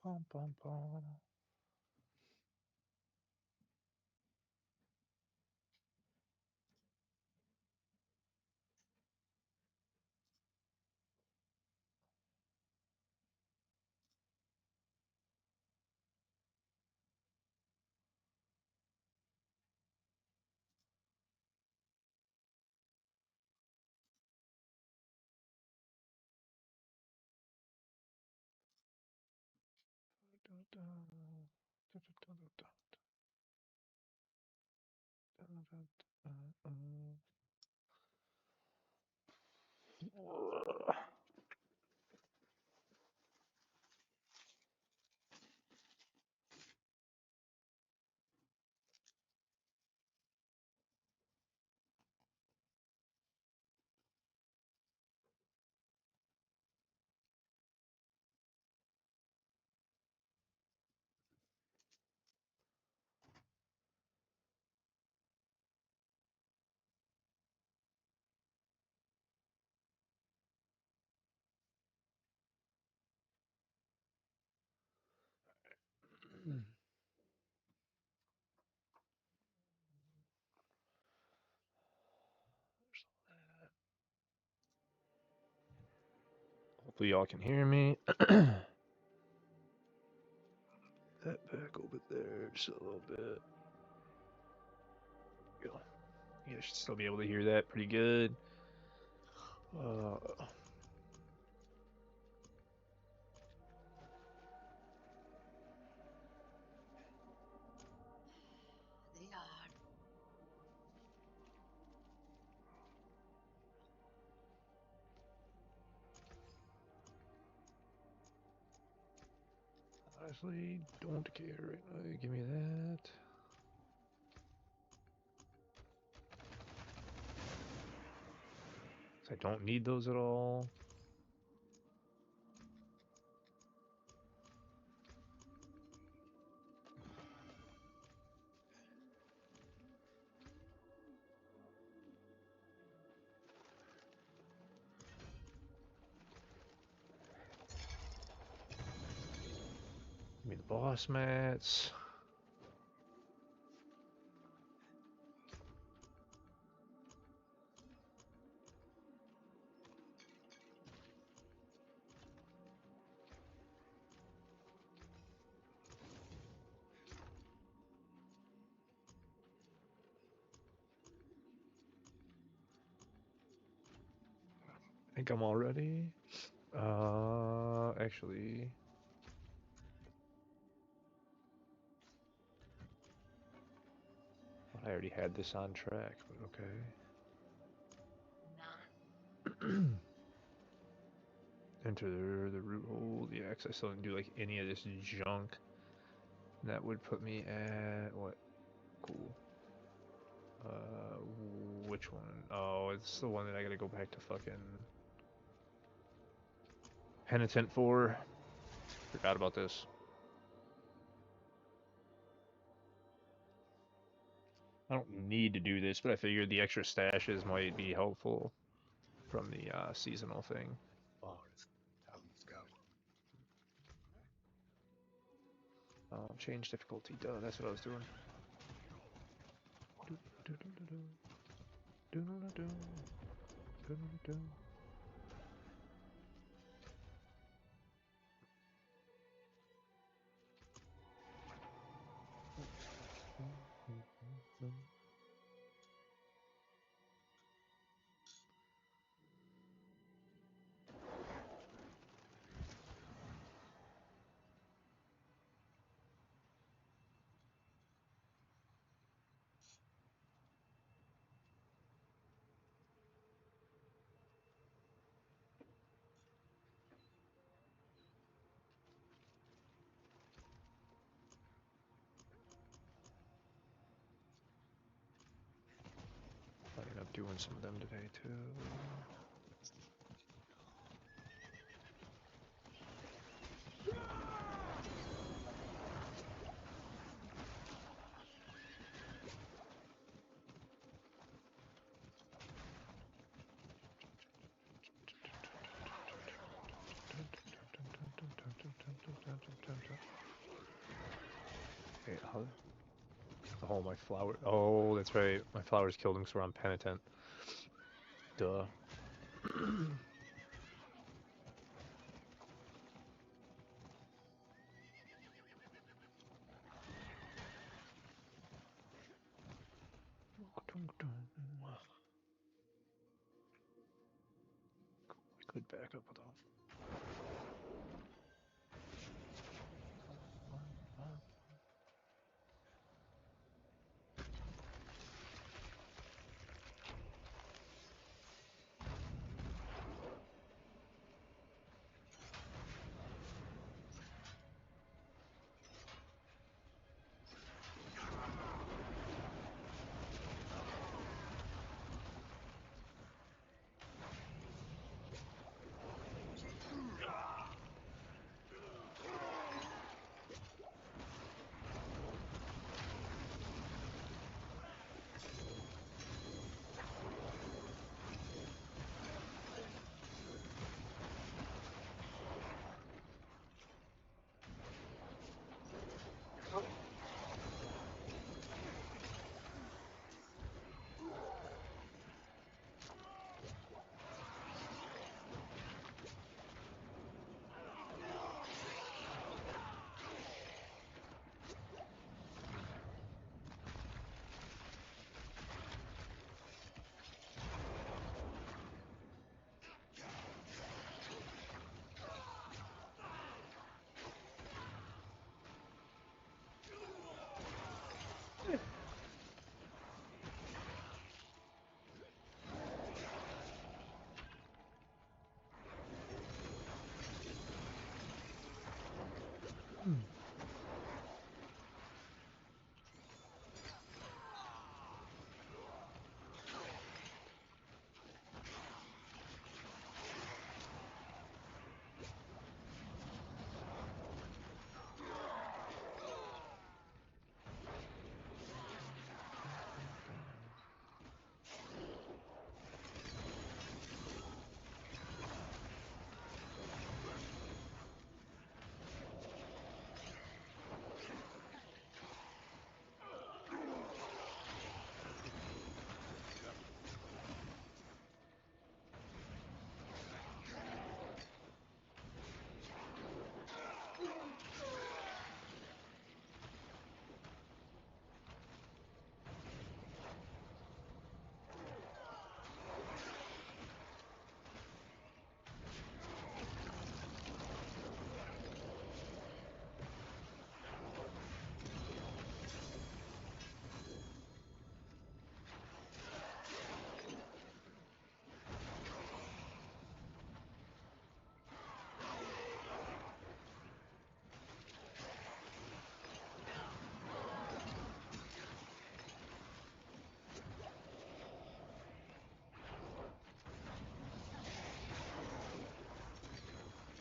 Bum, bum, bum. Hopefully y'all can hear me. That back over there just a little bit. Go. You should still be able to hear that pretty good. Uh, They are. honestly, don't care right now. Give me that. I don't need those at all. Give me the boss mats. I think I'm all ready. Actually, I already had this on track, but okay. Enter the root hold. Yeah, because I still didn't do like any of this junk. That would put me at what? Cool. Which one? Oh, it's the one that I gotta go back to fucking Penitent for. Forgot about this. I don't need to do this, but I figured the extra stashes might be helpful from the seasonal thing. Change difficulty. Duh, that's what I was doing. I ended up doing some of them today too. Oh, my flower. Oh, that's right. My flowers killed him because we're on penitent. Duh. Good backup though.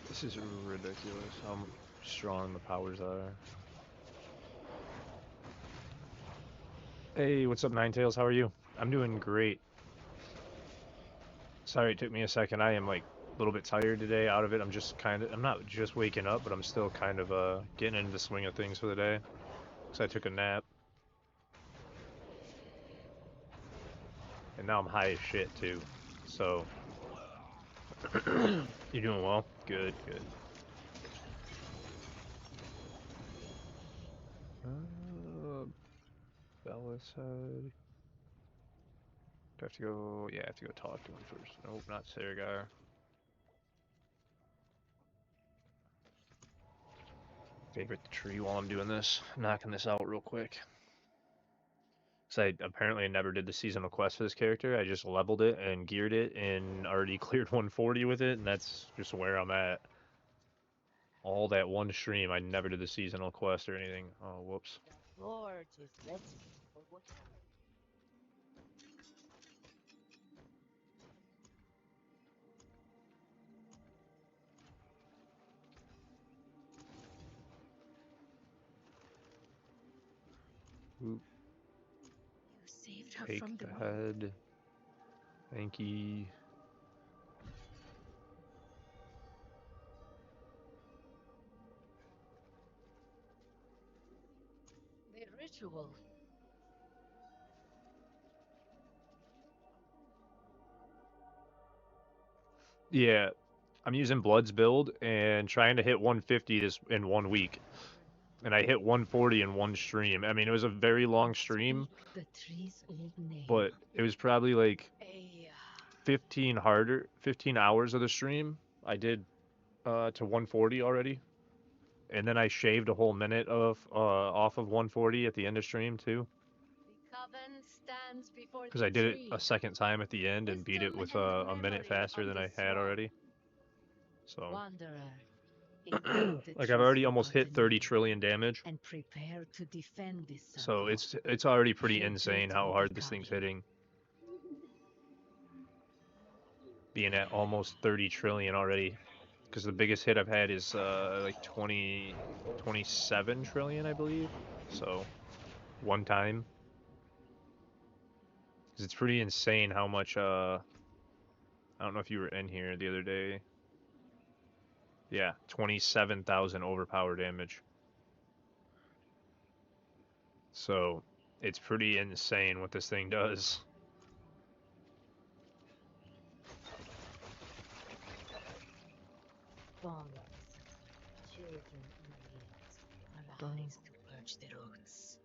This is ridiculous how strong the powers are. Hey, what's up, Ninetails? How are you? I'm doing great. Sorry it took me a second. I am like a little bit tired today, out of it. I'm not just waking up, but I'm still kind of getting into the swing of things for the day. Because I took a nap. And now I'm high as shit too. So, you doing well? Good, good. Uh, Bella said. Do I have to go? Yeah, I have to go talk to him first. Nope, not Saragar. Favorite the tree while I'm doing this. Knocking this out real quick. So I apparently never did the seasonal quest for this character. I just leveled it and geared it and already cleared 140 with it, and that's just where I'm at. All that one stream, I never did the seasonal quest or anything. Oh, whoops. Lord is letting for what Oop, you saved her take from the the moon. head. Thank you. The ritual. Yeah, I'm using Blood's build and trying to hit 150 this in 1 week, and I hit 140 in one stream. I mean, it was a very long stream, Speak the tree's old name. but it was probably like Aya. 15 hours of the stream. I did to 140 already, and then I shaved a whole minute of off of 140 at the end of stream too, The coven stands before because the I did it a tree. second time at the end and beat it Wisdom with and a minute memory faster on than I this had rock. already. So, Wanderer, inherit the like I've tree's already almost hit forgotten 30 name trillion damage. and prepare to defend this So circle. it's already pretty insane Heritage how will be hard this thing's coming. hitting, being at almost 30 trillion already. Because the biggest hit I've had is like 27 trillion, I believe. So one time, because it's pretty insane how much. I don't know if you were in here the other day. Yeah, 27,000 overpower damage. So it's pretty insane what this thing does. Fathers, children in veins, arise to purge the roots.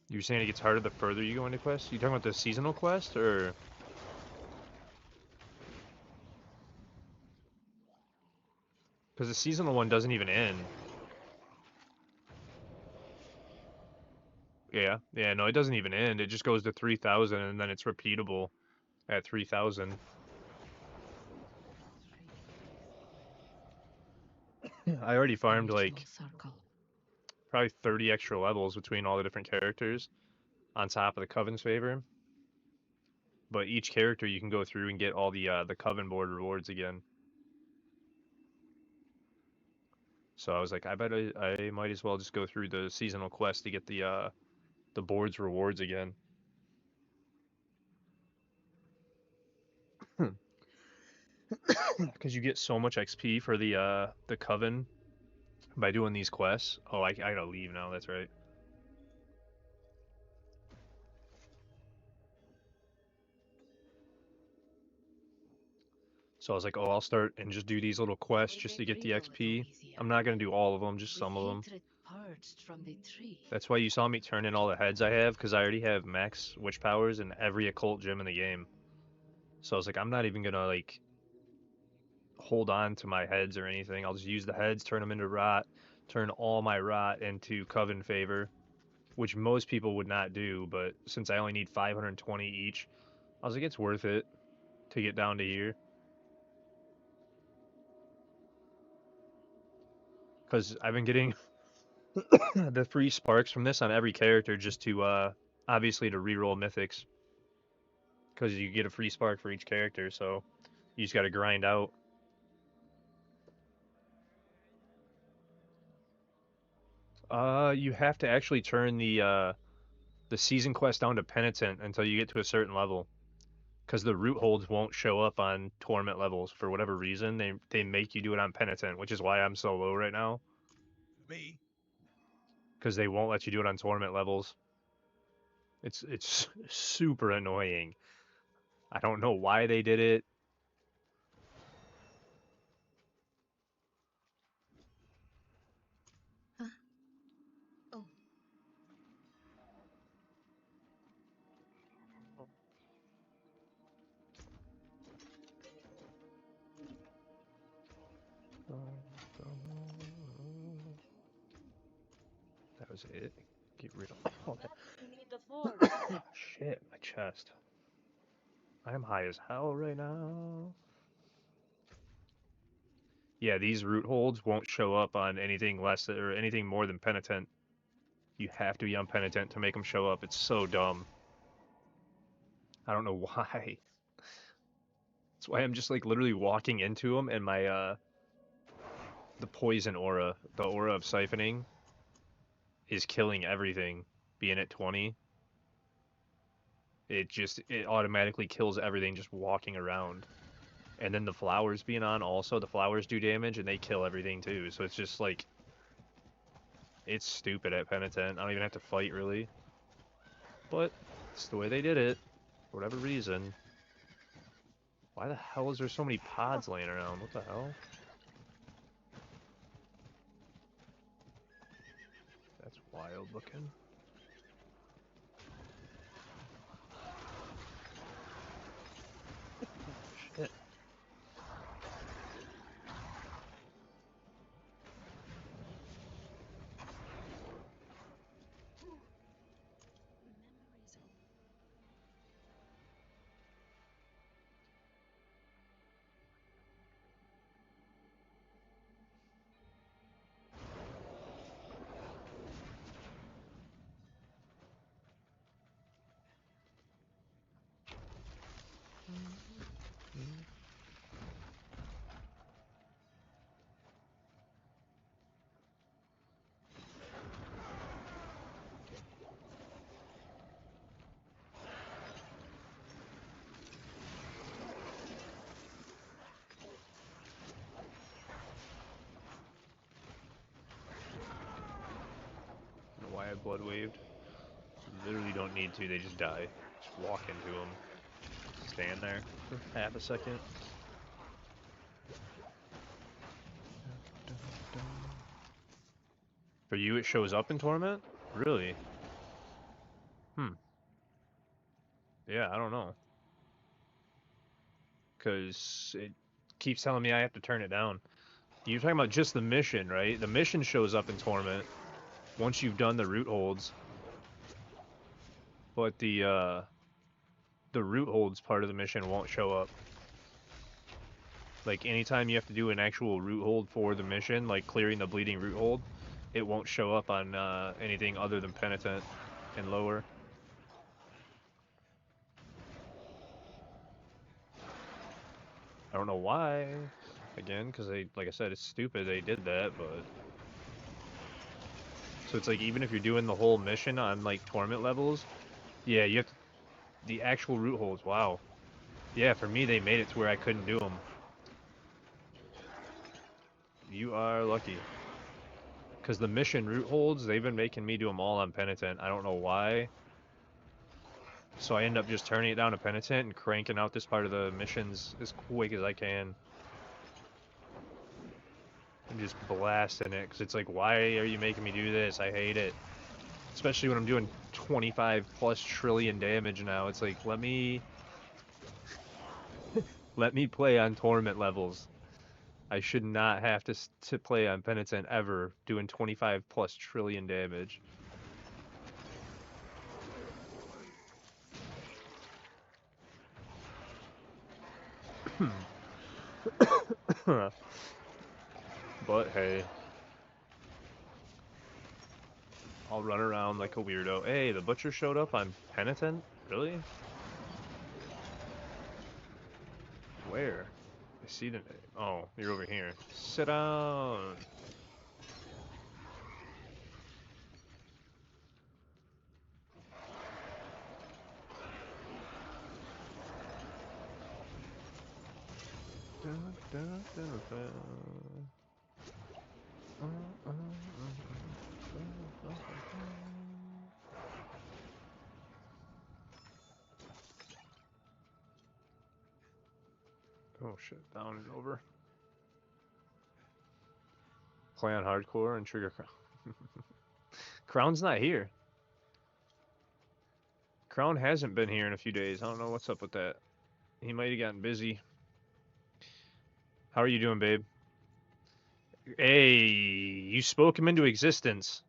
You were saying it gets harder the further you go into quests? You talking about the seasonal quest, or because the seasonal one doesn't even end? Yeah, yeah, no, it doesn't even end. It just goes to 3,000 and then it's repeatable at 3,000. I already The farmed ritual like circle. probably 30 extra levels between all the different characters on top of the Coven's favor. But each character you can go through and get all the Coven board rewards again. So I was like, I bet I might as well just go through the seasonal quest to get the board's rewards again. Because you get so much XP for the Coven by doing these quests. Oh, I gotta leave now. That's right. So I was like, oh, I'll start and just do these little quests They just made to get the real with XP. Elysia, I'm not gonna do all of them, just with some of them. hatred purged from the tree. That's why you saw me turn in all the heads I have, because I already have max witch powers in every occult gem in the game. So I was like, I'm not even gonna like hold on to my heads or anything. I'll just use the heads, turn them into rot, turn all my rot into Coven favor, which most people would not do. But since I only need 520 each, I was like, it's worth it to get down to here. Because I've been getting the free sparks from this on every character just to obviously to reroll mythics, because you get a free spark for each character, so you just got to grind out. You have to actually turn the season quest down to penitent until you get to a certain level, because the root holds won't show up on torment levels for whatever reason. They make you do it on penitent, which is why I'm so low right now, Me? because they won't let you do it on torment levels. It's super annoying. I don't know why they did it. Huh? Oh, That was it. Get rid of all that. perhaps we need the forge. Shit, my chest. I'm high as hell right now. Yeah, these root holds won't show up on anything less or anything more than penitent. You have to be on penitent to make them show up. It's so dumb. I don't know why. That's why I'm just like literally walking into them and my the poison aura, the aura of siphoning is killing everything. Being at 20, it automatically kills everything just walking around. And then the flowers being on also, the flowers do damage and they kill everything too. So it's just like it's stupid at penitent. I don't even have to fight really. But it's the way they did it. For whatever reason. Why the hell is there so many pods laying around? What the hell? That's wild looking. Shit. I don't know why I blood waved. Literally don't need to, they just die. Just walk into them. Stand there for half a second. For you, it shows up in Torment? Really? Hmm. Yeah, I don't know. Because it keeps telling me I have to turn it down. You're talking about just the mission, right? The mission shows up in Torment once you've done the root holds. But the root holds part of the mission won't show up. Like anytime you have to do an actual root hold for the mission, like clearing the bleeding root hold, it won't show up on anything other than penitent and lower. I don't know why. Again, because they, like I said, it's stupid they did that, but so it's like even if you're doing the whole mission on like torment levels, yeah, you have to, the actual root holds. Wow. Yeah, for me they made it to where I couldn't do them. You are lucky. Because the mission root holds, they've been making me do them all on penitent. I don't know why. So I end up just turning it down to penitent and cranking out this part of the missions as quick as I can. I'm just blasting it because it's like, why are you making me do this? I hate it. Especially when I'm doing 25 plus trillion damage now. It's like, let me play on torment levels. I should not have to play on penitent ever doing 25 plus trillion damage. But hey, I'll run around like a weirdo. Hey, the butcher showed up on penitent? Really? Where? I see the. Oh, you're over here. Sit down. Dun, dun, dun, dun. Oh shit, down and over. Play on hardcore and trigger crown. Crown's not here. Crown hasn't been here in a few days. I don't know what's up with that. He might have gotten busy. How are you doing, babe? Hey, you spoke him into existence.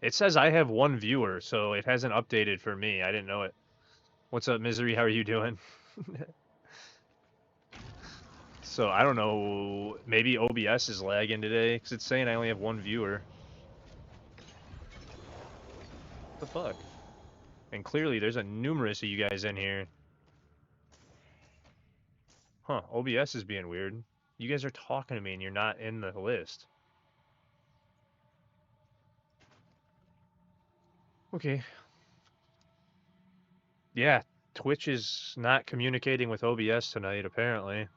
It says I have one viewer, so it hasn't updated for me. I didn't know it. What's up, Misery? How are you doing? So I don't know. Maybe OBS is lagging today because it's saying I only have one viewer. What the fuck? And clearly there's a numerous of you guys in here. Huh, OBS is being weird. You guys are talking to me and you're not in the list. Okay. Yeah, Twitch is not communicating with OBS tonight, apparently.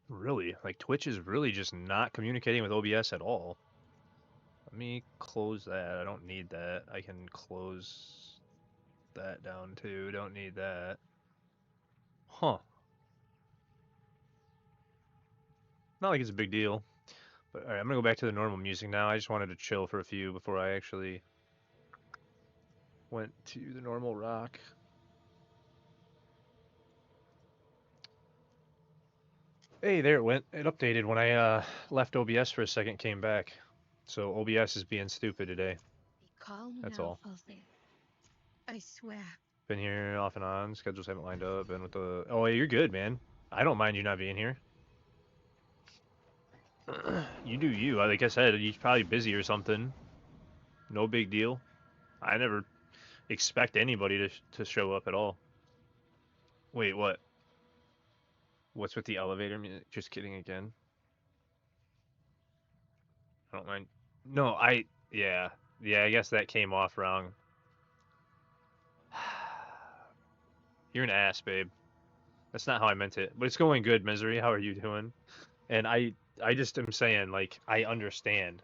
Really? Like, Twitch is really just not communicating with OBS at all. Let me close that. I don't need that. I can close that down too. Don't need that. Huh. Not like it's a big deal. But alright, I'm gonna go back to the normal music now. I just wanted to chill for a few before I actually went to the normal rock. Hey, there it went. It updated when I left OBS for a second, came back. So OBS is being stupid today. Be calm That's now, all. Father. I swear. Been here off and on. Schedules haven't lined up. Been with the. Oh, yeah, you're good, man. I don't mind you not being here. You do you. Like I said, you're probably busy or something. No big deal. I never expect anybody to show up at all. Wait, what? What's with the elevator music? Just kidding again. I don't mind. No, yeah. Yeah, I guess that came off wrong. You're an ass, babe. That's not how I meant it. But it's going good, Misery. How are you doing? And I just am saying, like, I understand.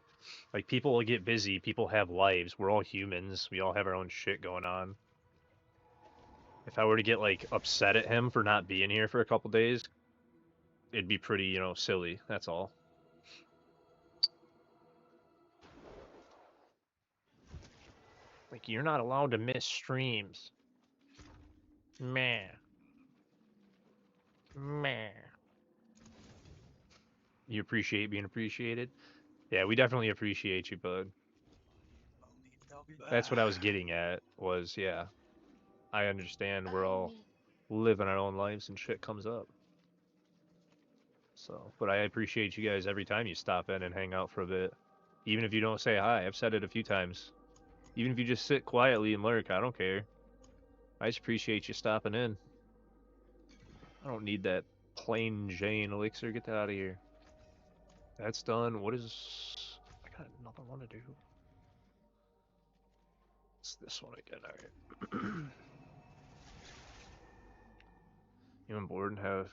Like, people get busy. People have lives. We're all humans. We all have our own shit going on. If I were to get, like, upset at him for not being here for a couple days, it'd be pretty, silly. That's all. Like, you're not allowed to miss streams. Meh. Meh. You appreciate being appreciated? Yeah, we definitely appreciate you, bud. That's what I was getting at, was, yeah, I understand we're Allow all me. living our own lives and shit comes up. So, but I appreciate you guys every time you stop in and hang out for a bit. Even if you don't say hi, I've said it a few times. Even if you just sit quietly and lurk, I don't care. I just appreciate you stopping in. I don't need that plain Jane elixir. Get that out of here. That's done. What is... I got another one to do. It's this one again. Alright. You on board and have...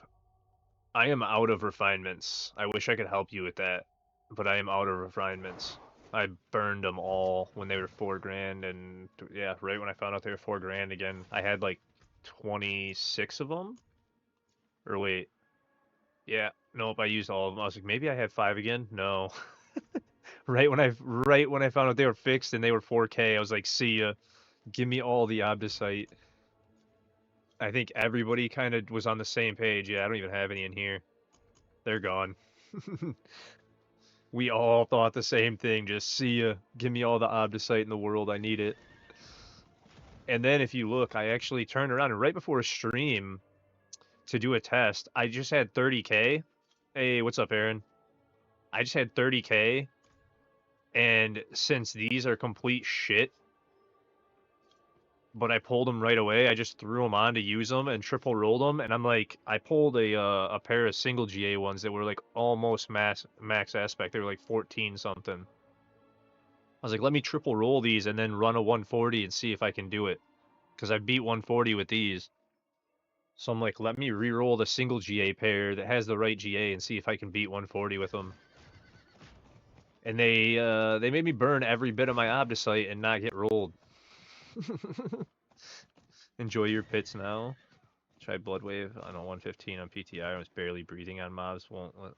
I am out of refinements. I wish I could help you with that, but I am out of refinements. I burned them all when they were 4 grand, and yeah, right when I found out they were 4 grand again, I had like 26 of them. Or wait, yeah, nope, I used all of them. I was like, maybe I had 5 again. No, right when I found out they were fixed and they were 4K, I was like, see ya, give me all the Obdicite. I think everybody kind of was on the same page. Yeah, I don't even have any in here. They're gone. We all thought the same thing. Just see ya. Give me all the Obdicite in the world. I need it. And then if you look, I actually turned around and right before a stream to do a test, I just had 30K. Hey, what's up, Aaron? I just had 30K. And since these are complete shit, but I pulled them right away, I just threw them on to use them and triple rolled them. And I'm like, I pulled a pair of single GA ones that were like almost max aspect. They were like 14 something. I was like, let me triple roll these and then run a 140 and see if I can do it. Because I beat 140 with these. So I'm like, let me re-roll the single GA pair that has the right GA and see if I can beat 140 with them. And they made me burn every bit of my Obdicite and not get rolled. Enjoy your pits now. Try Blood Wave on a 115 on PTI. I was barely breathing on mobs. Won't let...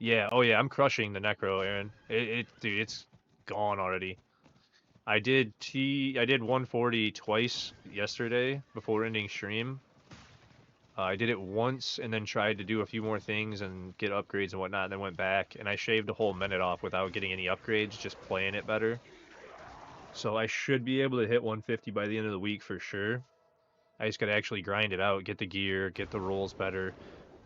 Yeah, oh yeah, I'm crushing the Necro, Aaron. Dude, it's gone already. I did 140 twice yesterday before ending stream. I did it once and then tried to do a few more things and get upgrades and whatnot, and then went back and I shaved a whole minute off without getting any upgrades, just playing it better. So I should be able to hit 150 by the end of the week for sure. I just got to actually grind it out, get the gear, get the rolls better.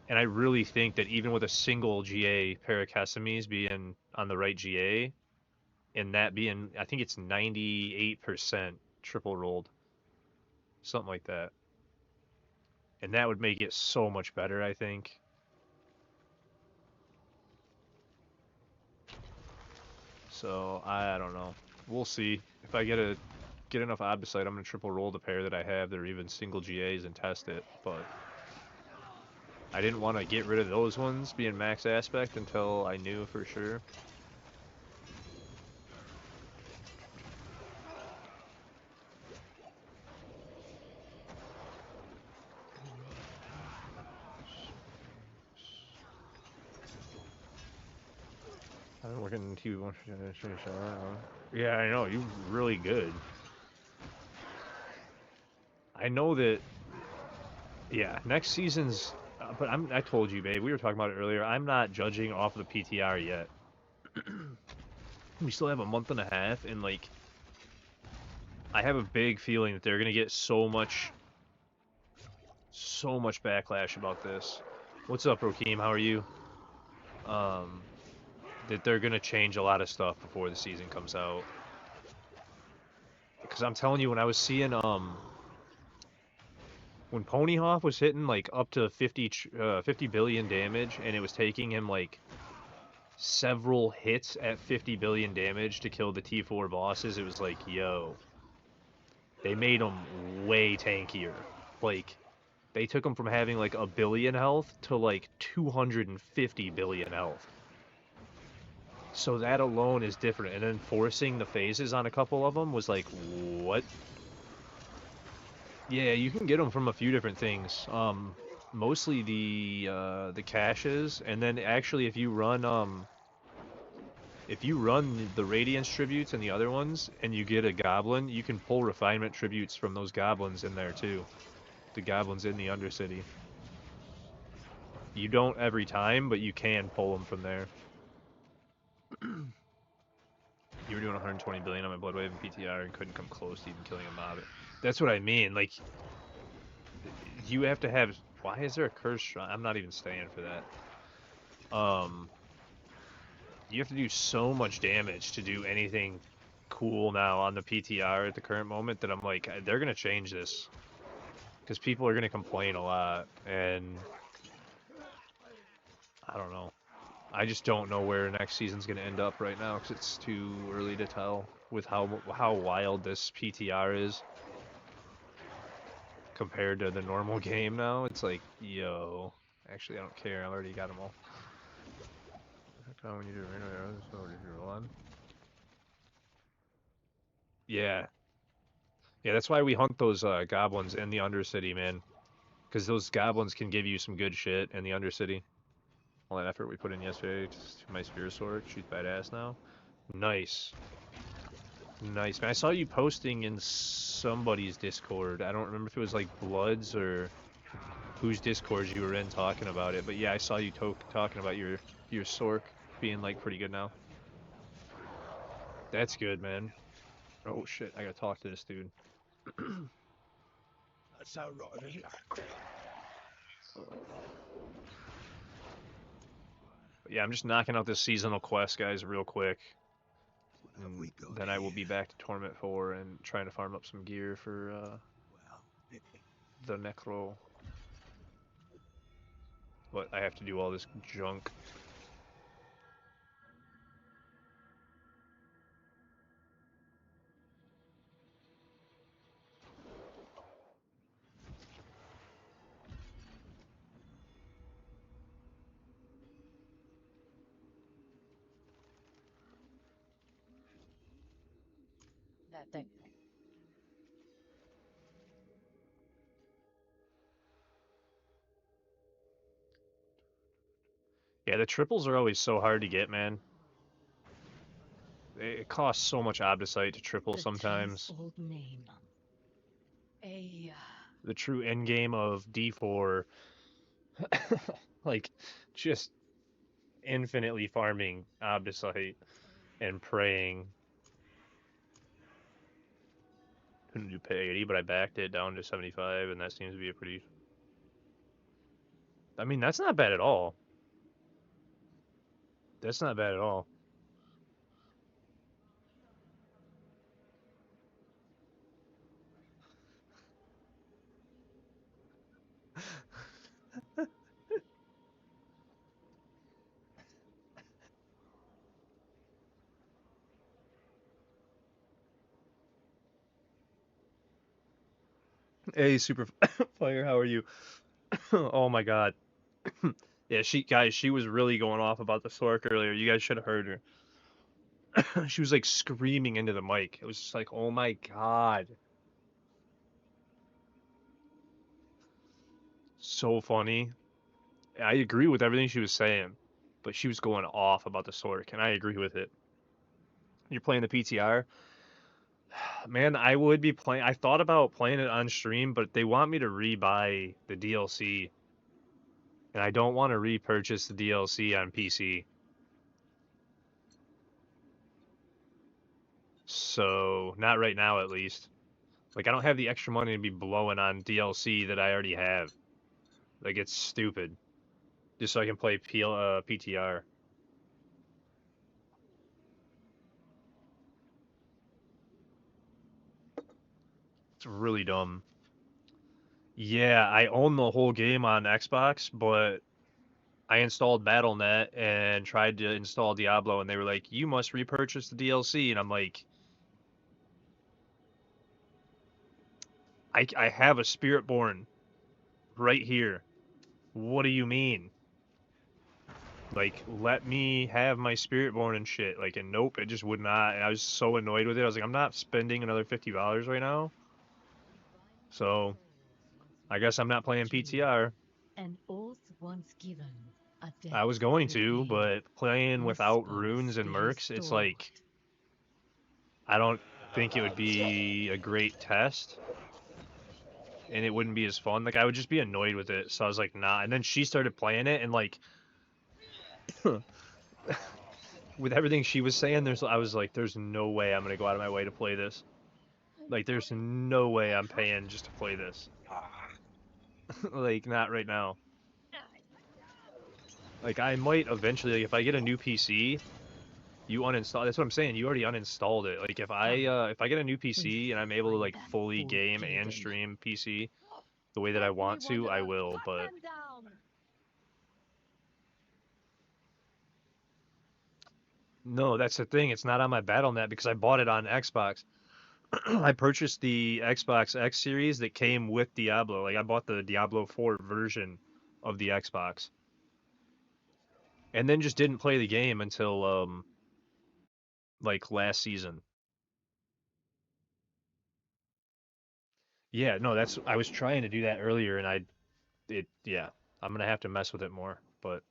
And I really think that even with a single GA Paracasamies being on the right GA, and that being, I think it's 98% triple rolled, something like that. And that would make it so much better, I think. So I don't know. We'll see. If I get enough Obdicite, I'm gonna triple roll the pair that I have that are even single GAs and test it. But I didn't want to get rid of those ones being max aspect until I knew for sure. I've been working TV one. Yeah, I know. You're really good. I know that. Yeah, next season's. But I told you, babe. We were talking about it earlier. I'm not judging off of the PTR yet. We still have a month and a half, and like, I have a big feeling that they're gonna get so much backlash about this. What's up, Rokeem? How are you? Um, that they're gonna change a lot of stuff before the season comes out. Because I'm telling you, when I was seeing when Ponyhoff was hitting like up to 50 billion damage, and it was taking him like several hits at 50 billion damage to kill the T4 bosses, it was like, yo, they made him way tankier. Like, they took him from having like a billion health to like 250 billion health. So that alone is different. And then forcing the phases on a couple of them was like, what? Yeah, you can get them from a few different things. Mostly the caches, and then actually if you run the Radiance tributes and the other ones, and you get a goblin, you can pull refinement tributes from those goblins in there too. The goblins in the Undercity. You don't every time, but you can pull them from there. You were doing 120 billion on my Bloodwave and PTR and couldn't come close to even killing a mob. That's what I mean. Like, you have to have. Why is there a curse shrine? I'm not even staying for that. You have to do so much damage to do anything cool now on the PTR at the current moment that I'm like, they're gonna change this because people are gonna complain a lot, and I don't know. I just don't know where next season's gonna end up right now because it's too early to tell with how wild this PTR is compared to the normal game now. It's like, yo, actually I don't care. I already got them all. When you do random arrows, so did you roll on? Yeah, yeah. That's why we hunt those goblins in the Undercity, man. Because those goblins can give you some good shit in the Undercity. All that effort we put in yesterday to my spear sword. She's badass now. Nice. Nice, man. I saw you posting in somebody's Discord. I don't remember if it was like Bloods or whose Discord you were in talking about it. But yeah, I saw you talking about your Sork being like pretty good now. That's good, man. Oh shit, I gotta talk to this dude. That's how right. But yeah, I'm just knocking out this seasonal quest, guys, real quick. And then I will be back to Tournament 4 and trying to farm up some gear for the Necro. But I have to do all this junk. That thing. Yeah, the triples are always so hard to get, man. It costs so much Obdicite to triple The sometimes. tenfold name. A The true end game of D4, like, just infinitely farming Obdicite and praying. gonna do pay 80, but I backed it down to 75, and that seems to be a pretty. I mean, that's not bad at all. That's not bad at all. Hey, Super Fire, how are you? Oh my God. Yeah, she was really going off about the Sork earlier. You guys should have heard her. She was like screaming into the mic. It was just like, oh my God. So funny. I agree with everything she was saying, but she was going off about the Sork, and I agree with it. You're playing the PTR? Man, I would be playing. I thought about playing it on stream, but they want me to rebuy the DLC, and I don't want to repurchase the DLC on PC. So, not right now at least. Like, I don't have the extra money to be blowing on DLC that I already have. Like, it's stupid. Just so I can play PTR. It's really dumb. Yeah, I own the whole game on Xbox, but I installed Battle.net and tried to install Diablo, and they were like, "You must repurchase the DLC," and I'm like, "I have a Spiritborn right here. What do you mean? Like, let me have my Spiritborn and shit." Like, and nope, it just would not. And I was so annoyed with it. I was like, "I'm not spending another $50 right now." So I guess I'm not playing PTR. An oath once given, a I debt was going to, repaid, but playing without whisper runes and stays mercs, it's like stalwart. I don't think it would be a great test, and it wouldn't be as fun. Like I would just be annoyed with it. So I was like, nah. And then she started playing it, and like with everything she was saying, I was like, there's no way I'm gonna go out of my way to play this. Like there's no way I'm paying just to play this. Like not right now. Like I might eventually, like if I get a new PC, you uninstall. That's what I'm saying. You already uninstalled it. Like Come, if I get a new we PC and I'm able to find like that fully fool game and Gaiden. stream PC the way that I Deadly want to, I wanderer, will. cut But them down! no, that's the thing. It's not on my BattleNet because I bought it on Xbox. I purchased the Xbox X series that came with Diablo. Like I bought the Diablo 4 version of the Xbox, and then just didn't play the game until like last season. Yeah, no, that's I was trying to do that earlier, and yeah, I'm gonna have to mess with it more. But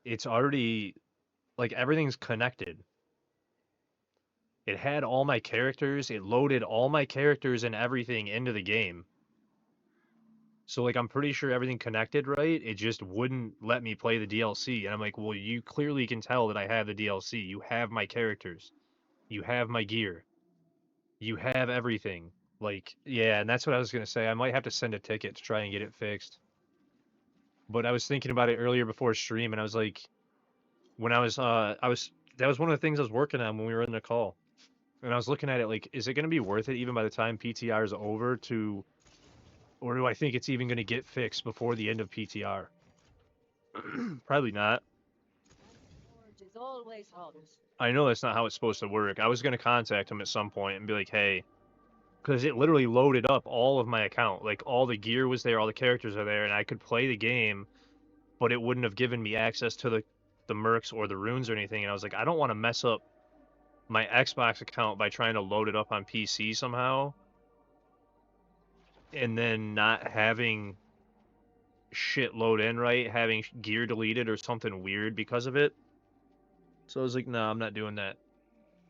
it's already like everything's connected. It had all my characters. It loaded all my characters and everything into the game. So like I'm pretty sure everything connected right. It just wouldn't let me play the DLC. And I'm like, well, you clearly can tell that I have the DLC. You have my characters. You have my gear. You have everything. Like, yeah, and that's what I was gonna say. I might have to send a ticket to try and get it fixed. But I was thinking about it earlier before stream, and I was like, when I was that was one of the things I was working on when we were in the call. And I was looking at it like, is it gonna be worth it even by the time PTR is over to, or do I think it's even gonna get fixed before the end of PTR? Probably not. Forge is always hot. I know that's not how it's supposed to work. I was going to contact him at some point and be like, hey, because it literally loaded up all of my account. Like all the gear was there, all the characters are there, and I could play the game, but it wouldn't have given me access to the mercs or the runes or anything. And I was like, I don't want to mess up my Xbox account by trying to load it up on PC somehow and then not having shit load in right, having gear deleted or something weird because of it. So I was like, no, I'm not doing that.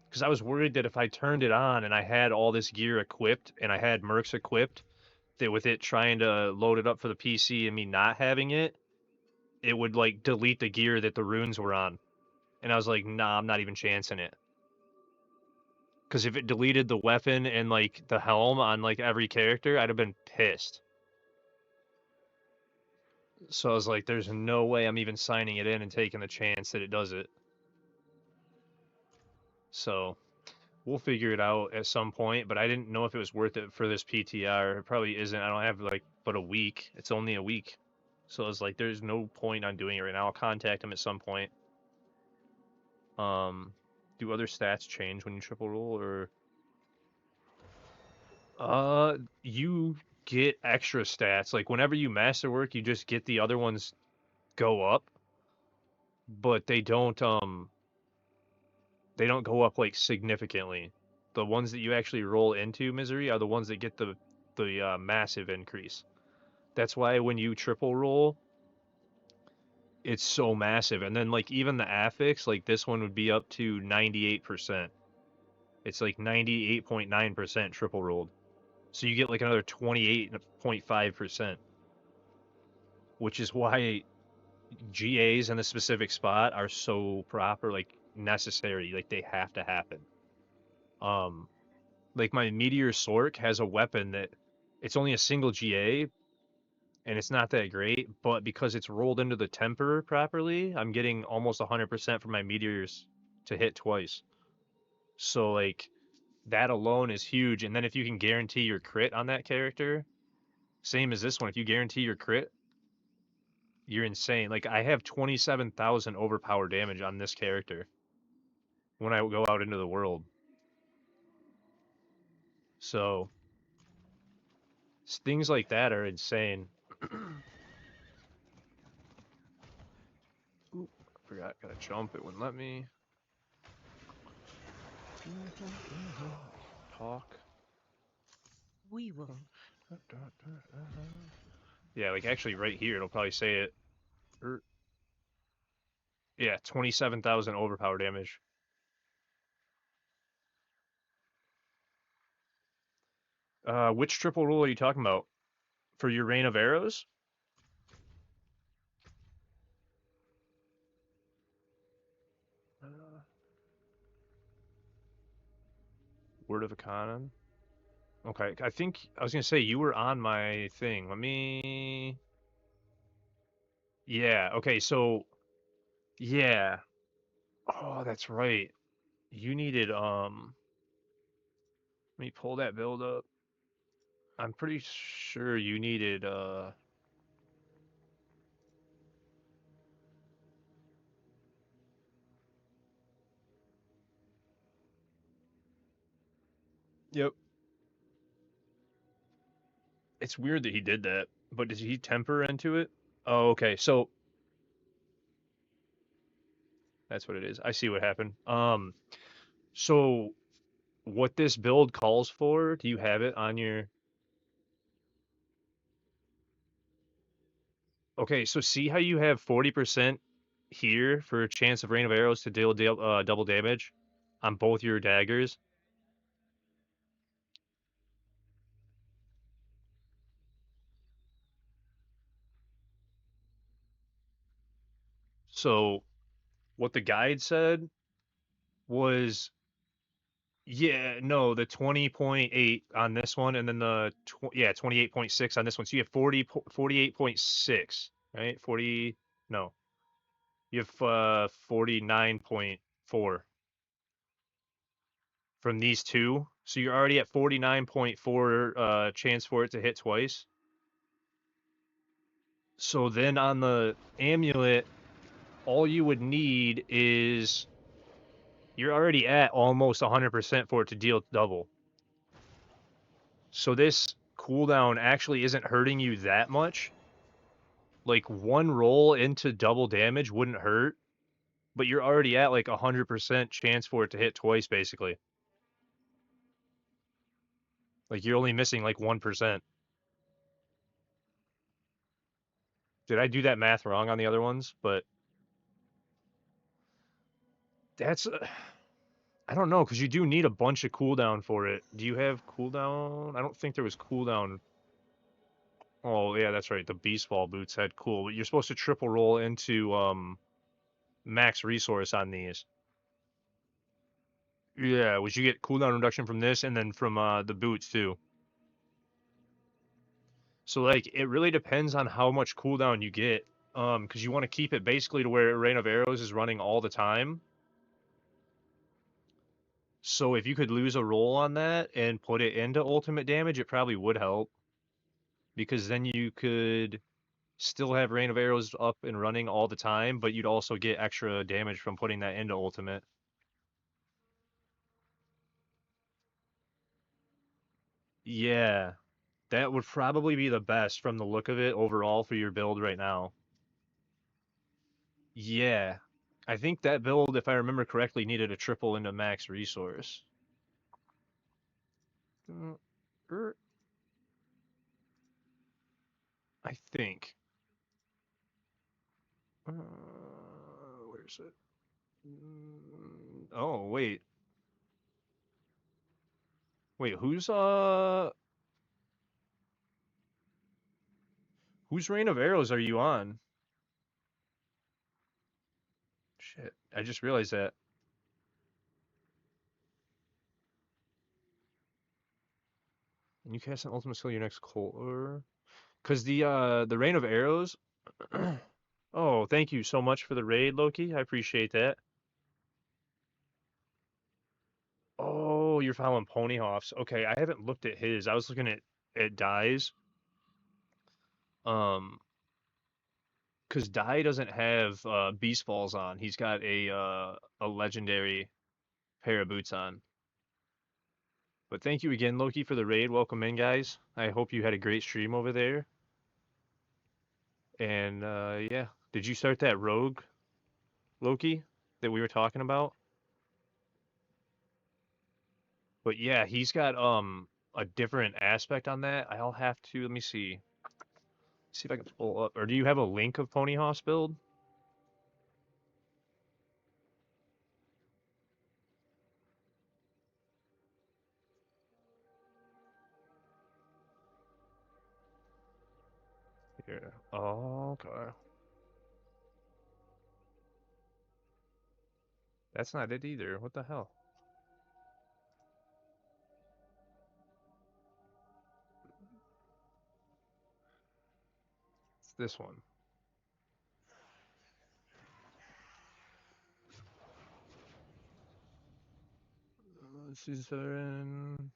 Because I was worried that if I turned it on and I had all this gear equipped and I had mercs equipped, that with it trying to load it up for the PC and me not having it, it would like delete the gear that the runes were on. And I was like, nah, I'm not even chancing it. Because if it deleted the weapon and like the helm on like every character, I'd have been pissed. So I was like, there's no way I'm even signing it in and taking the chance that it does it. So we'll figure it out at some point, but I didn't know if it was worth it for this PTR. It probably isn't. I don't have like but a week. It's only a week. So it's like there's no point on doing it right now. I'll contact him at some point. Do other stats change when you triple roll or you get extra stats. Like whenever you masterwork, you just get the other ones go up, but they don't go up like significantly. The ones that you actually roll into misery are the ones that get the massive increase. That's why when you triple roll, it's so massive. And then like even the affix, like this one would be up to 98%. It's like 98.9% triple rolled. So you get like another 28.5%, which is why GAs in a specific spot are so proper, like necessary, like they have to happen. Um, like my Meteor Sork has a weapon that it's only a single GA and it's not that great, but because it's rolled into the temper properly, I'm getting almost 100% from my meteors to hit twice. So like that alone is huge. And then if you can guarantee your crit on that character, same as this one, if you guarantee your crit, you're insane. Like I have 27,000 overpower damage on this character when I go out into the world. So things like that are insane. Ooh, I forgot, gotta jump. It wouldn't let me. Talk. We will. Yeah, like actually right here, it'll probably say it. Yeah, 27,000 overpower damage. Which triple roll are you talking about? For your rain of arrows? Uh, Word of a Conan. Okay, I think I was gonna say you were on my thing. Let me. Yeah. Okay. So yeah. Oh, that's right. You needed Let me pull that build up. I'm pretty sure you needed Yep. It's weird that he did that, but did he temper into it? Oh, okay. So that's what it is. I see what happened. So what this build calls for, do you have it on your... Okay, so see how you have 40% here for a chance of rain of arrows to deal double damage on both your daggers? So what the guide said was, yeah, no, the 20.8 on this one, and then the 28.6 on this one. So you have 48.6, right? 40, no, you have 49.4 from these two. So you're already at 49.4 chance for it to hit twice. So then on the amulet, all you would need is you're already at almost 100% for it to deal double. So this cooldown actually isn't hurting you that much. Like one roll into double damage wouldn't hurt, but you're already at like 100% chance for it to hit twice, basically. Like you're only missing like 1%. Did I do that math wrong on the other ones? But that's I don't know, because you do need a bunch of cooldown for it. Do you have cooldown? I don't think there was cooldown. Oh yeah, that's right. The beast ball boots had cool, but you're supposed to triple roll into max resource on these. Yeah, which you get cooldown reduction from this and then from the boots too. So like it really depends on how much cooldown you get. Because you want to keep it basically to where Rain of Arrows is running all the time. So if you could lose a roll on that and put it into ultimate damage, it probably would help. Because then you could still have Rain of Arrows up and running all the time, but you'd also get extra damage from putting that into ultimate. Yeah, that would probably be the best from the look of it overall for your build right now. Yeah. I think that build, if I remember correctly, needed a triple into max resource. Uh, er, I think. Where's it? Oh, wait. Wait, whose Rain of Arrows are you on? Shit, I just realized that. And you cast an ultimate skill your next core. Cause the Rain of Arrows. Oh, thank you so much for the raid, Loki. I appreciate that. Oh, you're following Ponyhoff's. Okay, I haven't looked at his. I was looking at Dai's. Um, cause Dai doesn't have Beast Balls on. He's got a legendary pair of boots on. But thank you again, Loki, for the raid. Welcome in, guys. I hope you had a great stream over there. And yeah, did you start that rogue, Loki, that we were talking about? But yeah, he's got a different aspect on that. I'll have to let me see if I can pull up. Or do you have a link of Pony Hoss build? Here. Oh, okay. That's not it either. What the hell? It's this one. Season.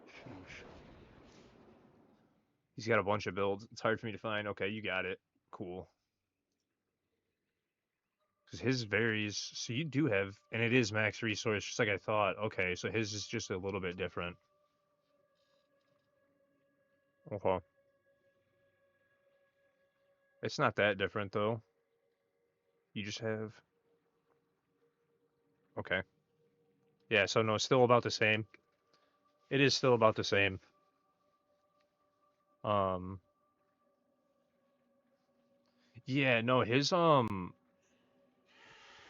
Sheesh. He's got a bunch of builds. It's hard for me to find. Okay, you got it. Cool. Because his varies. So you do have, and it is max resource, just like I thought. Okay, so his is just a little bit different. Okay. It's not that different though. You just have. Okay. Yeah. So no, it's still about the same. It is still about the same. Um. Yeah. No. His on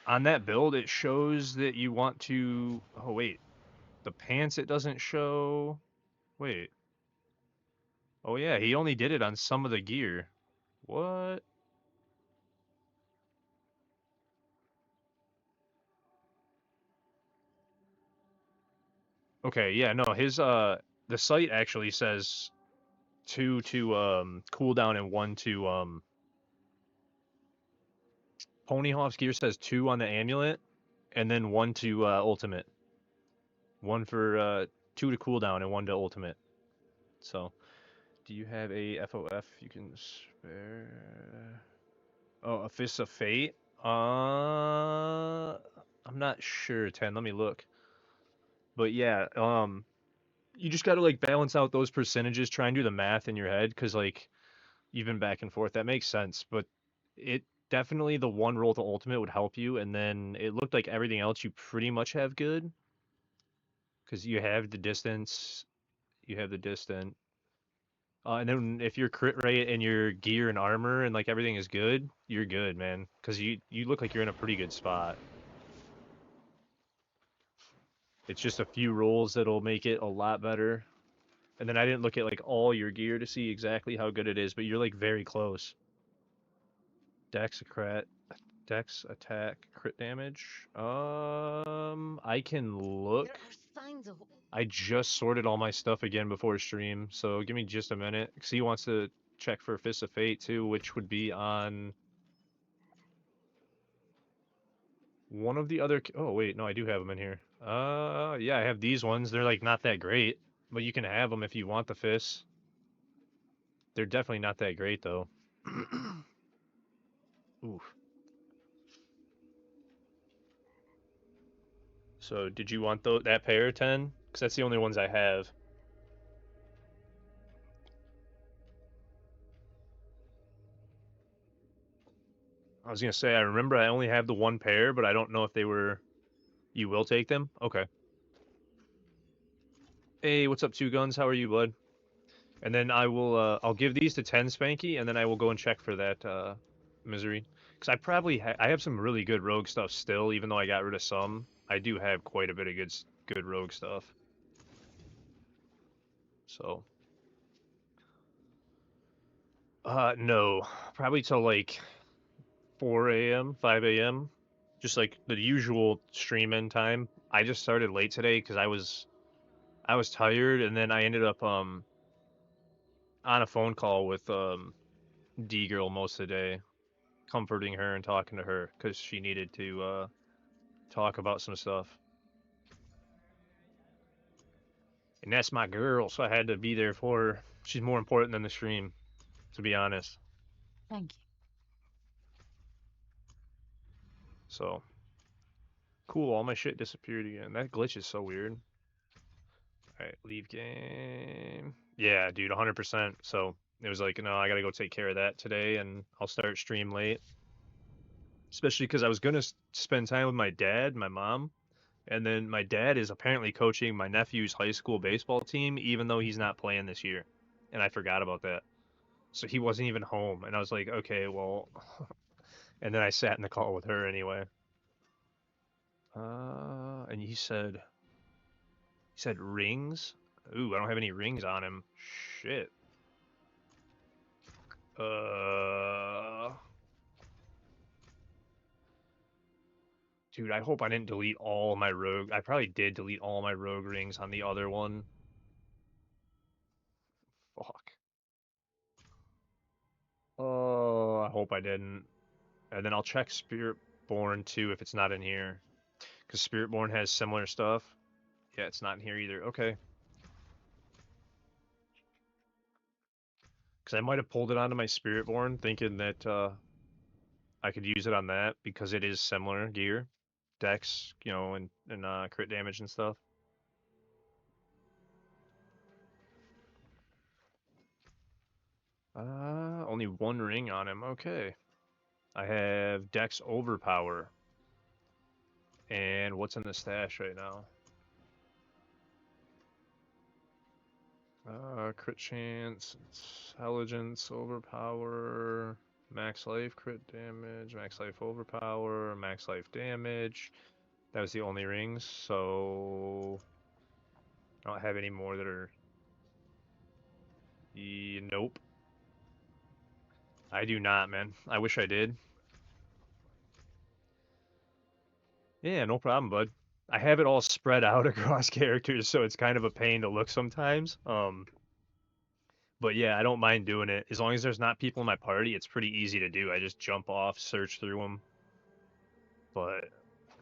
that build it shows that you want to. Oh wait. The pants it doesn't show. Wait. Oh yeah. He only did it on some of the gear. What? Okay. Yeah. No. His the site actually says two to cooldown and one to Ponyhoff's gear says two on the amulet, and then one to ultimate. One for two to cooldown and one to ultimate. So, do you have a FOF you can spare? Oh, a Fist of Fate. I'm not sure. 10. Let me look. But yeah, you just got to like balance out those percentages. Try and do the math in your head, because like even back and forth, that makes sense. But it definitely the one roll to ultimate would help you, and then it looked like everything else you pretty much have good, because you have the distance, you have the distant. And then if you're crit rate and your gear and armor and like everything is good, you're good, man. Because you look like you're in a pretty good spot. It's just a few rolls that'll make it a lot better. And then I didn't look at like all your gear to see exactly how good it is, but you're like very close. Dexacrat. Dex, attack, crit damage. I can look. There are signs of. I just sorted all my stuff again before stream, so give me just a minute. Cause he wants to check for Fist of Fate too, which would be on one of the other. Oh wait, no, I do have them in here. Yeah, I have these ones. They're like not that great, but you can have them if you want the fists. They're definitely not that great though. Oof. So did you want that pair 10? Because that's the only ones I have. I was gonna say I remember I only have the one pair, but I don't know if they were. You will take them? Okay. Hey, what's up, Two Guns? How are you, bud? And then I'll give these to 10 Spanky, and then I will go and check for that misery. Because I probably I have some really good rogue stuff still, even though I got rid of some. I do have quite a bit of good rogue stuff. So, no, probably till like 4 a.m., 5 a.m. Just like the usual stream end time. I just started late today because I was tired, and then I ended up on a phone call with D girl most of the day, comforting her and talking to her because she needed to talk about some stuff. And that's my girl, so I had to be there for her. She's more important than the stream, to be honest. Thank you. So cool, all my shit disappeared again. That glitch is so weird. Alright, leave game. Yeah, dude, 100%. So it was like, no, I gotta go take care of that today, and I'll start stream late. Especially because I was gonna spend time with my dad, my mom, and then my dad is apparently coaching my nephew's high school baseball team, even though he's not playing this year. And I forgot about that. So he wasn't even home. And I was like, okay, well. And then I sat in the call with her anyway. And he said rings? Ooh, I don't have any rings on him. Shit. Uh, Dude, I hope I didn't delete all my rogue. I probably did delete all my rogue rings on the other one. Fuck. Oh, I hope I didn't. And then I'll check Spiritborn too if it's not in here. Because Spiritborn has similar stuff. Yeah, it's not in here either. Okay. Because I might have pulled it onto my Spiritborn thinking that I could use it on that because it is similar gear. Dex, and crit damage and stuff. Only one ring on him. Okay. I have Dex Overpower. And what's in the stash right now? Crit chance, intelligence, overpower, max life, crit damage, max life overpower, max life damage. That was the only rings, so I don't have any more that are. Nope, I do not, man. I wish I did. Yeah, no problem, bud. I have it all spread out across characters, so it's kind of a pain to look sometimes. But yeah, I don't mind doing it. As long as there's not people in my party, it's pretty easy to do. I just jump off, search through them. But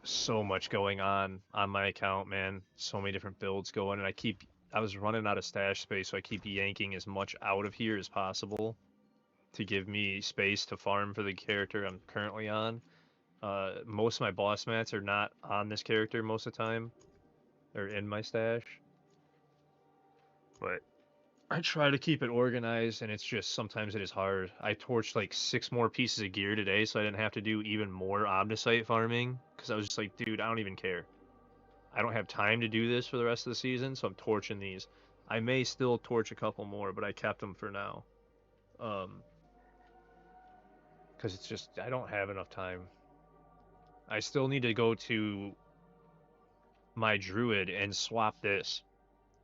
so much going on my account, man. So many different builds going, and I was running out of stash space, so I keep yanking as much out of here as possible to give me space to farm for the character I'm currently on. Most of my boss mats are not on this character most of the time. They're in my stash. But I try to keep it organized, and it's just sometimes it is hard. I torched like 6 more pieces of gear today, so I didn't have to do even more Omnisite farming, because I was just like, dude, I don't even care. I don't have time to do this for the rest of the season, so I'm torching these. I may still torch a couple more, but I kept them for now. Um, because it's just I don't have enough time. I still need to go to my druid and swap this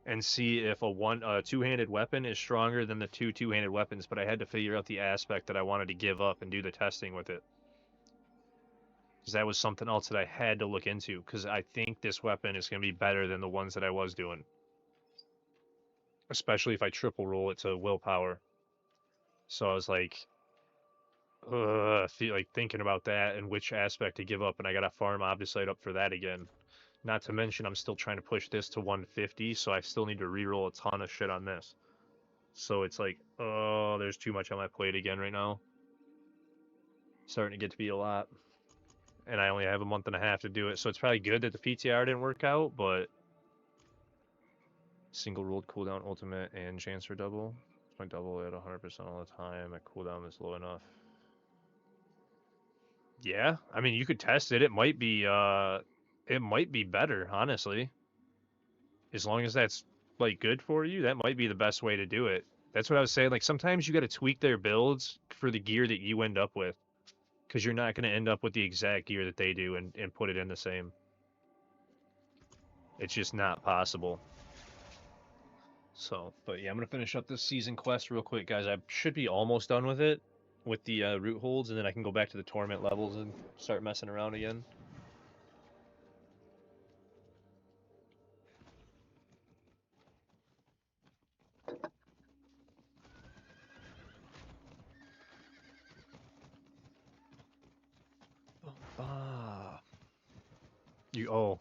and see if a two-handed weapon is stronger than the two-handed weapons, but I had to figure out the aspect that I wanted to give up and do the testing with it. because that was something else that I had to look into, because I think this weapon is going to be better than the ones that I was doing, especially if I triple roll it to willpower. So I was like, like thinking about that and which aspect to give up, and I got to farm Obdicite up for that again. Not to mention, I'm still trying to push this to 150, so I still need to reroll a ton of shit on this. So it's like, oh, there's too much on my plate again right now. Starting to get to be a lot. And I only have a month and a half to do it, so it's probably good that the PTR didn't work out, but single rolled cooldown ultimate and chance for double. My double at 100% all the time. My cooldown is low enough. Yeah, I mean, you could test it. It might be better, honestly. As long as that's like good for you, that might be the best way to do it. That's what I was saying. Like sometimes you got to tweak their builds for the gear that you end up with, because you're not going to end up with the exact gear that they do and put it in the same. It's just not possible. So, but yeah, I'm gonna finish up this season quest real quick, guys. I should be almost done with it, with the root holds, and then I can go back to the torment levels and start messing around again.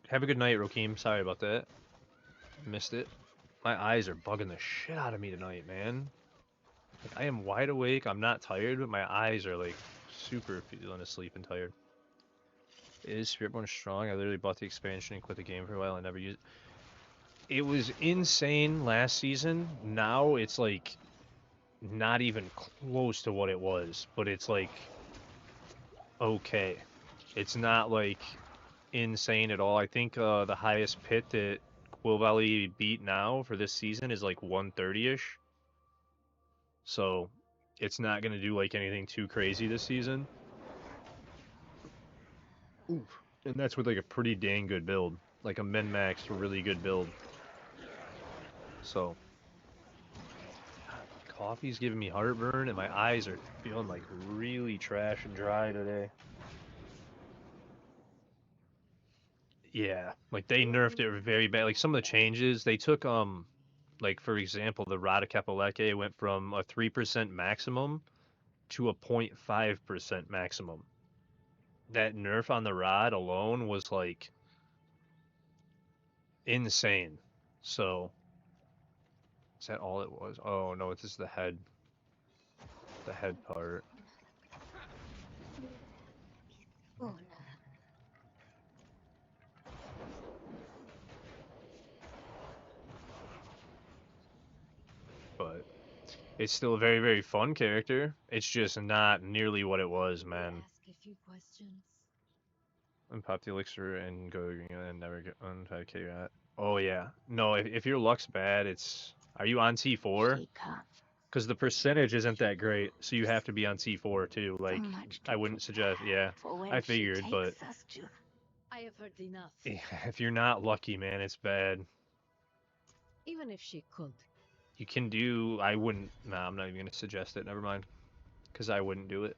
Have a good night, Rokeem. Sorry about that. Missed it. My eyes are bugging the shit out of me tonight, man. Like, I am wide awake. I'm not tired, but my eyes are like super feeling asleep and tired. Is Spiritborn strong? I literally bought the expansion and quit the game for a while. I never used it. It was insane last season. Now it's like not even close to what it was, but it's like okay. It's not like insane at all. I think the highest pit that Quill Valley beat now for this season is like 130-ish. So it's not going to do like anything too crazy this season. Oof. And that's with like a pretty dang good build. Like a min-max, really good build. So coffee's giving me heartburn and my eyes are feeling like really trash and dry today. Yeah, like they nerfed it very bad. Like some of the changes they took, like for example, the Rada Kapaleke went from a 3% maximum to a 0.5% maximum. That nerf on the rod alone was like insane. So is that all it was? Oh no, it's just the head part. But it's still a very, very fun character. It's just not nearly what it was, man. Ask a few questions. And pop the elixir and go and never get on 5k at. Oh yeah. No, if your luck's bad, it's. Are you on T4? Because the percentage isn't that great, so you have to be on T4 too. Like, I wouldn't suggest. Yeah, I figured, but I have heard enough. if you're not lucky, man, it's bad. Even if she could. You can do. I wouldn't. Nah, I'm not even gonna suggest it. Never mind. Because I wouldn't do it,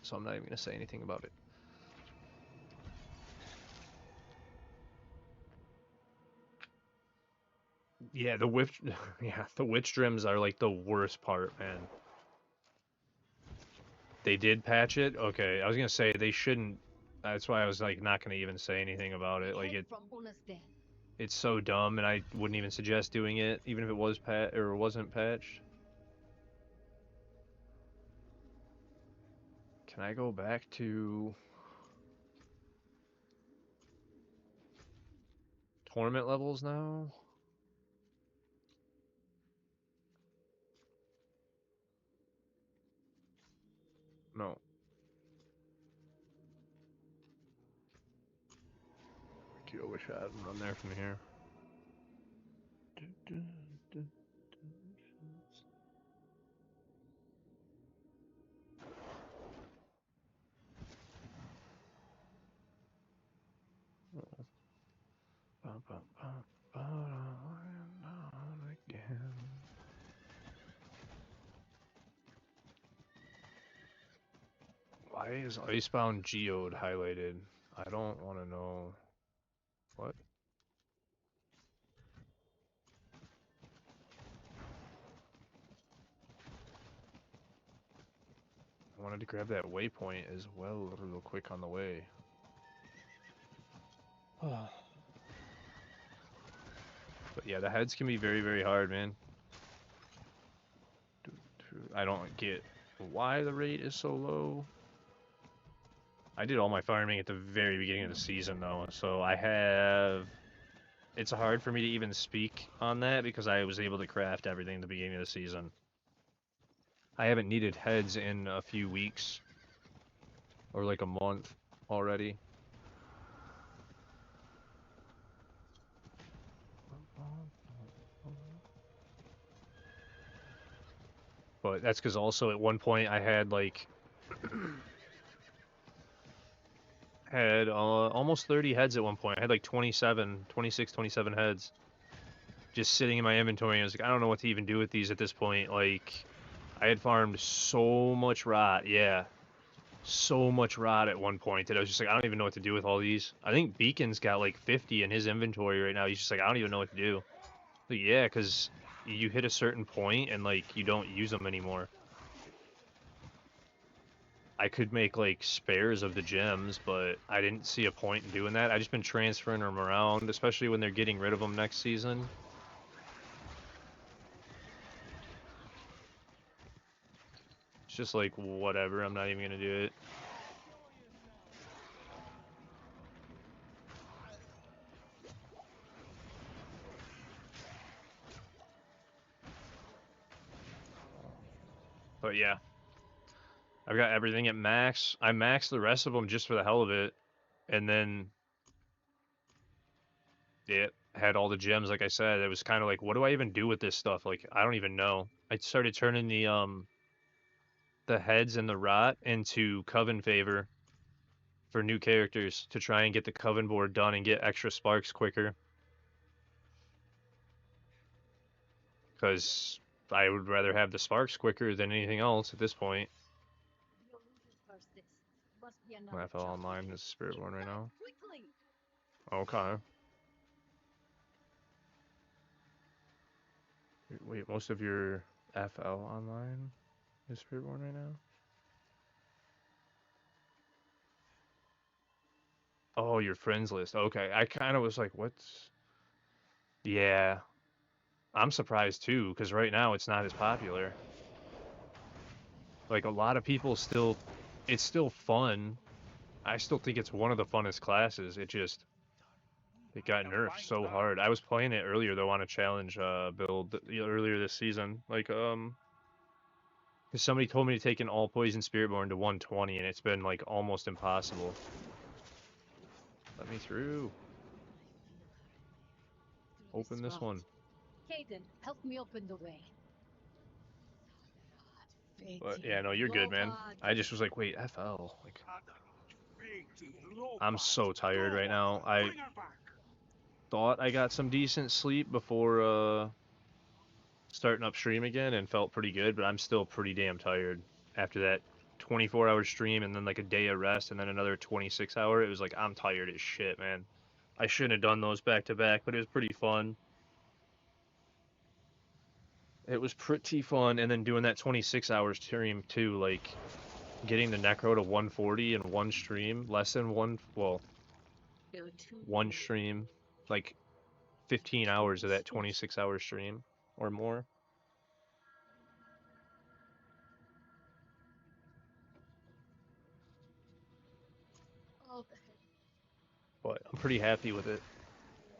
so I'm not even gonna say anything about it. Yeah, the witch. Yeah, the witch drims are like the worst part, man. They did patch it. Okay, I was gonna say they shouldn't. That's why I was like not gonna even say anything about it. Like it's so dumb, and I wouldn't even suggest doing it, even if it was or wasn't patched. Can I go back to tournament levels now? No. I wish I hadn't run there from here. Why is Icebound Geode highlighted? I don't want to know what. I wanted to grab that waypoint as well real quick on the way. But yeah, the heads can be very, very hard, man. I don't get why the rate is so low. I did all my farming at the very beginning of the season, though, so I have... It's hard for me to even speak on that because I was able to craft everything at the beginning of the season. I haven't needed heads in a few weeks, or like a month already. But that's because also at one point I had like had almost 30 heads at one point. I had like 27, 26, 27 heads just sitting in my inventory. And I was like, I don't know what to even do with these at this point. Like, I had farmed so much rot, yeah, so much rot at one point that I was just like, I don't even know what to do with all these. I think Beacon's got like 50 in his inventory right now. He's just like, I don't even know what to do. But yeah, because you hit a certain point and like you don't use them anymore. I could make like spares of the gems, but I didn't see a point in doing that. I just been transferring them around, especially when they're getting rid of them next season. It's just like whatever. I'm not even gonna do it. But yeah, I've got everything at max. I maxed the rest of them just for the hell of it, and then it had all the gems. Like I said, it was kind of like, what do I even do with this stuff? Like I don't even know. I started turning the heads and the rot into coven favor for new characters to try and get the coven board done and get extra sparks quicker. Because I would rather have the sparks quicker than anything else at this point. I fell online as Spirit Born right now. Okay. Wait, most of your FL online is Spirit Born right now? Oh, your friends list. Okay. I kind of was like, what's... Yeah. I'm surprised too, because right now it's not as popular. Like, a lot of people still... It's still fun. I still think it's one of the funnest classes. It just... It got nerfed so hard. I was playing it earlier though on a challenge build earlier this season. Like cause somebody told me to take an all poison Spiritborn to 120, and it's been like almost impossible. Let me through. Open this one. Caden, help me open the way. But yeah, no, you're good, man. I just was like, wait, FL. Like, I'm so tired right now. I thought I got some decent sleep before starting up stream again and felt pretty good, but I'm still pretty damn tired after that 24-hour stream and then like a day of rest and then another 26-hour. It was like, I'm tired as shit, man. I shouldn't have done those back to back, but it was pretty fun. It was pretty fun, and then doing that 26-hour stream too, like getting the Necro to 140 in one stream, less than one, well, one stream, like 15 hours of that 26-hour stream or more. But I'm pretty happy with it.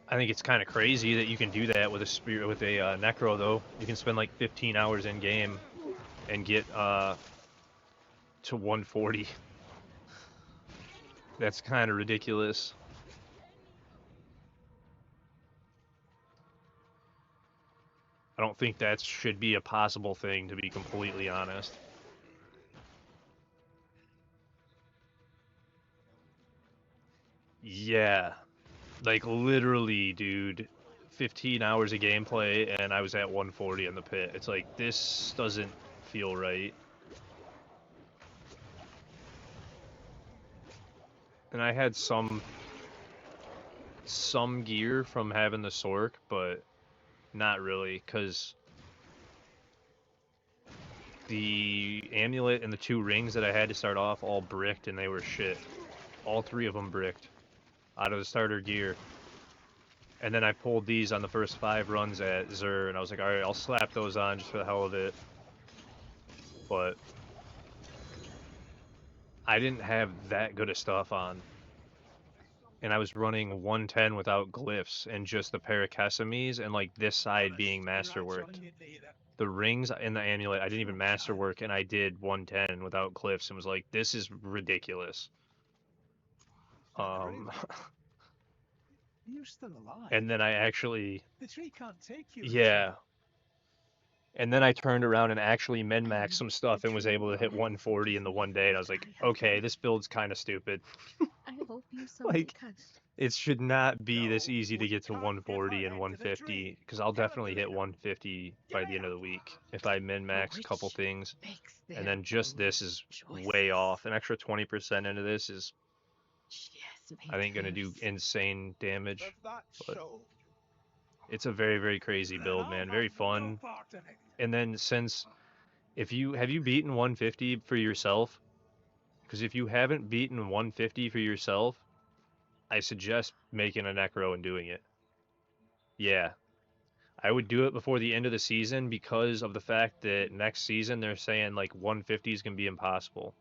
I think it's kind of crazy that you can do that with a spirit with a Necro though. You can spend like 15 hours in game and get to 140. That's kind of ridiculous. I don't think that should be a possible thing, to be completely honest. Yeah, like literally, dude. 15 hours of gameplay and I was at 140 in the pit. It's like, this doesn't feel right. And I had some gear from having the Sork, but not really, because the amulet and the 2 rings that I had to start off all bricked, and they were shit. All 3 of them bricked out of the starter gear. And then I pulled these on the first 5 runs at Zur, and I was like, alright, I'll slap those on just for the hell of it. But I didn't have that good of stuff on. And I was running 110 without glyphs and just the Parakesemes and like this side being masterworked. The rings and the amulet, I didn't even masterwork, and I did 110 without glyphs and was like, this is ridiculous. You're still alive. And then I actually, The tree can't take you. yeah. And then I turned around and actually min-maxed some stuff and was able to hit 140 in the one day, and I was like, okay, this build's kind of stupid. I hope you someday Like, can. it should not be this easy to get to 140 and 150, because I'll definitely hit 150 by the end of the week if I min-max a couple things. And then just this is way off. An extra 20% into this is, I think, going to do insane damage. But it's a very, very crazy build, man. Very fun. And then since, have you beaten 150 for yourself? Because if you haven't beaten 150 for yourself, I suggest making a Necro and doing it. Yeah. I would do it before the end of the season because of the fact that next season they're saying like 150 is going to be impossible.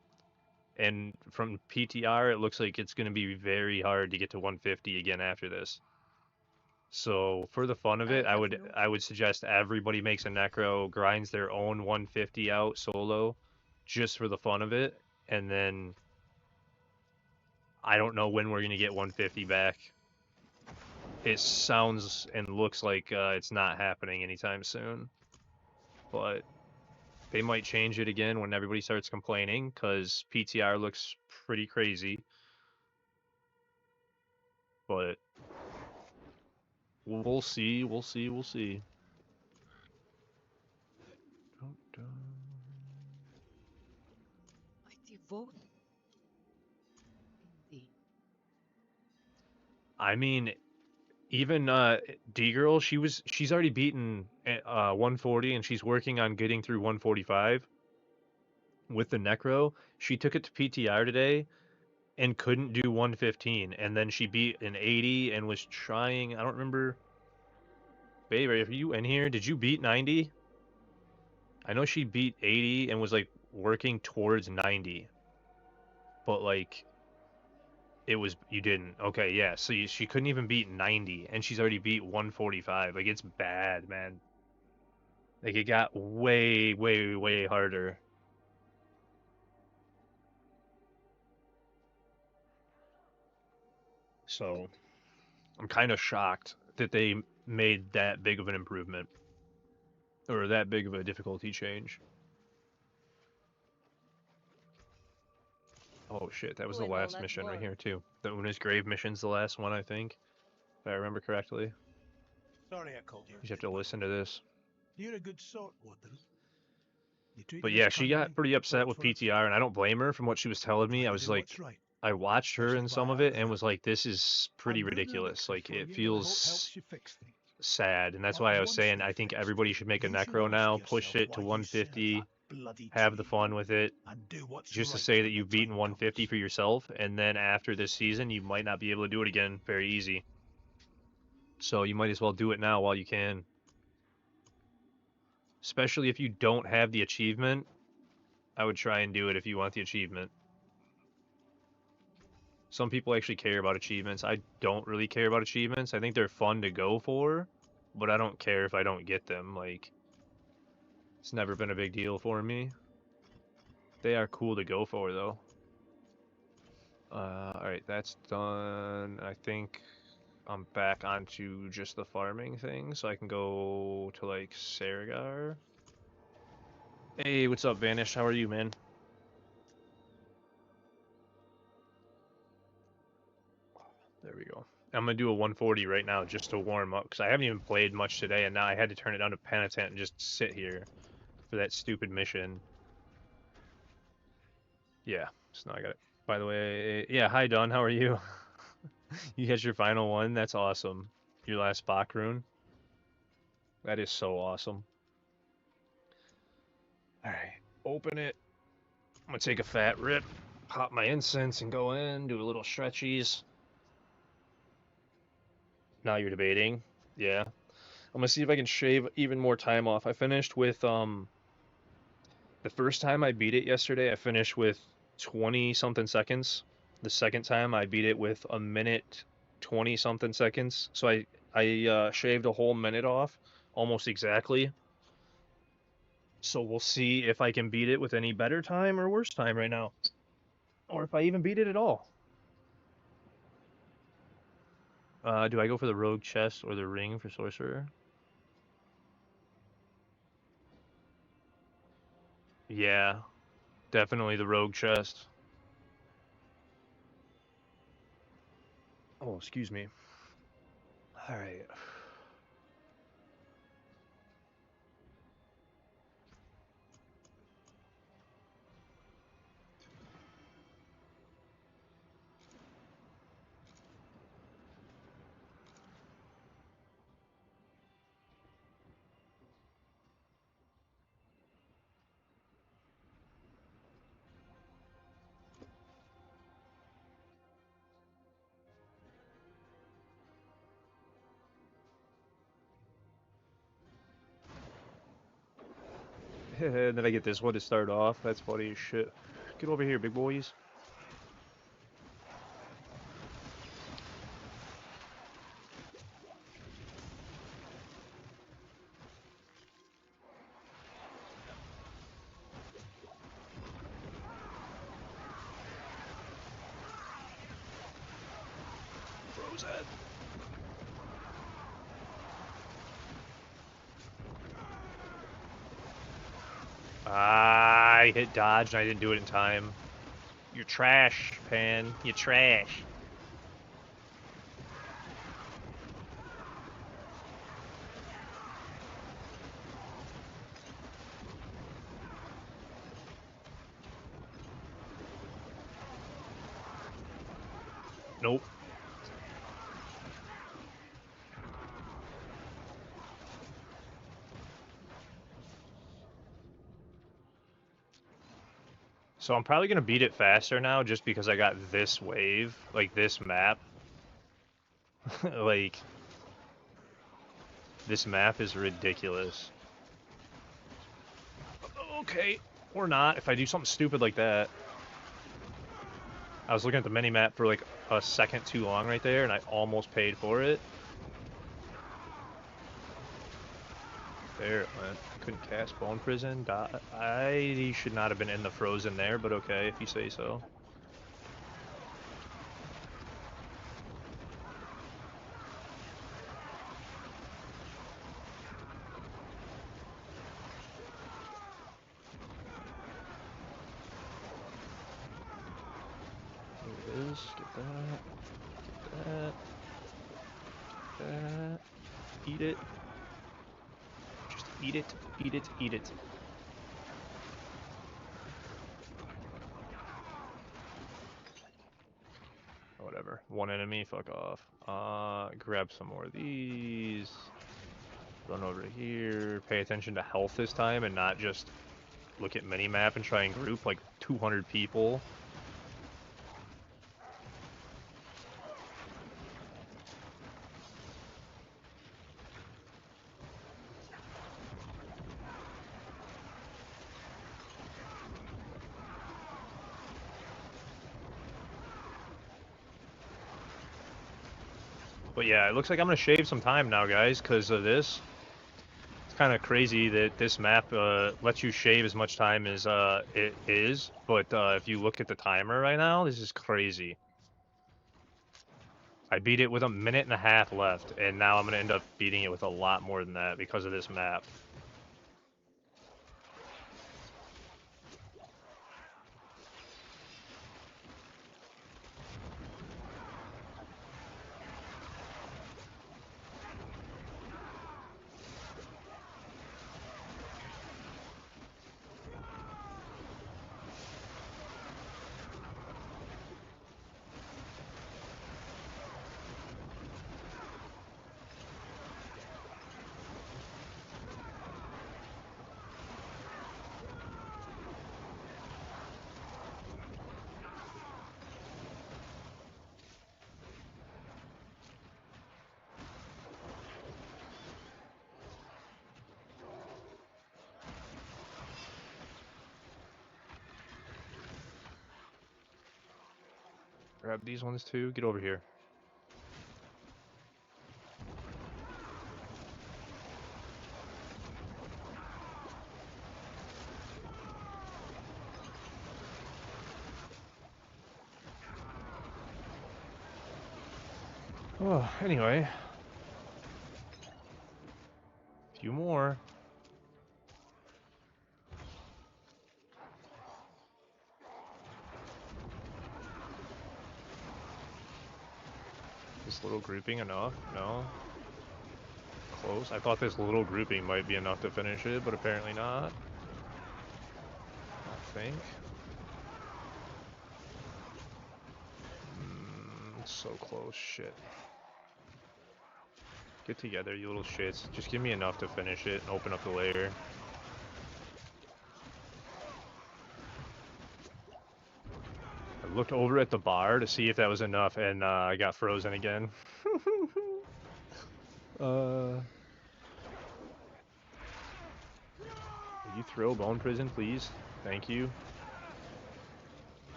And from PTR, it looks like it's going to be very hard to get to 150 again after this. So for the fun of it, I would suggest everybody makes a Necro, grinds their own 150 out solo, just for the fun of it, and then I don't know when we're gonna get 150 back. It sounds and looks like it's not happening anytime soon, but they might change it again when everybody starts complaining, because PTR looks pretty crazy. But we'll see, we'll see, we'll see. Mighty vote. Indeed. I mean, even D-Girl, she's already beaten 140, and she's working on getting through 145 with the Necro. She took it to PTR today and couldn't do 115, and then she beat an 80 and was trying, I don't remember. Babe, are you in here? Did you beat 90? I know she beat 80 and was like working towards 90, but like you didn't. Okay, yeah. So she couldn't even beat 90, and she's already beat 145. Like, it's bad, man. Like, it got way, way, way harder. So I'm kind of shocked that they made that big of an improvement, or that big of a difficulty change. Oh shit, that was the last mission right here too. The Una's Grave mission's the last one, I think, if I remember correctly. Sorry I called you. You just have to listen to this. You're a good sort, Woodland. But yeah, she got pretty upset with PTR, and I don't blame her from what she was telling me. I was like, I watched her in some of it and was like, this is pretty ridiculous. Like, it feels sad, and that's why I was saying I think everybody should make a Necro now, push it to 150, have the fun with it, just to say that you've beaten 150 for yourself, and then after this season, you might not be able to do it again very easy. So you might as well do it now while you can. Especially if you don't have the achievement, I would try and do it if you want the achievement. Some people actually care about achievements. I don't really care about achievements. I think they're fun to go for, but I don't care if I don't get them. Like, it's never been a big deal for me. They are cool to go for, though. Alright, that's done. I think I'm back onto just the farming thing, so I can go to, like, Saragar. Hey, what's up, Vanish? How are you, man? There we go. I'm gonna do a 140 right now just to warm up, because I haven't even played much today, and now I had to turn it down to Penitent and just sit here for that stupid mission. Yeah, so now I got it. By the way, yeah, hi Don, how are you? You get your final one? That's awesome. Your last Bach rune? That is so awesome. Alright, open it. I'm gonna take a fat rip, pop my incense and go in, do a little stretchies. Now you're debating. Yeah. I'm gonna see if I can shave even more time off. I finished with the first time I beat it yesterday, I finished with 20 something seconds. The second time I beat it with a minute 20 something seconds. So I shaved a whole minute off, almost exactly. So we'll see if I can beat it with any better time or worse time right now, or if I even beat it at all. Do I go for the rogue chest or the ring for sorcerer? Yeah, definitely the rogue chest. Oh, excuse me. All right. And then I get this one to start off. That's funny as shit. Get over here, big boys. Frozen. I hit dodge and I didn't do it in time. You're trash, Pan. You're trash. Nope. So I'm probably gonna beat it faster now just because I got this wave, like this map. Like, this map is ridiculous. Okay, or not if I do something stupid like that. I was looking at the mini map for like a second too long right there, and I almost paid for it. There it went. Couldn't cast Bone Prison. I should not have been in the frozen there, but okay, if you say so. Here it is. Get that. Get that. Get that. Eat it. Just eat it. Eat it. Eat it. Whatever. One enemy. Fuck off. Grab some more of these. Run over here. Pay attention to health this time and not just look at minimap and try and group like 200 people. But yeah, it looks like I'm gonna shave some time now, guys, because of this. It's kind of crazy that this map lets you shave as much time as it is, but if you look at the timer right now, this is crazy. I beat it with a minute and a half left, and now I'm gonna end up beating it with a lot more than that because of this map. Grab these ones too. Get over here. Oh, anyway. A few more. This little grouping enough? No. Close. I thought this little grouping might be enough to finish it, but apparently not. I think. It's so close. Shit. Get together, you little shits. Just give me enough to finish it and open up the layer. I looked over at the bar to see if that was enough, and I got frozen again. Will you throw Bone Prison, please? Thank you.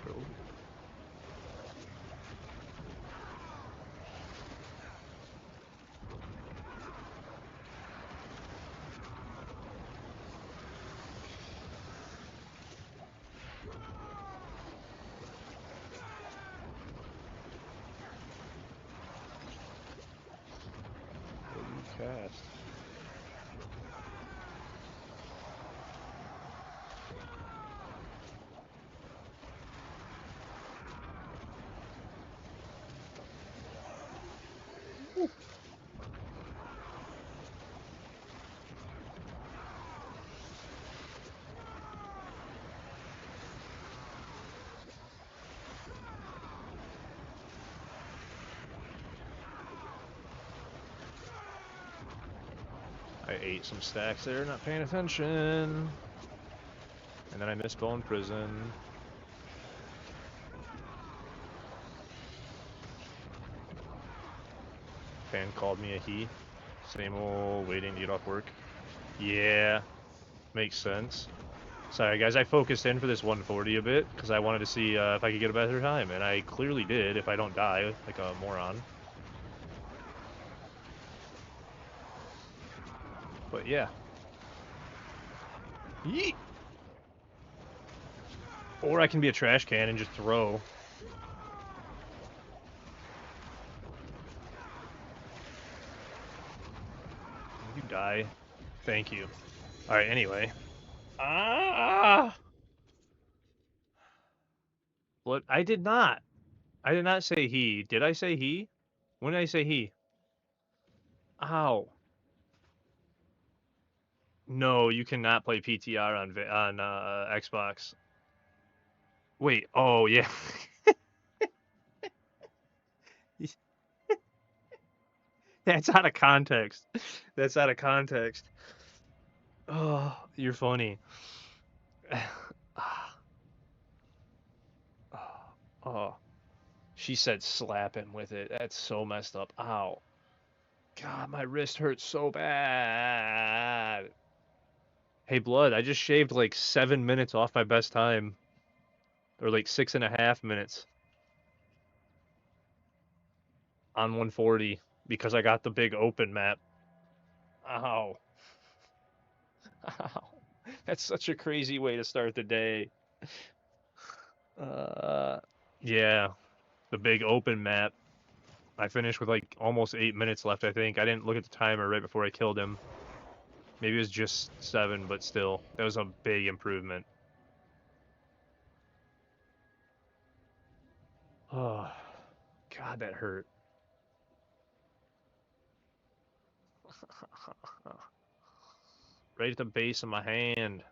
Throw. What do you cast? I ate some stacks there, not paying attention. And then I missed Bone Prison. Fan called me a he. Same old waiting to get off work. Yeah, makes sense. Sorry guys, I focused in for this 140 a bit because I wanted to see if I could get a better time, and I clearly did if I don't die like a moron. But yeah. Yeet! Or I can be a trash can and just throw. You die. Thank you. Alright, anyway. Ah! What? I did not. I did not say he. Did I say he? When did I say he? Ow. No, you cannot play PTR on Xbox. Wait, oh yeah. That's out of context. That's out of context. Oh, you're funny. Oh, she said slap him with it. That's so messed up. Ow. God, my wrist hurts so bad. Hey, Blood, I just shaved like 7 minutes off my best time. Or like 6.5 minutes. On 140. Because I got the big open map. Ow. Ow. That's such a crazy way to start the day. Yeah. The big open map. I finished with like almost 8 minutes left, I think. I didn't look at the timer right before I killed him. Maybe it was just 7, but still. That was a big improvement. Oh, God, that hurt. Right at the base of my hand.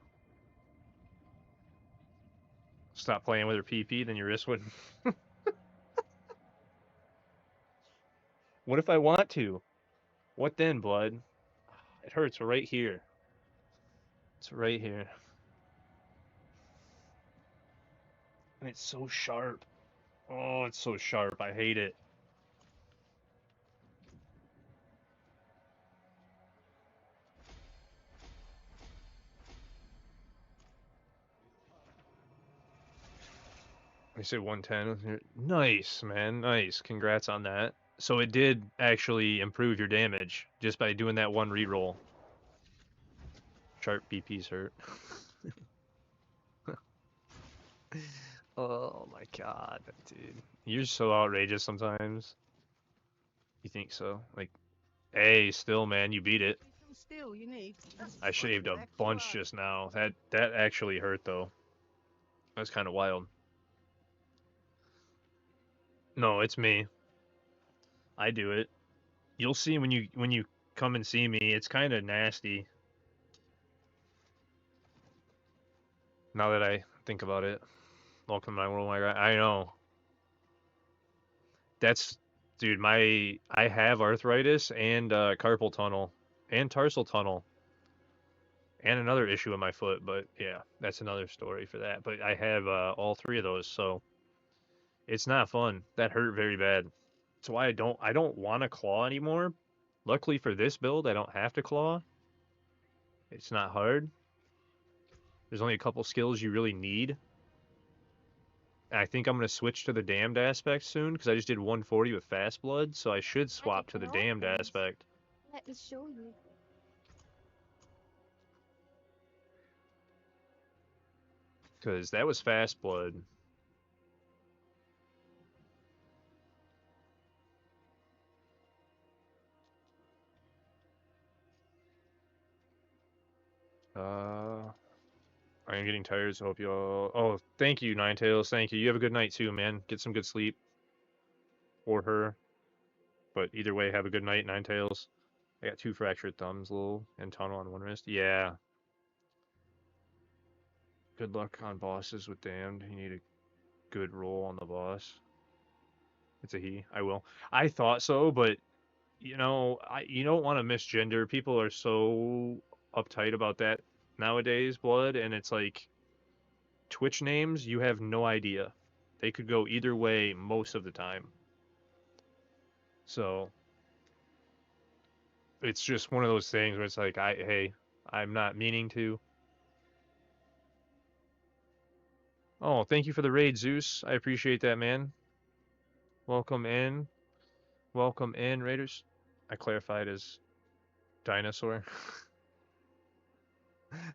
Stop playing with her PP, then your wrist wouldn't. What if I want to? What then, Blood? It hurts right here. It's right here. And it's so sharp. Oh, it's so sharp. I hate it. said 110. Nice, man. Nice. Congrats on that. So it did actually improve your damage just by doing that one reroll. Sharp BP's hurt. Oh my god, dude. You're so outrageous sometimes. You think so? Like, hey, still, man, you beat it. Still, you need. I shaved a bunch just now. That actually hurt though. That's kind of wild. No, it's me. I do it. You'll see when you come and see me. It's kind of nasty. Now that I think about it. Welcome to my world, my guy. I know. That's, dude. I have arthritis and carpal tunnel and tarsal tunnel and another issue in my foot. But yeah, that's another story for that. But I have all three of those, so it's not fun. That hurt very bad. That's why I don't want to claw anymore. Luckily for this build, I don't have to claw. It's not hard. There's only a couple skills you really need. And I think I'm going to switch to the damned aspect soon because I just did 140 with fast blood, so I should swap to the damned aspect. Let me show you. Because that was fast blood. I am getting tired, so hope you all... Oh, thank you, Ninetales. Thank you. You have a good night, too, man. Get some good sleep. Or her. But either way, have a good night, Ninetales. I got 2 fractured thumbs, little, and tunnel on one wrist. Yeah. Good luck on bosses with damned. You need a good roll on the boss. It's a he. I will. I thought so, but you know, you don't want to misgender. People are so uptight about that nowadays, Blood, and it's like Twitch names, you have no idea. They could go either way most of the time. So it's just one of those things where it's like, hey, I'm not meaning to. Oh, thank you for the raid, Zeus. I appreciate that, man. Welcome in. Welcome in, Raiders. I clarified as dinosaur.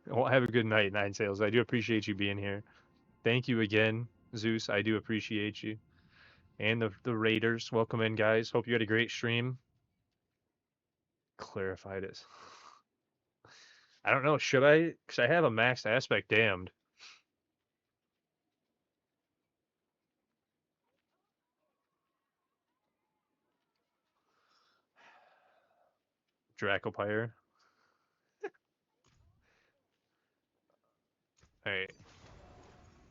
Well, have a good night, Nine Sales. I do appreciate you being here. Thank you again, Zeus. I do appreciate you. And the Raiders. Welcome in, guys. Hope you had a great stream. Clarified as. I don't know. Should I? Because I have a maxed aspect damned. Dracopire. Alright.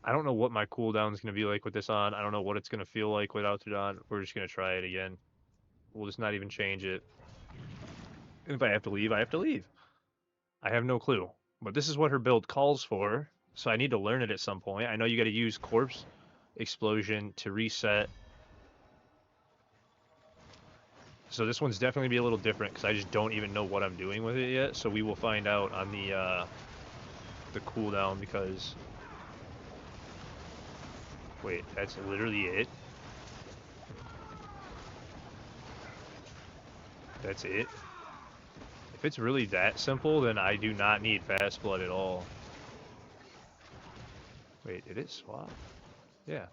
I don't know what my cooldown is going to be like with this on. I don't know what it's going to feel like without it on. We're just going to try it again. We'll just not even change it. And if I have to leave, I have to leave. I have no clue. But this is what her build calls for, so I need to learn it at some point. I know you got to use Corpse Explosion to reset. So this one's definitely be a little different because I just don't even know what I'm doing with it yet. So we will find out on the cooldown because... Wait, that's literally it? That's it? If it's really that simple, then I do not need fast blood at all. Wait, did it swap? Yeah.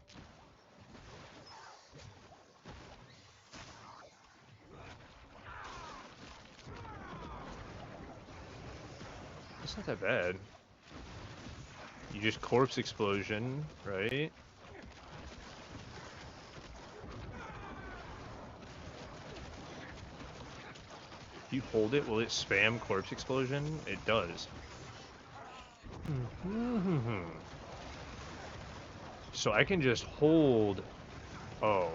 It's not that bad. You just corpse explosion, right? If you hold it, will it spam corpse explosion? It does. So I can just hold... Oh.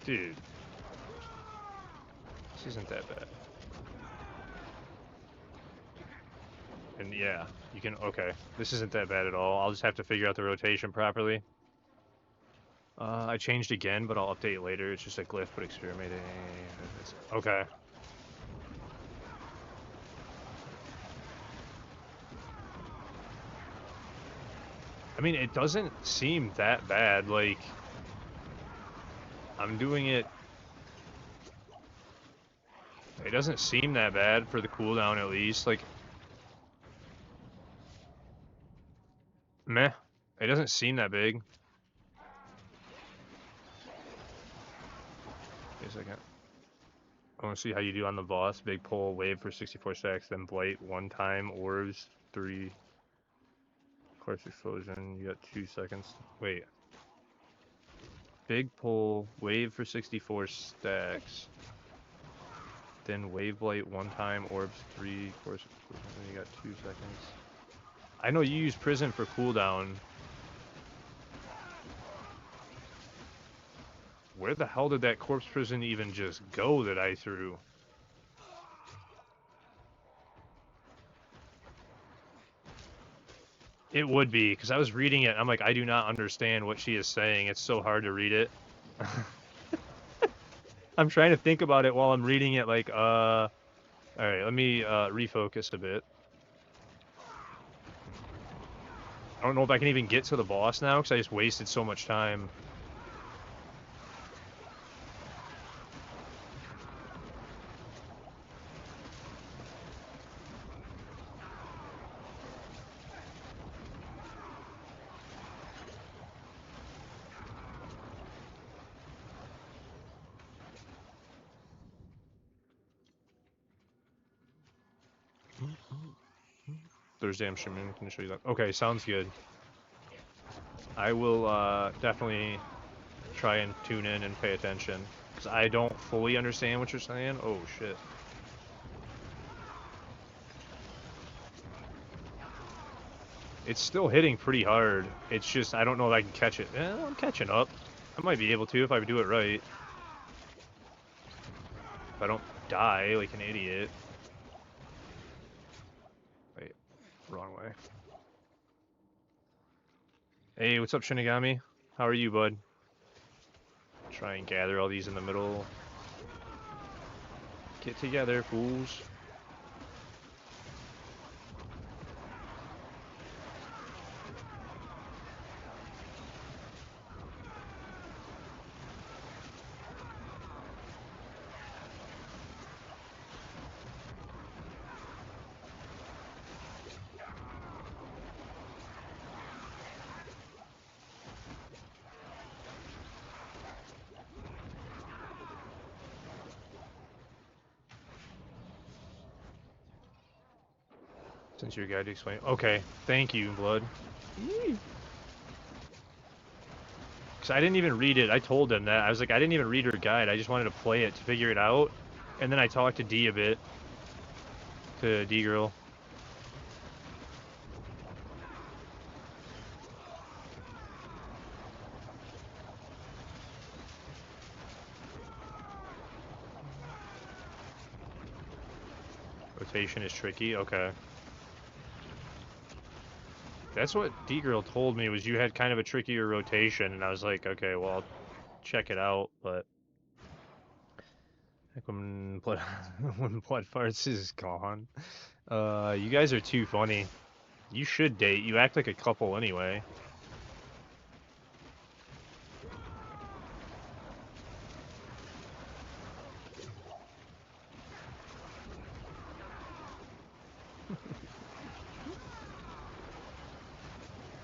Dude. This isn't that bad. And yeah, you can... Okay. This isn't that bad at all. I'll just have to figure out the rotation properly. I changed again, but I'll update later. It's just a glyph, but experimenting. Okay. mean, it doesn't seem that bad. Like, I'm doing it. It doesn't seem that bad for the cooldown, at least. Like, meh. It doesn't seem that big. Wait a second. I want to see how you do on the boss. Big pull, wave for 64 stacks, then blight, one time, orbs, 3. Corpse explosion, you got 2 seconds. Wait. Big pull, wave for 64 stacks. Then wave blight, one time, orbs, 3, corpse explosion, then you got 2 seconds. I know you use prison for cooldown. Where the hell did that corpse prison even just go that I threw? It would be, because I was reading it, I'm like, I do not understand what she is saying. It's so hard to read it. I'm trying to think about it while I'm reading it, like, alright, let me, refocus a bit. I don't know if I can even get to the boss now, because I just wasted so much time. Thursday I'm streaming, can I show you that? Okay, sounds good. I will, definitely try and tune in and pay attention, because I don't fully understand what you're saying. Oh, shit. It's still hitting pretty hard. It's just, I don't know if I can catch it. I'm catching up. I might be able to if I do it right. If I don't die like an idiot. Wait, wrong way. Hey, what's up, Shinigami? How are you, bud? Try and gather all these in the middle. Get together, fools. Since you're a guy to explain. Okay, thank you, Blood. Because I didn't even read it. I told them that. I was like, I didn't even read her guide. I just wanted to play it to figure it out. And then I talked to D a bit. To D-Girl. Rotation is tricky. Okay. That's what D-Girl told me, was you had kind of a trickier rotation. And I was like, okay, well, I'll check it out. But like when blood, when blood farts is gone. You guys are too funny. You should date. You act like a couple anyway.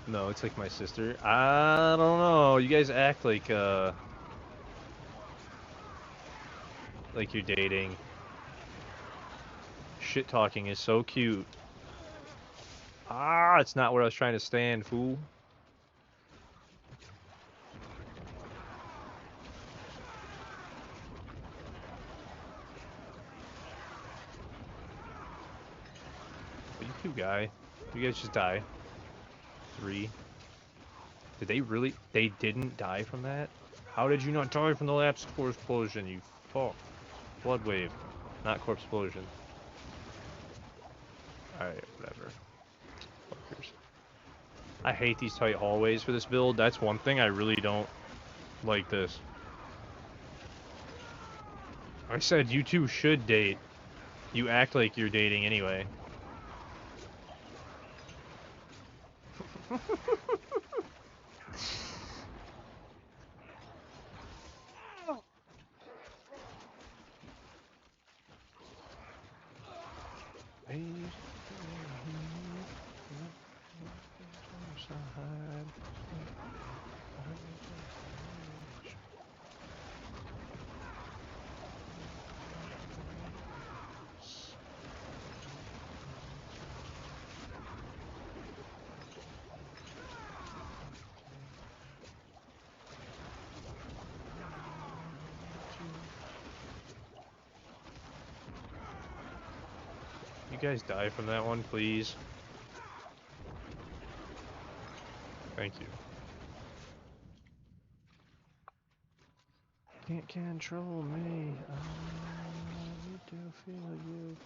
No, it's like my sister. I don't know. You guys act like you're dating. Shit talking is so cute. Ah, it's not where I was trying to stand, fool. But you two guy. You guys just die. 3. Did they really? They didn't die from that? How did you not die from the last corpse explosion, you fuck? Blood wave, not corpse explosion. Alright, whatever. Fuckers. I hate these tight hallways for this build. That's one thing I really don't like this. I said you two should date. You act like you're dating anyway. You guys die from that one, please. Thank you. Can't control me. I need to feel you.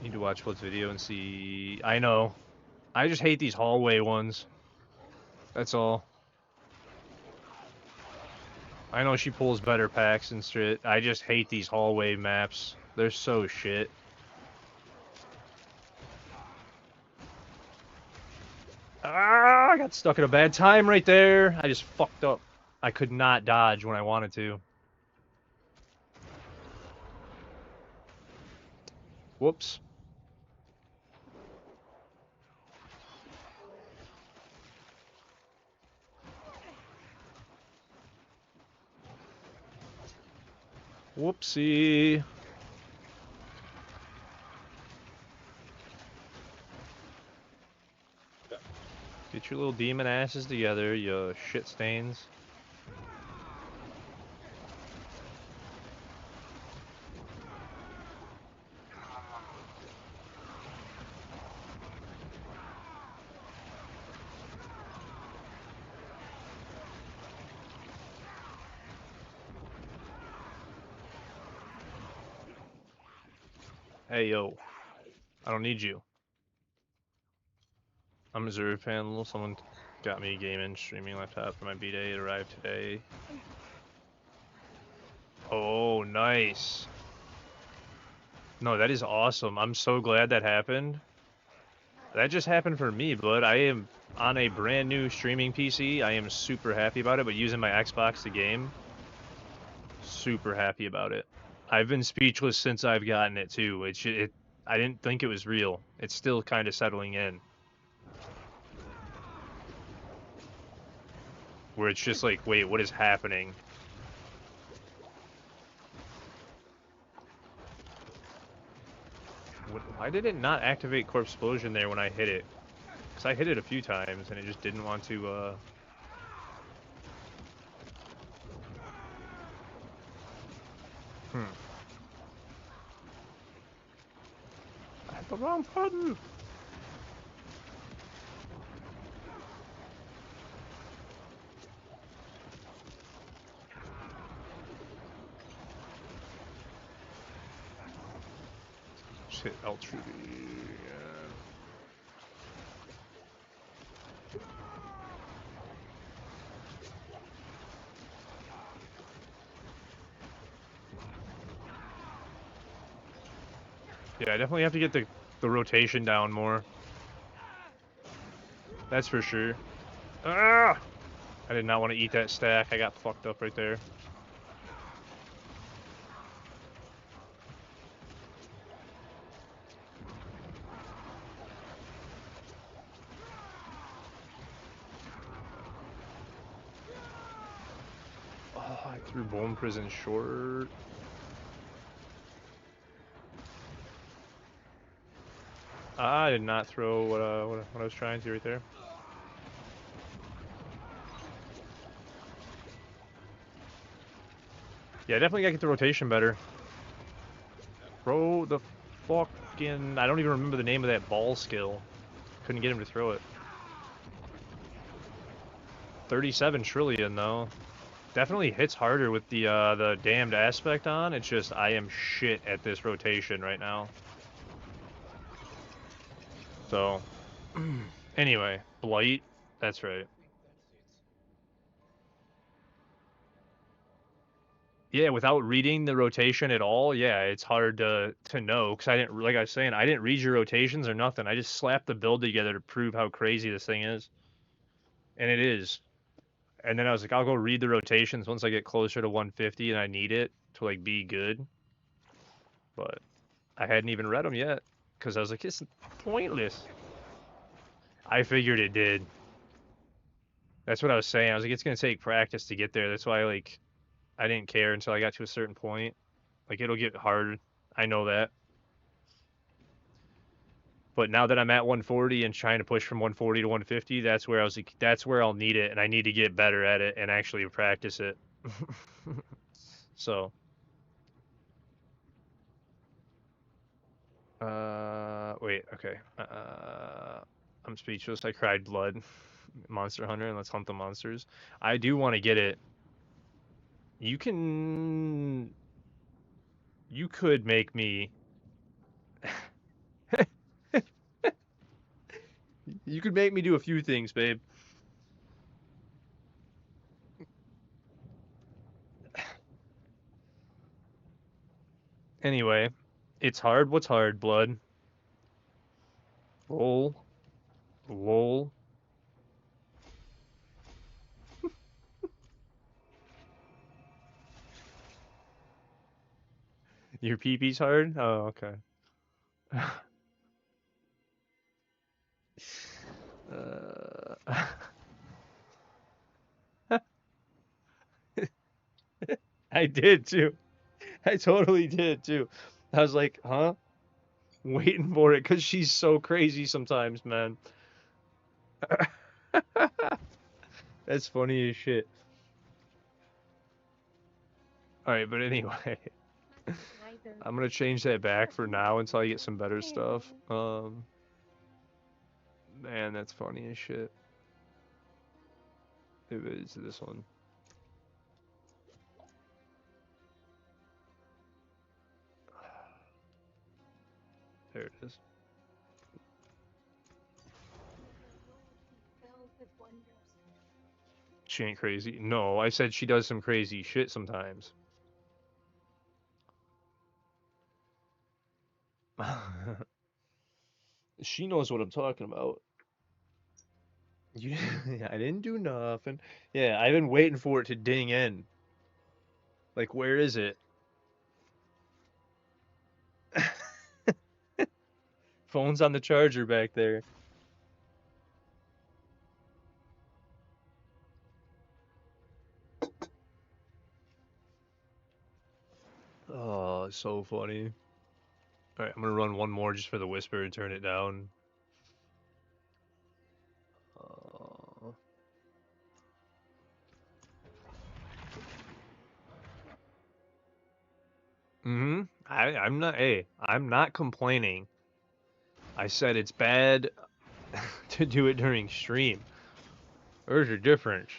Need to watch Flood's video and see. I know. I just hate these hallway ones. That's all. I know she pulls better packs and shit. I just hate these hallway maps. They're so shit. Ah, I got stuck at a bad time right there. I just fucked up. I could not dodge when I wanted to. Whoops. Whoopsie. Get your little demon asses together, you shit stains. Hey, yo. I don't need you. I'm Missouri panel. Someone got me a gaming streaming laptop for my B-Day. It arrived today. Oh, nice. No, that is awesome. I'm so glad that happened. That just happened for me, bud. I am on a brand new streaming PC. I am super happy about it, but using my Xbox to game, super happy about it. I've been speechless since I've gotten it too. I didn't think it was real. It's still kind of settling in. Where it's just like, wait, what is happening? Why did it not activate Corpse Explosion there when I hit it? Because I hit it a few times and it just didn't want to, I hit the wrong button! Just hit L2. Yeah, I definitely have to get the rotation down more. That's for sure. Ah! I did not want to eat that stack. I got fucked up right there. Oh, I threw Bone Prison short. I did not throw what I was trying to right there. Yeah, definitely gotta get the rotation better. Throw the fucking... I don't even remember the name of that ball skill. Couldn't get him to throw it. 37 trillion though. Definitely hits harder with the damned aspect on. It's just I am shit at this rotation right now. So, anyway, Blight. That's right. Yeah, without reading the rotation at all, yeah, it's hard to know because I didn't, like I was saying, I didn't read your rotations or nothing. I just slapped the build together to prove how crazy this thing is, and it is. And then I was like, I'll go read the rotations once I get closer to 150 and I need it to like be good. But I hadn't even read them yet because I was like, it's pointless. I figured it did. That's what I was saying. I was like, it's gonna take practice to get there. That's why like I didn't care until I got to a certain point. Like it'll get hard. I know that. But now that I'm at 140 and trying to push from 140 to 150, that's where I was like, that's where I'll need it, and I need to get better at it and actually practice it. So, wait, okay. I'm speechless. I cried blood. Monster Hunter, and let's hunt the monsters. I do want to get it. You can. You could make me. You could make me do a few things, babe. Anyway, it's hard. What's hard, blood? Lol. Lol. Your pee-pee's hard? Oh, okay. I did too. I totally did too. I was like, huh? Waiting for it because she's so crazy sometimes, man. That's funny as shit. Alright, but anyway. I'm gonna change that back for now until I get some better stuff. Man, that's funny as shit. It is this one. There it is. She ain't crazy. No, I said she does some crazy shit sometimes. She knows what I'm talking about. You, I didn't do nothing. Yeah, I've been waiting for it to ding in. Like, where is it? Phone's on the charger back there. Oh, so funny. Alright, I'm gonna run one more just for the whisper and turn it down. I'm not, hey, I'm not complaining. I said it's bad to do it during stream. There's a difference.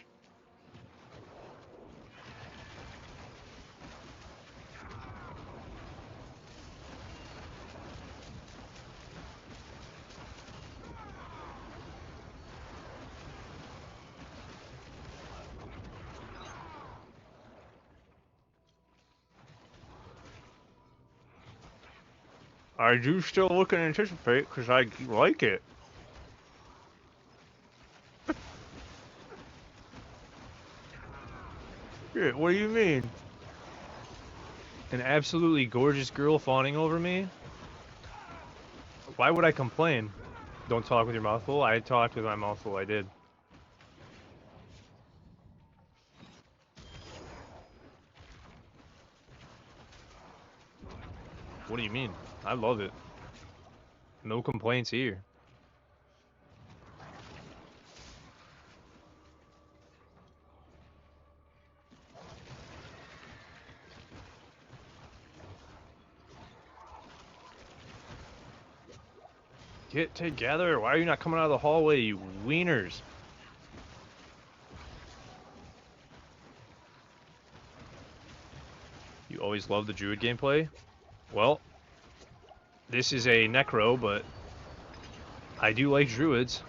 I do still look and anticipate because I like it. Shit, what do you mean? An absolutely gorgeous girl fawning over me? Why would I complain? Don't talk with your mouth full? I talked with my mouth full, I did. What do you mean? I love it. No complaints here. Get together. Why are you not coming out of the hallway, you wieners? You always love the druid gameplay? Well, this is a necro, but I do like druids.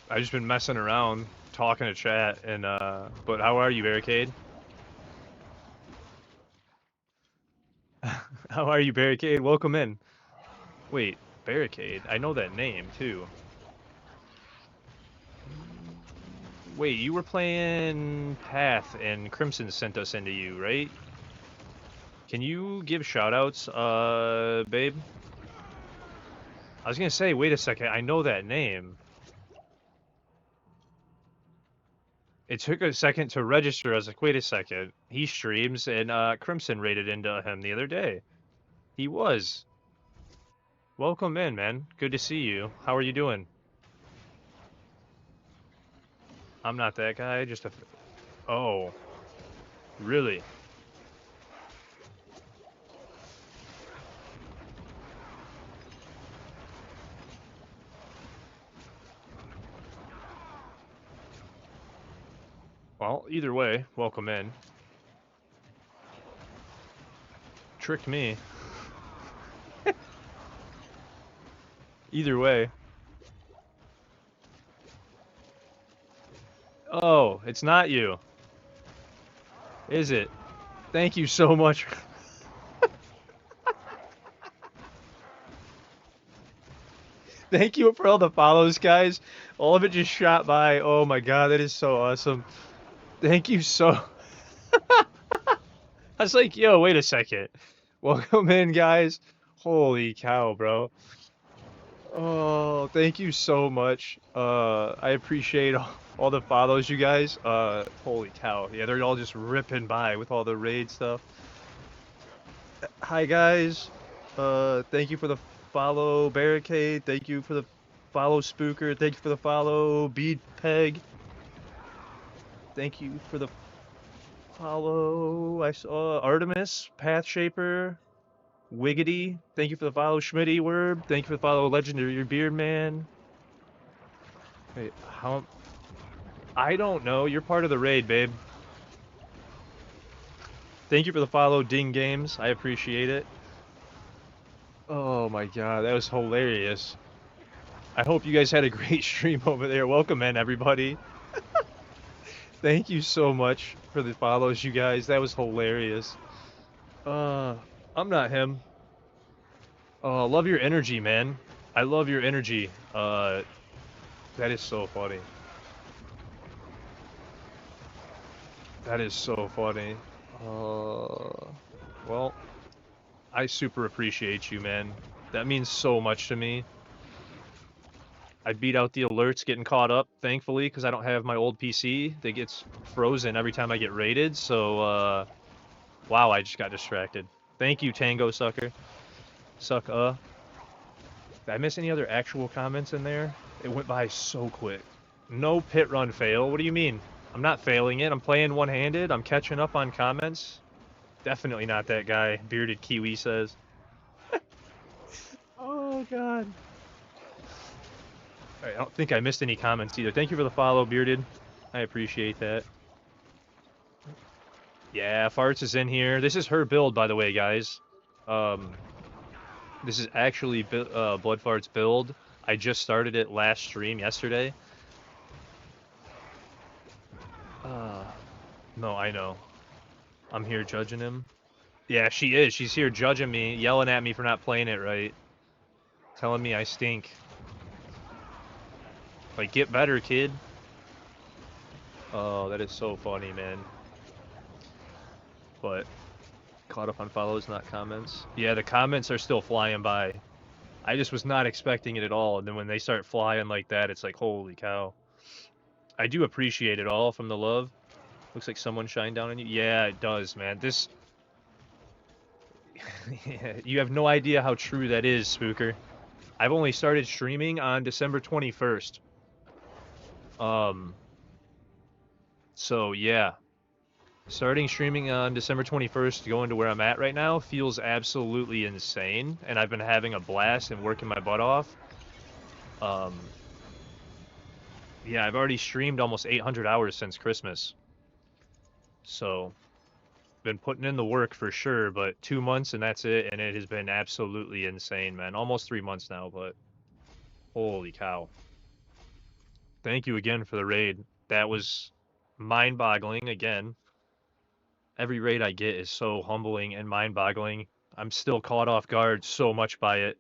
I've just been messing around talking to chat, and but how are you, Barricade? How are you, Barricade? Welcome in. Wait, Barricade? I know that name, too. Wait, you were playing Path, and Crimson sent us into you, right? Can you give shoutouts, babe? I was gonna say, wait a second, I know that name. It took a second to register. I was like, wait a second. He streams, and Crimson raided into him the other day. He was. Welcome in, man. Good to see you. How are you doing? I'm not that guy, just a... Oh. Really? Well, either way, welcome in. Tricked me. Either way. Oh, it's not you. Is it? Thank you so much. Thank you for all the follows, guys. All of it just shot by. Oh my god, that is so awesome. Thank you so... I was like, yo, wait a second. Welcome in, guys. Holy cow, bro. Oh, thank you so much. I appreciate all the follows, you guys. Holy cow. Yeah, they're all just ripping by with all the raid stuff. Hi, guys. Thank you for the follow, Barricade. Thank you for the follow, Spooker. Thank you for the follow, Bead Peg. Thank you for the follow. I saw Artemis, Path Shaper, Wiggity. Thank you for the follow, Schmitty Werb. Thank you for the follow, Legendary Beard Man. Wait, how? I don't know. You're part of the raid, babe. Thank you for the follow, Ding Games. I appreciate it. Oh my god, that was hilarious. I hope you guys had a great stream over there. Welcome in, everybody. Thank you so much for the follows, you guys. That was hilarious. I'm not him. Love your energy, man. I love your energy. That is so funny. That is so funny. Well, I super appreciate you, man. That means so much to me. I beat out the alerts getting caught up, thankfully, because I don't have my old PC that gets frozen every time I get raided, so, wow, I just got distracted. Thank you, Tango Sucker. Suck, Did I miss any other actual comments in there? It went by so quick. No pit run fail? What do you mean? I'm not failing it. I'm playing one-handed. I'm catching up on comments. Definitely not that guy, Bearded Kiwi says. Oh, God. Alright, I don't think I missed any comments either. Thank you for the follow, Bearded. I appreciate that. Yeah, Farts is in here. This is her build, by the way, guys. This is actually Blood Fart's build. I just started it last stream yesterday. No, I know. I'm here judging him. Yeah, she is. She's here judging me, yelling at me for not playing it right. Telling me I stink. Like, get better, kid. Oh, that is so funny, man. But, caught up on follows, not comments. Yeah, the comments are still flying by. I just was not expecting it at all, and then when they start flying like that, it's like, holy cow. I do appreciate it all from the love. Looks like someone shined down on you. Yeah, it does, man. This... You have no idea how true that is, Spooker. I've only started streaming on December 21st. So, yeah. Starting streaming on December 21st, going to where I'm at right now, feels absolutely insane. And I've been having a blast and working my butt off. Yeah, I've already streamed almost 800 hours since Christmas. So, been putting in the work for sure, but 2 months and that's it, and it has been absolutely insane, man. Almost 3 months now, but holy cow. Thank you again for the raid. that was mind-boggling again. Every raid I get is so humbling and mind-boggling. I'm still caught off guard so much by it.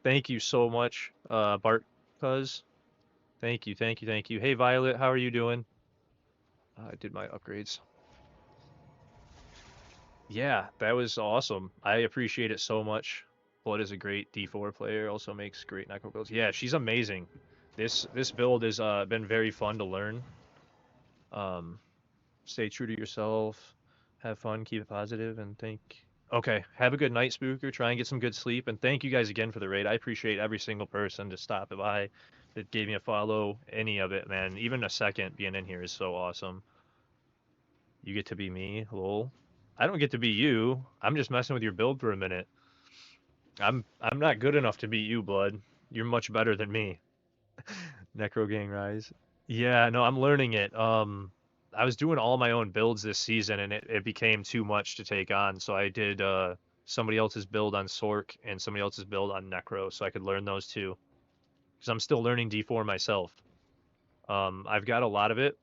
Thank you so much, Bart Cuz. Thank you, thank you, thank you. Hey, Violet, how are you doing? I did my upgrades. Yeah, that was awesome. I appreciate it so much. Blood is a great D4 player, also makes great Necro builds. Yeah, she's amazing. This build has been very fun to learn. Um, Stay true to yourself, have fun, keep it positive, and think. Okay, have a good night, Spooker. Try and get some good sleep, and thank you guys again for the raid. I appreciate every single person to stop by, that gave me a follow, any of it, man. Even a second being in here is so awesome. You get to be me, lol. I don't get to be you. I'm just messing with your build for a minute. I'm not good enough to beat you, Blood. You're much better than me. Necro Gang Rise. Yeah, no, I'm learning it. I was doing all my own builds this season, and it became too much to take on. So I did somebody else's build on Sork and somebody else's build on Necro, so I could learn those two. Because I'm still learning D4 myself. I've got a lot of it.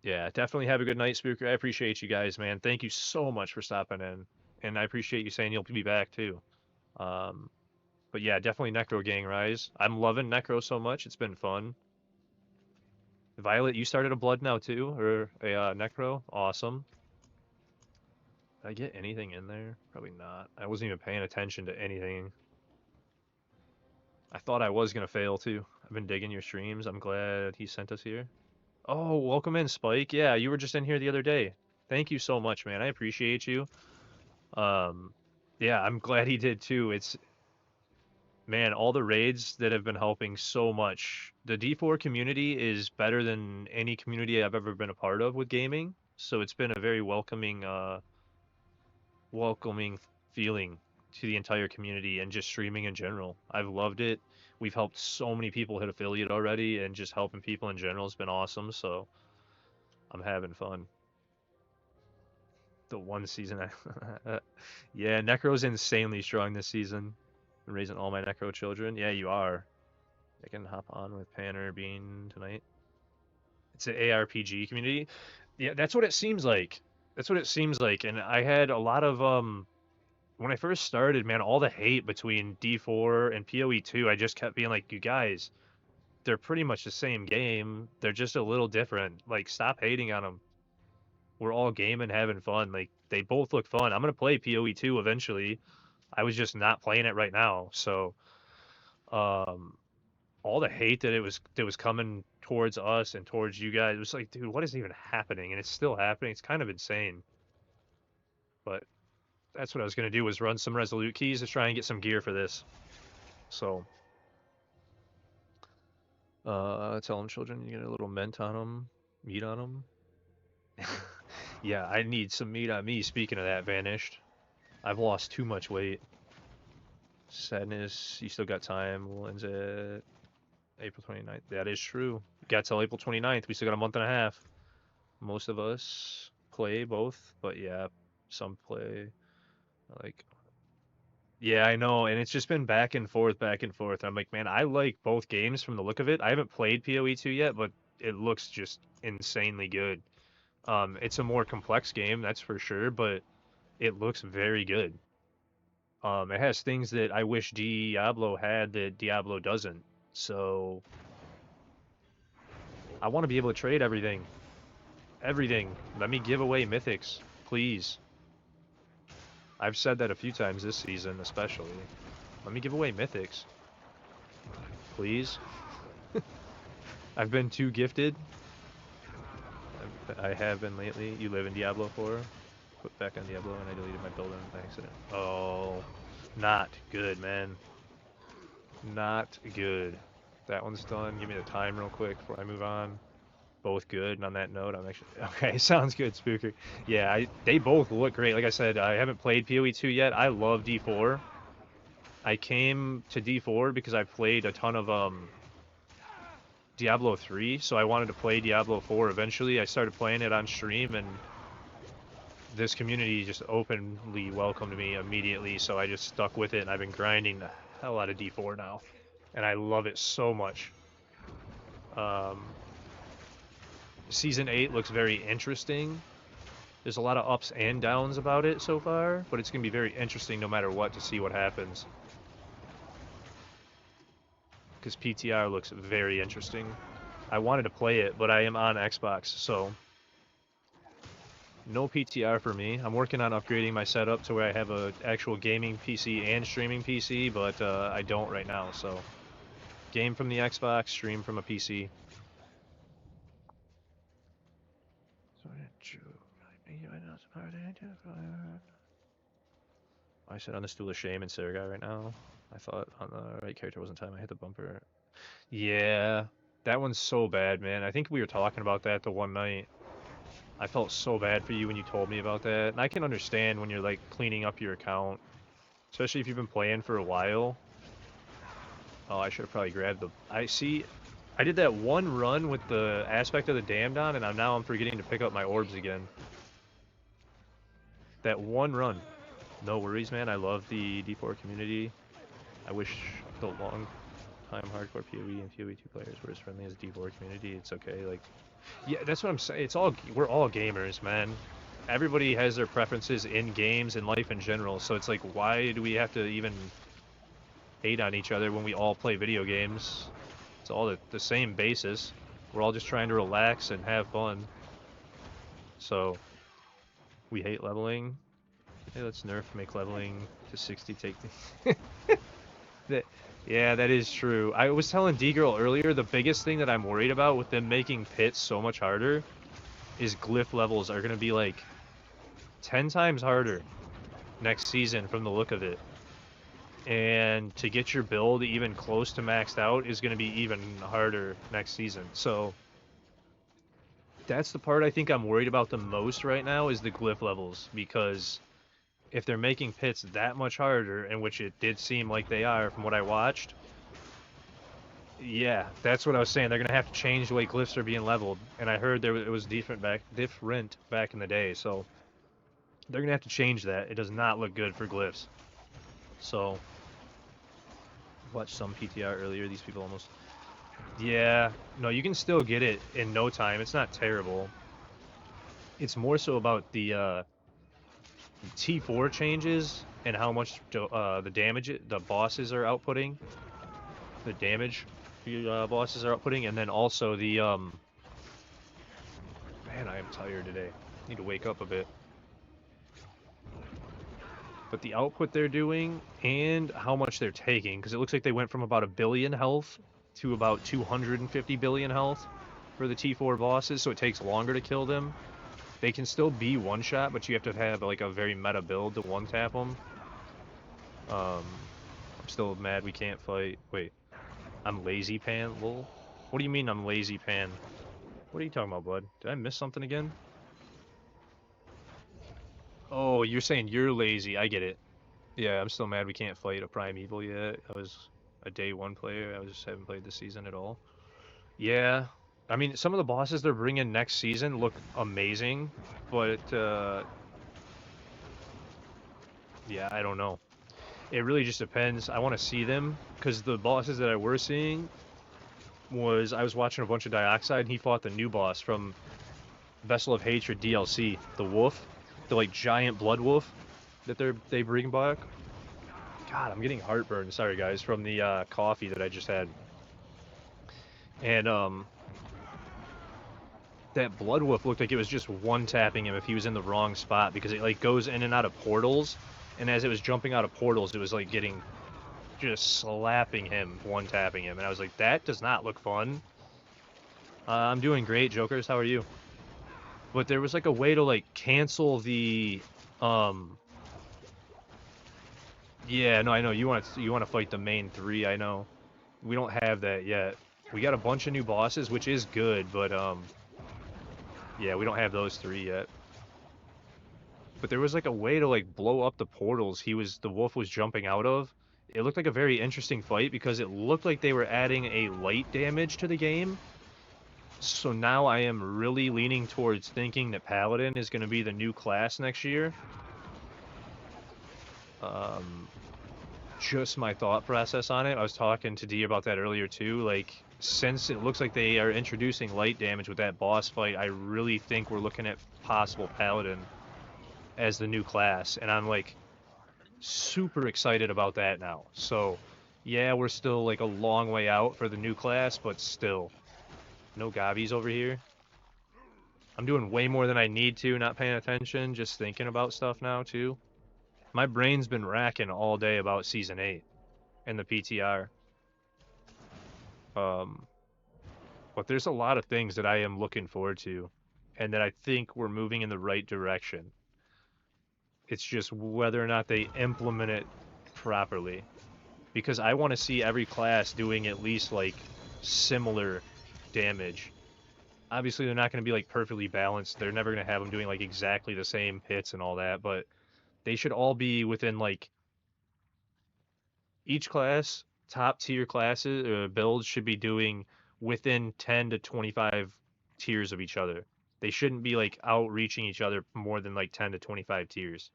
Yeah, definitely have a good night, Spooker. I appreciate you guys, man. Thank you so much for stopping in, and I appreciate you saying you'll be back too. Um, but yeah, definitely Necro Gang Rise. I'm loving Necro so much. It's been fun. Violet, you started a blood now too, or a Necro? Awesome. Did I get anything in there? Probably not. I wasn't even paying attention to anything. I thought I was gonna fail too. I've been digging your streams. I'm glad he sent us here. Oh, welcome in, Spike. Yeah, you were just in here the other day. Thank you so much, man. I appreciate you. Um, yeah, I'm glad he did too. It's man, all the raids that have been helping so much. The D4 community is better than any community I've ever been a part of with gaming. So it's been a very welcoming feeling to the entire community and just streaming in general. I've loved it. We've helped so many people hit affiliate already, and just helping people in general has been awesome. So I'm having fun. The one season, yeah, Necro's insanely strong this season. I'm raising all my Necro children. Yeah, you are. I can hop on with Panner Bean tonight. It's an ARPG community. Yeah, that's what it seems like. That's what it seems like. And I had a lot of when I first started, man, all the hate between D4 and PoE2, I just kept being like, you guys, they're pretty much the same game. They're just a little different. Like, stop hating on them. We're all gaming, having fun. Like, they both look fun. I'm gonna play PoE2 eventually. I was just not playing it right now. So, um, all the hate that was coming towards us and towards you guys, it was like, dude, what is even happening? And it's still happening. It's kind of insane. But that's what I was gonna do, was run some Resolute keys to try and get some gear for this. So, tell them children you get a little mint on them, meat on them. Yeah, I need some meat on me. Speaking of that, Vanished. I've lost too much weight. Sadness, you still got time. When's it? April 29th. That is true. Got till April 29th. We still got a month and a half. Most of us play both, but yeah, some play like. Yeah, I know, and it's just been back and forth, back and forth. I'm like, man, I like both games from the look of it. I haven't played PoE2 yet, but it looks just insanely good. It's a more complex game, that's for sure, but it looks very good. It has things that I wish Diablo had that Diablo doesn't. So I want to be able to trade everything. Everything. Let me give away mythics, please. I've said that a few times this season, especially. Let me give away mythics, please. I've been too gifted. I have been lately. You live in Diablo 4? Put back on Diablo and I deleted my build on accident. Oh, not good, man. Not good. That one's done. Give me the time real quick before I move on. Both good. And on that note, I'm actually okay. Sounds good, Spooker. Yeah, they both look great. Like I said, I haven't played PoE2 yet. I love D4. I came to D4 because I played a ton of Diablo 3, so I wanted to play Diablo 4 eventually. I started playing it on stream, and this community just openly welcomed me immediately, so I just stuck with it, and I've been grinding the hell out of D4 now. And I love it so much. Season 8 looks very interesting. There's a lot of ups and downs about it so far, but it's going to be very interesting no matter what to see what happens. Because PTR looks very interesting. I wanted to play it, but I am on Xbox, so no PTR for me. I'm working on upgrading my setup to where I have an actual gaming PC and streaming PC, but I don't right now, so game from the Xbox, stream from a PC. I sit on the stool of shame in Saragai right now. I thought on the right character wasn't time. I hit the bumper. Yeah, that one's so bad, man. I think we were talking about that the one night. I felt so bad for you when you told me about that. And I can understand when you're like cleaning up your account, especially if you've been playing for a while. Oh, I should have probably grabbed the... I did that one run with the aspect of the damned on, and I'm forgetting to pick up my orbs again. That one run. No worries, man. I love the D4 community. I wish the long-time hardcore PoE and PoE 2 players were as friendly as the D4 community. It's okay, like... Yeah, that's what I'm saying. We're all gamers, man. Everybody has their preferences in games and life in general, so it's like, why do we have to even hate on each other when we all play video games? It's all the same basis. We're all just trying to relax and have fun. So, we hate leveling. Hey, let's nerf make leveling to 60 take the... Yeah, that is true. I was telling D-Girl earlier, the biggest thing that I'm worried about with them making pits so much harder is glyph levels are going to be like 10 times harder next season from the look of it. And to get your build even close to maxed out is going to be even harder next season. So that's the part I think I'm worried about the most right now is the glyph levels, because if they're making pits that much harder, in which it did seem like they are from what I watched, yeah, that's what I was saying. They're going to have to change the way glyphs are being leveled. And I heard it was different back in the day, so they're going to have to change that. It does not look good for glyphs. So, watched some PTR earlier. These people almost... Yeah, no, you can still get it in no time. It's not terrible. It's more so about the T4 changes and how much the damage the bosses are outputting. The damage bosses are outputting, and then also the... Man, I am tired today. Need to wake up a bit. But the output they're doing and how much they're taking, because it looks like they went from about 1 billion health to about 250 billion health for the T4 bosses, so it takes longer to kill them. They can still be one-shot, but you have to have like a very meta build to one-tap them. I'm still mad we can't fight... Wait, I'm lazy pan? Lol. What do you mean I'm lazy pan? What are you talking about, bud? Did I miss something again? Oh, you're saying you're lazy. I get it. Yeah, I'm still mad we can't fight a Primeval yet. I was a day one player. I just haven't played this season at all. Yeah. I mean, some of the bosses they're bringing next season look amazing, but, yeah, I don't know. It really just depends. I want to see them, because the bosses that I were seeing I was watching a bunch of Dioxide, and he fought the new boss from Vessel of Hatred DLC, the wolf, the, like, giant blood wolf that they bring back. God, I'm getting heartburn. Sorry, guys, from the coffee that I just had. And that blood wolf looked like it was just one-tapping him if he was in the wrong spot, because it like goes in and out of portals, and as it was jumping out of portals, it was like just slapping him, one-tapping him, and I was like, that does not look fun. I'm doing great, Jokers. How are you? But there was like a way to like cancel the Yeah, no, I know you want to fight the main 3. I know we don't have that yet. We got a bunch of new bosses, which is good, but yeah, we don't have those 3 yet. But there was like a way to like blow up the portals the wolf was jumping out of. It looked like a very interesting fight because it looked like they were adding a light damage to the game. So now I am really leaning towards thinking that Paladin is going to be the new class next year. Just my thought process on it. I was talking to D about that earlier too. Like, since it looks like they are introducing light damage with that boss fight, I really think we're looking at possible Paladin as the new class, and I'm like super excited about that now. So, yeah, we're still like a long way out for the new class, but still. No Gavis over here. I'm doing way more than I need to, not paying attention, just thinking about stuff now too. My brain's been racking all day about Season 8 and the PTR. But there's a lot of things that I am looking forward to, and that I think we're moving in the right direction. It's just whether or not they implement it properly. Because I want to see every class doing at least like similar damage. Obviously, they're not going to be like perfectly balanced. They're never going to have them doing like exactly the same hits and all that, but they should all be within like each class, top tier classes builds should be doing within 10 to 25 tiers of each other. They shouldn't be like outreaching each other more than like 10 to 25 tiers.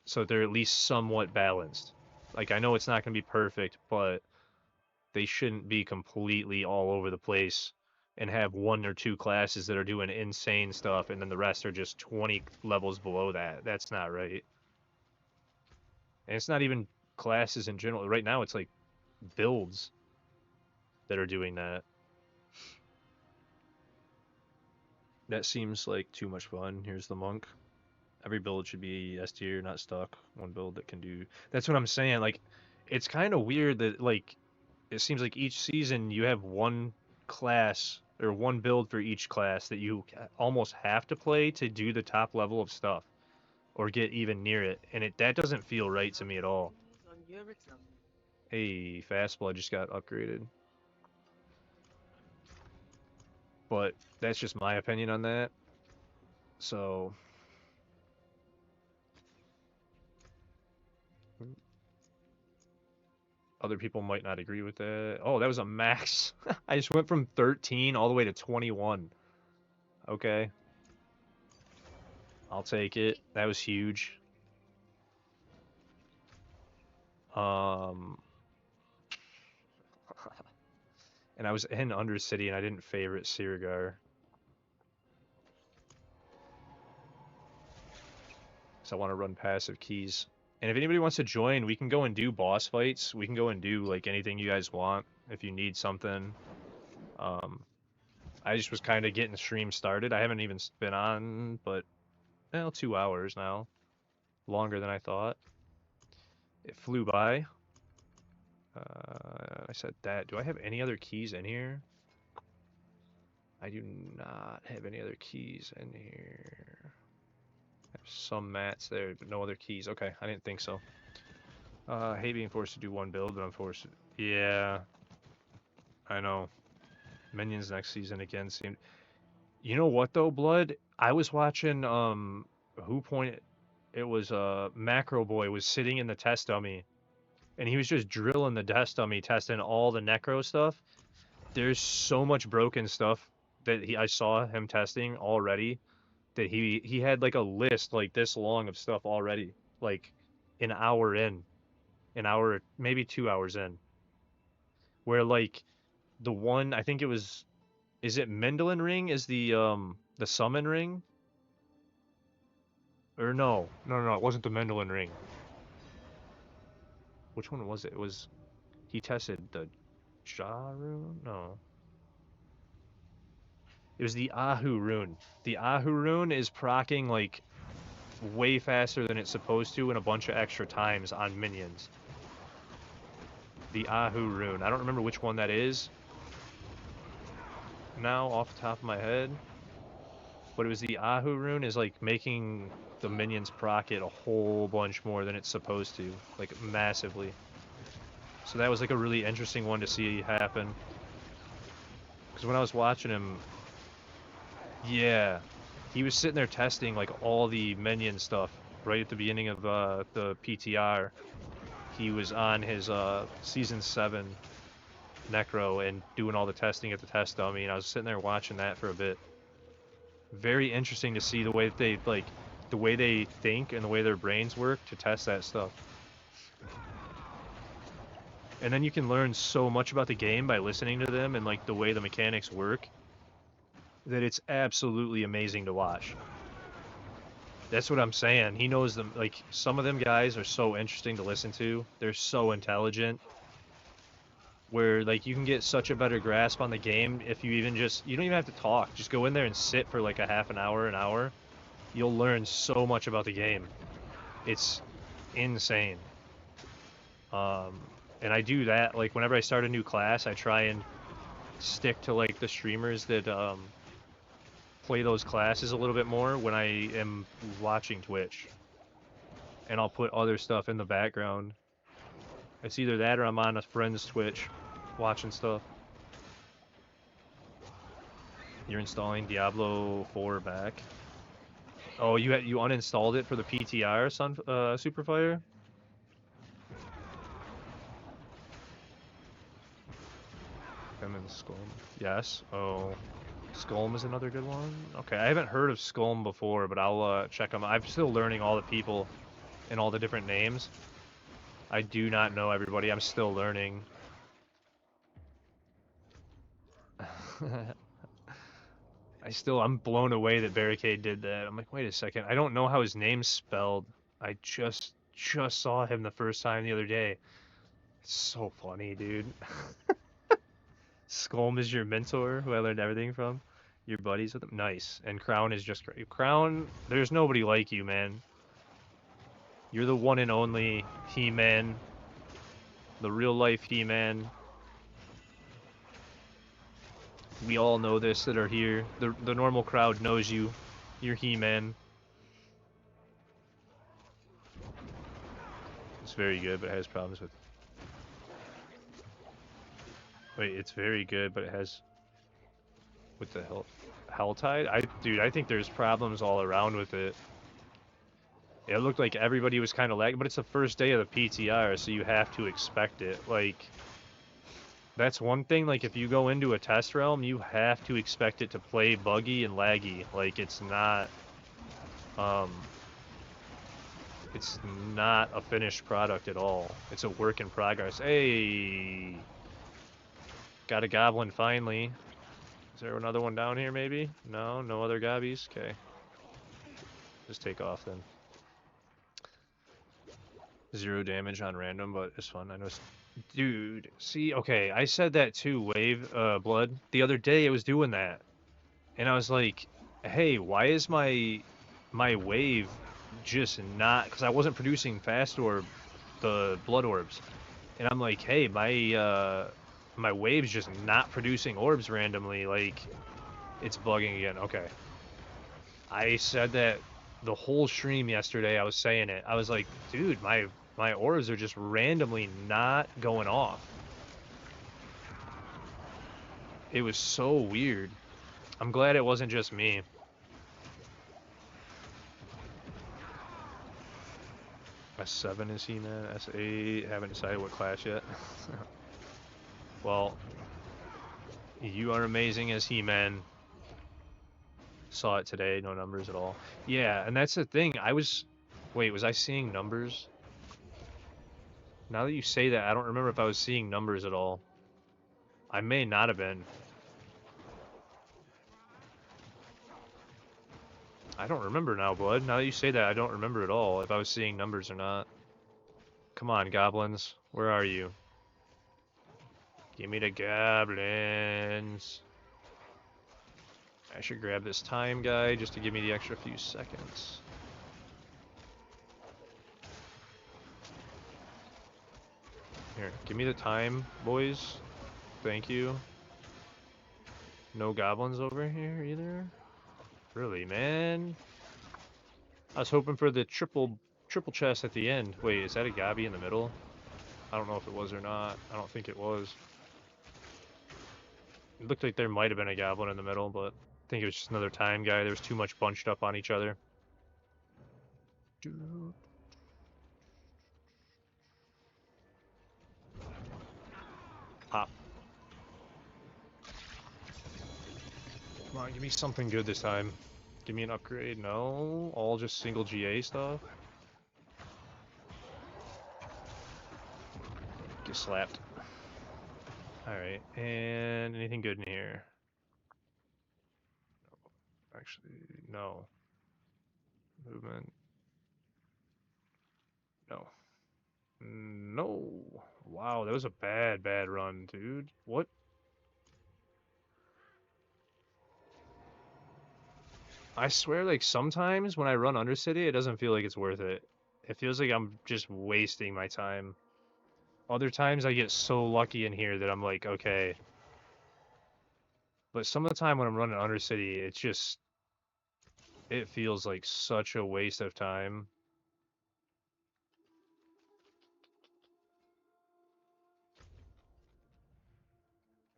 So they're at least somewhat balanced. Like I know it's not going to be perfect, but they shouldn't be completely all over the place and have one or two classes that are doing insane stuff and then the rest are just 20 levels below that. That's not right. And it's not even classes in general. Right now it's like builds that are doing that. That seems like too much fun. Here's the monk. Every build should be S tier, not stuck. One build that can do. That's what I'm saying. Like, it's kind of weird that like it seems like each season you have one class or one build for each class that you almost have to play to do the top level of stuff or get even near it, and that doesn't feel right to me at all. Hey, Fast Blood just got upgraded. But that's just my opinion on that. So other people might not agree with that. Oh, that was a max. I just went from 13 all the way to 21. Okay. I'll take it. That was huge. Um and I was in Undercity and I didn't favorite Sirigar. So I want to run passive keys. And if anybody wants to join, we can go and do boss fights. We can go and do like anything you guys want if you need something. I just was kind of getting the stream started. I haven't even been on, but 2 hours now. Longer than I thought. It flew by. I said that. Do I have any other keys in here? I do not have any other keys in here. I have some mats there, but no other keys. Okay, I didn't think so. I hate being forced to do one build, but I'm forced to... Yeah. I know. Minions next season again seemed... You know what, though, Blood? I was watching, who pointed... It was, Macro Boy was sitting in the test dummy, and he was just drilling the test dummy, testing all the Necro stuff. There's so much broken stuff that I saw him testing already, that he had like a list like this long of stuff already, like an hour in, an hour, maybe 2 hours in, where like the one, I think it was, is it Mendelin ring is the summon ring? Or no, it wasn't the Mendelin ring. Which one was it? It was, he tested the Ja rune? No. It was the Ahu rune. The Ahu rune is proccing like way faster than it's supposed to and a bunch of extra times on minions. The Ahu rune. I don't remember which one that is now off the top of my head. But it was the Ahu rune is like making the minions proc it a whole bunch more than it's supposed to. Like massively. So that was like a really interesting one to see happen. Because when I was watching him, yeah, he was sitting there testing like all the minion stuff right at the beginning of the PTR. He was on his season 7 Necro and doing all the testing at the test dummy, and I was sitting there watching that for a bit. Very interesting to see the way that they like the way they think and the way their brains work to test that stuff. And then you can learn so much about the game by listening to them and like the way the mechanics work that it's absolutely amazing to watch. That's what I'm saying. He knows them. Like, some of them guys are so interesting to listen to. They're so intelligent. Where, like, you can get such a better grasp on the game if you even just... You don't even have to talk. Just go in there and sit for, like, a half an hour. You'll learn so much about the game. It's insane. And I do that. Like, whenever I start a new class, I try and stick to, like, the streamers that, play those classes a little bit more when I am watching Twitch. And I'll put other stuff in the background. It's either that or I'm on a friend's Twitch watching stuff. You're installing Diablo 4 back. Oh, you uninstalled it for the PTR, Superfire? I'm in Skull. Yes. Oh, Skull is another good one. Okay, I haven't heard of Skull before, but I'll check them. I'm still learning all the people and all the different names. I do not know everybody. I'm still learning. I'm blown away that Barricade did that. I'm like, wait a second. I don't know how his name's spelled. I just saw him the first time the other day. It's so funny, dude. Skolm is your mentor, who I learned everything from. Your buddies with him. Nice. And Crown is just great. Crown, there's nobody like you, man. You're the one and only He-Man. The real life He-Man. We all know this that are here. The normal crowd knows you. You're He-Man. It's very good, but it has problems with... Wait, it's very good, but it has... With the Helltide? Dude, I think there's problems all around with it. It looked like everybody was kind of lagging, but it's the first day of the PTR, so you have to expect it. Like, that's one thing. Like, if you go into a test realm, you have to expect it to play buggy and laggy. Like, it's not a finished product at all. It's a work in progress. Hey, got a goblin finally. Is there another one down here, maybe? No, no other gobbies? Okay. Just take off, then. 0 damage on random, but it's fun. I know. Dude, see, okay, I said that too, Wave, Blood. The other day, it was doing that. And I was like, hey, why is my wave just not... Because I wasn't producing fast orb, the blood orbs. And I'm like, hey, my wave's just not producing orbs randomly. Like, it's bugging again. Okay. I said that the whole stream yesterday. I was saying it. I was like, dude, my orbs are just randomly not going off. It was so weird. I'm glad it wasn't just me. S7 is He-Man. S8, haven't decided what class yet. Well, you are amazing as He-Man. Saw it today, no numbers at all. Yeah, and that's the thing. Wait, was I seeing numbers? Now that you say that, I don't remember if I was seeing numbers at all. I may not have been. I don't remember now, Blood. Now that you say that, I don't remember at all if I was seeing numbers or not. Come on, goblins. Where are you? Give me the goblins. I should grab this time guy just to give me the extra few seconds. Here, give me the time, boys. Thank you. No goblins over here either? Really, man? I was hoping for the triple chest at the end. Wait, is that a gobby in the middle? I don't know if it was or not. I don't think it was. It looked like there might have been a goblin in the middle, but I think it was just another time guy. There was too much bunched up on each other. Pop. Come on, give me something good this time. Give me an upgrade. No, all just single GA stuff. Get slapped. Alright, and anything good in here? Actually, no. Movement. No. No. Wow, that was a bad run, dude. What? I swear, like, sometimes when I run Undercity, it doesn't feel like it's worth it. It feels like I'm just wasting my time. Other times I get so lucky in here that I'm like, okay. But some of the time when I'm running Undercity, it's just, it feels like such a waste of time.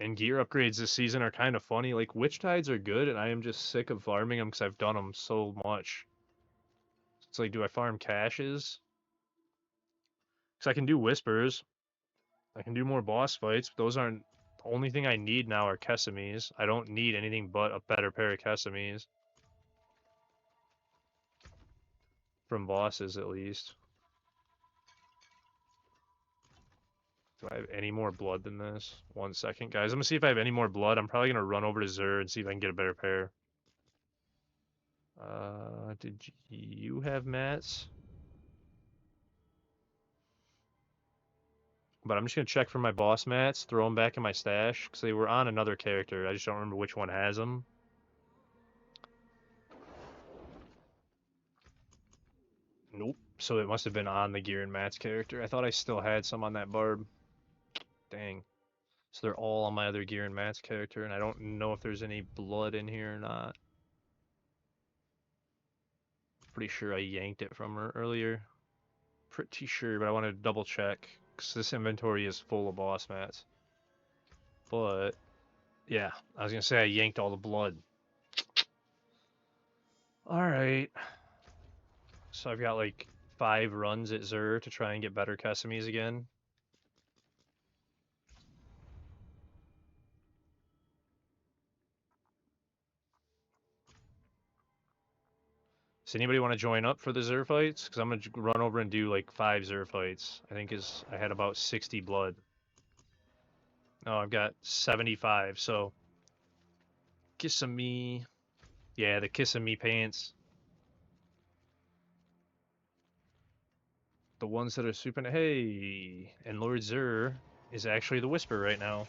And gear upgrades this season are kind of funny. Like, Witch Tides are good, and I am just sick of farming them because I've done them so much. It's like, do I farm caches? Because I can do Whispers. I can do more boss fights, but those aren't... The only thing I need now are Kesames. I don't need anything but a better pair of Kesames. From bosses, at least. Do I have any more blood than this? 1 second, guys. I'm gonna see if I have any more blood. I'm probably gonna run over to Zur and see if I can get a better pair. Did you have mats? But I'm just gonna check for my boss mats, throw them back in my stash, because they were on another character. I just don't remember which one has them. Nope. So it must have been on the gear and mats character. I thought I still had some on that barb. Dang. So they're all on my other gear and mats character, and I don't know if there's any blood in here or not. Pretty sure I yanked it from her earlier. Pretty sure, but I want to double check, because this inventory is full of boss mats. But, yeah, I was gonna say I yanked all the blood. Alright. So I've got like 5 runs at Zur to try and get better Kesames again. Does anybody want to join up for the Zur fights? Because I'm going to run over and do like 5 Zur fights. I think I had about 60 blood. Oh, I've got 75, so... Kiss-a-me. Yeah, the kiss-a-me pants. The ones that are super... Hey! And Lord Zur is actually the Whisper right now.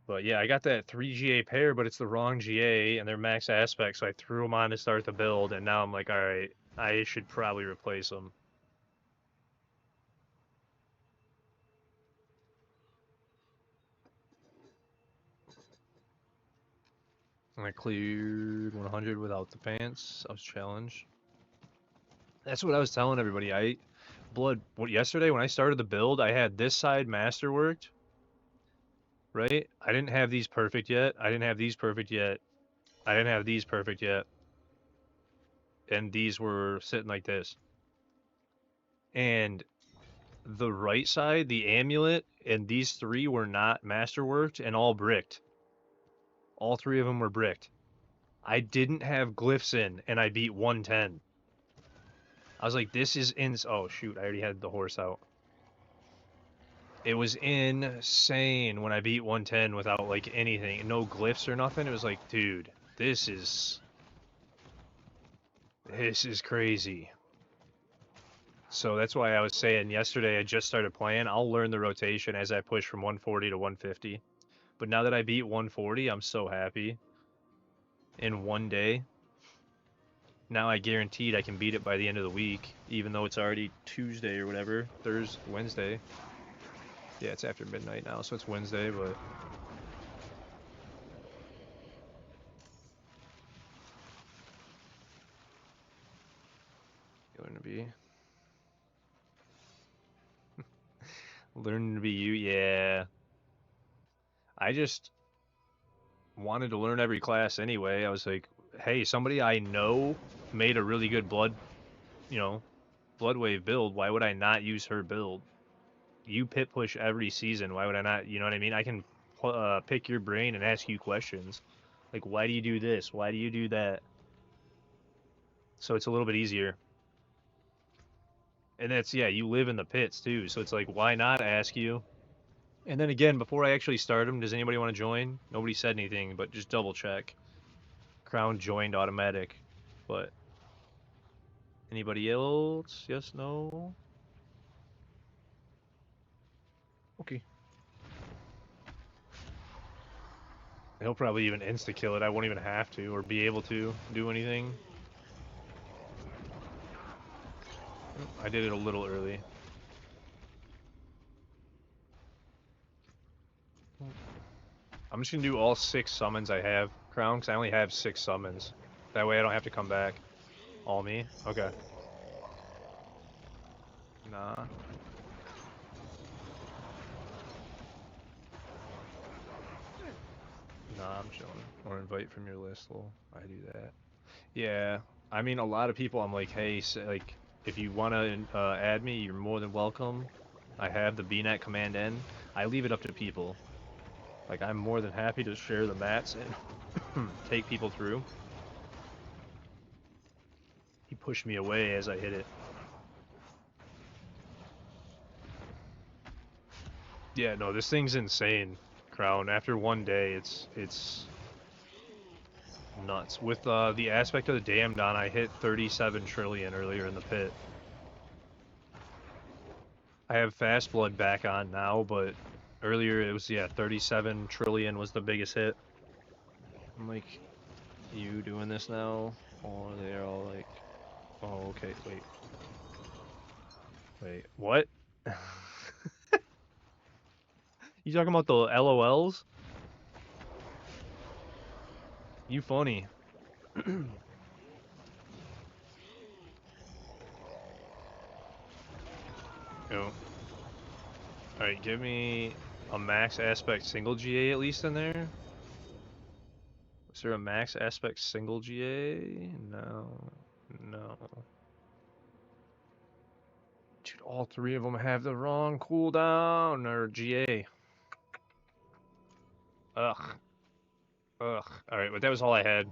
But yeah, I got that 3 GA pair, but it's the wrong GA, and they're max aspect, so I threw them on to start the build, and now I'm like, alright, I should probably replace them. And I cleared 100 without the pants. I was challenged. That's what I was telling everybody. Yesterday when I started the build, I had this side masterworked, right? I didn't have these perfect yet. I didn't have these perfect yet. I didn't have these perfect yet. And these were sitting like this. And the right side, the amulet, and these 3 were not masterworked and all bricked. All 3 of them were bricked. I didn't have glyphs in, and I beat 110. I was like, this is oh shoot, I already had the horse out. It was insane when I beat 110 without like anything, no glyphs or nothing. It was like, dude, this is crazy. So that's why I was saying yesterday I just started playing. I'll learn the rotation as I push from 140 to 150. But now that I beat 140, I'm so happy. In one day. Now I guaranteed I can beat it by the end of the week, even though it's already Tuesday or whatever. Wednesday. Yeah, it's after midnight now, so it's Wednesday, but... Learn to be... Learn to be you, yeah. I just wanted to learn every class anyway. I was like, hey, somebody I know made a really good blood wave build. Why would I not use her build? You pit push every season. Why would I not? You know what I mean? I can pick your brain and ask you questions. Like, why do you do this? Why do you do that? So it's a little bit easier. And that's, yeah, you live in the pits too. So it's like, why not ask you? And then again, before I actually start them, does anybody want to join? Nobody said anything, but just double check. Crown joined automatic, but anybody else? Yes, no? Okay. He'll probably even insta-kill it. I won't even have to or be able to do anything. I did it a little early. I'm just going to do all 6 summons I have, Crown, because I only have 6 summons. That way I don't have to come back. All me? Okay. Nah. Nah, I'm chilling. Or invite from your list. Well, I do that. Yeah. I mean, a lot of people, I'm like, hey, like, if you want to add me, you're more than welcome. I have the BNet command in. I leave it up to people. Like, I'm more than happy to share the mats and take people through. He pushed me away as I hit it. Yeah, no, this thing's insane, Crown. After one day, it's nuts. With the aspect of the damned on, I hit 37 trillion earlier in the pit. I have fast blood back on now, but earlier it was, yeah, 37 trillion was the biggest hit. I'm like, you doing this now? Or they're all like, oh, okay, wait. Wait, what? You talking about the LOLs? You funny. Yo. Alright, give me a max aspect single GA at least in there. Is there a max aspect single GA? No. No. Dude, all 3 of them have the wrong cooldown or GA. Ugh. Ugh. Alright, but that was all I had.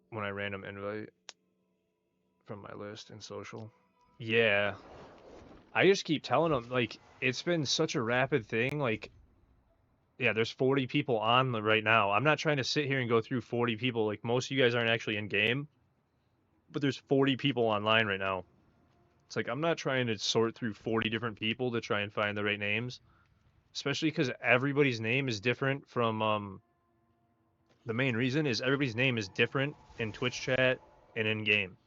When I random invite from my list in social. Yeah. I just keep telling them, like, it's been such a rapid thing, like, yeah, there's 40 people on right now. I'm not trying to sit here and go through 40 people. Like, most of you guys aren't actually in game, but there's 40 people online right now. It's like, I'm not trying to sort through 40 different people to try and find the right names, especially because everybody's name is different from, the main reason is everybody's name is different in Twitch chat and in game.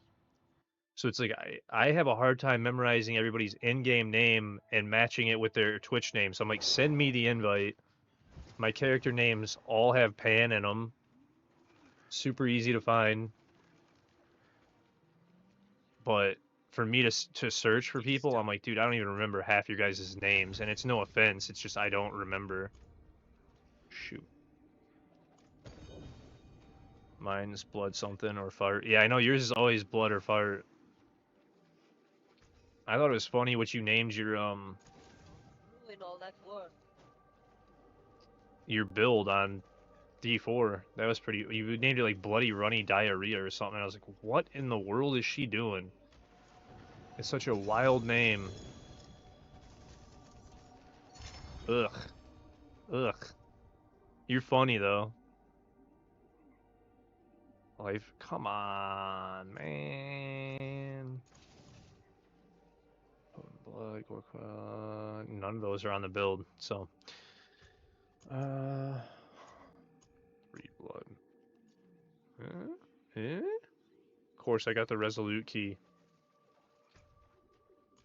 So it's like, I have a hard time memorizing everybody's in-game name and matching it with their Twitch name. So I'm like, send me the invite. My character names all have Pan in them. Super easy to find. But for me to search for people, I'm like, dude, I don't even remember half your guys' names. And it's no offense. It's just I don't remember. Shoot. Mine's blood something or fart. Yeah, I know yours is always blood or fart. I thought it was funny what you named With all that work. your build on D4. That was pretty. You named it like Bloody Runny Diarrhea or something. I was like, what in the world is she doing? It's such a wild name. Ugh. Ugh. You're funny though. Life. Come on, man. Blood, Gorka. None of those are on the build, so. Read blood. Eh? Of course, I got the resolute key.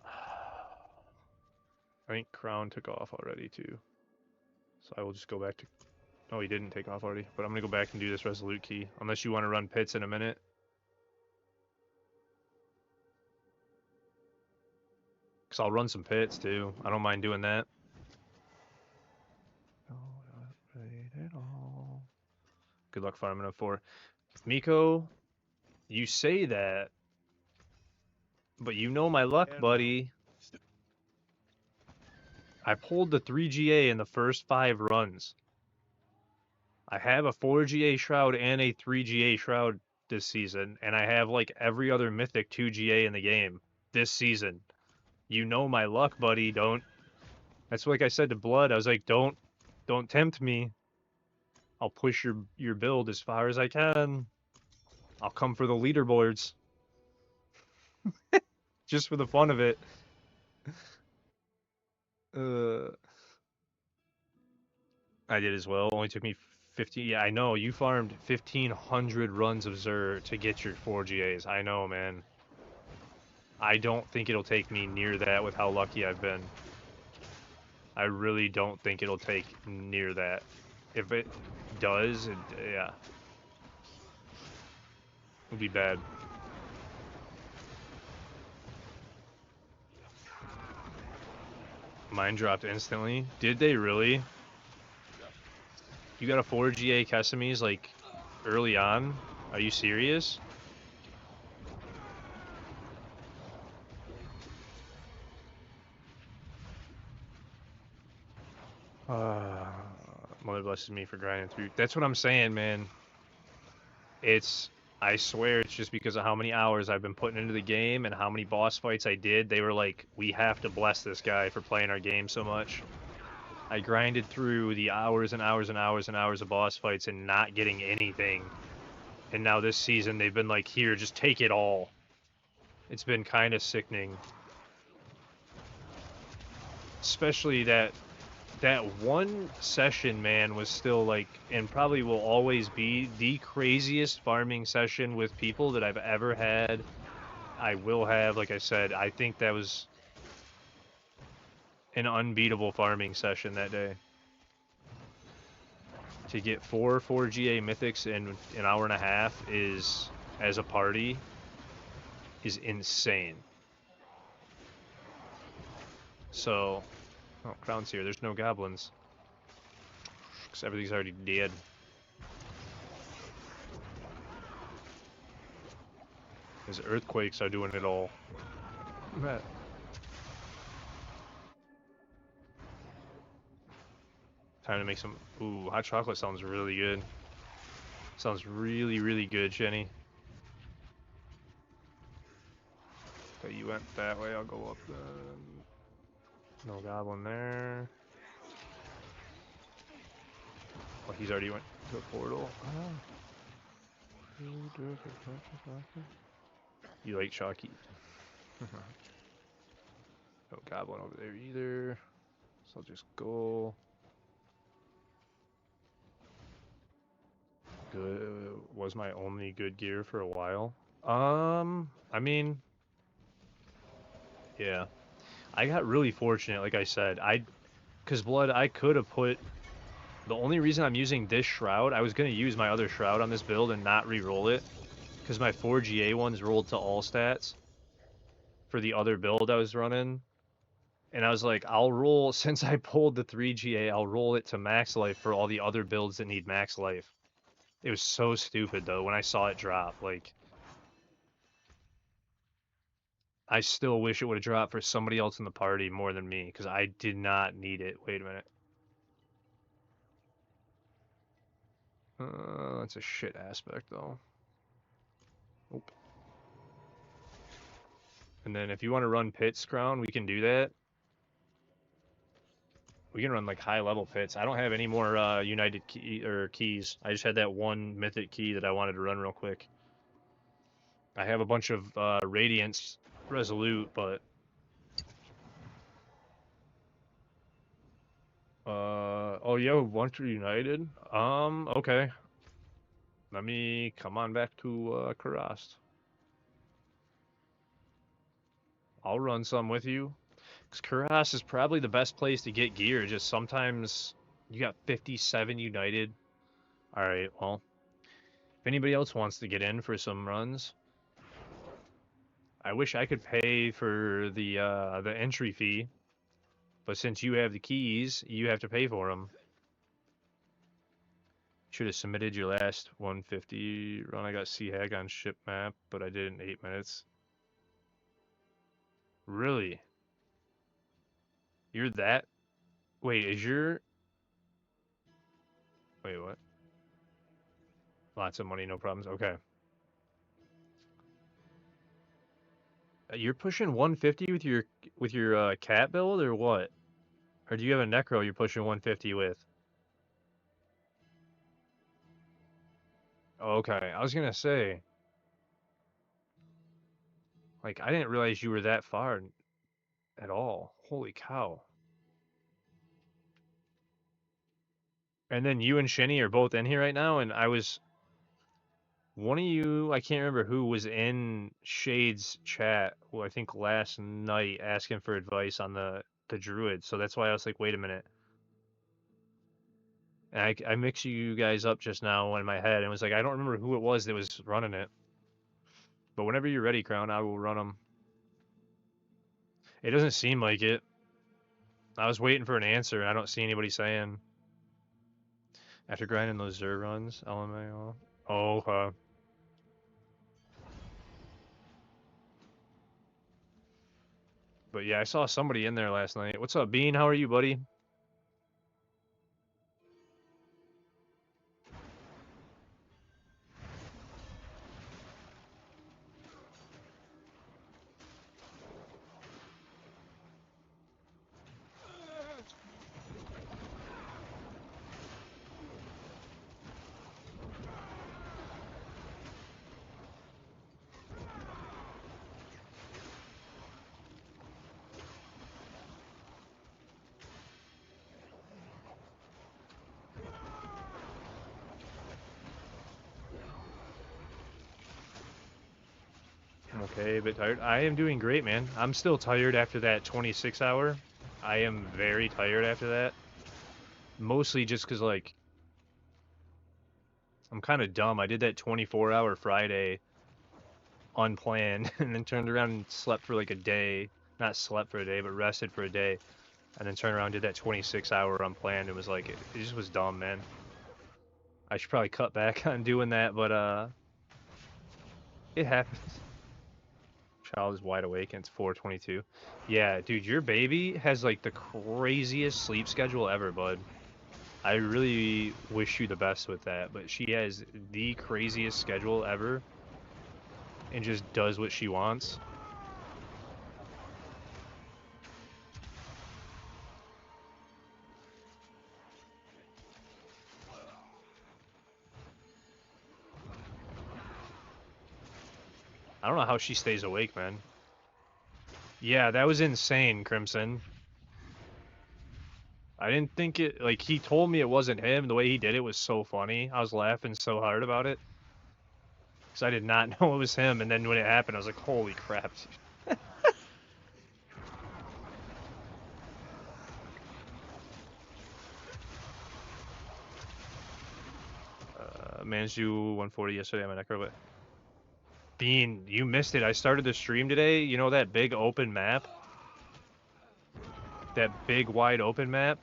I think Crown took off already too. So I will just go back to. Oh, he didn't take off already. But I'm gonna go back and do this resolute key. Unless you want to run pits in a minute. Because I'll run some pits too. I don't mind doing that. Good luck farming up 4. Miko, you say that, but you know my luck, buddy. I pulled the 3 GA in the first 5 runs. I have a 4 GA Shroud and a 3 GA Shroud this season, and I have like every other mythic 2 GA in the game this season. You know my luck, buddy. Don't. That's like I said to Blood. I was like, don't tempt me. I'll push your build as far as I can. I'll come for the leaderboards. Just for the fun of it. I did as well. Only took me 50. Yeah, I know. You farmed 1,500 runs of Xur to get your 4 GAs. I know, man. I don't think it'll take me near that with how lucky I've been. I really don't think it'll take near that. If it does, yeah. It would be bad. Mine dropped instantly. Did they really? You got a 4 GA Kesemes like early on? Are you serious? Mother blesses me for grinding through. That's what I'm saying, man. I swear it's just because of how many hours I've been putting into the game and how many boss fights I did. They were like, we have to bless this guy for playing our game so much. I grinded through the hours and hours and hours and hours of boss fights and not getting anything. And now this season they've been like, here, just take it all. It's been kind of sickening. Especially that one session, man, was still like, and probably will always be the craziest farming session with people that I've ever had. I will have, like I said, I think that was an unbeatable farming session that day. To get 4 GA mythics in an hour and a half is, as a party, is insane. So, oh, Crown's here. There's no goblins. Because everything's already dead. These earthquakes are doing it all. Matt. Time to make some... Ooh, hot chocolate sounds really good. Sounds really, really good, Jenny. Okay, you went that way. I'll go up then. No goblin there. Oh, he's already went to a portal. You like Chalky? No goblin over there either. So I'll just go. Good. Was my only good gear for a while. I mean, yeah. I got really fortunate, like I said. Because Blood, I could have put... The only reason I'm using this Shroud, I was going to use my other Shroud on this build and not re-roll it. Because my 4 GA ones rolled to all stats for the other build I was running. And I was like, I'll roll, since I pulled the 3 GA, I'll roll it to max life for all the other builds that need max life. It was so stupid, though, when I saw it drop. Like, I still wish it would have dropped for somebody else in the party more than me, because I did not need it. Wait a minute. That's a shit aspect, though. Nope. And then if you want to run pits, Crown, we can do that. We can run like high level pits. I don't have any more United key or keys. I just had that one mythic key that I wanted to run real quick. I have a bunch of Radiance Resolute, but oh yeah, bunch of United. Okay. Let me come on back to Karast. I'll run some with you. Because Karast is probably the best place to get gear. Just sometimes you got 57 United. Alright, well. If anybody else wants to get in for some runs, I wish I could pay for the entry fee. But since you have the keys, you have to pay for them. Should have submitted your last 150 run. I got C-Hag on ship map, but I did in 8 minutes. Really? You're that? Wait, is your... Wait, what? Lots of money, no problems. Okay. You're pushing 150 with your cat build or what? Or do you have a necro you're pushing 150 with? Okay, I was gonna say, like, I didn't realize you were that far at all. Holy cow. And then you and Shinny are both in here right now, and one of you, I can't remember who, was in Shade's chat, who I think last night asking for advice on the druid. So that's why I was like, wait a minute. And I mixed you guys up just now in my head and was like, I don't remember who it was that was running it. But whenever you're ready, Crown, I will run them. It doesn't seem like it. I was waiting for an answer, and I don't see anybody saying. After grinding those Zer runs, LMAO. Oh, okay. But yeah, I saw somebody in there last night. What's up, Bean? How are you, buddy? I'm okay, a bit tired. I am doing great, man. I'm still tired after that 26 hour. I am very tired after that. Mostly just because, like, I'm kind of dumb. I did that 24-hour Friday unplanned and then turned around and slept for like a day. Not slept for a day, but rested for a day. And then turned around and did that 26-hour unplanned. It was like, it just was dumb, man. I should probably cut back on doing that, but it happens. Child is wide awake and it's 4:22. Yeah, dude, your baby has like the craziest sleep schedule ever, bud. I really wish you the best with that, but she has the craziest schedule ever and just does what she wants. I don't know how she stays awake, man. Yeah, that was insane, Crimson. I didn't think it, like, he told me it wasn't him. The way he did it was so funny. I was laughing so hard about it. Because I did not know it was him. And then when it happened, I was like, holy crap. Managed to 140 yesterday on my necro, but Bean, you missed it. I started the stream today. You know that big open map? That big wide open map?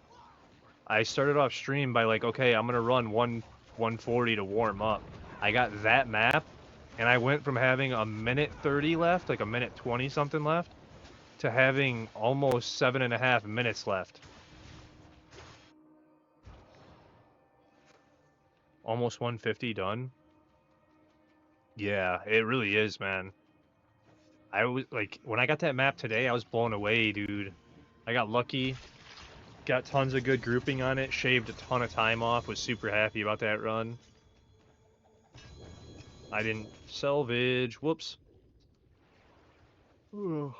I started off stream by like, okay, I'm gonna run 140 to warm up. I got that map, and I went from having a minute 30 left, like a minute 20 something left, to having almost 7.5 minutes left. Almost 150 done. Yeah, it really is, man. I was like, when I got that map today, I was blown away, dude. I got lucky. Got tons of good grouping on it, shaved a ton of time off, was super happy about that run. I didn't salvage, whoops. Ooh.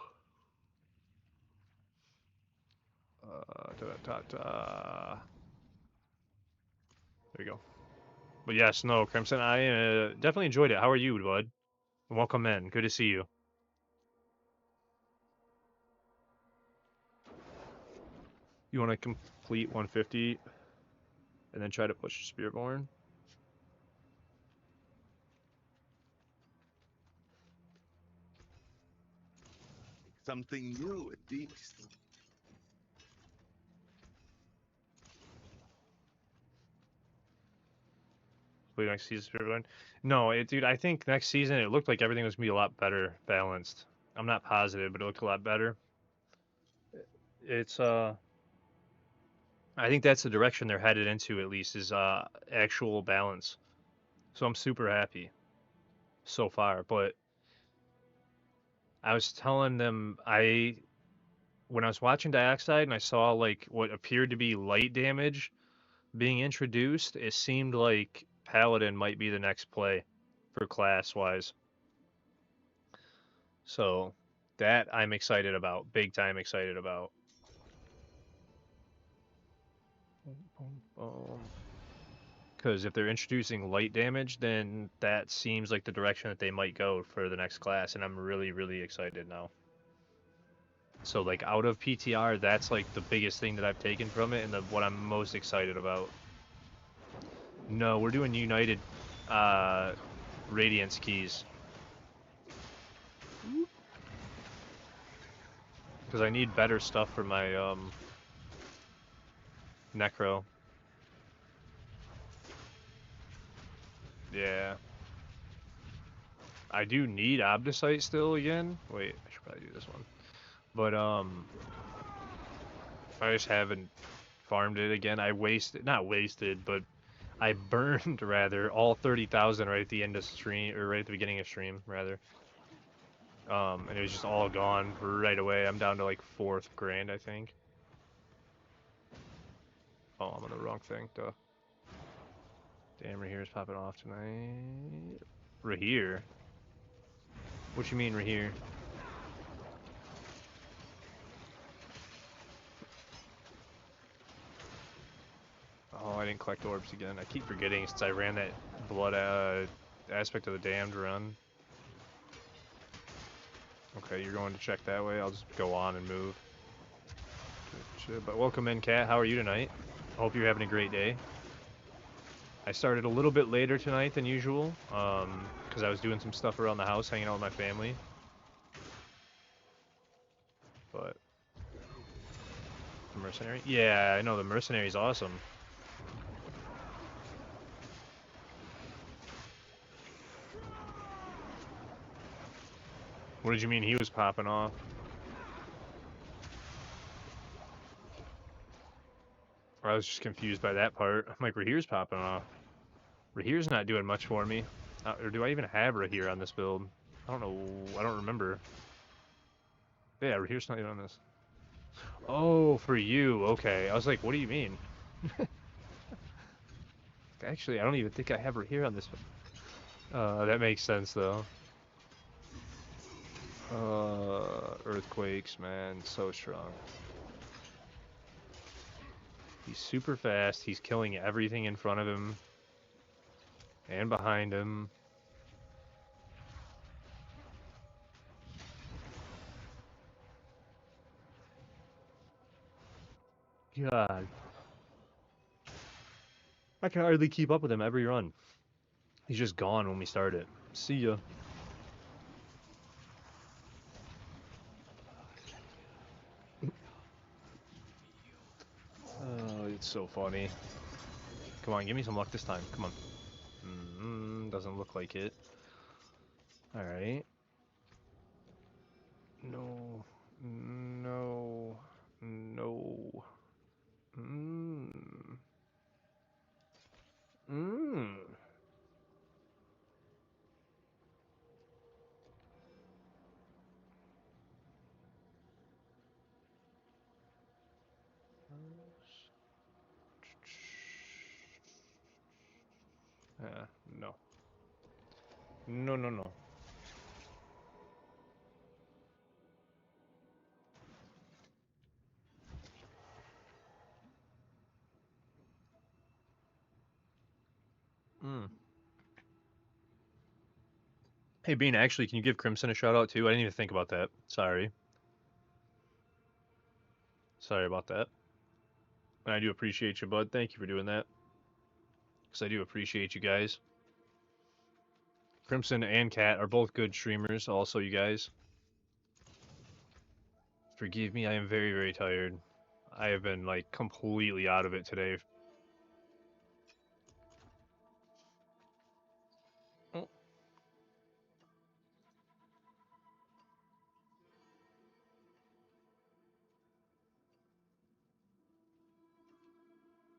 There you go. But yes, no, Crimson, I definitely enjoyed it. How are you, bud? Welcome in. Good to see you. You want to complete 150 and then try to push Spiritborn? Something new at least. Complete next season Spiritborn? No, dude, I think next season it looked like everything was going to be a lot better balanced. I'm not positive, but it looked a lot better. It's, I think that's the direction they're headed into, at least, is actual balance. So I'm super happy so far, but I was telling them when I was watching Dioxide and I saw like what appeared to be light damage being introduced, it seemed like Paladin might be the next play for class wise. So that I'm excited about, big time excited about. Because if they're introducing light damage, then that seems like the direction that they might go for the next class, and I'm really, really excited now. So like out of PTR, that's like the biggest thing that I've taken from it, and what I'm most excited about. No, we're doing United Radiance keys. Because I need better stuff for my Necro. Yeah. I do need Obdicite still again. Wait, I should probably do this one. But I just haven't farmed it again. I wasted, not wasted, but I burned rather all 30,000 right at the end of stream, or right at the beginning of stream rather. And it was just all gone right away. I'm down to like 4th grand, I think. Oh, I'm on the wrong thing, duh. Damn, Rahir's popping off tonight. Rahir? What you mean, Rahir? Oh, I didn't collect orbs again. I keep forgetting since I ran that blood aspect of the damned run. Okay, you're going to check that way. I'll just go on and move. But welcome in, Kat. How are you tonight? I hope you're having a great day. I started a little bit later tonight than usual, because I was doing some stuff around the house, hanging out with my family. But the mercenary? Yeah, I know the mercenary's awesome. What did you mean he was popping off? I was just confused by that part. I'm like, Rahir's popping off. Rahir's not doing much for me. Or do I even have Rahir on this build? I don't know. I don't remember. Yeah, Rahir's not even on this. Oh, for you. Okay. I was like, what do you mean? Actually, I don't even think I have Rahir on this. That makes sense, though. Earthquakes, man. So strong. He's super fast. He's killing everything in front of him. And behind him. God. I can hardly keep up with him every run. He's just gone when we start it. See ya. Oh, it's so funny. Come on, give me some luck this time. Come on. Doesn't look like it. Alright. No. No. No. Mmm. Mmm. No. No, no, no. Mm. Hey, Bean, actually, can you give Crimson a shout out too? I didn't even think about that. Sorry. Sorry about that. And I do appreciate you, bud. Thank you for doing that. Because I do appreciate you guys. Crimson and Cat are both good streamers, also, you guys. Forgive me, I am very, very tired. I have been, like, completely out of it today. Oh.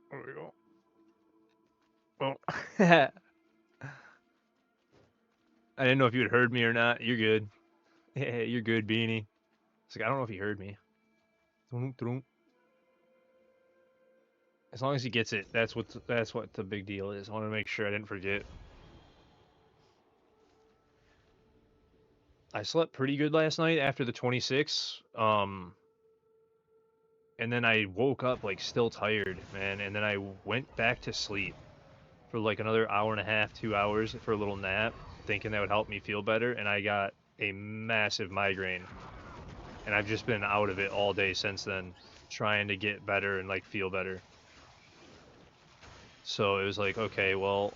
There we go. Oh. I didn't know if you had heard me or not. You're good. Yeah, you're good, Beanie. It's like, I don't know if he heard me. As long as he gets it, that's what the big deal is. I want to make sure I didn't forget. I slept pretty good last night after the 26. And then I woke up like still tired, man, and then I went back to sleep for like another hour and a half, 2 hours for a little nap, thinking that would help me feel better, and I got a massive migraine. And I've just been out of it all day since then, trying to get better and like feel better. So it was like, okay, well,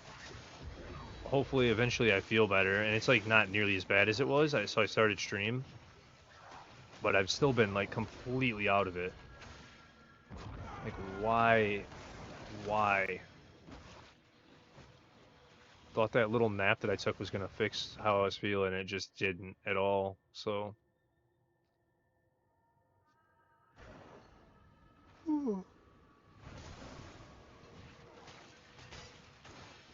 hopefully eventually I feel better, and it's like not nearly as bad as it was. So I started stream, but I've still been like completely out of it. Like why? Thought that little nap that I took was gonna fix how I was feeling, it just didn't at all. So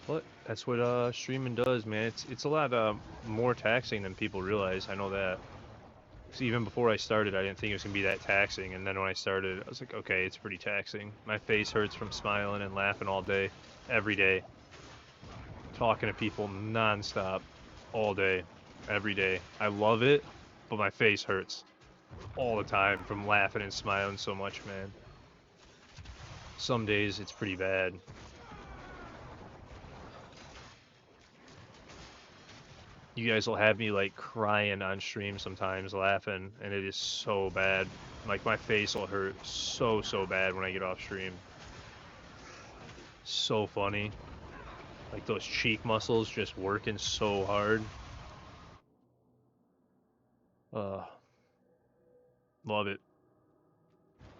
but that's what streaming does, man. It's a lot more taxing than people realize. I know that. So even before I started, I didn't think it was gonna be that taxing, and then when I started, I was like, okay, it's pretty taxing. My face hurts from smiling and laughing all day, every day, talking to people nonstop, all day, every day. I love it, but my face hurts all the time from laughing and smiling so much, man. Some days it's pretty bad. You guys will have me like crying on stream sometimes, laughing, and it is so bad. Like my face will hurt so bad when I get off stream. So funny. Like those cheek muscles just working so hard. Love it.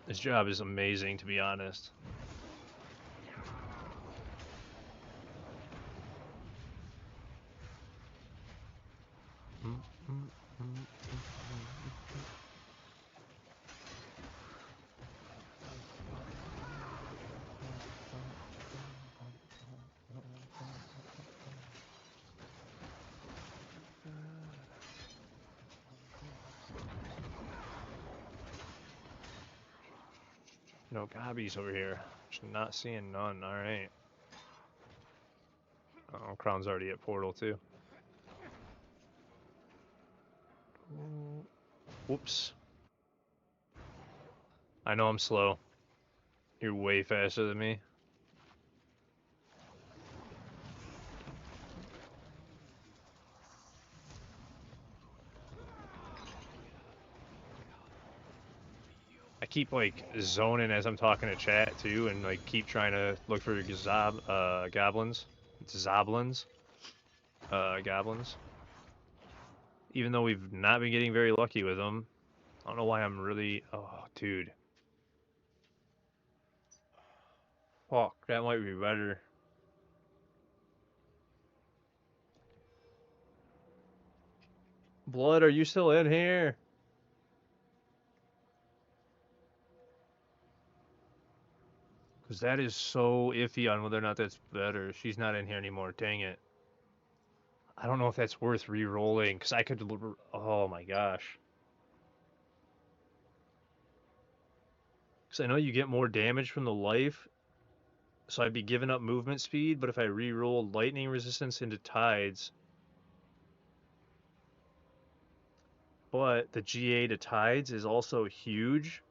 This job is amazing, to be honest. No gobbies over here. Just not seeing none. All right. Oh, Crown's already at portal too. Whoops. I know I'm slow. You're way faster than me. I keep like zoning as I'm talking to chat too, and like keep trying to look for goblins. It's zoblins. Goblins. Even though we've not been getting very lucky with them. I don't know why I'm really... Oh, dude. Fuck, that might be better. Blood, are you still in here? Because that is so iffy on whether or not that's better. She's not in here anymore, dang it. I don't know if that's worth re-rolling, because I could... Oh my gosh. Because I know you get more damage from the life, so I'd be giving up movement speed, but if I re-roll lightning resistance into tides... But the GA to tides is also huge.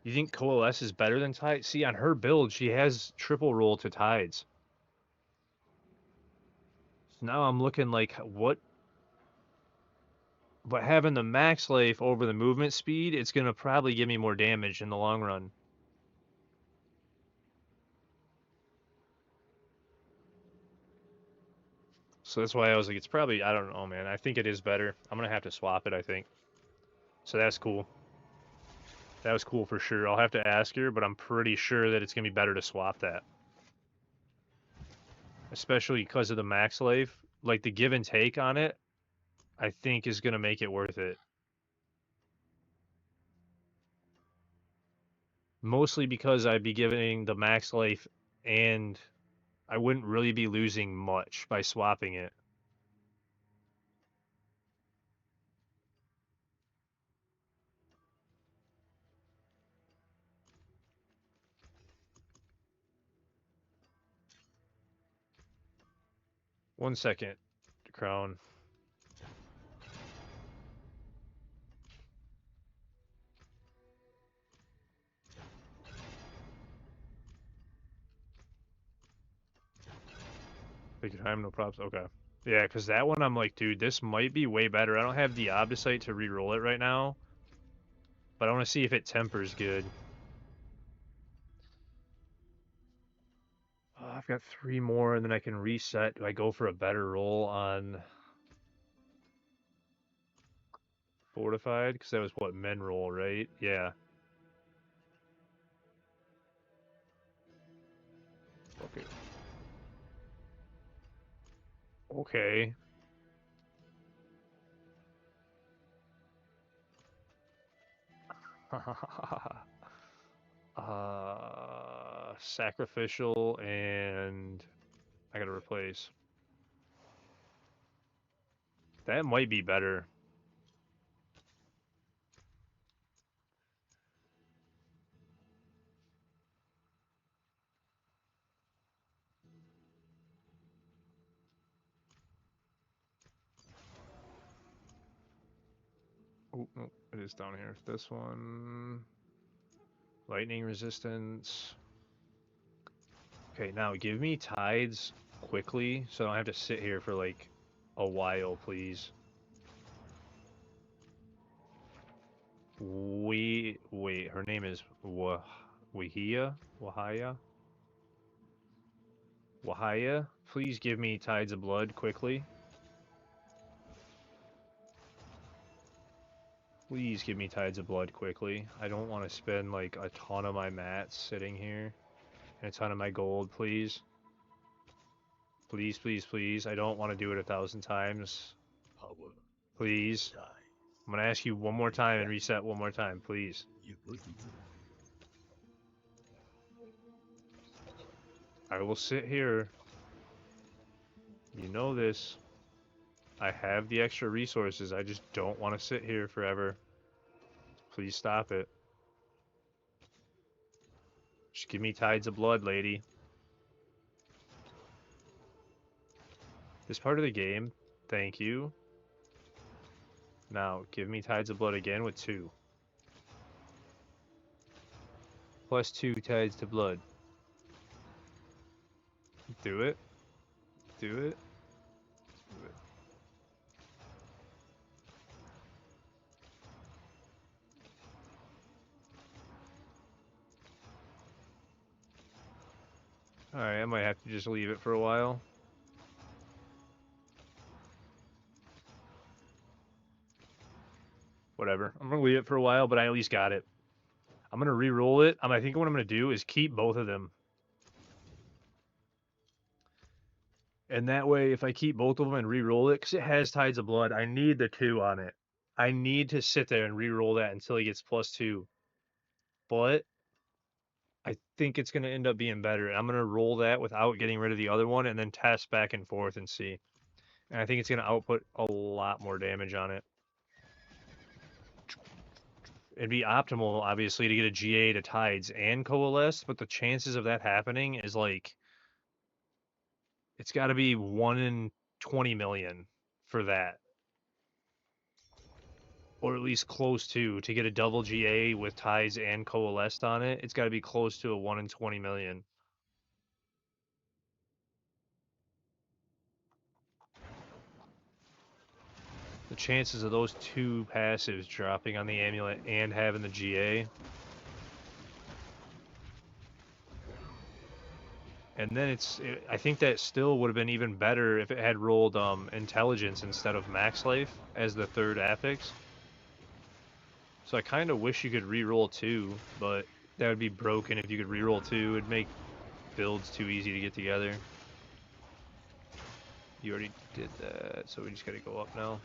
You think Coalesce is better than tides? See, on her build, she has triple roll to tides. So now I'm looking like, what? But having the max life over the movement speed, it's going to probably give me more damage in the long run. So that's why I was like, it's probably, I don't know, man. I think it is better. I'm going to have to swap it, I think. So that's cool. That was cool for sure. I'll have to ask her, but I'm pretty sure that it's going to be better to swap that. Especially because of the max life. Like, the give and take on it, I think is going to make it worth it. Mostly because I'd be giving the max life and I wouldn't really be losing much by swapping it. 1 second, Crown. Take your time, no props. Okay. Yeah, because that one I'm like, dude, this might be way better. I don't have the Obdicite to re-roll it right now, but I want to see if it tempers good. I've got 3 more, and then I can reset. Do I go for a better roll on Fortified? Because that was what, men roll, right? Yeah. Okay. Okay. Sacrificial, and I gotta replace. That might be better. Oh, no, it is down here. This one. Lightning resistance. Okay, now give me tides quickly so I don't have to sit here for like a while, please. Wait, her name is Wahia? Wahaya? Wahaya? Please give me tides of blood quickly. Please give me tides of blood quickly. I don't want to spend like a ton of my mats sitting here. And a ton of my gold, please. Please, please, please. I don't want to do it 1,000 times. Power Please. dies. I'm going to ask you one more time and reset one more time, please. I will sit here. You know this. I have the extra resources. I just don't want to sit here forever. Please stop it. Just give me tides of blood, lady. This part of the game, thank you. Now, give me tides of blood again with 2. Plus 2 tides to blood. Do it. Do it. Do it. Alright, I might have to just leave it for a while. Whatever. I'm gonna leave it for a while, but I at least got it. I'm gonna re-roll it. I think what I'm gonna do is keep both of them. And that way, if I keep both of them and re-roll it, because it has tides of blood, I need the 2 on it. I need to sit there and re-roll that until he gets plus 2. But I think it's gonna end up being better. I'm gonna roll that without getting rid of the other one, and then test back and forth and see. And I think it's gonna output a lot more damage on it. It'd be optimal, obviously, to get a GA to tides and coalesce, but the chances of that happening is like, it's got to be 1 in 20 million for that, or at least close to get a double GA with tides and coalesced on it. It's got to be close to a 1 in 20 million. The chances of those 2 passives dropping on the amulet and having the GA. And then I think that still would have been even better if it had rolled intelligence instead of max life as the 3rd affix. So I kind of wish you could re-roll 2, but that would be broken if you could re-roll 2. It'd make builds too easy to get together. You already did that, so we just gotta go up now.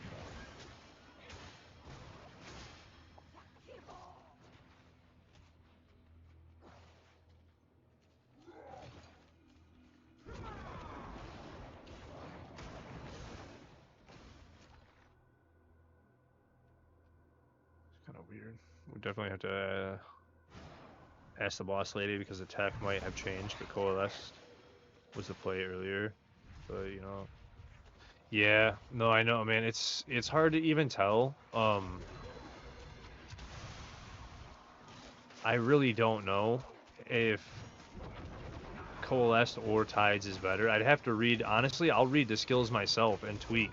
It's kind of weird. We definitely have to ask the boss lady because the tech might have changed, but coalesced was the play earlier. But, you know, Yeah, no, I know, man. It's hard to even tell. I really don't know if Coalesced or Tides is better. I'd have to read, honestly, I'll read the skills myself and tweak.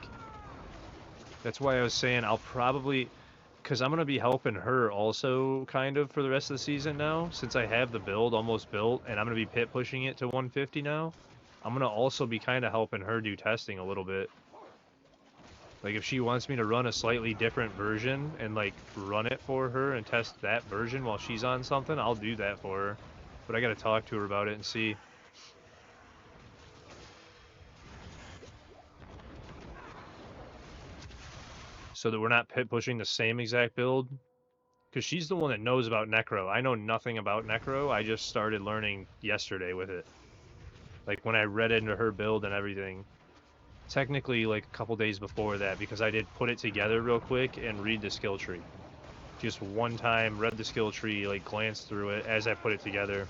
That's why I was saying I'll probably, because I'm going to be helping her also kind of for the rest of the season now, since I have the build almost built, and I'm going to be pit pushing it to 150 now. I'm going to also be kind of helping her do testing a little bit. Like, if she wants me to run a slightly different version and, like, run it for her and test that version while she's on something, I'll do that for her. But I gotta talk to her about it and see. So that we're not pit pushing the same exact build. Because she's the one that knows about Necro. I know nothing about Necro. I just started learning yesterday with it. Like, when I read into her build and everything. Technically, like, a couple days before that, because I did put it together real quick and read the skill tree. Just one time, read the skill tree, like, glanced through it as I put it together.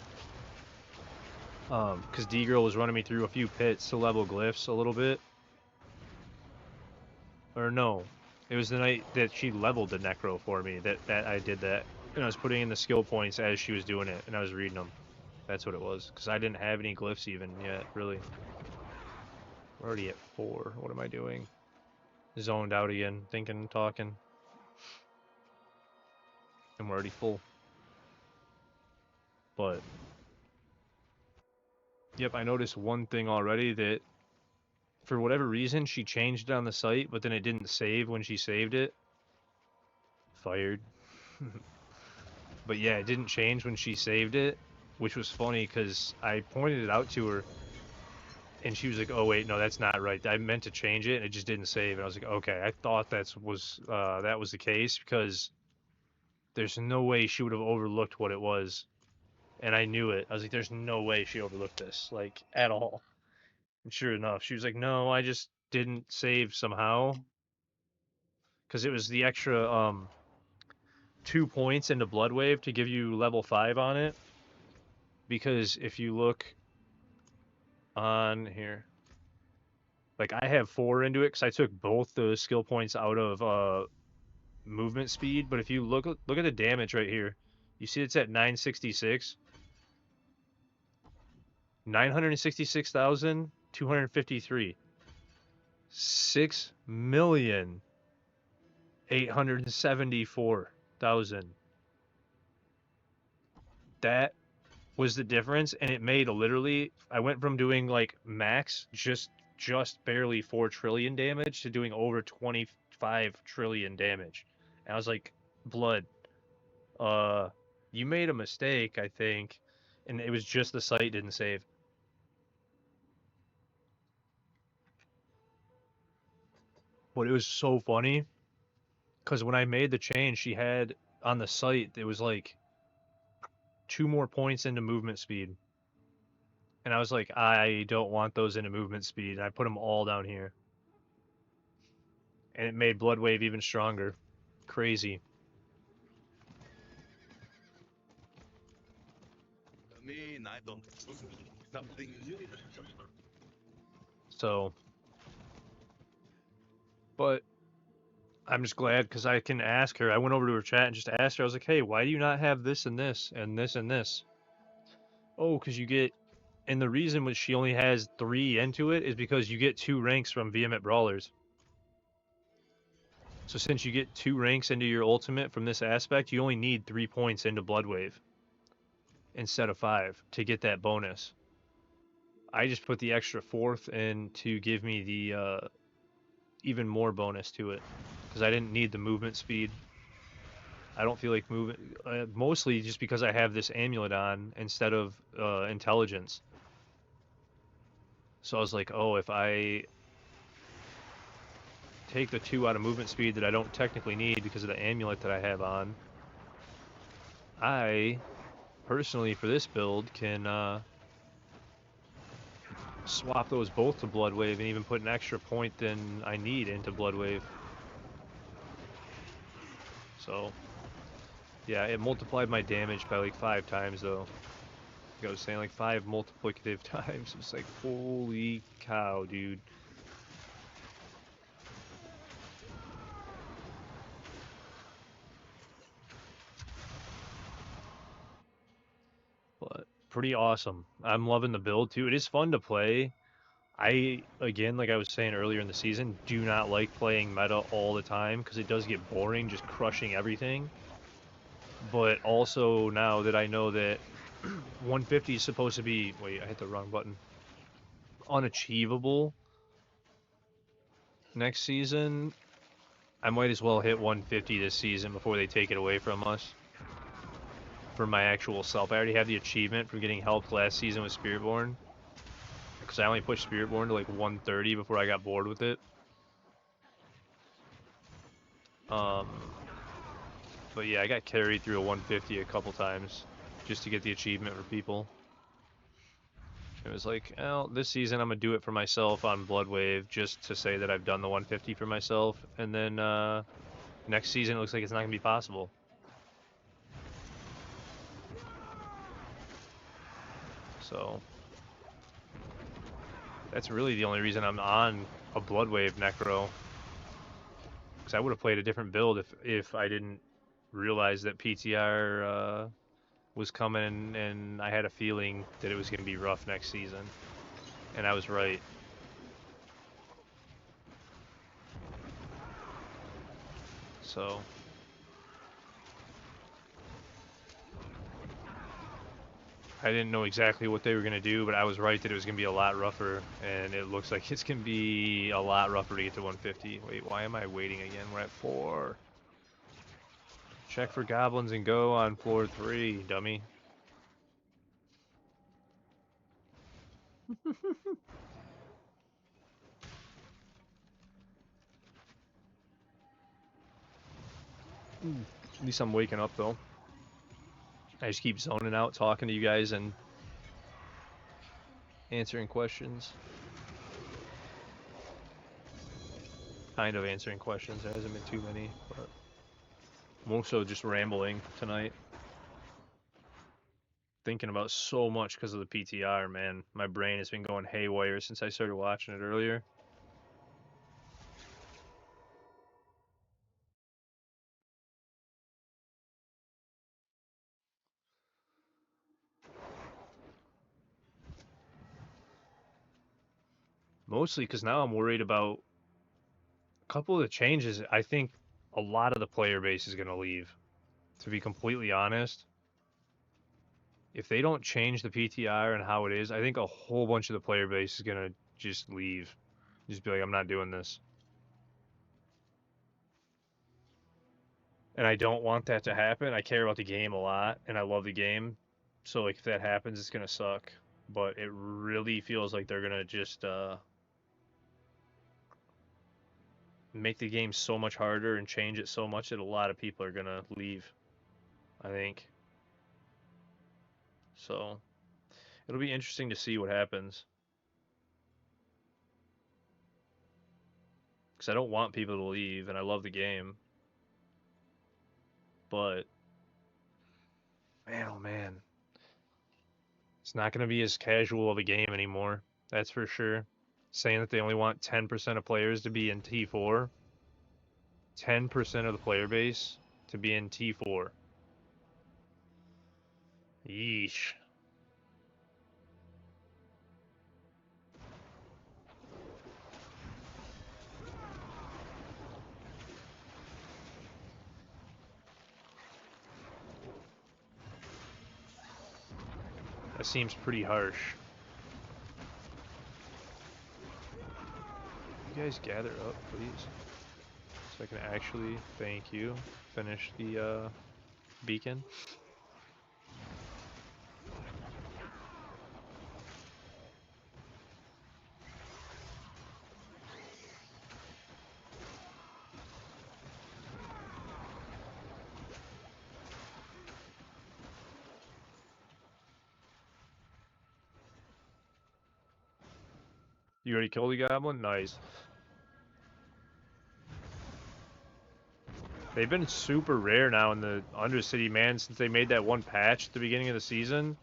Because D-Girl was running me through a few pits to level glyphs a little bit. Or no, it was the night that she leveled the Necro for me that I did that. And I was putting in the skill points as she was doing it, and I was reading them. That's what it was, because I didn't have any glyphs even yet, really. We're already at 4. What am I doing? Zoned out again, thinking, talking. And we're already full. But, yep, I noticed one thing already that, for whatever reason, she changed it on the site, but then it didn't save when she saved it. Fired. But yeah, it didn't change when she saved it, which was funny because I pointed it out to her, and she was like, "Oh wait, no, that's not right. I meant to change it, and it just didn't save." And I was like, "Okay, I thought that was the case because there's no way she would have overlooked what it was." And I knew it. I was like, "There's no way she overlooked this, like, at all." And sure enough, she was like, "No, I just didn't save somehow." Because it was the extra 2 points into Blood Wave to give you level 5 on it. Because if you look on here, like, I have 4 into it because I took both those skill points out of movement speed. But if you look at the damage right here, you see it's at 966, 966,253, 6,874,000. That was the difference, and it made literally, I went from doing like max just barely 4 trillion damage to doing over 25 trillion damage. And I was like, Blood, you made a mistake, I think, and it was just the site didn't save. But it was so funny because when I made the change, she had on the site, it was like 2 more points into movement speed. And I was like, I don't want those into movement speed. And I put them all down here. And it made Blood Wave even stronger. Crazy. I mean, I don't something new. So, but I'm just glad because I can ask her. I went over to her chat and just asked her. I was like, hey, why do you not have this and this and this and this? Oh, because you get, and the reason was she only has 3 into it is because you get 2 ranks from Vehement Brawlers. So since you get 2 ranks into your ultimate from this aspect, you only need 3 points into Blood Wave instead of 5 to get that bonus. I just put the extra 4th in to give me the even more bonus to it because I didn't need the movement speed. I don't feel like moving, mostly just because I have this amulet on instead of intelligence. So I was like, oh, if I take the 2 out of movement speed that I don't technically need because of the amulet that I have on, I personally for this build can swap those both to Blood Wave and even put an extra point than I need into Blood Wave. So yeah, it multiplied my damage by like 5 times though. Like I was saying, like 5 multiplicative times. It's like, holy cow, dude. pretty awesome. I'm loving the build too. It is fun to play. Again, like I was saying earlier in the season, do not like playing meta all the time because it does get boring just crushing everything. But also now that I know that 150 is supposed to be, wait, I hit the wrong button, unachievable next season, I might as well hit 150 this season before they take it away from us. For my actual self, I already have the achievement for getting helped last season with Spiritborn. Because I only pushed Spiritborn to like 130 before I got bored with it. But yeah, I got carried through a 150 a couple times just to get the achievement for people. It was like, well, this season I'm gonna do it for myself on Bloodwave just to say that I've done the 150 for myself, and then next season it looks like it's not gonna be possible. So that's really the only reason I'm on a Bloodwave Necro. Because I would have played a different build if I didn't realize that PTR was coming, and I had a feeling that it was going to be rough next season. And I was right. So I didn't know exactly what they were going to do, but I was right that it was going to be a lot rougher, and it looks like it's going to be a lot rougher to get to 150. Wait, why am I waiting again? We're at 4. Check for goblins and go on floor 3, dummy. At least I'm waking up, though. I just keep zoning out, talking to you guys, and answering questions. Kind of answering questions. There hasn't been too many, but I'm also just rambling tonight. Thinking about so much because of the PTR, man. My brain has been going haywire since I started watching it earlier. Mostly because now I'm worried about a couple of the changes. I think a lot of the player base is going to leave, to be completely honest. If they don't change the PTR and how it is, I think a whole bunch of the player base is going to just leave. Just be like, I'm not doing this. And I don't want that to happen. I care about the game a lot, and I love the game. So, like, if that happens, it's going to suck. But it really feels like they're going to just make the game so much harder and change it so much that a lot of people are going to leave, I think. So, it'll be interesting to see what happens. Because I don't want people to leave, and I love the game. But, man, oh man. It's not going to be as casual of a game anymore. That's for sure. Saying that they only want 10% of players to be in T4. 10% of the player base to be in T4. Yeesh. That seems pretty harsh. You guys gather up, please. So I can actually, thank you, finish the beacon. You already killed the goblin? Nice. They've been super rare now in the Undercity, man, since they made that one patch at the beginning of the season.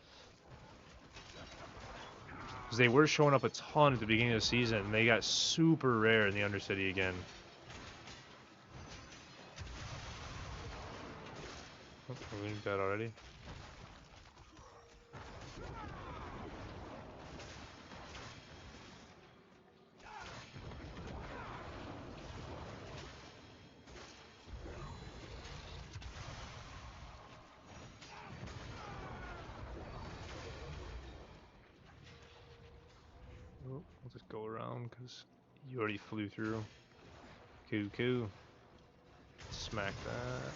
Because they were showing up a ton at the beginning of the season, and they got super rare in the Undercity again. Oh, we dead already. Oh, we'll just go around because you already flew through. Coo. Smack that.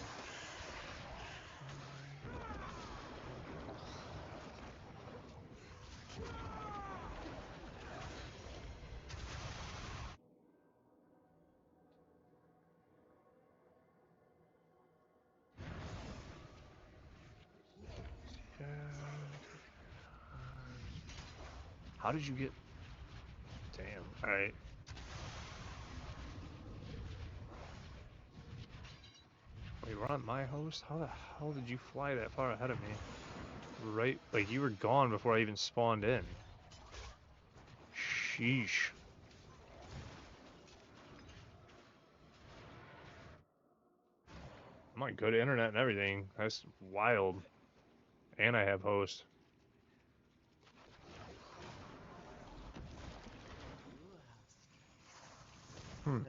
How did you get? Damn. All right. Wait, we're on my host? How the hell did you fly that far ahead of me? Right, like you were gone before I even spawned in. Sheesh. My good internet and everything. That's wild. And I have host. Hmm.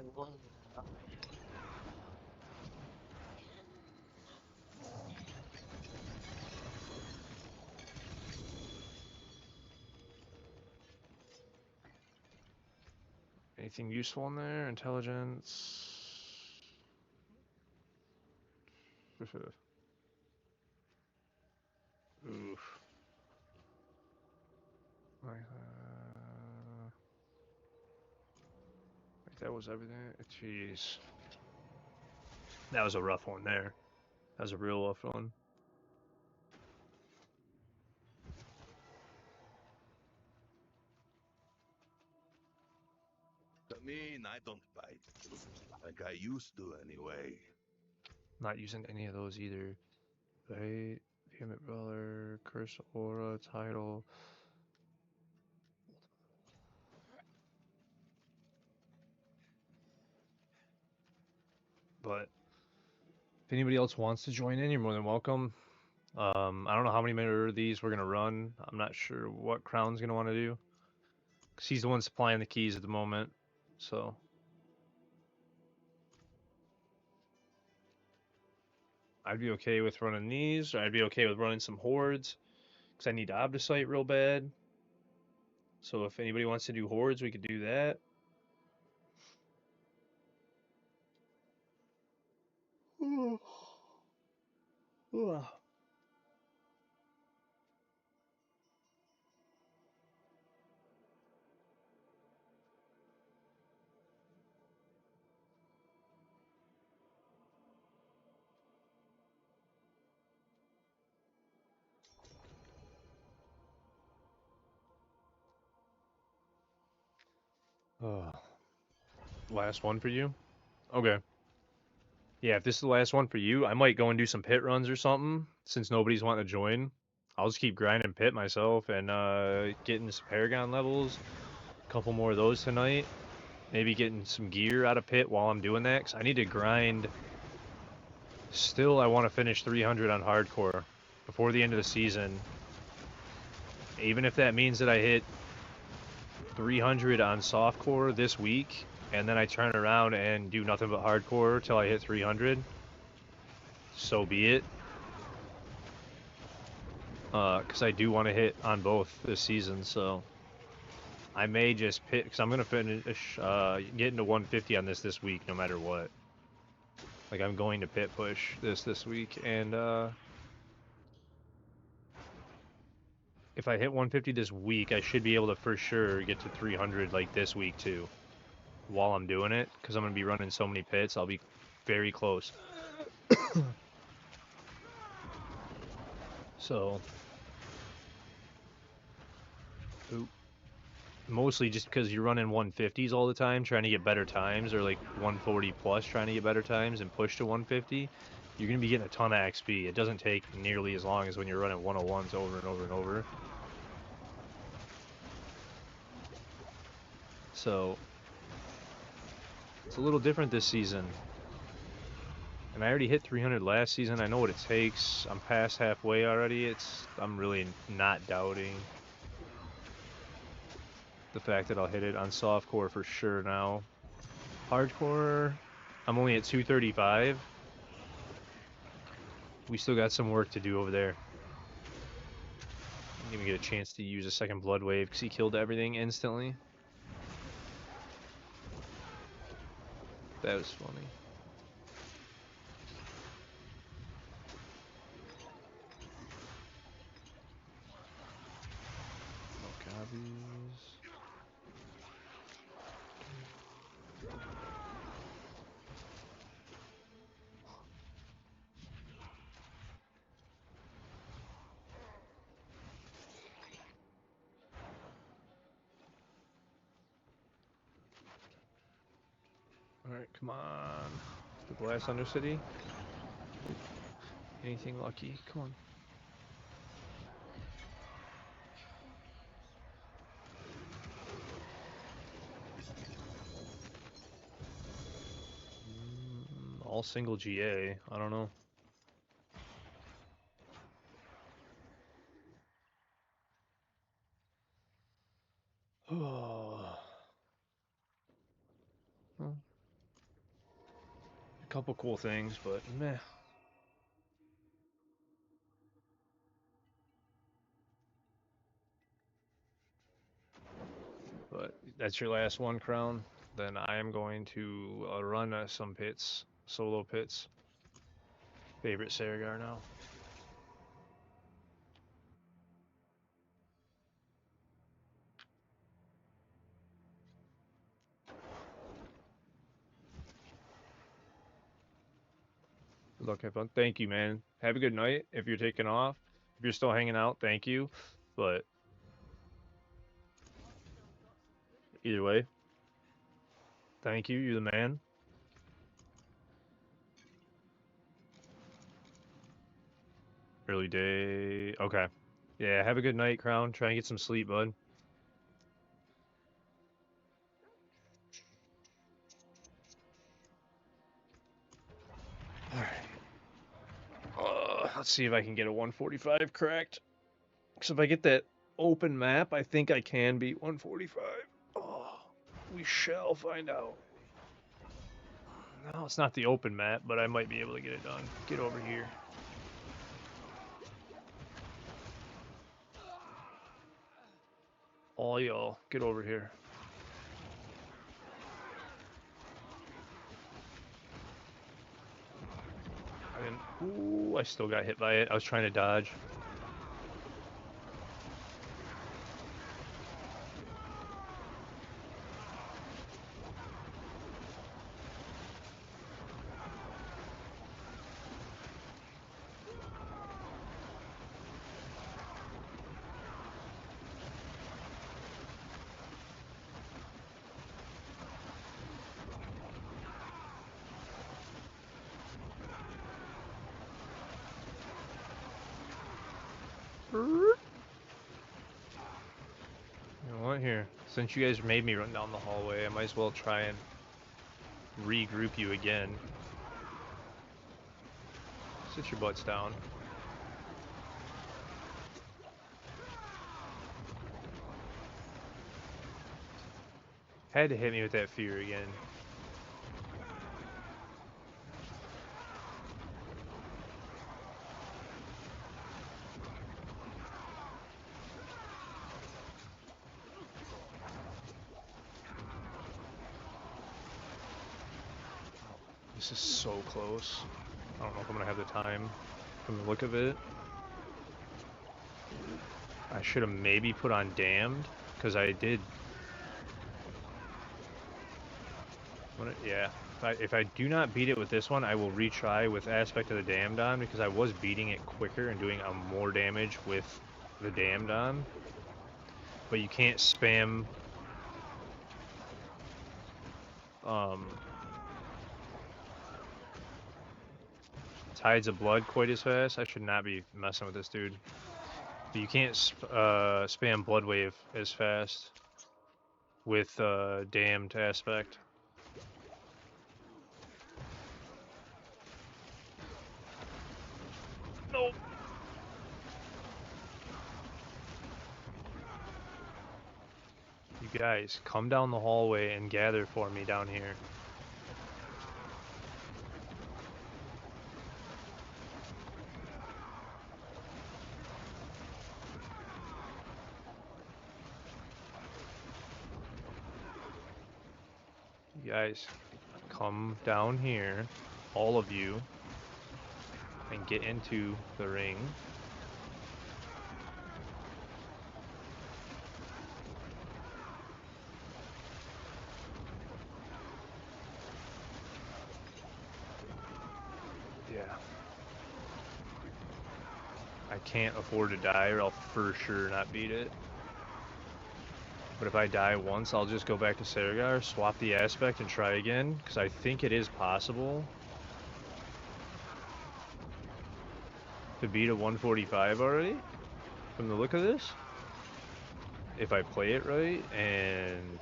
Anything useful in there? Intelligence. Oof. Like, that was everything. Jeez. That was a rough one there. That was a real rough one. I mean, I don't bite. Like I used to anyway. Not using any of those either. Right? Vehement Brawler, Curse Aura, Title. But if anybody else wants to join in, you're more than welcome. I don't know how many more of these we're gonna run. I'm not sure what Crown's gonna want to do, cause he's the one supplying the keys at the moment. So I'd be okay with running these, or I'd be okay with running some hordes, cause I need to Obdicite real bad. So if anybody wants to do hordes, we could do that. Last one for you? Okay. Yeah, if this is the last one for you, I might go and do some pit runs or something, since nobody's wanting to join. I'll just keep grinding pit myself and getting some Paragon levels. A couple more of those tonight. Maybe getting some gear out of pit while I'm doing that, because I need to grind. Still, I want to finish 300 on hardcore before the end of the season. Even if that means that I hit 300 on softcore this week, and then I turn around and do nothing but hardcore till I hit 300, so be it. Because I do want to hit on both this season, so I may just pit, because I'm going to finish getting to 150 on this week no matter what. Like, I'm going to pit push this week, and if I hit 150 this week, I should be able to for sure get to 300 like this week too, while I'm doing it, because I'm going to be running so many pits, I'll be very close. So, mostly just because you're running 150s all the time, trying to get better times, or like 140 plus, trying to get better times and push to 150, you're going to be getting a ton of XP. It doesn't take nearly as long as when you're running 101s over and over and over. So, it's a little different this season. And I already hit 300 last season. I know what it takes. I'm past halfway already. I'm really not doubting the fact that I'll hit it on softcore for sure now. Hardcore, I'm only at 235. We still got some work to do over there. Didn't even get a chance to use a second blood wave because he killed everything instantly. That was funny. No copies. Alright, come on. The Glass Undercity. Anything lucky? Come on. All single GA. I don't know. Oh. Well, a couple cool things, but meh. But that's your last one, Crown. Then I am going to run some pits, solo pits. Favorite Saragar now. Good luck, have fun. Thank you, man. Have a good night. If you're taking off, if you're still hanging out, thank you. But either way, thank you. You're the man. Early day. Okay. Yeah, have a good night, Crown. Try and get some sleep, bud. Alright. Let's see if I can get a 145 cracked. Because if I get that open map, I think I can beat 145. Oh, we shall find out. No, it's not the open map, but I might be able to get it done. Get over here. All y'all, get over here. I didn't. Ooh, I still got hit by it. I was trying to dodge. You know what? Here, since you guys made me run down the hallway, I might as well try and regroup you again. Sit your butts down. Had to hit me with that fear again. This is so close. I don't know if I'm gonna have the time from the look of it. I should have maybe put on Damned, because I did. Yeah, if I do not beat it with this one, I will retry with Aspect of the Damned on, because I was beating it quicker and doing more damage with the Damned on. But you can't spam Tides of Blood quite as fast. I should not be messing with this dude. But you can't spam Blood Wave as fast with Damned Aspect. Nope. You guys, come down the hallway and gather for me down here. You guys, come down here, all of you, and get into the ring. Yeah. I can't afford to die or I'll for sure not beat it. But if I die once, I'll just go back to Saragar, swap the aspect, and try again, because I think it is possible to beat a 145 already, from the look of this. If I play it right, and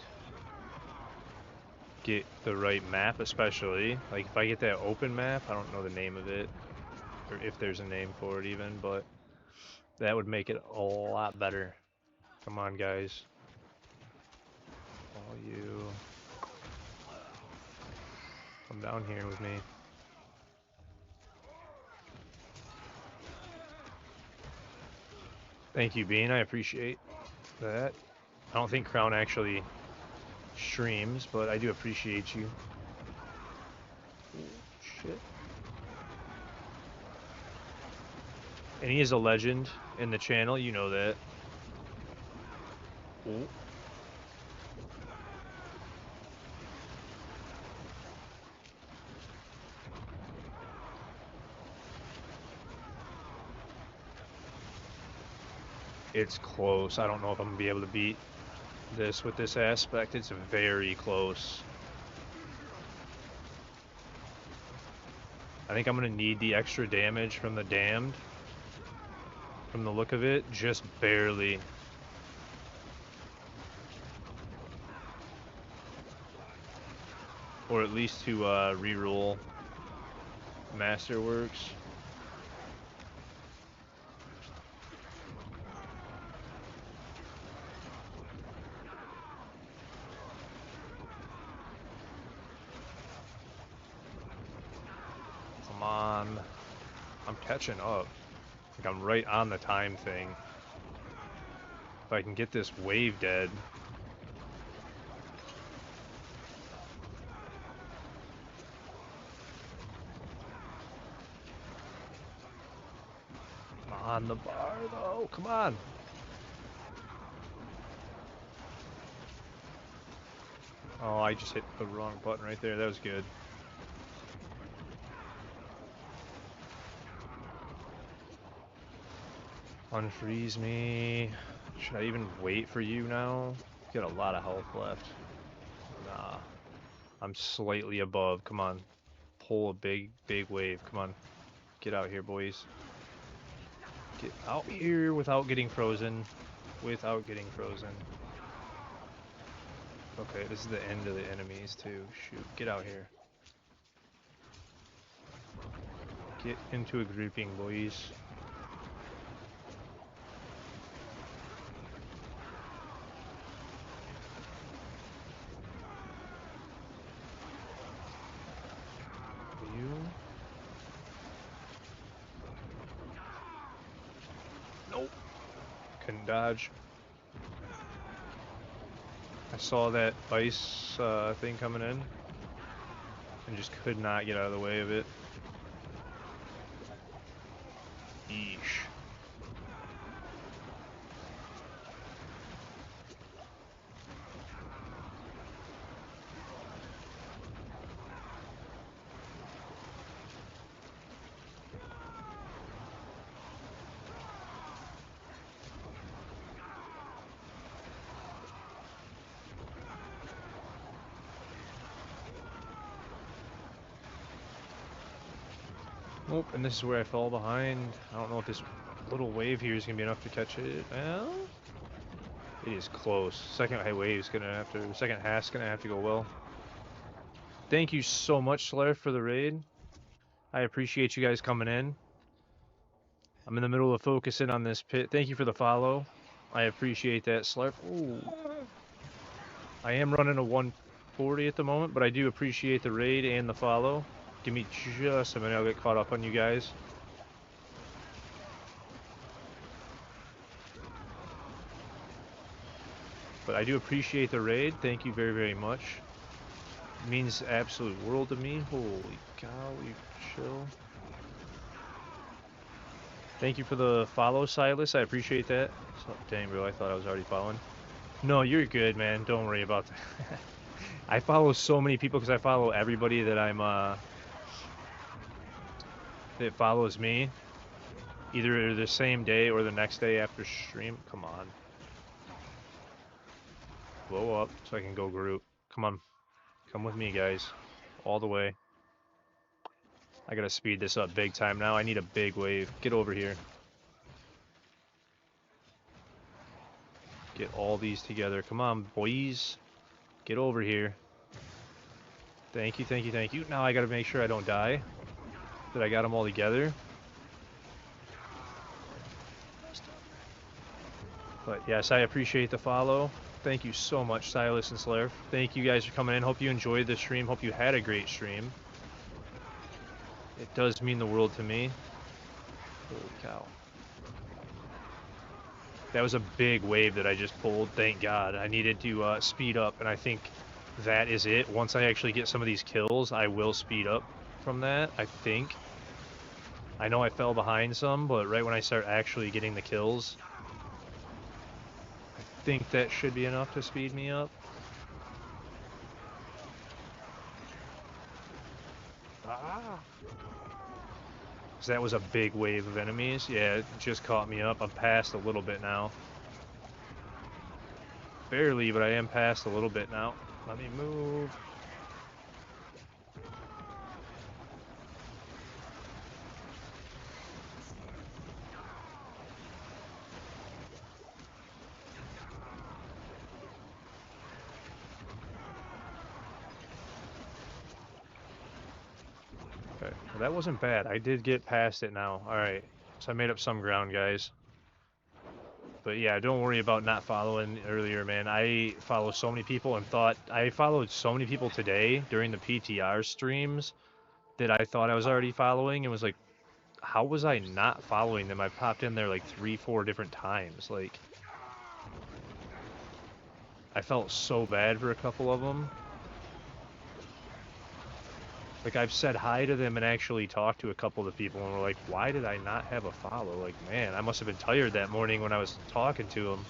get the right map especially. Like, if I get that open map, I don't know the name of it, or if there's a name for it even, but that would make it a lot better. Come on, guys. All you. Come down here with me. Thank you, Bean. I appreciate that. I don't think Crown actually streams, but I do appreciate you. Ooh, shit. And he is a legend in the channel, you know that. Ooh. It's close. I don't know if I'm going to be able to beat this with this aspect. It's very close. I think I'm going to need the extra damage from the damned. From the look of it, just barely. Or at least to reroll Masterworks. Come on. I'm catching up. Like, I'm right on the time thing. If I can get this wave dead. I'm on the bar though. Come on. Oh, I just hit the wrong button right there. That was good. Unfreeze me. Should I even wait for you now? You got a lot of health left. Nah. I'm slightly above. Come on. Pull a big wave. Come on. Get out here, boys. Get out here without getting frozen. Without getting frozen. Okay, this is the end of the enemies too. Shoot. Get out here. Get into a grouping, boys. You. Nope. Couldn't dodge. I saw that ice thing coming in and just could not get out of the way of it. Yeesh. Nope, and this is where I fall behind. I don't know if this little wave here is gonna be enough to catch it. Well, it is close. Second high wave's gonna have to. Second half's gonna have to go well. Thank you so much, Slayer, for the raid. I appreciate you guys coming in. I'm in the middle of focusing on this pit. Thank you for the follow. I appreciate that, Slurp. Ooh. I am running a 140 at the moment, but I do appreciate the raid and the follow. Give me just a minute, I'll get caught up on you guys. But I do appreciate the raid. Thank you very, very much. means the absolute world to me. Holy cow, you chill. Thank you for the follow, Silas. I appreciate that. So, dang, bro, I thought I was already following. No, you're good, man. Don't worry about that. I follow so many people because I follow everybody that that follows me. Either the same day or the next day after stream. Come on. Blow up so I can go group. Come on. Come with me, guys. All the way. I gotta speed this up big time now. I need a big wave. Get over here. Get all these together. Come on, boys. Get over here. Thank you, thank you, thank you. Now I gotta make sure I don't die. That I got them all together. But yes, I appreciate the follow. Thank you so much, Silas and Slayer. Thank you guys for coming in. Hope you enjoyed the stream. Hope you had a great stream. It does mean the world to me. Holy cow. That was a big wave that I just pulled. Thank God. I needed to speed up, and I think that is it. Once I actually get some of these kills, I will speed up from that, I think. I know I fell behind some, but right when I start actually getting the kills, I think that should be enough to speed me up. Ah! So that was a big wave of enemies. Yeah, it just caught me up. I'm past a little bit now. Barely, but I am past a little bit now. Let me move. Okay, well, that wasn't bad. I did get past it now. Alright, so I made up some ground, guys. But yeah, don't worry about not following earlier, man. I follow so many people and thought... I followed so many people today during the PTR streams that I thought I was already following and was like, how was I not following them? I popped in there like 3-4 different times. Like, I felt so bad for a couple of them. Like, I've said hi to them and actually talked to a couple of the people, and were like, why did I not have a follow? Like, man, I must have been tired that morning when I was talking to them.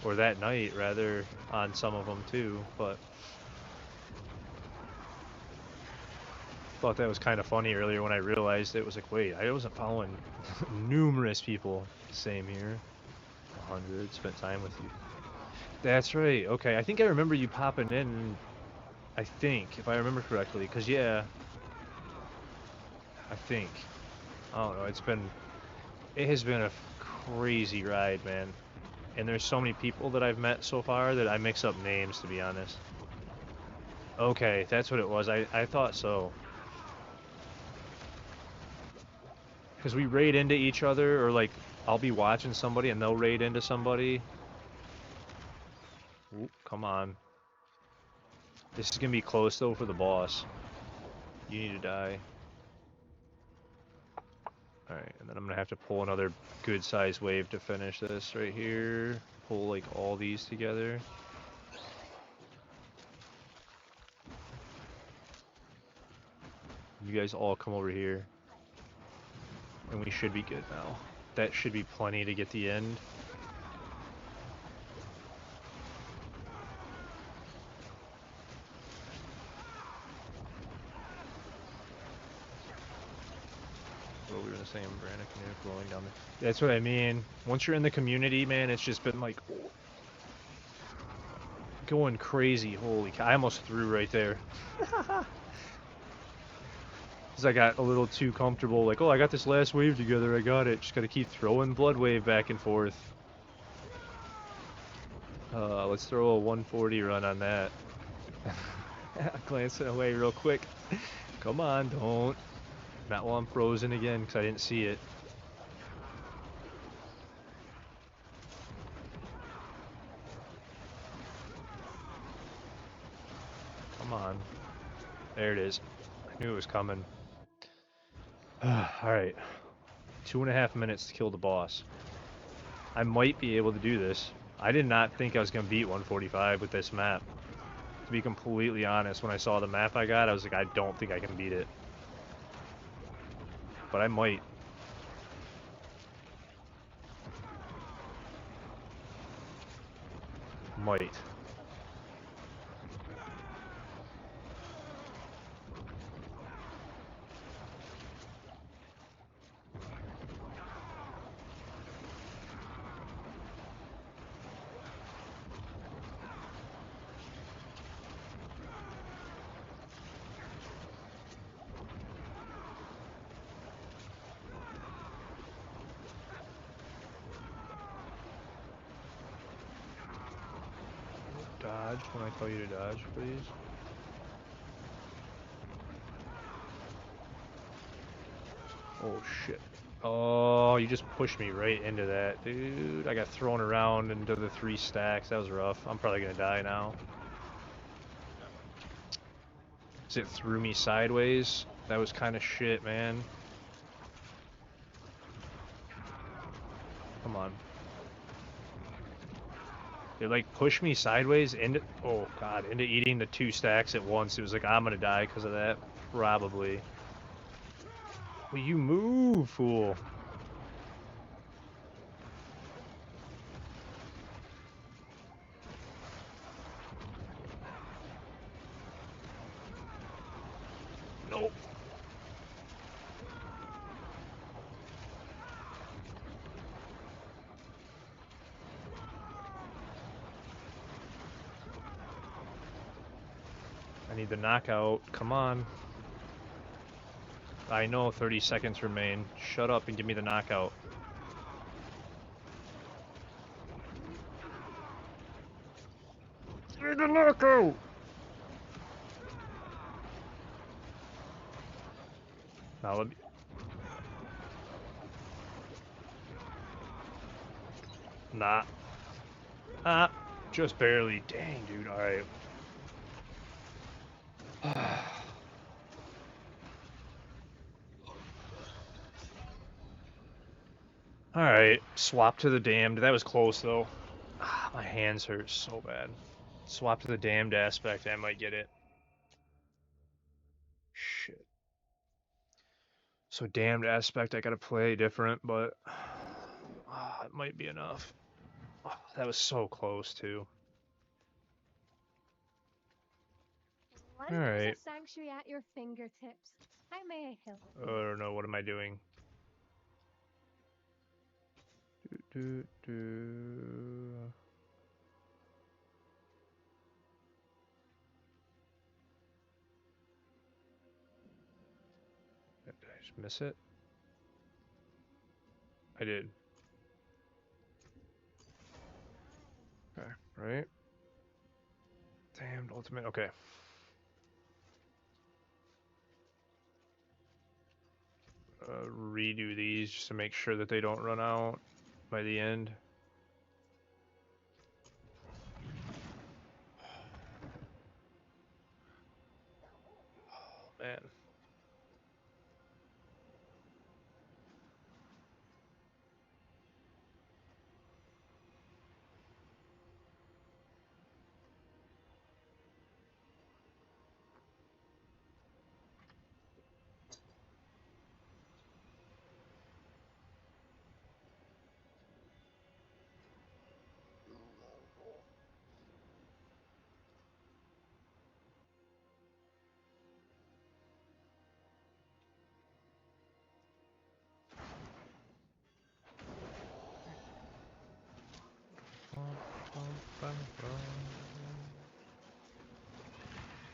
Or that night, rather, on some of them, too. But thought that was kind of funny earlier when I realized it. Was like, wait, I wasn't following numerous people. Same here. 100, spent time with you. That's right. Okay, I think I remember you popping in, I think, if I remember correctly. Because, yeah, I think. I don't know, it has been a crazy ride, man. And there's so many people that I've met so far that I mix up names, to be honest. Okay, that's what it was. I thought so. Because we raid into each other, or like, I'll be watching somebody and they'll raid into somebody. Ooh, come on. This is going to be close, though, for the boss. You need to die. Alright, and then I'm going to have to pull another good-sized wave to finish this right here. Pull, like, all these together. You guys all come over here. And we should be good now. That should be plenty to get the end. Well, we were in the same brand of canoe flowing down there. That's what I mean. Once you're in the community, man, it's just been like... going crazy. Holy cow. I almost threw right there. Because I got a little too comfortable. Like, oh, I got this last wave together. I got it. Just got to keep throwing blood wave back and forth. Let's throw a 140 run on that. Glancing away real quick. Come on, don't. Not while I'm frozen again, because I didn't see it. Come on. There it is. I knew it was coming. Alright. 2.5 minutes to kill the boss. I might be able to do this. I did not think I was going to beat 145 with this map. To be completely honest, when I saw the map I got, I was like, I don't think I can beat it. But I might. Might. Dodge when I tell you to dodge, please. Oh shit. Oh, you just pushed me right into that, dude. I got thrown around into the 3 stacks. That was rough. I'm probably gonna die now. It threw me sideways. That was kind of shit, man. Come on. It like pushed me sideways into, oh god, into eating the 2 stacks at once. It was like, I'm gonna die because of that. Probably. Will you move, fool? Nope. I need the knockout. Come on. I know 30 seconds remain. Shut up and give me the knockout. Give me the knockout! Now let me... Nah. Ah. Just barely. Dang, dude. Alright. Alright. Swap to the damned. That was close, though. Ah, my hands hurt so bad. Swap to the damned aspect. I might get it. Shit. So damned aspect, I gotta play different, but... it might be enough. That was so close, too. There's a sanctuary at your fingertips. How may I help you? I don't know. What am I doing? Did I just miss it? I did. Okay, right? Damned ultimate. Okay. Redo these just to make sure that they don't run out by the end. Oh, man.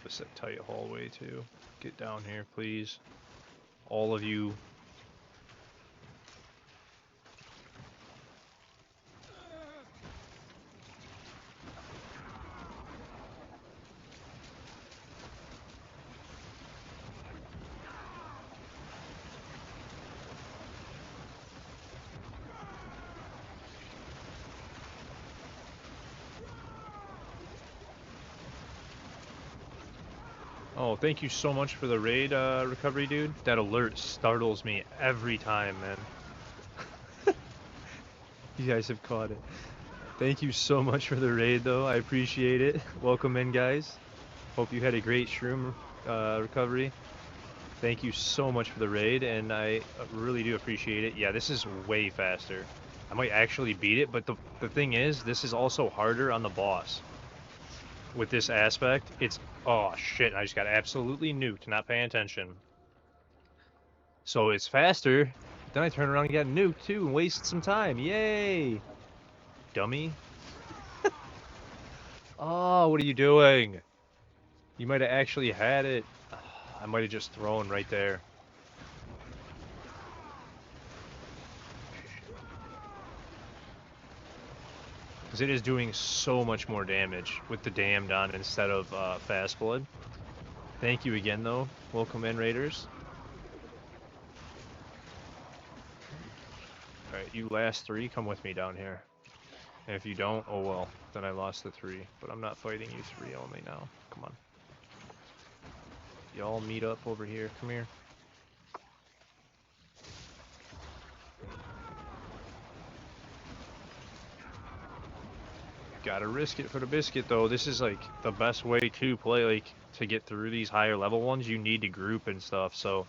It's a tight hallway too. Get down here, please. All of you. Oh, thank you so much for the raid recovery, dude. That alert startles me every time, man. You guys have caught it. Thank you so much for the raid, though. I appreciate it. Welcome in, guys. Hope you had a great shroom recovery. Thank you so much for the raid, and I really do appreciate it. Yeah, this is way faster. I might actually beat it, but the thing is, this is also harder on the boss. With this aspect, it's... Oh, shit, I just got absolutely nuked, not paying attention. So it's faster, but then I turn around and get nuked, too, and wasted some time. Yay! Dummy. Oh, what are you doing? You might have actually had it. I might have just thrown right there. Because it is doing so much more damage with the damned on instead of fast blood. Thank you again, though. Welcome in, Raiders. Alright, you last three, come with me down here. And if you don't, oh well, then I lost the three. But I'm not fighting you three only now. Come on. Y'all meet up over here. Come here. Gotta risk it for the biscuit, though. This is like the best way to play, like to get through these higher level ones. You need to group and stuff, so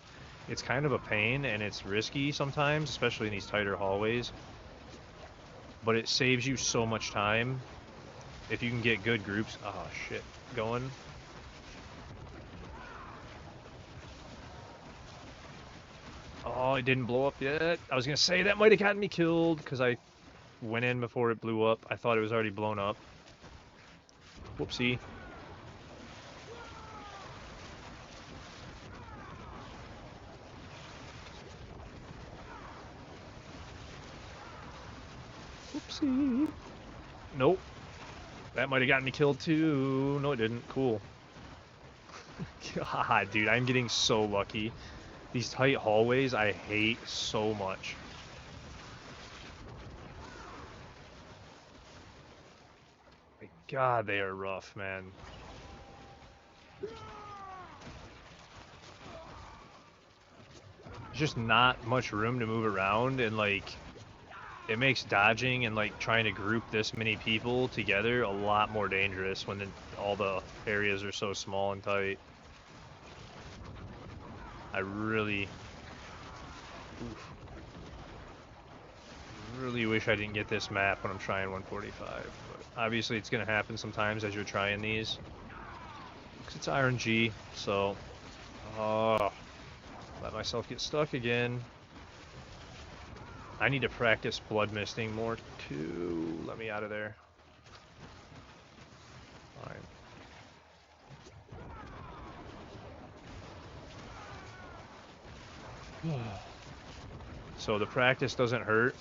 it's kind of a pain and it's risky sometimes, especially in these tighter hallways. But it saves you so much time if you can get good groups. Oh shit, going. Oh, it didn't blow up yet. I was gonna say that might have gotten me killed because I went in before it blew up. I thought it was already blown up. Whoopsie. Whoopsie. Nope. That might have gotten me killed too. No, it didn't. Cool. God, dude, I'm getting so lucky. These tight hallways, I hate so much. God, they are rough, man. There's just not much room to move around, and like, it makes dodging and like trying to group this many people together a lot more dangerous when all the areas are so small and tight. I really wish I didn't get this map when I'm trying 145, but obviously it's gonna happen sometimes as you're trying these. Because it's RNG, so... Oh, let myself get stuck again. I need to practice blood misting more too. Let me out of there. Fine. So the practice doesn't hurt.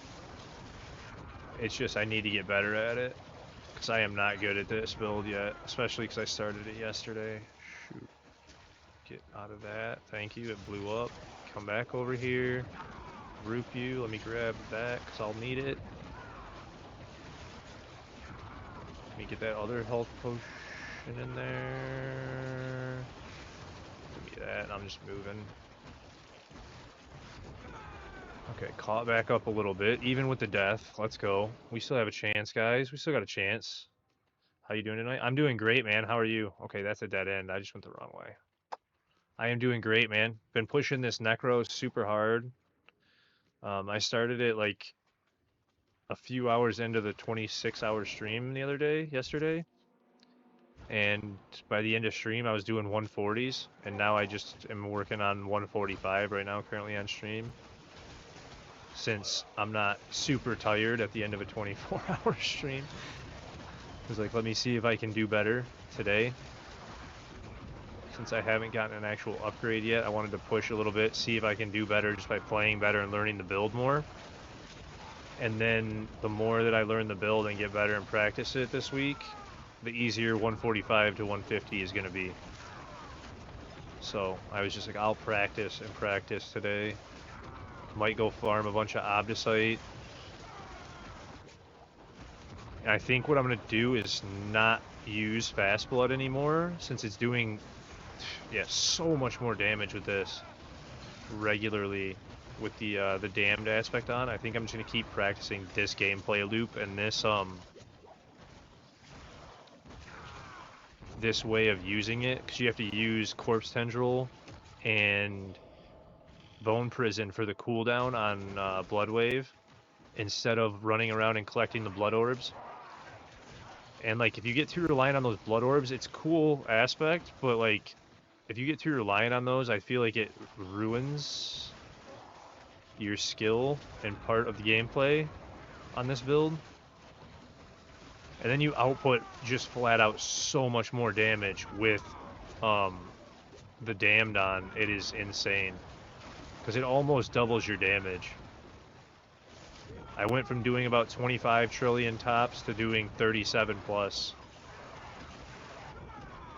It's just I need to get better at it. Because I am not good at this build yet. Especially because I started it yesterday. Shoot. Get out of that. Thank you. It blew up. Come back over here. Group you. Let me grab that because I'll need it. Let me get that other health potion in there. Give me that. I'm just moving. Okay, caught back up a little bit, even with the death. Let's go. We still have a chance, guys. We still got a chance. How you doing tonight? I'm doing great, man. How are you? Okay, that's a dead end. I just went the wrong way. I am doing great, man. Been pushing this Necro super hard. I started it like a few hours into the 26-hour stream the other day, yesterday. And by the end of stream, I was doing 140s. And now I just am working on 145 right now, currently on stream. Since I'm not super tired at the end of a 24-hour stream. I was like, let me see if I can do better today. Since I haven't gotten an actual upgrade yet, I wanted to push a little bit, see if I can do better just by playing better and learning the build more. And then the more that I learn the build and get better and practice it this week, the easier 145 to 150 is going to be. So I was just like, I'll practice and practice today. Might go farm a bunch of Obdicite. And I think what I'm going to do is not use Fast Blood anymore, since it's doing, yeah, so much more damage with this regularly with the damned aspect on. I think I'm just going to keep practicing this gameplay loop and this this way of using it, because you have to use Corpse Tendril and Bone Prison for the cooldown on Blood Wave, instead of running around and collecting the blood orbs. And like, if you get too reliant on those blood orbs, it's cool aspect, but like, if you get too reliant on those, I feel like it ruins your skill and part of the gameplay on this build. And then you output just flat out so much more damage with the Damned on. It is insane, because it almost doubles your damage. I went from doing about 25 trillion tops to doing 37 plus.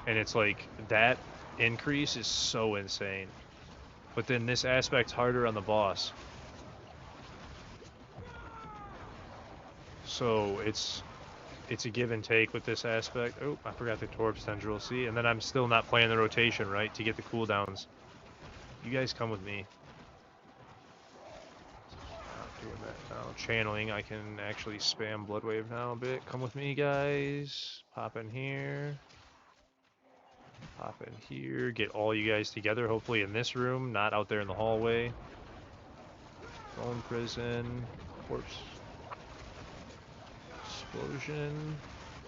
And it's like, that increase is so insane. But then this aspect's harder on the boss. So it's a give and take with this aspect. Oh, I forgot the Torps Tendril. See, and then I'm still not playing the rotation, right, to get the cooldowns. You guys come with me. Not doing that now. Channeling, I can actually spam Blood Wave now a bit. Come with me, guys. Pop in here. Pop in here. Get all you guys together, hopefully in this room, not out there in the hallway. Bone Prison. Corpse Explosion.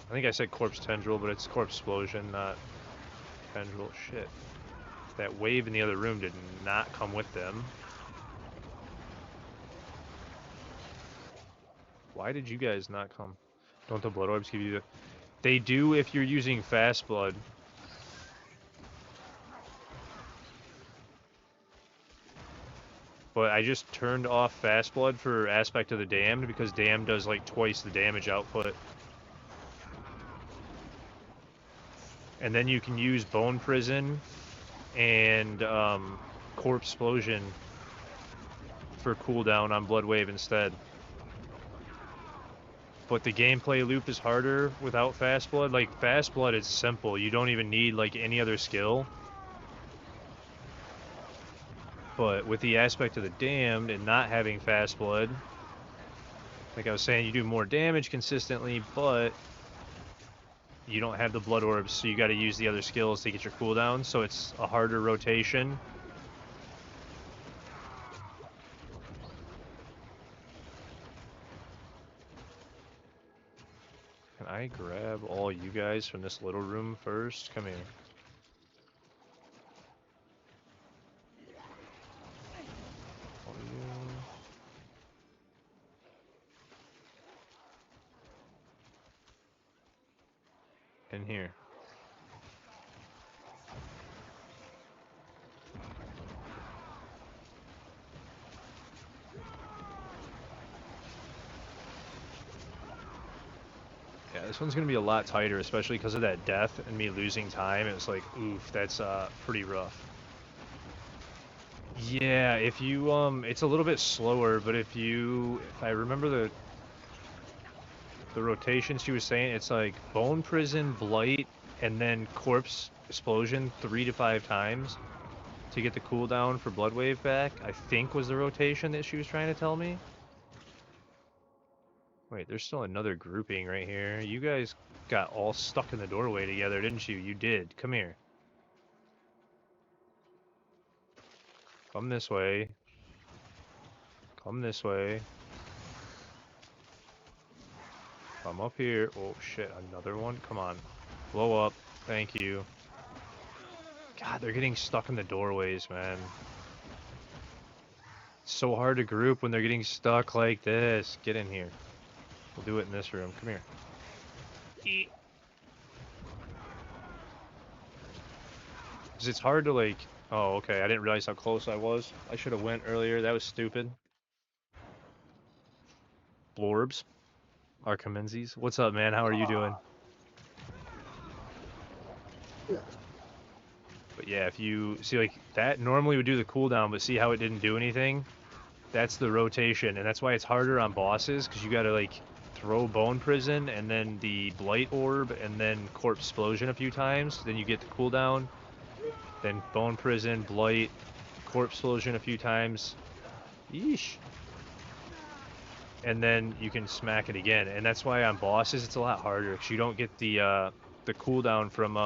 I think I said Corpse Tendril, but it's Corpse Explosion, not Tendril. Shit. That wave in the other room did not come with them. Why did you guys not come? Don't the Blood Orbs give you the... They do if you're using Fast Blood. But I just turned off Fast Blood for Aspect of the Damned, because Damned does like twice the damage output. And then you can use Bone Prison and Corpse Explosion for cooldown on Blood Wave instead. But the gameplay loop is harder without Fast Blood. Like, Fast Blood is simple. You don't even need like any other skill. But with the Aspect of the Damned and not having Fast Blood, like I was saying, you do more damage consistently, but you don't have the blood orbs, so you got to use the other skills to get your cooldown, so it's a harder rotation. Can I grab all you guys from this little room first? Come here. All you. In here. Yeah, this one's gonna be a lot tighter, especially because of that death and me losing time. It was like, oof, that's pretty rough. Yeah, if you it's a little bit slower, but if I remember the rotation she was saying, it's like Bone Prison, Blight, and then Corpse Explosion 3 to 5 times to get the cooldown for Blood Wave back, I think was the rotation that she was trying to tell me. Wait, there's still another grouping right here. You guys got all stuck in the doorway together, didn't you? You did. Come here. Come this way. Come this way. Come up here. Oh shit, another one? Come on. Blow up. Thank you. God, they're getting stuck in the doorways, man. It's so hard to group when they're getting stuck like this. Get in here. We'll do it in this room. Come here. Eat. Because it's hard to like... Oh, okay. I didn't realize how close I was. I should have went earlier. That was stupid. Blorbs. Archimenses. What's up, man? How are you doing? But yeah, if you see, like, that normally would do the cooldown, but see how it didn't do anything? That's the rotation, and that's why it's harder on bosses, because you gotta, like, throw Bone Prison, and then the Blight Orb, and then Corpse Explosion a few times, then you get the cooldown, then Bone Prison, Blight, Corpse Explosion a few times. Yeesh. And then you can smack it again, and that's why on bosses it's a lot harder, because you don't get the the cooldown from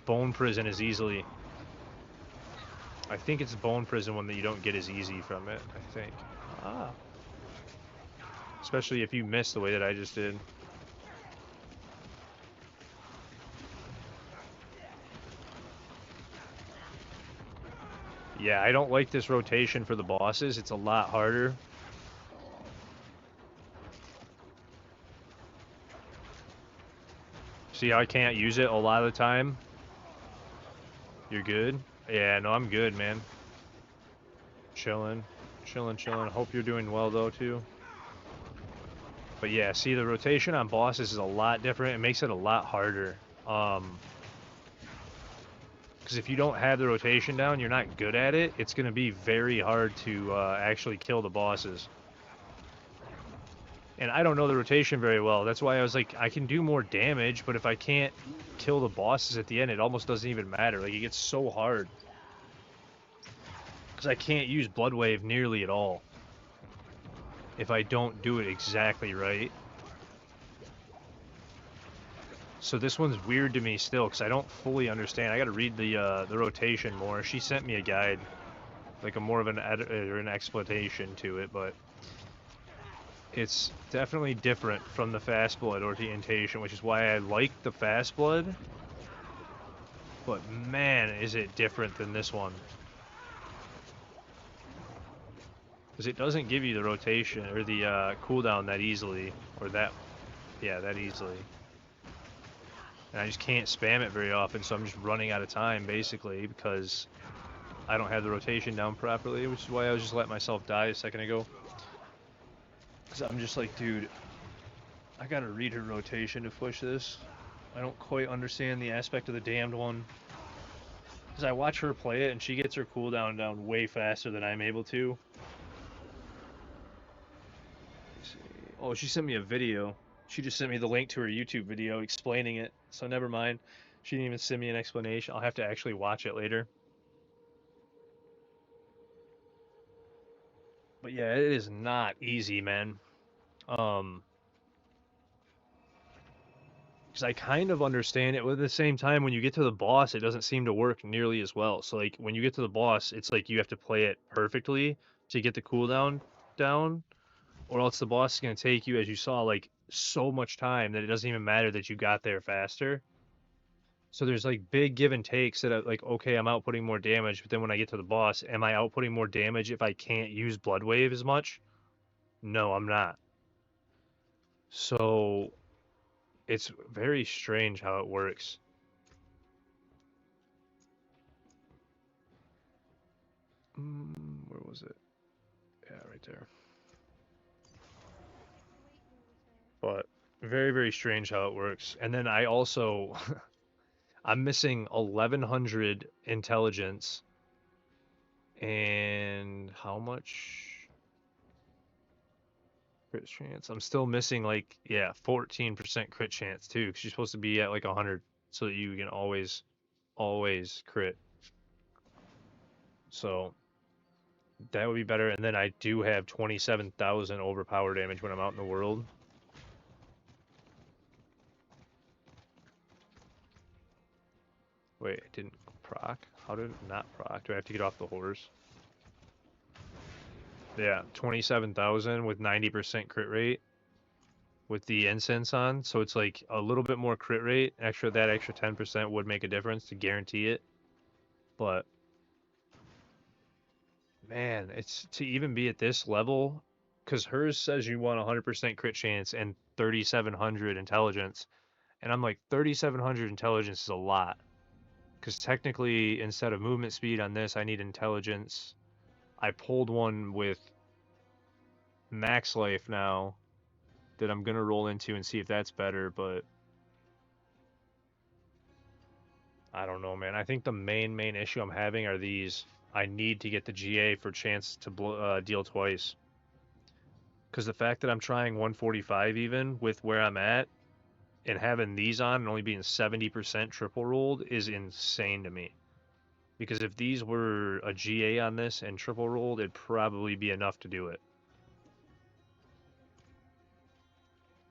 Bone Prison as easily. I think it's Bone Prison one that you don't get as easy from it, I think. Ah. Especially if you miss the way that I just did. Yeah, I don't like this rotation for the bosses. It's a lot harder. See how I can't use it a lot of the time? You're good? Yeah, no, I'm good, man. Chilling. Chilling, chilling. Hope you're doing well, though, too. But yeah, see, the rotation on bosses is a lot different. It makes it a lot harder. Because if you don't have the rotation down, you're not good at it, it's going to be very hard to actually kill the bosses. And I don't know the rotation very well. That's why I was like, I can do more damage, but if I can't kill the bosses at the end, it almost doesn't even matter. Like, it gets so hard. Because I can't use Blood Wave nearly at all if I don't do it exactly right. So this one's weird to me still, because I don't fully understand. I got to read the rotation more. She sent me a guide, like a more of an explanation to it, but it's definitely different from the Fast Blood orientation, which is why I like the Fast Blood. But man, is it different than this one. Because it doesn't give you the rotation, or the cooldown that easily, or that, yeah, that easily. And I just can't spam it very often, so I'm just running out of time, basically, because I don't have the rotation down properly, which is why I was just letting myself die a second ago. Because I'm just like, dude, I gotta read her rotation to push this. I don't quite understand the aspect of the damned one. Because I watch her play it, and she gets her cooldown down way faster than I'm able to. Let's see. Oh, she sent me a video. She just sent me the link to her YouTube video explaining it, so never mind. She didn't even send me an explanation. I'll have to actually watch it later. But yeah, it is not easy, man. Because I kind of understand it, but at the same time, when you get to the boss, it doesn't seem to work nearly as well. So, like, when you get to the boss, it's like you have to play it perfectly to get the cooldown down, or else the boss is going to take you, as you saw, like, so much time that it doesn't even matter that you got there faster. So there's, like, big give and takes that, like, okay, I'm outputting more damage, but then when I get to the boss, am I outputting more damage if I can't use Blood Wave as much? No, I'm not. So it's very strange how it works. Where was it? Yeah, right there. But very, very strange how it works. And then I also, I'm missing 1100 intelligence. And how much crit chance? I'm still missing, like, yeah, 14% crit chance too, because you're supposed to be at like 100 so that you can always crit. So that would be better. And then I do have 27,000 overpower damage when I'm out in the world. Wait, it didn't proc? How did it not proc? Do I have to get off the horse? Yeah, 27,000 with 90% crit rate with the incense on. So it's like a little bit more crit rate. That extra 10% would make a difference to guarantee it. But man, it's to even be at this level, because hers says you want 100% crit chance and 3,700 intelligence. And I'm like, 3,700 intelligence is a lot. Because technically, instead of movement speed on this, I need intelligence. I pulled one with max life now that I'm going to roll into and see if that's better, but I don't know, man. I think the main issue I'm having are these. I need to get the GA for chance to deal twice. Because the fact that I'm trying 145 even with where I'm at and having these on and only being 70% triple rolled is insane to me. Because if these were a GA on this and triple rolled, it'd probably be enough to do it.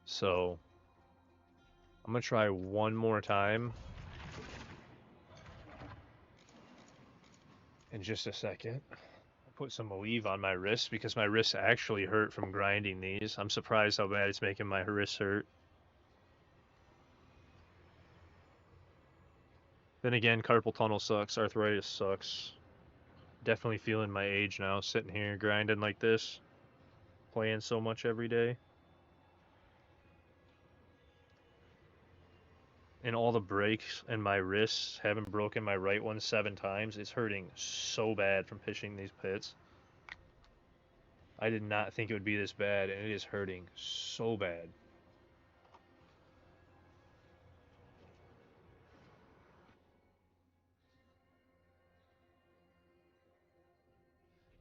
So I'm gonna try one more time. In just a second. I'll put some Aleve on my wrist because my wrists actually hurt from grinding these. I'm surprised how bad it's making my wrists hurt. Then again, carpal tunnel sucks, arthritis sucks. Definitely feeling my age now, sitting here grinding like this, playing so much every day. And all the breaks in my wrists, having broken my right one 7 times, it's hurting so bad from pitching these pits. I did not think it would be this bad, and it is hurting so bad.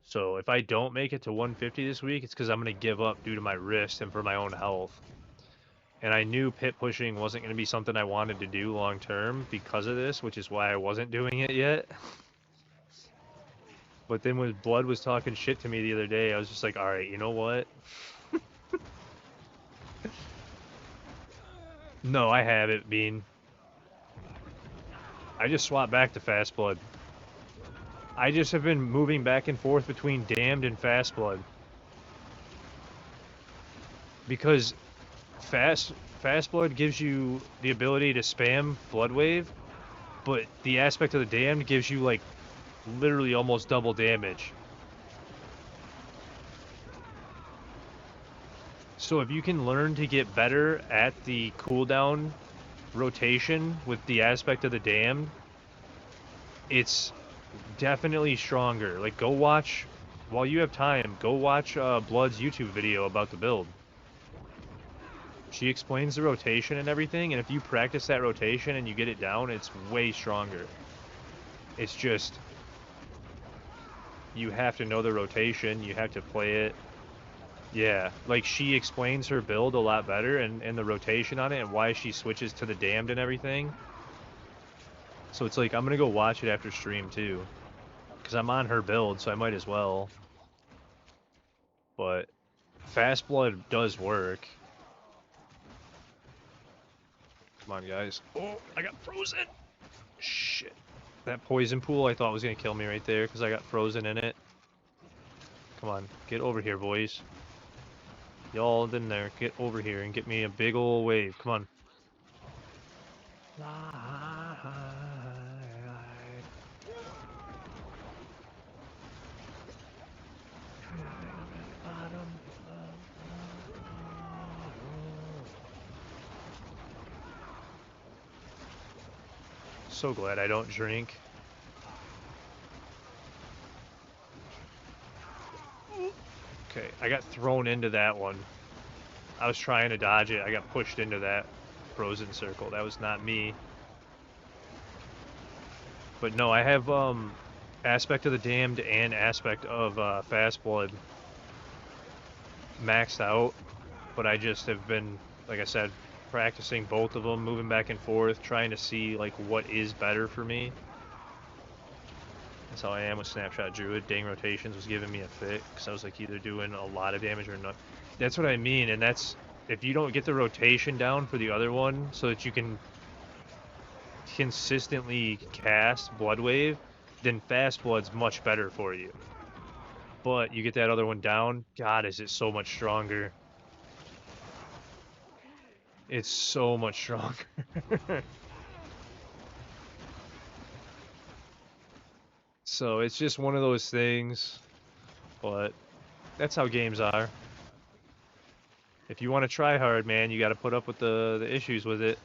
So if I don't make it to 150 this week, it's because I'm going to give up due to my wrist and for my own health. And I knew pit pushing wasn't going to be something I wanted to do long term because of this, which is why I wasn't doing it yet. But then when Blood was talking shit to me the other day, I was just like, all right, you know what? No, I have it, Bean. I just swapped back to Fast Blood. I just have been moving back and forth between Damned and Fast Blood. Because Fast Blood gives you the ability to spam Blood Wave, but the aspect of the Damned gives you, like, literally almost double damage. So if you can learn to get better at the cooldown rotation with the aspect of the Damned, it's definitely stronger. Like, go watch, while you have time, go watch Blood's YouTube video about the build. She explains the rotation and everything, and if you practice that rotation and you get it down, it's way stronger. It's just, you have to know the rotation, you have to play it. Yeah, like, she explains her build a lot better and the rotation on it and why she switches to the Damned and everything. So it's like, I'm gonna go watch it after stream too. Because I'm on her build, so I might as well. But Fast Blood does work. Come on, guys. Oh, I got frozen! Shit. That poison pool I thought was gonna kill me right there because I got frozen in it. Come on, get over here, boys. Y'all in there, get over here and get me a big ol' wave. Come on. So glad I don't drink. Okay, I got thrown into that one. I was trying to dodge it. I got pushed into that frozen circle. That was not me. But no, I have aspect of the Damned and aspect of Fast Blood maxed out. But I just have been, like I said, practicing both of them, moving back and forth, trying to see like what is better for me. That's how I am with Snapshot Druid. Dang rotations was giving me a fit because I was like either doing a lot of damage or not. That's what I mean, and that's if you don't get the rotation down for the other one so that you can consistently cast Blood Wave, then Fast Blood's much better for you. But you get that other one down, God, is it so much stronger. It's so much stronger. So it's just one of those things, but that's how games are. If you want to try hard, man, you got to put up with the issues with it.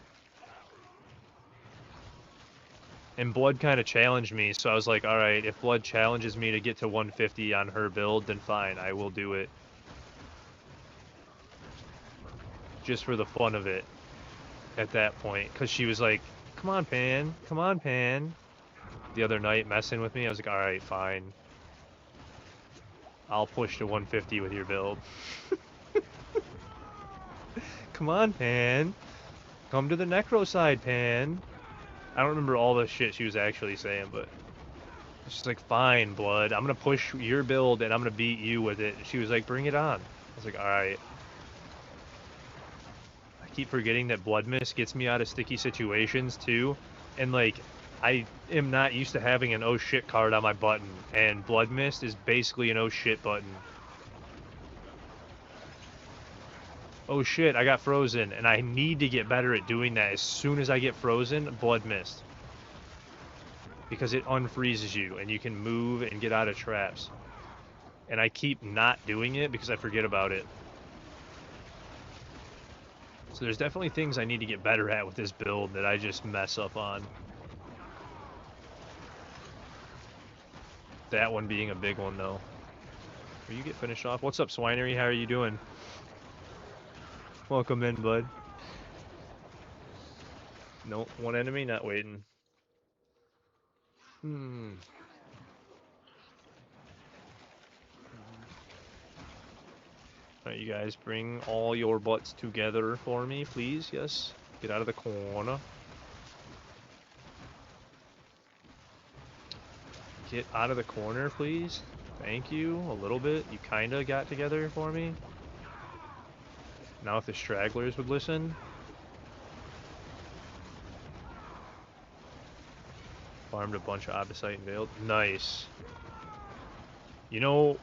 And Blood kind of challenged me, so I was like, alright, if Blood challenges me to get to 150 on her build, then fine, I will do it. Just for the fun of it at that point. Because she was like, come on, Pan, come on, Pan. The other night, messing with me, I was like, alright, fine. I'll push to 150 with your build. Come on, Pan. Come to the Necro side, Pan. I don't remember all the shit she was actually saying, but she's like, fine, Blood. I'm going to push your build, and I'm going to beat you with it. And she was like, bring it on. I was like, all right. I keep forgetting that Blood Mist gets me out of sticky situations too, and like I am not used to having an oh shit card on my button, and Blood Mist is basically an oh shit button. Oh shit, I got frozen, and I need to get better at doing that as soon as I get frozen, Blood Mist. Because it unfreezes you, and you can move and get out of traps. And I keep not doing it because I forget about it. So there's definitely things I need to get better at with this build that I just mess up on. That one being a big one, though. Will you get finished off? What's up, Swinery? How are you doing? Welcome in, bud. Nope, one enemy, not waiting. Alright, you guys, bring all your butts together for me, please. Yes. Get out of the corner. Get out of the corner, please. Thank you. A little bit. You kinda got together for me. Now if the stragglers would listen. Farmed a bunch of Abysite and Veiled. Nice. You know,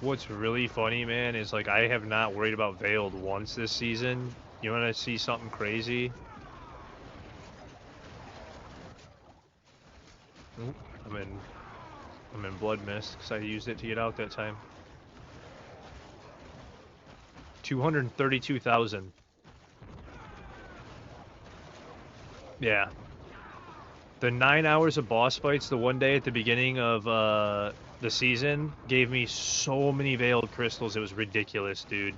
what's really funny, man, is like I have not worried about Veiled once this season. You wanna see something crazy? Oop, I'm in Blood Mist because I used it to get out that time. 232,000. Yeah. The 9 hours of boss fights the one day at the beginning of the season gave me so many Veiled Crystals, it was ridiculous, dude.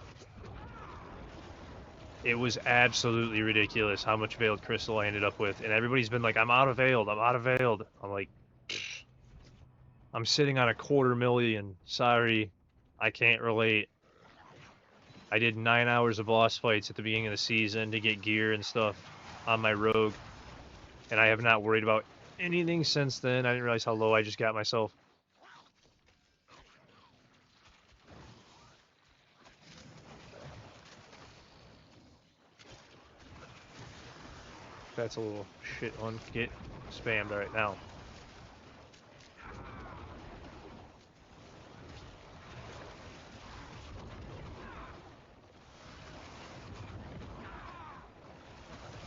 It was absolutely ridiculous how much Veiled Crystal I ended up with. And everybody's been like, I'm out of Veiled, I'm out of Veiled. I'm like, I'm sitting on 250,000. Sorry, I can't relate. I did 9 hours of boss fights at the beginning of the season to get gear and stuff on my rogue. And I have not worried about anything since then. I didn't realize how low I just got myself. That's a little shit one. Get spammed right now.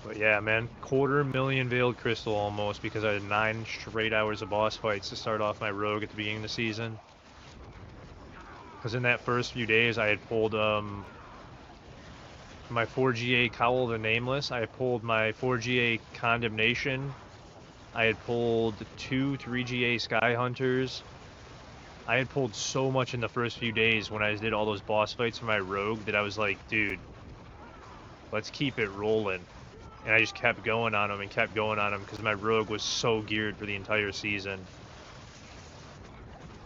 But yeah, man, 250,000 Veiled Crystal almost because I had 9 straight hours of boss fights to start off my rogue at the beginning of the season. Because in that first few days, I had pulled my 4GA Cowl of the Nameless. I had pulled my 4GA Condemnation. I had pulled 2 3GA Sky Hunters. I had pulled so much in the first few days when I did all those boss fights for my rogue that I was like, dude, let's keep it rolling. And I just kept going on them and kept going on them because my rogue was so geared for the entire season.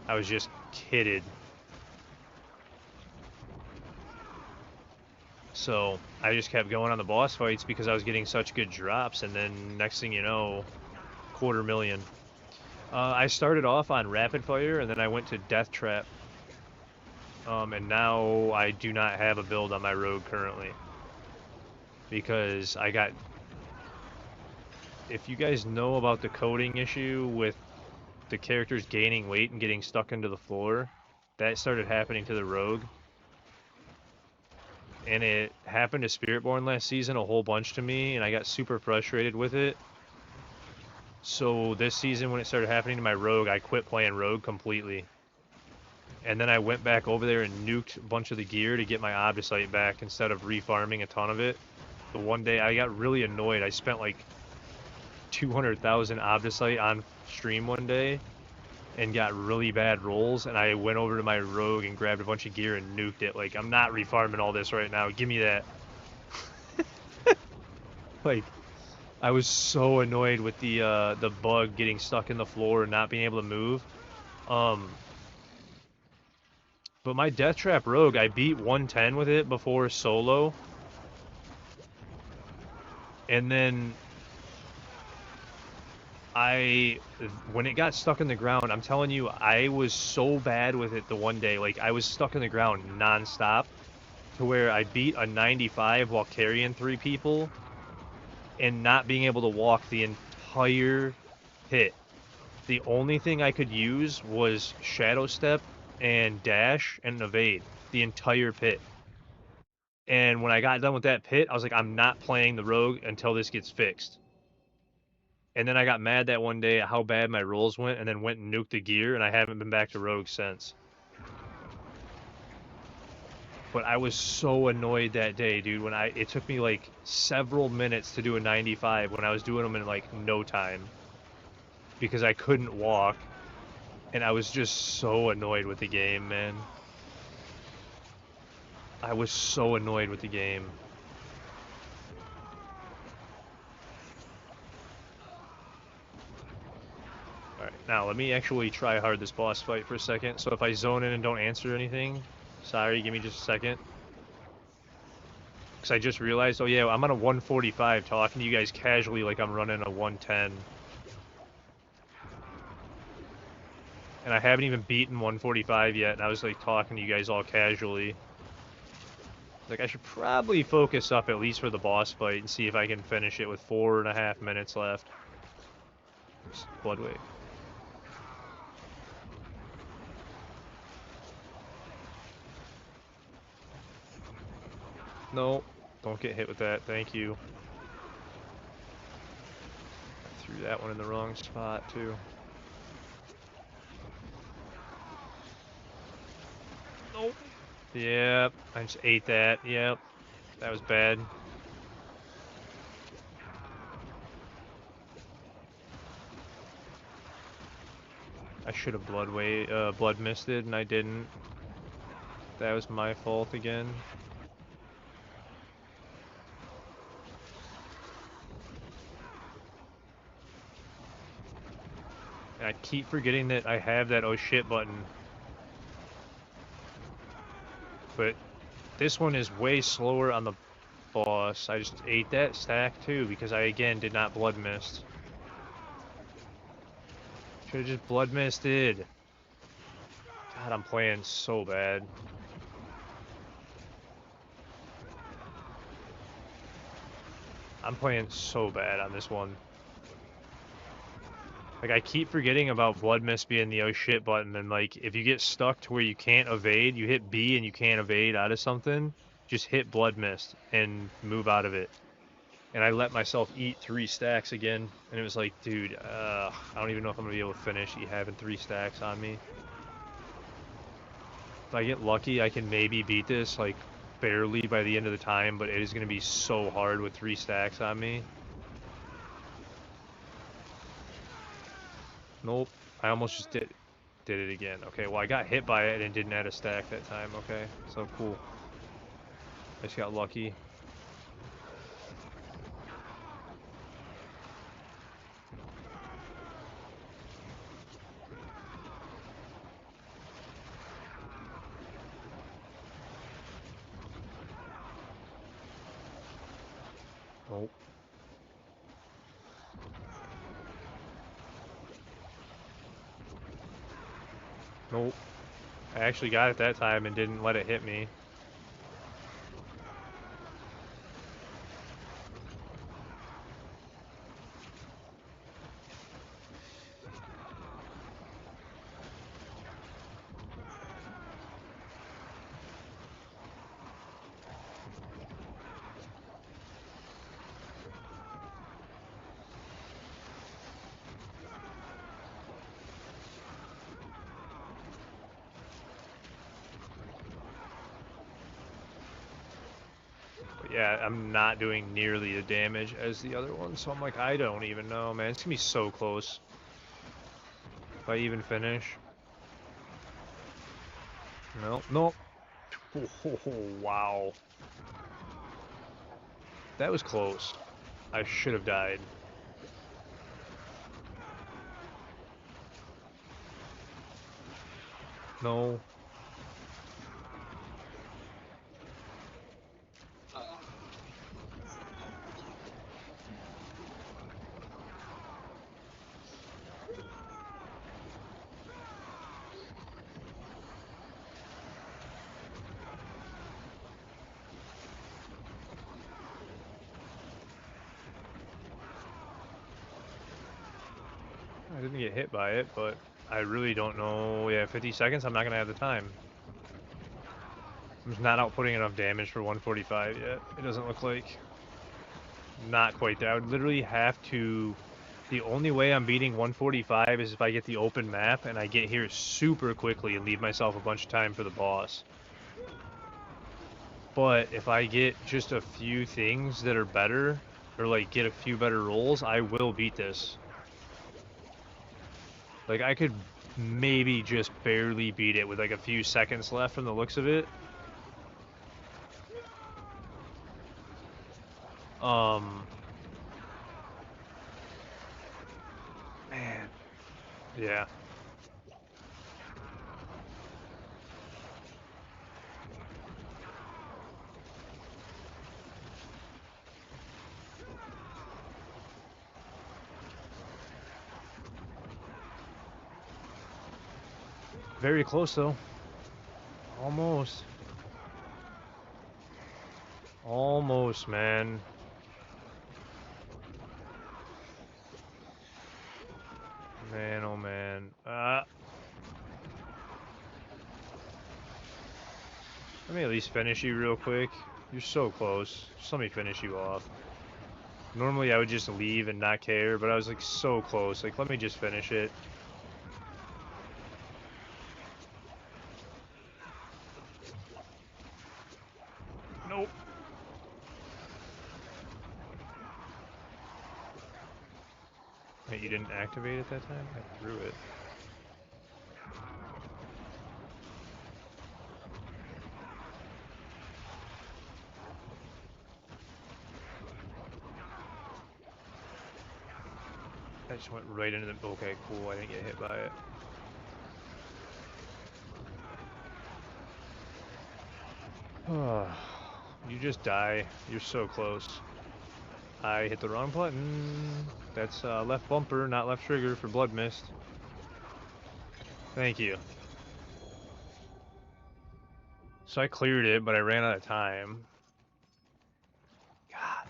I was just kitted. So I just kept going on the boss fights because I was getting such good drops, and then next thing you know, 250,000. I started off on Rapid Fire, and then I went to Death Trap. And now I do not have a build on my rogue currently. Because I got... If you guys know about the coding issue with the characters gaining weight and getting stuck into the floor, that started happening to the rogue. And it happened to Spiritborn last season a whole bunch to me, and I got super frustrated with it. So this season, when it started happening to my rogue, I quit playing rogue completely. And then I went back over there and nuked a bunch of the gear to get my Abysite back instead of refarming a ton of it. The one day I got really annoyed. I spent like 200,000 Abysite on stream one day and got really bad rolls, and I went over to my rogue and grabbed a bunch of gear and nuked it. Like, I'm not refarming all this right now. Give me that. Like, I was so annoyed with the bug getting stuck in the floor and not being able to move. But my Death Trap rogue, I beat 110 with it before solo. And then when it got stuck in the ground, I'm telling you, I was so bad with it the one day. Like, I was stuck in the ground non-stop to where I beat a 95 while carrying 3 people and not being able to walk the entire pit. The only thing I could use was Shadow Step and Dash and Evade the entire pit. And when I got done with that pit, I was like, I'm not playing the Rogue until this gets fixed. And then I got mad that one day at how bad my rolls went and then went and nuked the gear, and I haven't been back to Rogue since. But I was so annoyed that day, dude, when it took me like several minutes to do a 95 when I was doing them in like no time. Because I couldn't walk. And I was just so annoyed with the game, man. I was so annoyed with the game. Alright, now let me actually try hard this boss fight for a second. So if I zone in and don't answer anything, sorry, give me just a second. Because I just realized, oh yeah, I'm on a 145 talking to you guys casually like I'm running a 110. And I haven't even beaten 145 yet, and I was like talking to you guys all casually. Like, I should probably focus up at least for the boss fight and see if I can finish it with 4.5 minutes left. Bloodwave. No, don't get hit with that, thank you. I threw that one in the wrong spot, too. Nope. Yep, I just ate that, yep. That was bad. I should have blood misted, and I didn't. That was my fault again. And I keep forgetting that I have that oh shit button. But this one is way slower on the boss. I just ate that stack too because I again did not blood mist. Should have just blood misted. God, I'm playing so bad. I'm playing so bad on this one. Like, I keep forgetting about blood mist being the oh shit button, and like, if you get stuck to where you can't evade, you hit B and you can't evade out of something, just hit blood mist and move out of it. And I let myself eat 3 stacks again, and it was like, dude, I don't even know if I'm gonna be able to finish having 3 stacks on me. If I get lucky, I can maybe beat this, like, barely by the end of the time, but it is gonna be so hard with 3 stacks on me. Nope, I almost just did it again. Okay, well, I got hit by it and didn't add a stack that time. Okay, so cool. I just got lucky. Nope. Nope. I actually got it that time and didn't let it hit me. But yeah, I'm not doing nearly the damage as the other one, so I'm like, I don't even know, man. It's gonna be so close. If I even finish. No, nope. Oh, wow. That was close. I should have died. No. I didn't get hit by it, but I really don't know. Yeah, 50 seconds, I'm not going to have the time. I'm just not outputting enough damage for 145 yet. It doesn't look like. Not quite there. I would literally have to... The only way I'm beating 145 is if I get the open map and I get here super quickly and leave myself a bunch of time for the boss. But if I get just a few things that are better, or like get a few better rolls, I will beat this. Like I could maybe just barely beat it with like a few seconds left from the looks of it. Man, yeah. Very close though. Almost. Almost, man. Man, oh man. Let me at least finish you real quick. You're so close. Just let me finish you off. Normally I would just leave and not care, but I was like so close. Like, let me just finish it. Nope. Wait, you didn't activate it that time? I threw it. I just went right into the... Okay, cool. I didn't get hit by it. You just die. You're so close. I hit the wrong button. That's left bumper, not left trigger for blood mist. Thank you. So I cleared it, but I ran out of time. God.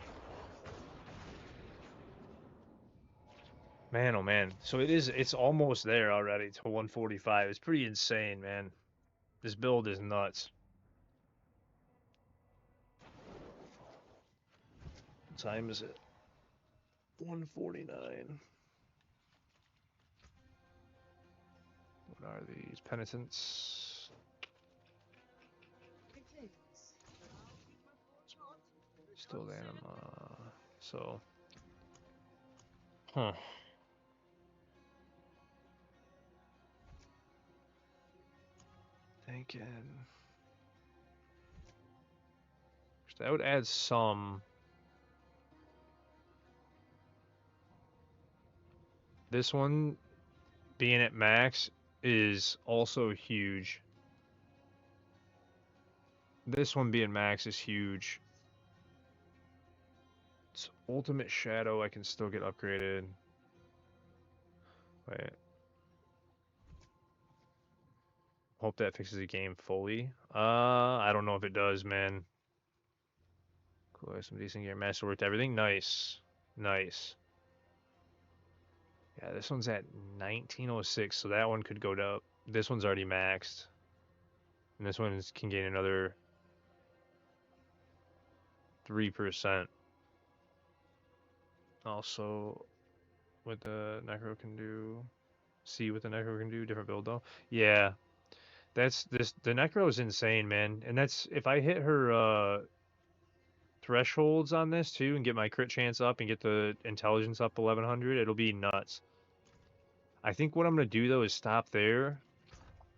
Man, oh man. So it's almost there already to 145. It's pretty insane, man. This build is nuts. What time is it? 149. What are these? Penitents. Still anima. So. Huh. Thinking. That would add some. This one being at max is also huge. This one being max is huge. It's ultimate shadow. I can still get upgraded. Wait. Hope that fixes the game fully. I don't know if it does, man. Cool, some decent gear. Masterworked everything. Nice. Nice. Yeah, this one's at 1906, so that one could go to... This one's already maxed. And this one can gain another 3%. Also, what the Necro can do. See what the Necro can do. Different build, though. Yeah. That's this. The Necro is insane, man. And that's... If I hit her, thresholds on this, too, and get my crit chance up and get the intelligence up 1100, it'll be nuts. I think what I'm going to do, though, is stop there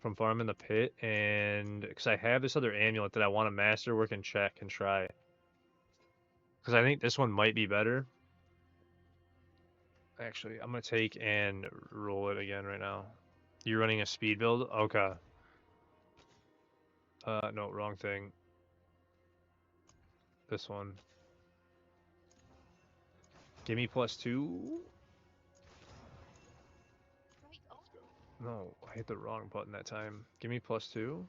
from farming the pit, and because I have this other amulet that I want to master, work and check and try. Because I think this one might be better. Actually, I'm going to take and roll it again right now. You're running a speed build? Okay. No, wrong thing. This one. Give me +2. No, I hit the wrong button that time. Give me +2.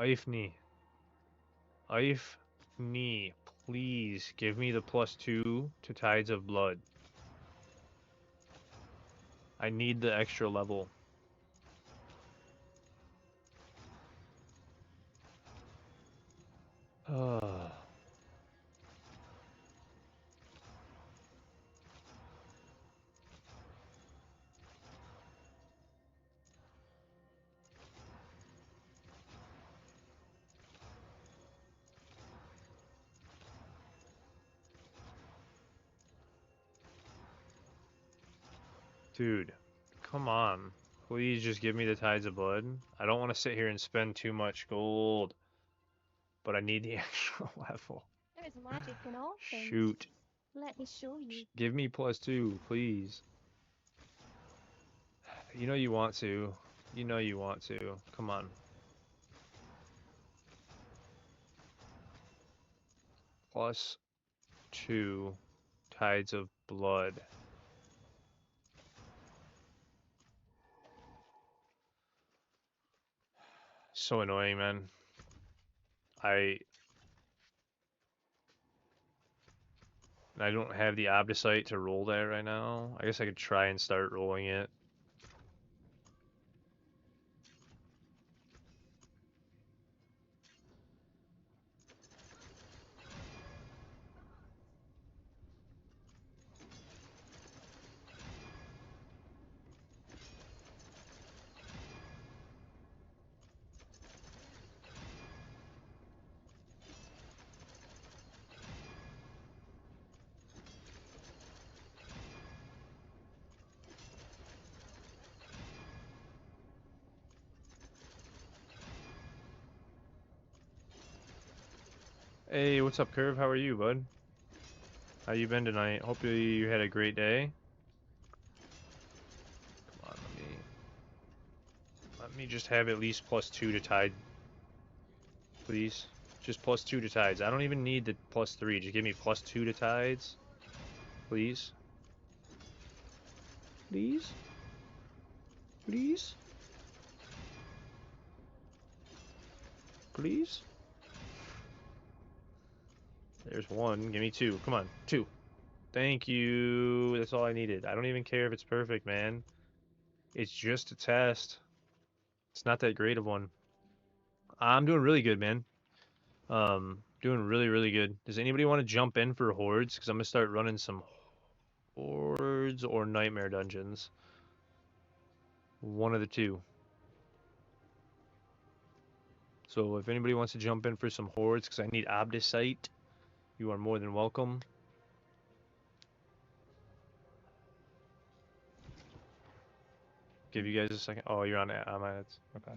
Ifni. Ifni. Please give me the +2 to Tides of Blood. I need the extra level. Dude, come on. Please just give me the Tides of Blood. I don't want to sit here and spend too much gold. But I need the extra level. There is magic in all things. Shoot. Let me show you. Give me +2, please. You know you want to. You know you want to. Come on. +2 Tides of Blood. So annoying, man. I don't have the Obdicite to roll that right now. I guess I could try and start rolling it. Hey, what's up, Curve? How are you, bud? How you been tonight? Hope you had a great day. Come on, let me just have at least +2 to Tide, please. Just +2 to Tides. I don't even need the +3. Just give me +2 to Tides, please. Please? Please? Please? There's one. Give me 2. Come on. 2. Thank you. That's all I needed. I don't even care if it's perfect, man. It's just a test. It's not that great of one. I'm doing really good, man. Doing really, really good. Does anybody want to jump in for hordes? Because I'm going to start running some hordes or nightmare dungeons. One of the two. So if anybody wants to jump in for some hordes, because I need Obdicite, you are more than welcome. Give you guys a second. Oh, you're on my ads. Okay.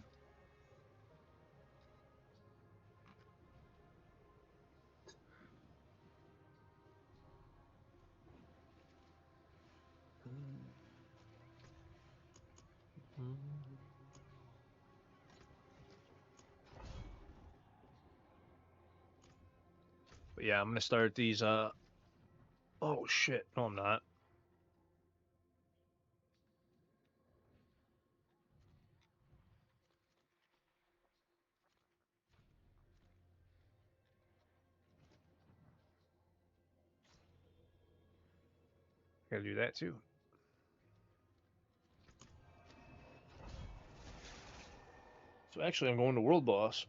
But yeah, I'm gonna start these. Oh shit! No, I'm not. Gotta do that too. So actually, I'm going to World Boss.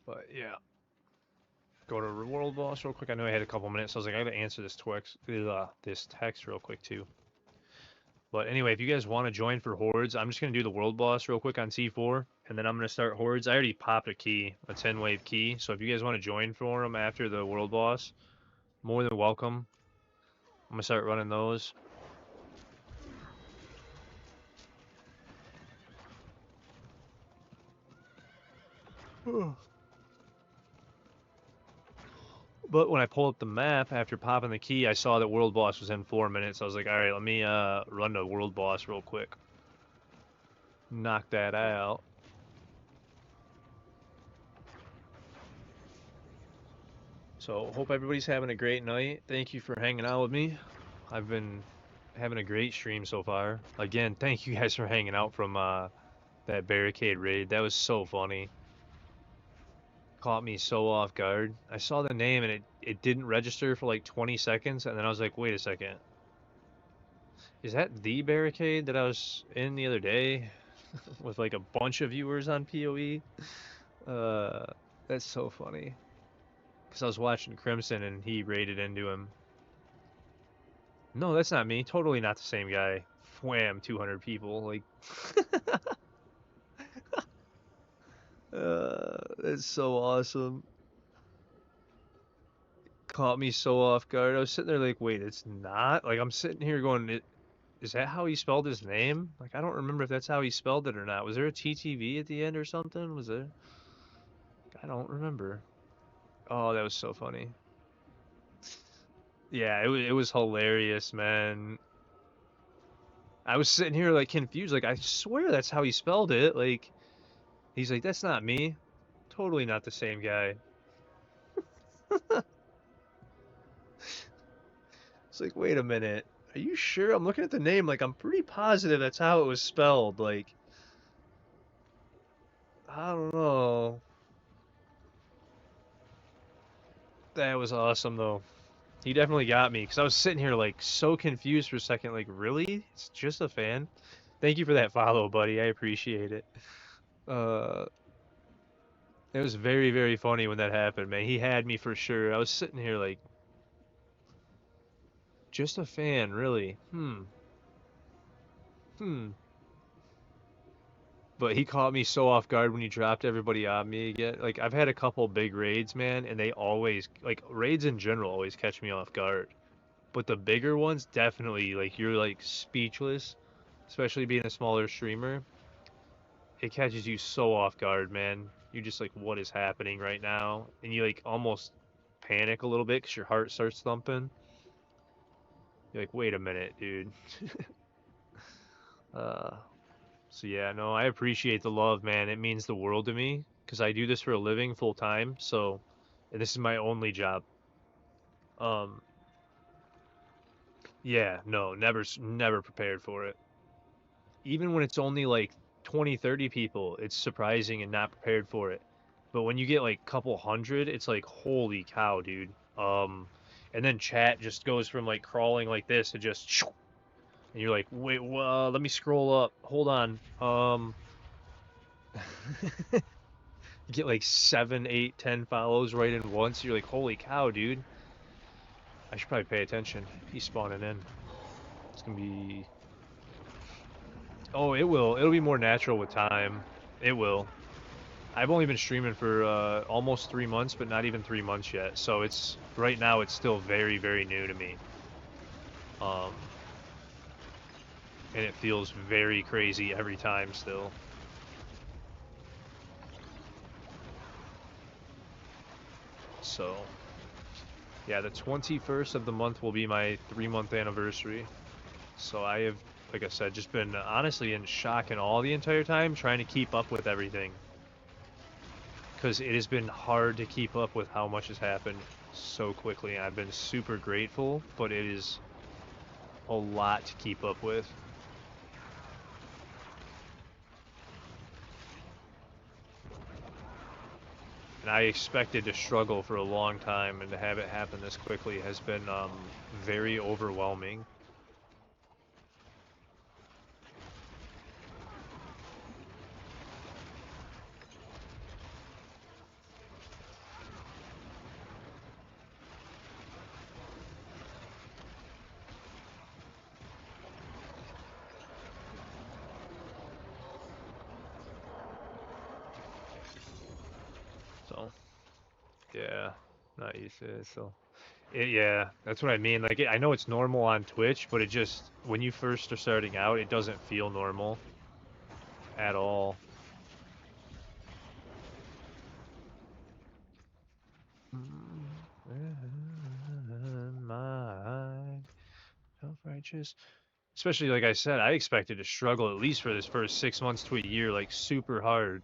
But yeah, go to World Boss real quick. I know I had a couple minutes. So I was like, I gotta answer this this text real quick too. But anyway, if you guys want to join for hordes, I'm just gonna do the World Boss real quick on C4, and then I'm gonna start hordes. I already popped a key, a 10-wave key. So if you guys want to join for them after the World Boss, more than welcome. I'm gonna start running those. But when I pulled up the map after popping the key, I saw that world boss was in 4 minutes. I was like, all right, let me run to world boss real quick. Knock that out. So hope everybody's having a great night. Thank you for hanging out with me. I've been having a great stream so far. Again, thank you guys for hanging out from that barricade raid. That was so funny. Caught me so off guard. I saw the name and it didn't register for like 20 seconds, and then I was like, wait a second. Is that the barricade that I was in the other day with like a bunch of viewers on PoE? That's so funny. Because I was watching Crimson and he raided into him. No, that's not me. Totally not the same guy. Wham, 200 people. Like, that's so awesome. Caught me so off guard. I was sitting there like, wait, it's not? Like, I'm sitting here going, is that how he spelled his name? Like, I don't remember if that's how he spelled it or not. Was there a TTV at the end or something? Was there? I don't remember. Oh, that was so funny. Yeah, it was hilarious, man. I was sitting here like confused. Like, I swear that's how he spelled it. Like, he's like, that's not me. Totally not the same guy. It's like, wait a minute. Are you sure? I'm looking at the name. Like, I'm pretty positive that's how it was spelled. Like, I don't know. That was awesome, though. He definitely got me because I was sitting here like so confused for a second. Like, really? It's just a fan? Thank you for that follow, buddy. I appreciate it. Uh, it was very, very funny when that happened, man. He had me for sure. I was sitting here like, just a fan, really? Hmm. But he caught me so off guard when he dropped everybody on me again. Like, I've had a couple big raids, man, and they always, like, raids in general always catch me off guard. But the bigger ones, definitely, like, you're, like, speechless, especially being a smaller streamer. It catches you so off guard, man. You're just like, what is happening right now? And you, like, almost panic a little bit because your heart starts thumping. You're like, wait a minute, dude. uh, So yeah, no, I appreciate the love, man. It means the world to me because I do this for a living full time. So, and this is my only job. Um, yeah, no, never prepared for it. Even when it's only like 20, 30 people, it's surprising and not prepared for it. But when you get like a couple hundred, it's like, holy cow, dude. And then chat just goes from like crawling like this to just, and you're like, wait, let me scroll up. Hold on. You get like 7, 8, 10 follows right in once. You're like, holy cow, dude. I should probably pay attention. He's spawning in. It's gonna be. Oh, it will. It'll be more natural with time. It will. I've only been streaming for almost 3 months, but not even 3 months yet. So it's right now. It's still very, very new to me. Um, and it feels very crazy every time still. So, yeah, the 21st of the month will be my 3-month anniversary. So I have, like I said, just been honestly in shock and awe the entire time, trying to keep up with everything. Because it has been hard to keep up with how much has happened so quickly. And I've been super grateful, but it is a lot to keep up with. And I expected to struggle for a long time, and to have it happen this quickly has been very overwhelming. So, yeah, not used to it, so. Yeah, that's what I mean. Like, I know it's normal on Twitch, but it just, when you first are starting out, it doesn't feel normal at all. Especially like I said, I expected to struggle at least for this first 6 months to a year, like super hard.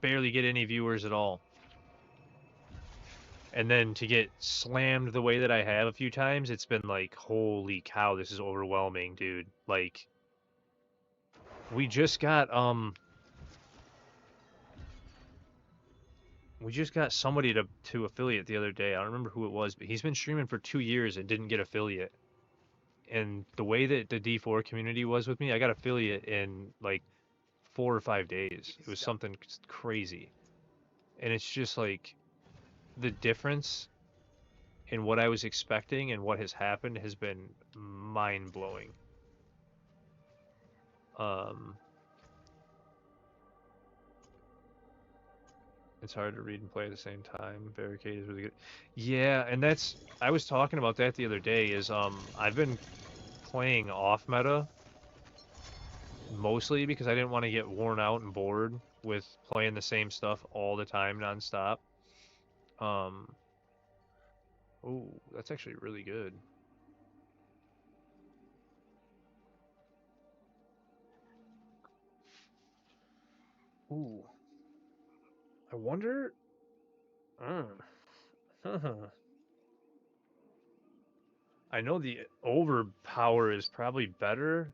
Barely get any viewers at all. And then to get slammed the way that I have a few times, it's been like, holy cow, this is overwhelming, dude. Like, we just got somebody to affiliate the other day. I don't remember who it was, but he's been streaming for 2 years and didn't get affiliate. And the way that the D4 community was with me, I got affiliate in like 4 or 5 days. It was something crazy. And it's just like the difference in what I was expecting and what has happened has been mind blowing. It's hard to read and play at the same time. Barricade is really good. Yeah, and I was talking about that the other day. Is I've been playing off meta mostly because I didn't want to get worn out and bored with playing the same stuff all the time nonstop. Um, oh, that's actually really good. Ooh, I wonder. I know the overpower is probably better.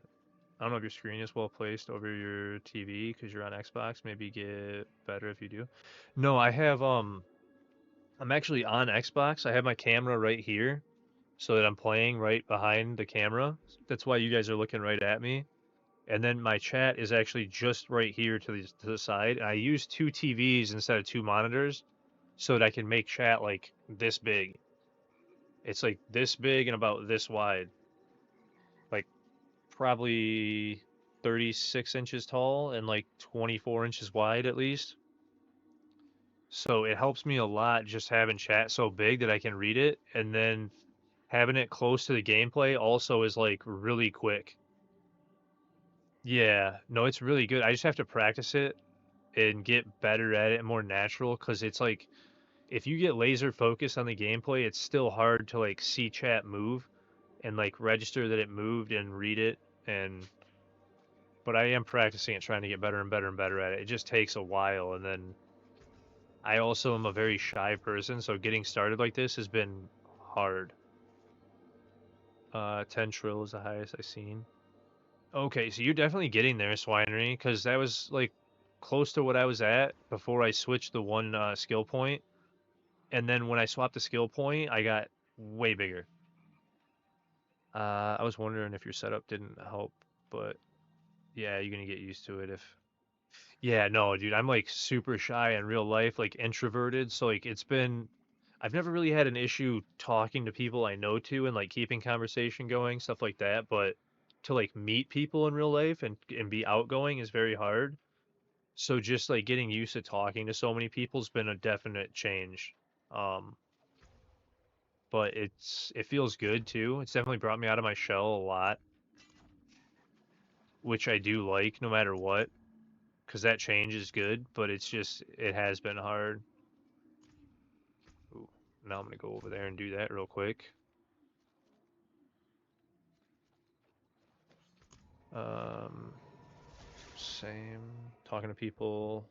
I don't know if your screen is well placed over your TV because you're on Xbox. Maybe get better if you do. No, I have I'm actually on Xbox. I have my camera right here so that I'm playing right behind the camera. That's why you guys are looking right at me. And then my chat is actually just right here to the side. And I use two TVs instead of two monitors so that I can make chat like this big. It's like this big and about this wide. Like probably 36 inches tall and like 24 inches wide at least. So it helps me a lot just having chat so big that I can read it, and then having it close to the gameplay also is like really quick. Yeah, no, it's really good. I just have to practice it and get better at it and more natural because it's like if you get laser focused on the gameplay, it's still hard to like see chat move and like register that it moved and read it and but I am practicing it, trying to get better and better and better at it. It just takes a while, and then I also am a very shy person, so getting started like this has been hard. 10 trill is the highest I've seen. Okay, so you're definitely getting there, Swinery, because that was like close to what I was at before I switched the one skill point. And then when I swapped the skill point, I got way bigger. I was wondering if your setup didn't help, but yeah, you're gonna get used to it if. Yeah, no, dude, I'm like super shy in real life, like introverted. So like I've never really had an issue talking to people I know to and like keeping conversation going, stuff like that. But to like meet people in real life and be outgoing is very hard. So just like getting used to talking to so many people's been a definite change. Um, but it feels good too. It's definitely brought me out of my shell a lot, which I do like no matter what, because that change is good. But it has been hard. Ooh, now I'm gonna go over there and do that real quick. Um, Same. Talking to people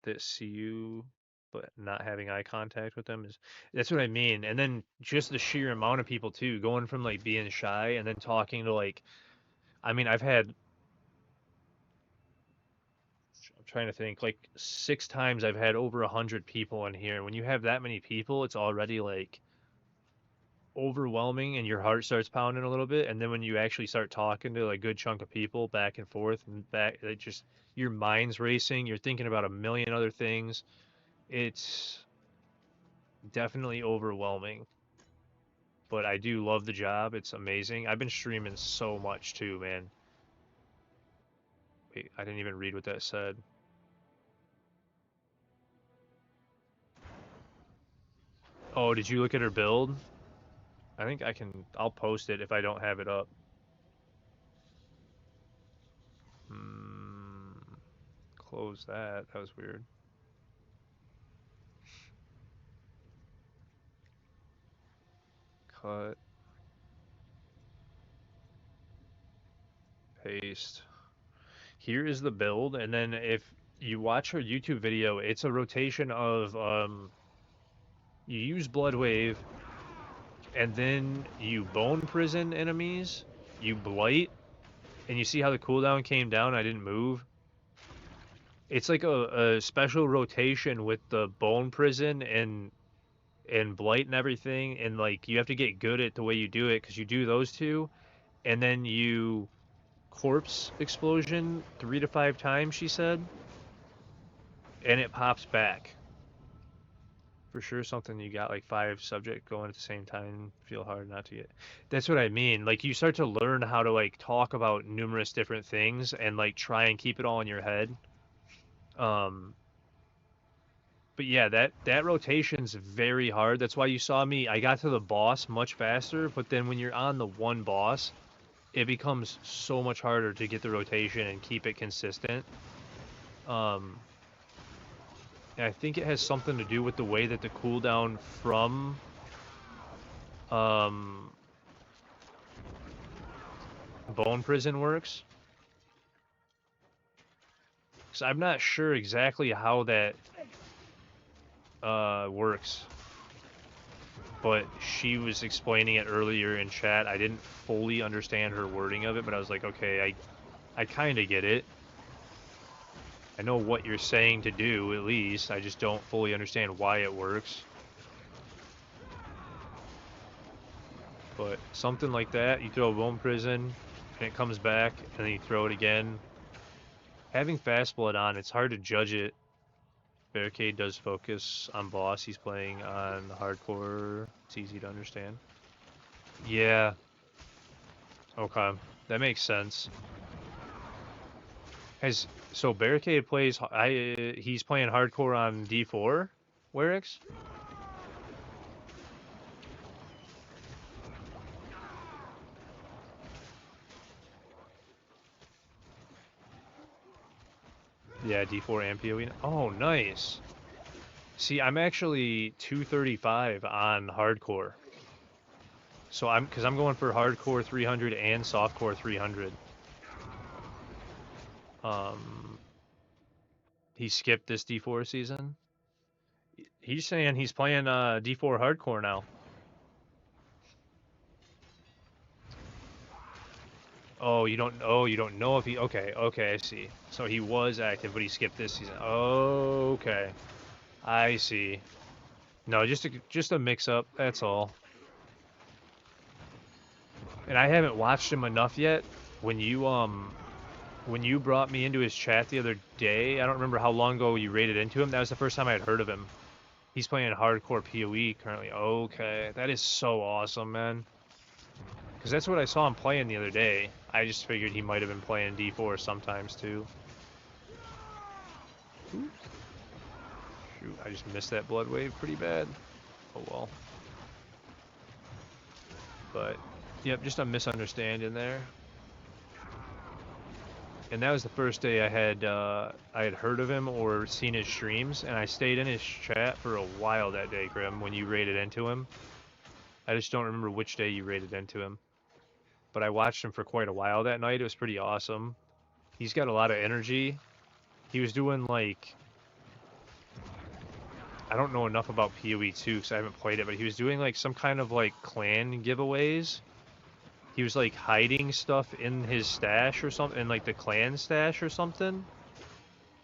that see you, but not having eye contact with them is that's what I mean. And then just the sheer amount of people too, going from like being shy and then talking to like, I mean, I'm trying to think, like 6 times I've had over 100 people in here. When you have that many people, it's already like overwhelming and your heart starts pounding a little bit, and then when you actually start talking to a good chunk of people back and forth and back, it just your mind's racing, you're thinking about a million other things. It's definitely overwhelming, but I do love the job. It's amazing. I've been streaming so much too, man. Wait, I didn't even read what that said. Oh, did you look at her build? I think I'll post it if I don't have it up. Hmm, close that. That was weird. Cut. Paste. Here is the build, and then if you watch her YouTube video, it's a rotation of you use Blood Wave, and then you Bone Prison enemies, you Blight, and you see how the cooldown came down. I didn't move. It's like a special rotation with the Bone Prison and Blight and everything, and like you have to get good at the way you do it because you do those two, and then you Corpse Explosion 3 to 5 times, she said, and it pops back. For sure, something you got like 5 subject going at the same time. Feel hard not to get. That's what I mean. Like you start to learn how to like talk about numerous different things and like try and keep it all in your head. But yeah, that rotation's very hard. That's why you saw me. I got to the boss much faster. But then when you're on the one boss, it becomes so much harder to get the rotation and keep it consistent. And I think it has something to do with the way that the cooldown from Bone Prison works. So I'm not sure exactly how that works. But she was explaining it earlier in chat. I didn't fully understand her wording of it, but I was like, okay, I kind of get it. I know what you're saying to do, at least. I just don't fully understand why it works. But something like that, you throw a Bone Prison, and it comes back, and then you throw it again. Having Fast Blood on, it's hard to judge it. Barricade does focus on boss. He's playing on hardcore. It's easy to understand. Yeah. Okay. That makes sense. So Barricade plays. He's playing hardcore on D4. Werix? Yeah, D4 and PoE. Oh, nice. See, I'm actually 235 on hardcore. So because I'm going for hardcore 300 and softcore 300. He skipped this D4 season. He's saying he's playing D4 hardcore now. Oh, you don't know if he. Okay, I see. So he was active, but he skipped this season. Okay, I see. No, just a mix up. That's all. And I haven't watched him enough yet. When you brought me into his chat the other day, I don't remember how long ago you raided into him. That was the first time I had heard of him. He's playing hardcore PoE currently. Okay, that is so awesome, man. Because that's what I saw him playing the other day. I just figured he might have been playing D4 sometimes too. Oops. Shoot, I just missed that blood wave pretty bad. Oh well. But, yep, just a misunderstanding there. And that was the first day I had heard of him or seen his streams, and I stayed in his chat for a while that day, Grim, when you raided into him. I just don't remember which day you raided into him. But I watched him for quite a while that night. It was pretty awesome. He's got a lot of energy. He was doing, like... I don't know enough about PoE 2 because I haven't played it, but he was doing, like, some kind of, like, clan giveaways. He was, like, hiding stuff in his stash or something, in, like, the clan stash or something.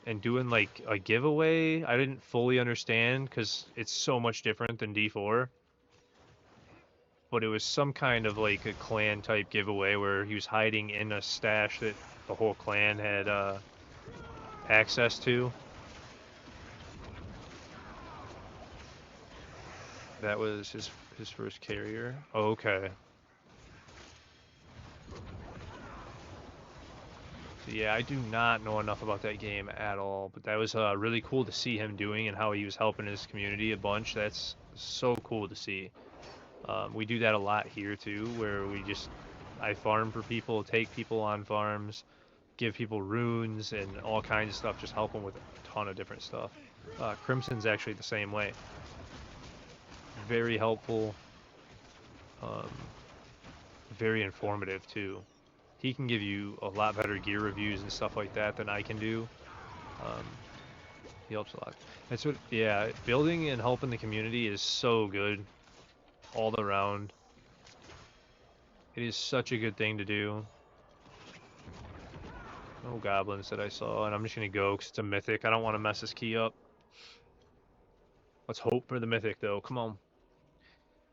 And doing, like, a giveaway. I didn't fully understand because it's so much different than D4. But it was some kind of like a clan type giveaway where he was hiding in a stash that the whole clan had access to. That was his first carrier. Oh, okay. So yeah, I do not know enough about that game at all, but that was really cool to see him doing and how he was helping his community a bunch. That's so cool to see. We do that a lot here too, where I farm for people, take people on farms, give people runes and all kinds of stuff, just help them with a ton of different stuff. Crimson's actually the same way. Very helpful, very informative too. he can give you a lot better gear reviews and stuff like that than I can do. He helps a lot. That's what, yeah, building and helping the community is so good all around. It is such a good thing to do. No goblins that I saw, and I'm just gonna go because it's a mythic. I don't want to mess this key up. Let's hope for the mythic though. Come on.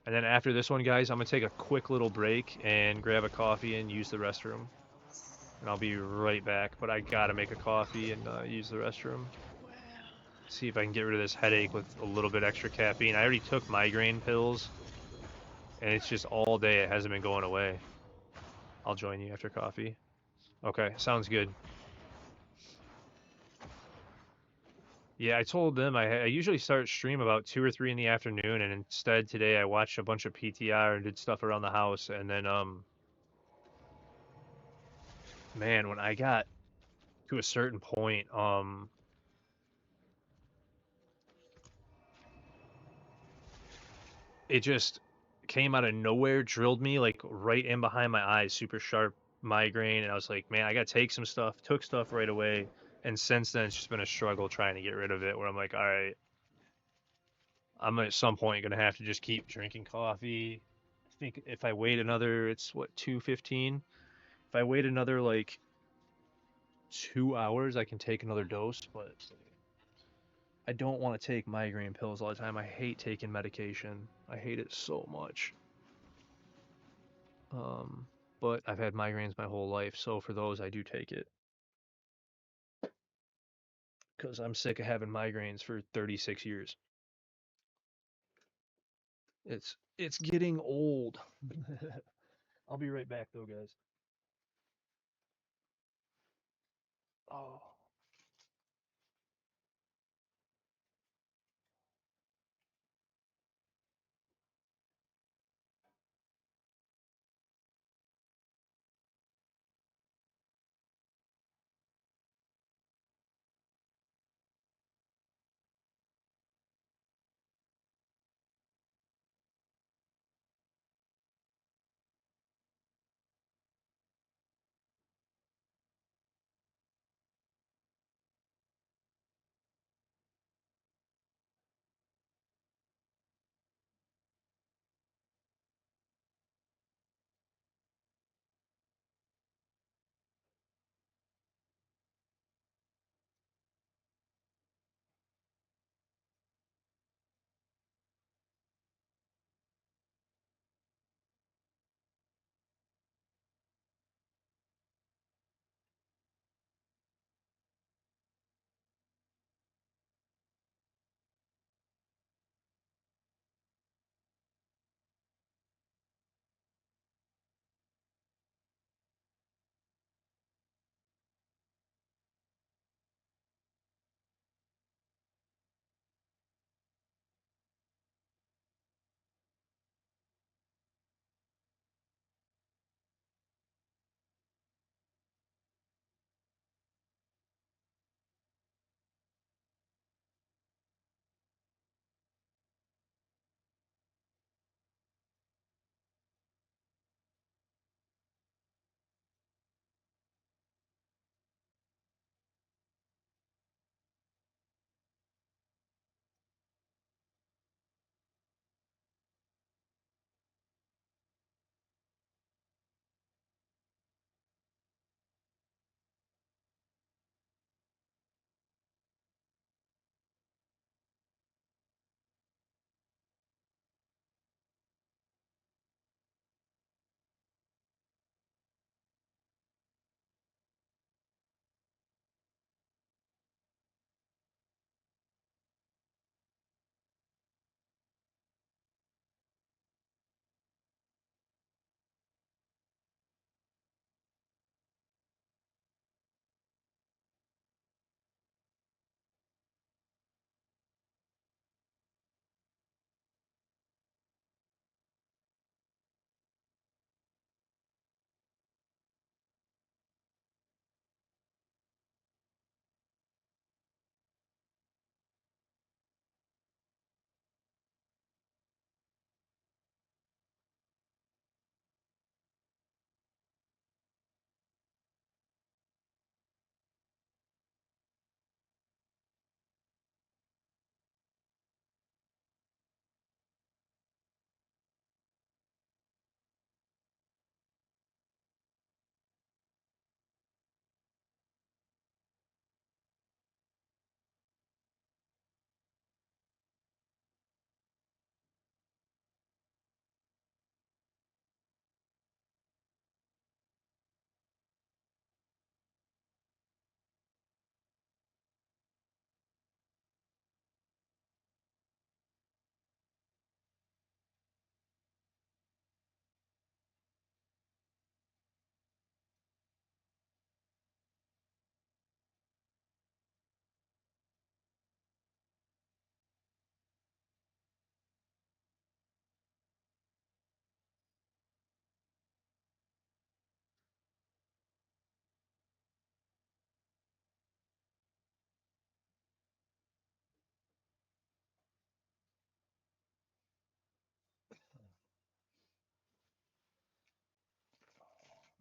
And then after this one, guys, I'm gonna take a quick little break and grab a coffee and use the restroom. And I'll be right back. But I gotta make a coffee and use the restroom. See if I can get rid of this headache with a little bit extra caffeine. I already took migraine pills, and it's just all day. It hasn't been going away. I'll join you after coffee. Okay, sounds good. Yeah, I told them I usually start stream about 2 or 3 in the afternoon, and instead today I watched a bunch of PTR and did stuff around the house, and then man, when I got to a certain point, it just came out of nowhere, drilled me like right in behind my eyes, super sharp migraine, and I was like, man, I gotta take some stuff. Took stuff right away, and since then it's just been a struggle trying to get rid of it. Where I'm like, all right, I'm at some point gonna have to just keep drinking coffee. I think if I wait another, it's what 2:15. If I wait another like 2 hours, I can take another dose, but I don't want to take migraine pills all the time. I hate taking medication. I hate it so much. Um, but I've had migraines my whole life, so for those I do take it. Because I'm sick of having migraines for 36 years. It's getting old. I'll be right back though, guys. Oh.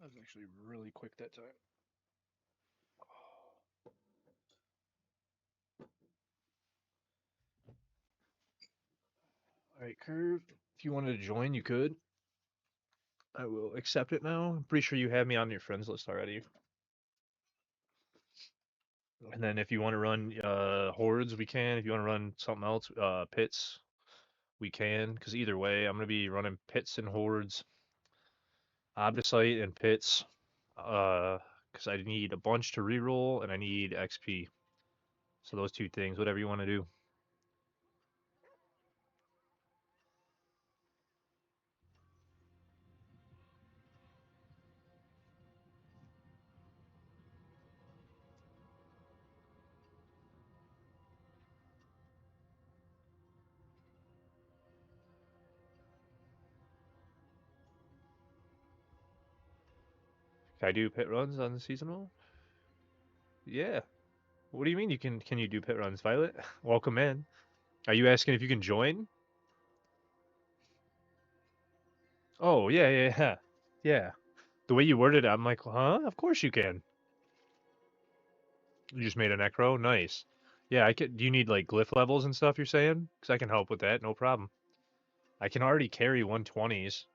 That was actually really quick that time. Alright, Curve. If you wanted to join, you could. I will accept it now. I'm pretty sure you have me on your friends list already. And then if you want to run hordes, we can. If you want to run something else, pits, we can. Because either way, I'm gonna be running pits and hordes, Obdicite and pits. Because I need a bunch to reroll and I need XP. So those two things, whatever you want to do. Can I do pit runs on the seasonal? Yeah. What do you mean you can you do pit runs, Violet? Welcome in. Are you asking if you can join? Oh, yeah, yeah, yeah. Yeah. The way you worded it, I'm like, huh? Of course you can. You just made a necro? Nice. Yeah, I could. Do you need like glyph levels and stuff you're saying? Because I can help with that, no problem. I can already carry 120s.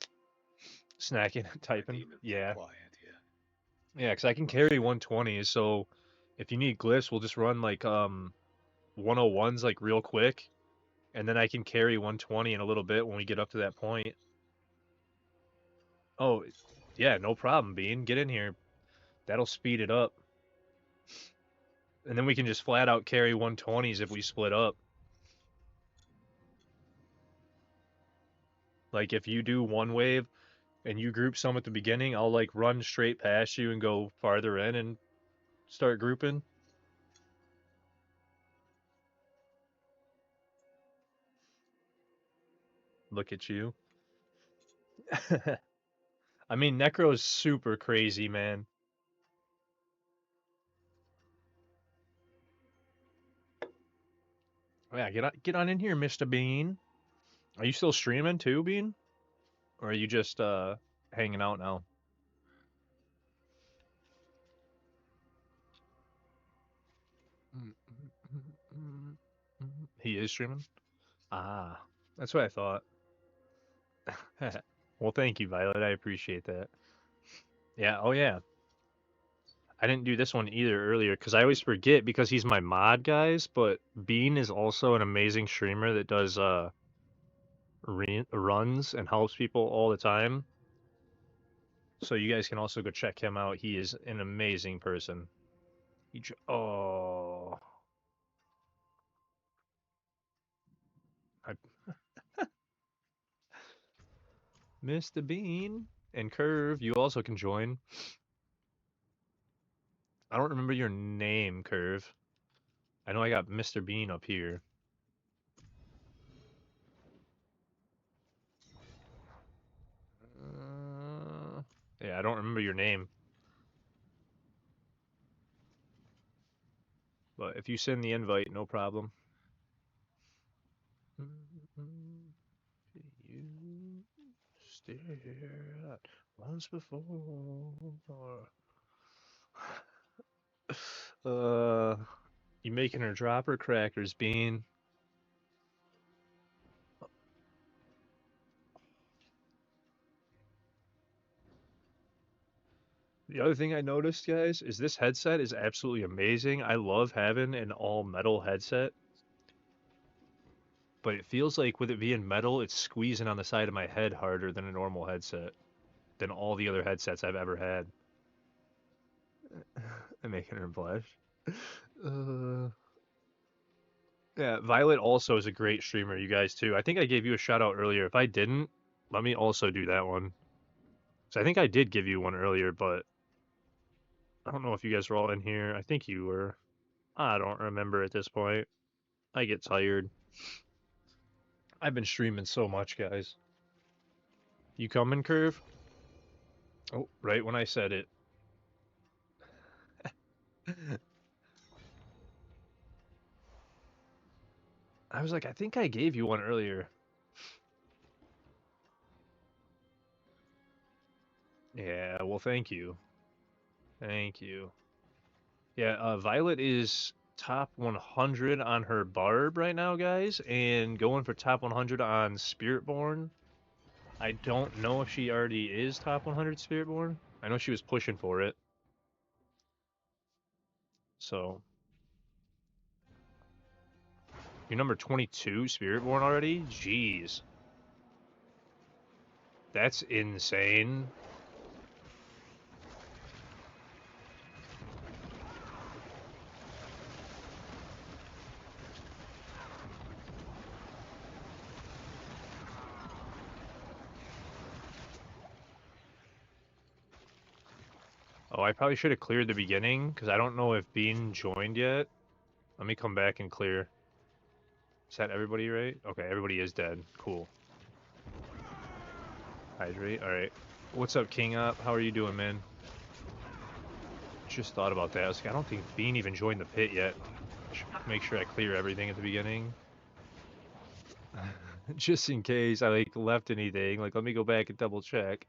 Snacking and typing. Yeah. Yeah, because I can carry 120s, so if you need glyphs, we'll just run like 101s like real quick. And then I can carry 120 in a little bit when we get up to that point. Oh, yeah, no problem, Bean. Get in here. That'll speed it up. And then we can just flat out carry 120s if we split up. Like if you do one wave and you group some at the beginning, I'll like run straight past you and go farther in and start grouping. Look at you. I mean, Necro is super crazy, man. Yeah, get on in here, Mr. Bean. Are you still streaming too, Bean? Or are you just hanging out now? He is streaming? Ah, that's what I thought. Well, thank you, Violet. I appreciate that. Yeah, oh yeah. I didn't do this one either earlier because I always forget because he's my mod, guys, but Bean is also an amazing streamer that does runs and helps people all the time. So you guys can also go check him out. He is an amazing person. Oh, I, Mr. Bean and Curve, you also can join. I don't remember your name, Curve. I know I got Mr. Bean up here. Yeah, I don't remember your name. But if you send the invite, no problem. You stare at once before. You making her drop her crackers, Bean? The other thing I noticed, guys, is this headset is absolutely amazing. I love having an all metal headset. But it feels like with it being metal, it's squeezing on the side of my head harder than a normal headset, than all the other headsets I've ever had. I'm making her blush. Yeah, Violet also is a great streamer, you guys too. I think I gave you a shout out earlier. If I didn't, let me also do that one. So I think I did give you one earlier, but I don't know if you guys were all in here. I think you were. I don't remember at this point. I get tired. I've been streaming so much, guys. You coming, Curve? Oh, right when I said it. I was like, I think I gave you one earlier. Yeah, well, thank you. Thank you. Yeah, Violet is top 100 on her Barb right now, guys, and going for top 100 on Spiritborn. I don't know if she already is top 100 Spiritborn. I know she was pushing for it. So, you're number 22 Spiritborn already? Jeez. That's insane. Oh, I probably should have cleared the beginning, because I don't know if Bean joined yet. Let me come back and clear. Is that everybody right? Okay, everybody is dead. Cool. Hydrate, alright. What's up, King Up? How are you doing, man? Just thought about that. I was like, I don't think Bean even joined the pit yet. Should make sure I clear everything at the beginning. Just in case I like left anything. Like, let me go back and double check.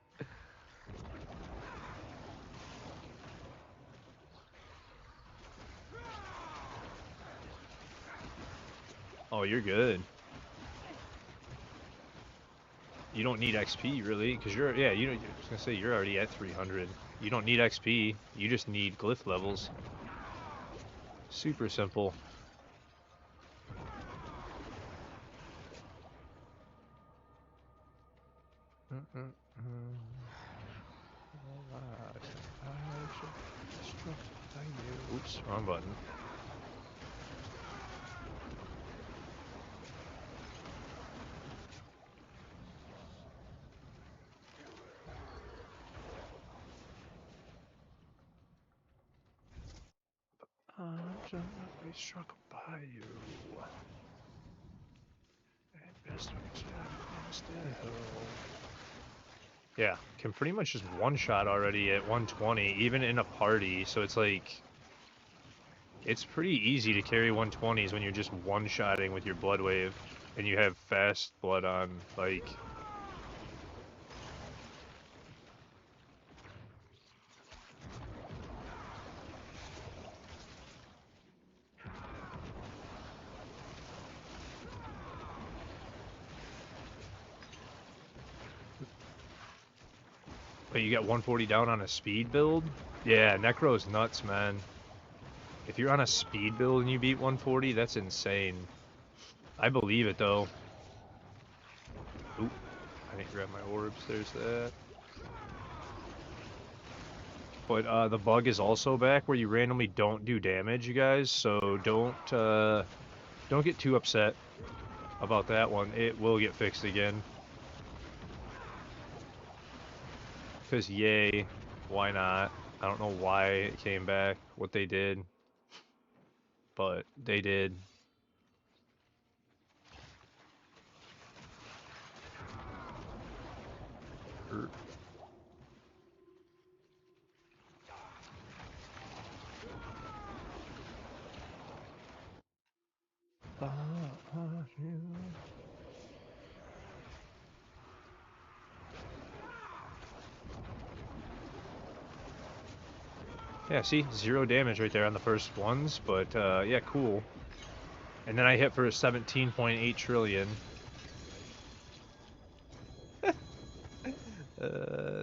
Oh, you're good. You don't need XP really, because you're yeah. I was gonna say you're already at 300. You don't need XP. You just need glyph levels. Super simple. Oops, wrong button. I struck by you. Yeah, can pretty much just one-shot already at 120, even in a party, so it's like... It's pretty easy to carry 120s when you're just one-shotting with your blood wave, and you have fast blood on, like... But you got 140 down on a speed build? Yeah, Necro's nuts, man. If you're on a speed build and you beat 140, that's insane. I believe it, though. Oop, I didn't grab my orbs, there's that. But the bug is also back where you randomly don't do damage, you guys, so don't get too upset about that one. It will get fixed again. Because yay, why not? I don't know why it came back, what they did, but they did. Yeah, see? 0 damage right there on the first ones, but yeah, cool. And then I hit for 17.8 trillion. That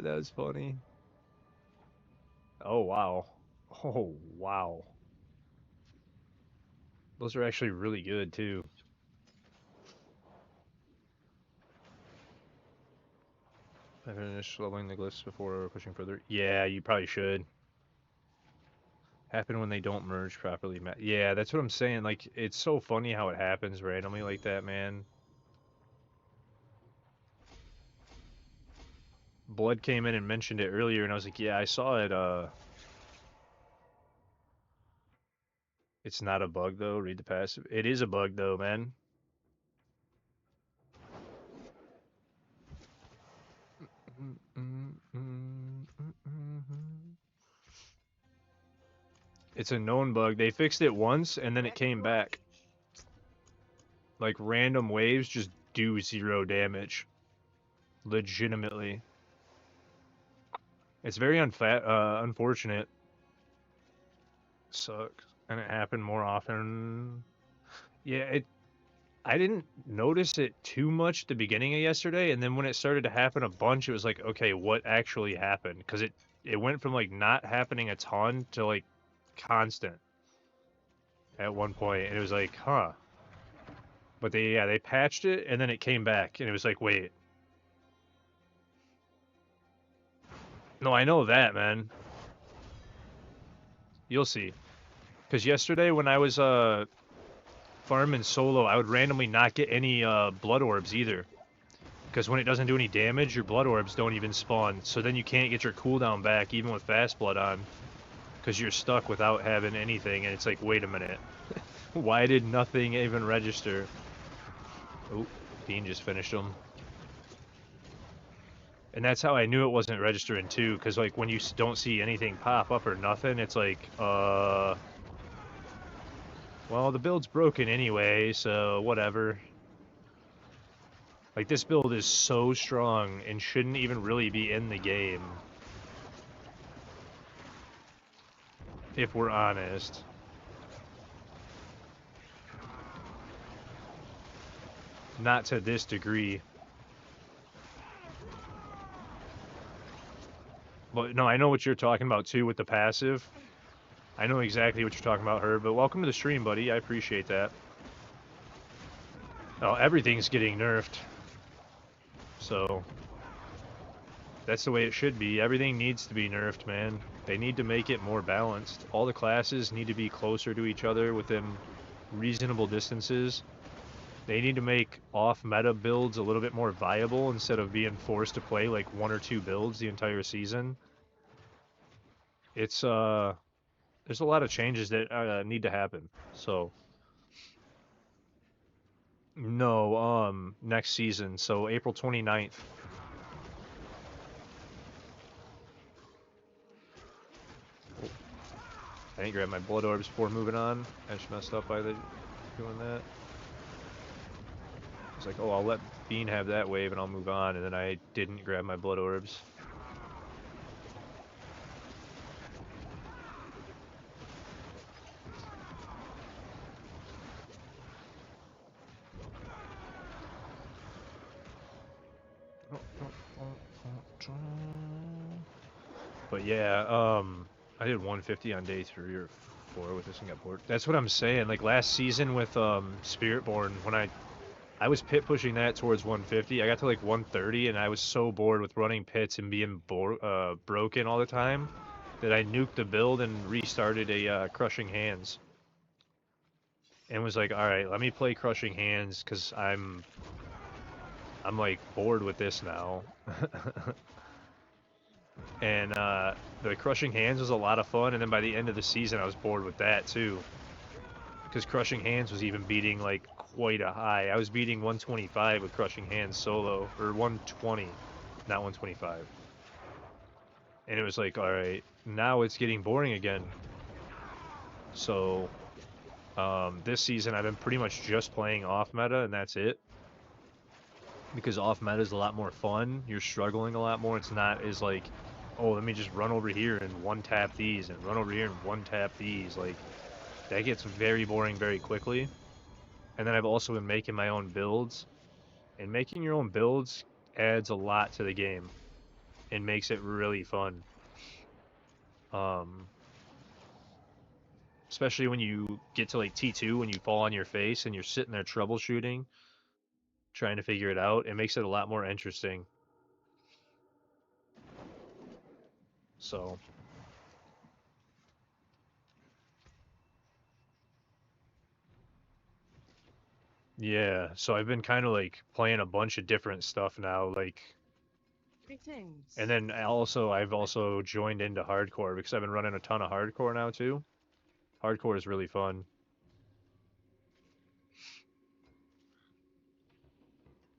was funny. Oh, wow. Oh, wow. Those are actually really good, too. I finished leveling the glyphs before pushing further. Yeah, you probably should. Happen when they don't merge properly. Yeah, that's what I'm saying. Like, it's so funny how it happens randomly like that, man. Blood came in and mentioned it earlier, and I was like, yeah, I saw it. It's not a bug, though. Read the passive. It is a bug, though, man. It's a known bug. They fixed it once, and then it came back. Like, random waves just do 0 damage. Legitimately. It's very unfortunate. Sucks. And it happened more often. Yeah, I didn't notice it too much at the beginning of yesterday, and then when it started to happen a bunch, it was like, okay, what actually happened? Because it went from like not happening a ton to like constant at one point, and it was like, huh. But they patched it, and then it came back, and it was like, wait. No, I know that, man. You'll see. Because yesterday when I was farming solo, I would randomly not get any blood orbs either. Because when it doesn't do any damage, your blood orbs don't even spawn. So then you can't get your cooldown back even with fast blood on. Because you're stuck without having anything, and it's like, wait a minute. Why did nothing even register? Oh, Bean just finished them. And that's how I knew it wasn't registering too, because like when you don't see anything pop up or nothing, it's like, well, the build's broken anyway, so whatever. Like, this build is so strong and shouldn't even really be in the game. If we're honest. Not to this degree. But no, I know what you're talking about too with the passive. I know exactly what you're talking about, Herb, but welcome to the stream, buddy. I appreciate that. Oh, everything's getting nerfed. So, that's the way it should be. Everything needs to be nerfed, man. They need to make it more balanced. All the classes need to be closer to each other within reasonable distances. They need to make off-meta builds a little bit more viable instead of being forced to play like 1 or 2 builds the entire season. It's, there's a lot of changes that need to happen. So, no, next season. So April 29th. Oh, I didn't grab my blood orbs before moving on. I just messed up by doing that. I was like, oh, I'll let Bean have that wave and I'll move on, and then I didn't grab my blood orbs. But yeah, I did 150 on day 3 or 4 with this and got bored. That's what I'm saying. Like last season with Spiritborn, when I was pit pushing that towards 150, I got to like 130, and I was so bored with running pits and being broken all the time that I nuked the build and restarted a Crushing Hands. And was like, all right, let me play Crushing Hands because I'm like bored with this now. And the Crushing Hands was a lot of fun, and then by the end of the season I was bored with that too. Because Crushing Hands was even beating like quite a high. I was beating 125 with Crushing Hands solo, or 120, not 125. And it was like, alright, now it's getting boring again. So, this season I've been pretty much just playing off meta, and that's it. Because off meta is a lot more fun. You're struggling a lot more. It's not as like, oh, let me just run over here and one tap these, and run over here and one tap these. Like, that gets very boring very quickly. And then I've also been making my own builds. And making your own builds adds a lot to the game and makes it really fun. Especially when you get to like T2, when you fall on your face and you're sitting there troubleshooting, trying to figure it out, it makes it a lot more interesting. So, yeah, so I've been kind of like playing a bunch of different stuff now, like, Greetings. and then I've also joined into hardcore because I've been running a ton of hardcore now too. Hardcore is really fun.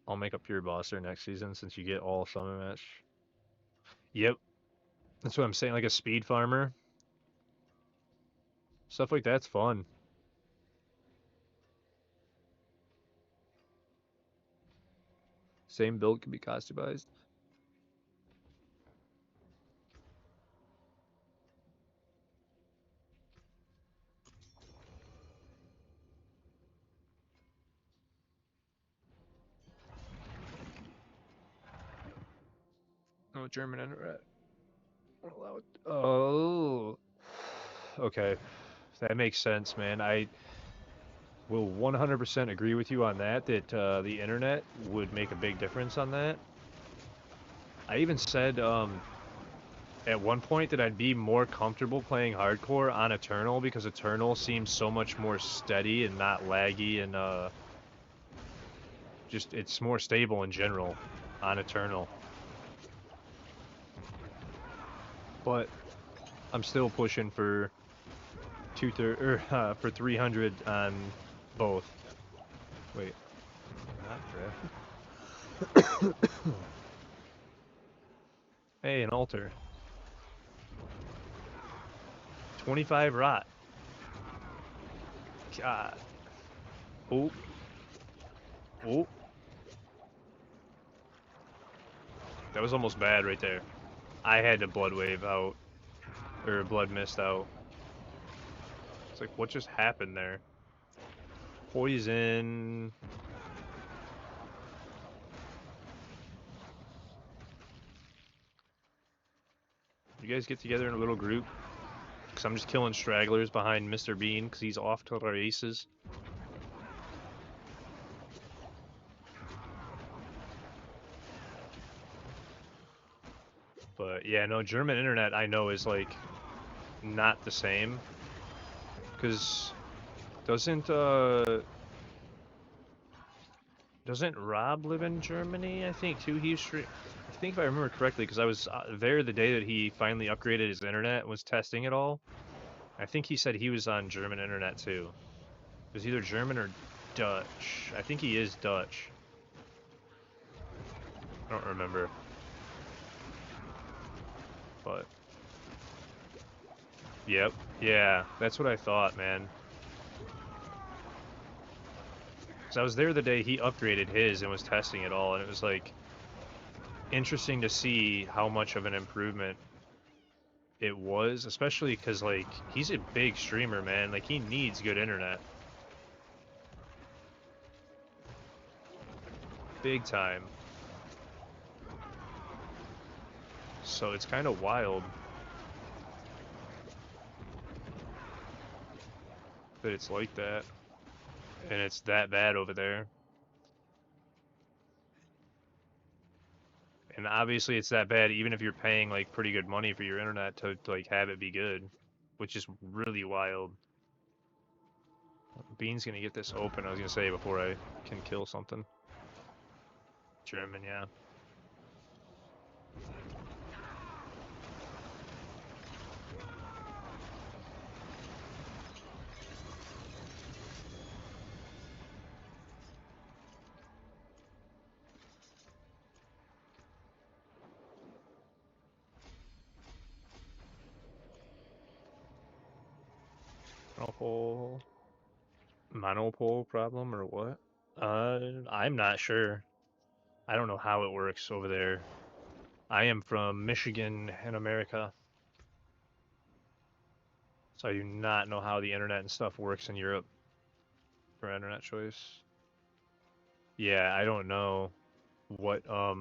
I'll make a pure bosser next season since you get all summon match. Yep, that's what I'm saying, like a speed farmer. Stuff like that's fun. Same build can be customized. with German internet. Oh. Okay. That makes sense, man. I will 100% agree with you on that, that the internet would make a big difference on that. I even said at one point that I'd be more comfortable playing hardcore on Eternal because Eternal seems so much more steady and not laggy and just it's more stable in general on Eternal. But I'm still pushing for for 300 on both. Wait. Not draft. Hey, an altar. 25 rot. God. Oh. Oh. That was almost bad right there. I had to blood wave out. Or blood mist out. It's like, what just happened there? Poison. You guys get together in a little group? Because I'm just killing stragglers behind Mr. Bean because he's off to the races. But yeah, no, German internet I know is like not the same. Because doesn't Rob live in Germany? I think too. I think if I remember correctly, because I was there the day that he finally upgraded his internet and was testing it all. I think he said he was on German internet too. It was either German or Dutch. I think he is Dutch. I don't remember. But yep, yeah, that's what I thought, man. Because I was there the day he upgraded his and was testing it all, and it was like interesting to see how much of an improvement it was, especially because like he's a big streamer, man. Like he needs good internet, big time. So it's kind of wild that it's like that, and it's that bad over there. And obviously it's that bad even if you're paying like pretty good money for your internet to like have it be good, which is really wild. Bean's gonna get this open, I was gonna say, before I can kill something. German, yeah. Monopole problem or what? I'm not sure. I don't know how it works over there. I am from Michigan in America, so I do not know how the internet and stuff works in Europe for internet choice. Yeah, I don't know what I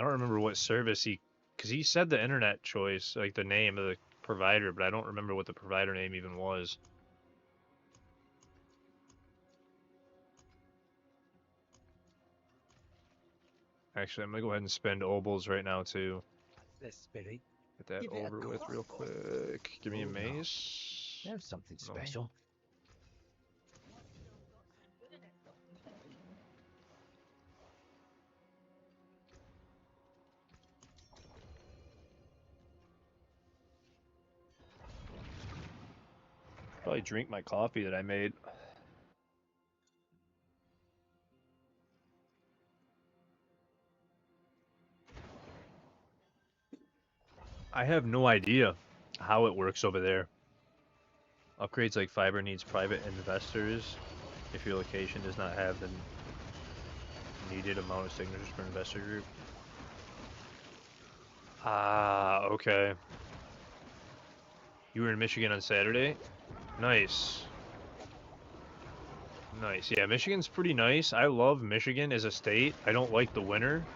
don't remember what service because he said the internet choice, like the name of the provider, but I don't remember what the provider name even was. Actually, I'm gonna go ahead and spend obols right now too. The spirit. Get that Give it a over with real cough. quick. Give me a Oh, no. mace. There's something No. special. Probably drink my coffee that I made. I have no idea how it works over there. Upgrades like fiber needs private investors if your location does not have the needed amount of signatures for an investor group. Ah, okay. You were in Michigan on Saturday? Nice. Nice. Yeah, Michigan's pretty nice. I love Michigan as a state. I don't like the winter.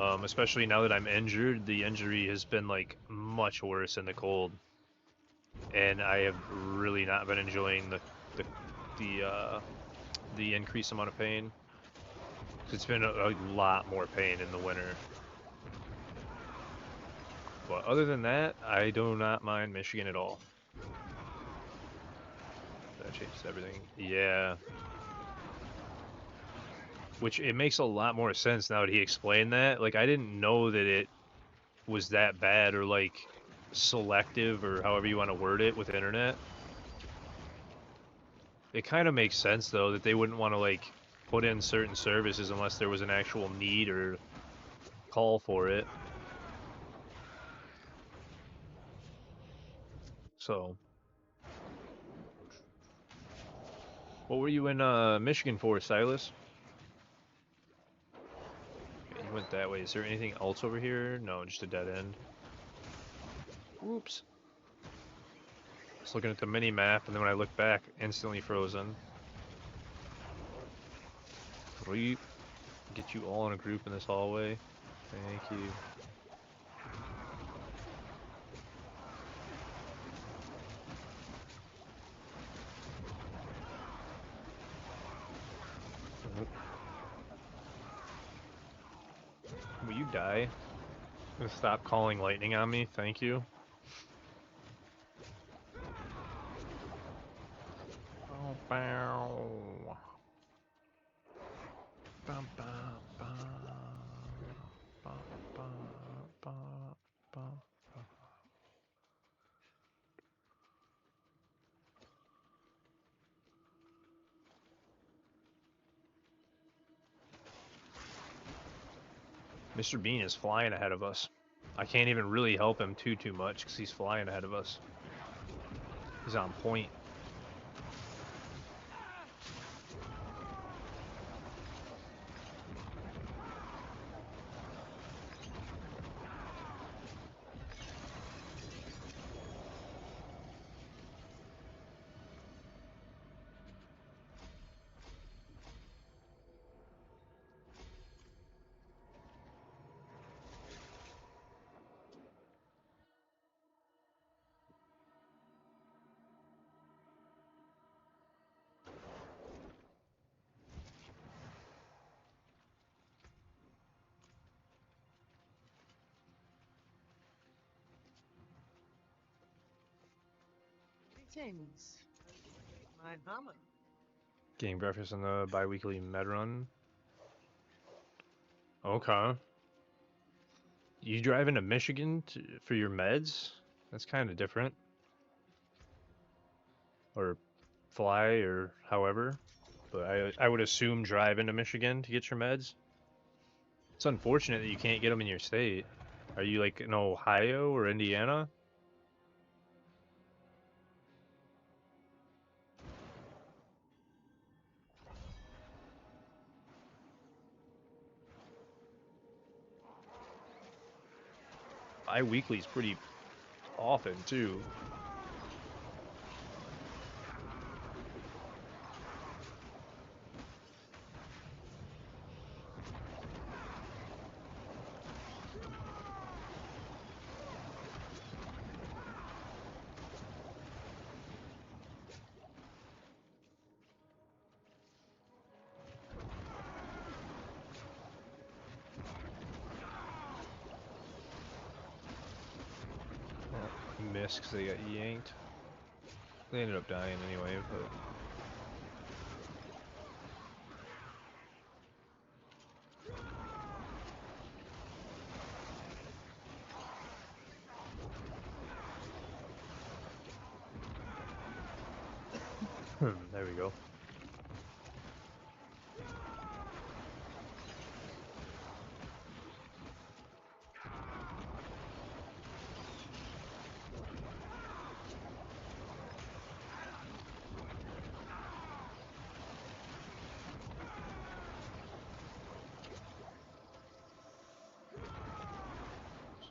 Especially now that I'm injured, the injury has been like much worse in the cold, and I have really not been enjoying the increased amount of pain. It's been a lot more pain in the winter. But other than that, I do not mind Michigan at all. That changes everything. Yeah. Which it makes a lot more sense now that he explained that. Like, I didn't know that it was that bad or like selective or however you want to word it with internet. It kind of makes sense though that they wouldn't want to like put in certain services unless there was an actual need or call for it. So, what were you in Michigan for, Silas? Okay, you went that way. Is there anything else over here? No, just a dead end. Whoops. I was looking at the mini map, and then when I look back, instantly frozen. We get you all in a group in this hallway. Thank you. Will you die? And stop calling lightning on me? Thank you. Oh, bow. Bum, bum, bum. Bum, bum, bum, bum. Mr. Bean is flying ahead of us. I can't even really help him too much because he's flying ahead of us. He's on point. Greetings. My Hummer. Getting breakfast on the bi-weekly med run. Okay. You driving to Michigan for your meds? That's kind of different. Or fly or however. But I would assume drive into Michigan to get your meds. It's unfortunate that you can't get them in your state. Are you like in Ohio or Indiana? Bi-weekly is pretty often too. Well, missed because they got yanked. They ended up dying anyway, but... there we go.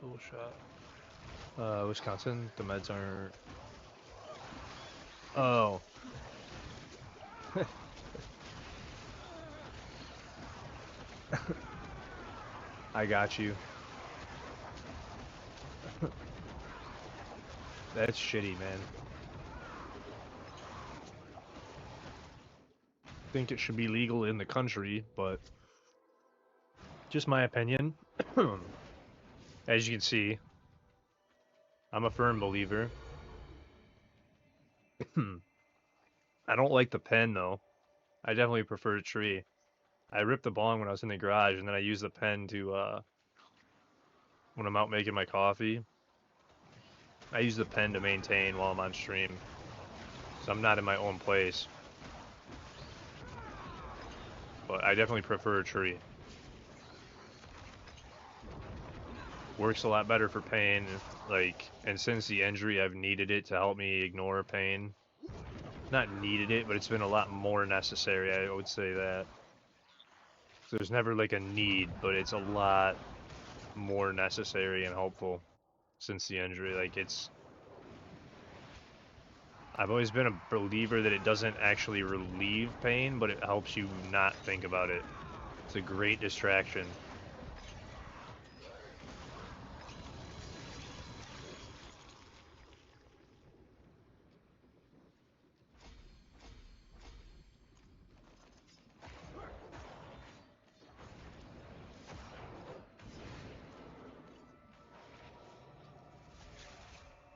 Soul shot. Wisconsin, the meds aren't... Oh. I got you. That's shitty, man. I think it should be legal in the country, but just my opinion. As you can see, I'm a firm believer. I don't like the pen though. I definitely prefer a tree. I ripped the bong when I was in the garage, and then I use the pen to when I'm out making my coffee. I use the pen to maintain while I'm on stream, so I'm not in my own place. But I definitely prefer a tree. Works a lot better for pain, like, and since the injury, I've needed it to help me ignore pain. Not needed it, but it's been a lot more necessary, I would say that. So there's never like a need, but it's a lot more necessary and helpful since the injury. Like I've always been a believer that it doesn't actually relieve pain, but it helps you not think about it. It's a great distraction.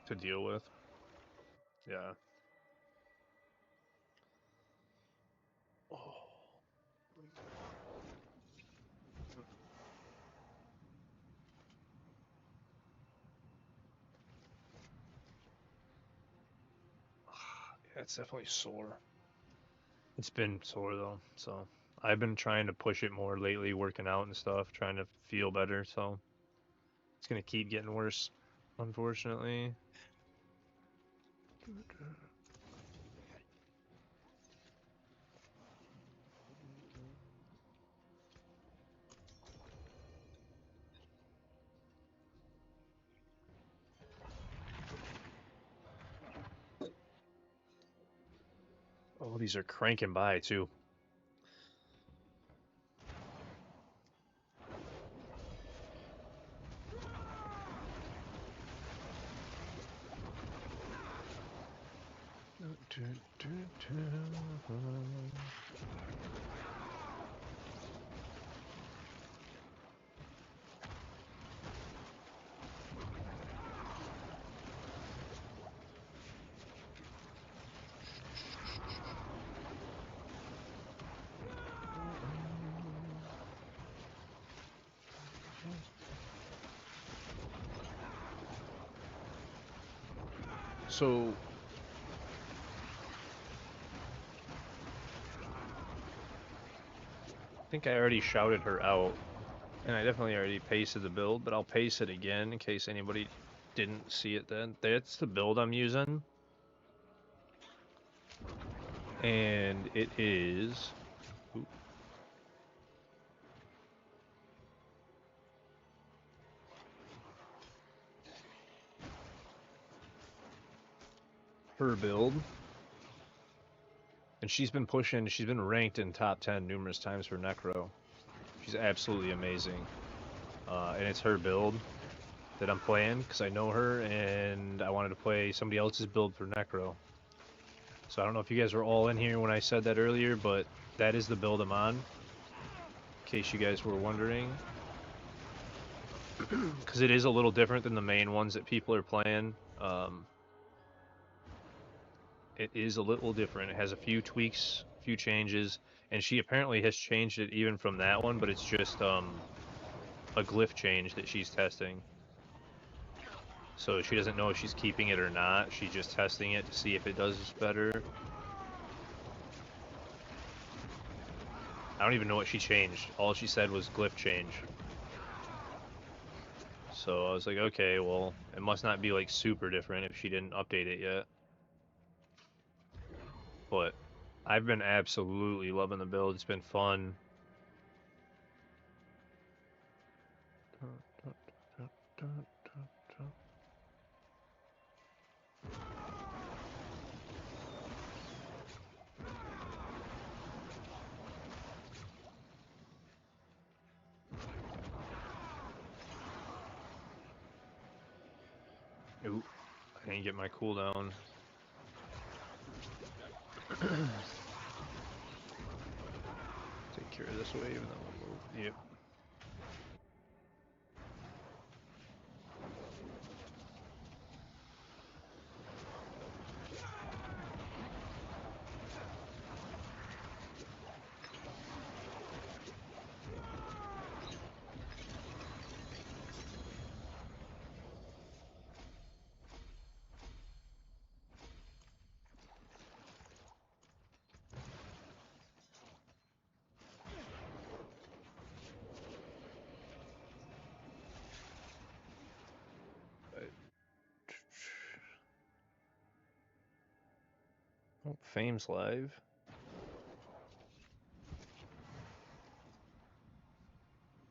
To deal with. Yeah. Oh. Yeah, it's definitely sore. It's been sore though, so I've been trying to push it more lately, working out and stuff, trying to feel better, so it's gonna keep getting worse, unfortunately. Oh, these are cranking by too. So I think I already shouted her out, and I definitely already pasted the build, but I'll paste it again in case anybody didn't see it then. That's the build I'm using. And it is... Ooh. Her build. And she's been ranked in top 10 numerous times for Necro. She's absolutely amazing. And it's her build that I'm playing because I know her and I wanted to play somebody else's build for Necro. So I don't know if you guys were all in here when I said that earlier, but that is the build I'm on, in case you guys were wondering. Because it is a little different than the main ones that people are playing. It is a little different. It has a few tweaks, a few changes, and she apparently has changed it even from that one, but it's just a glyph change that she's testing. So she doesn't know if she's keeping it or not. She's just testing it to see if it does better. I don't even know what she changed. All she said was glyph change. So I was like, okay, well, it must not be like super different if she didn't update it yet. But I've been absolutely loving the build. It's been fun. Ooh, I didn't get my cooldown. Take care of this wave and then we'll move. Yep. Oh, Fame's live.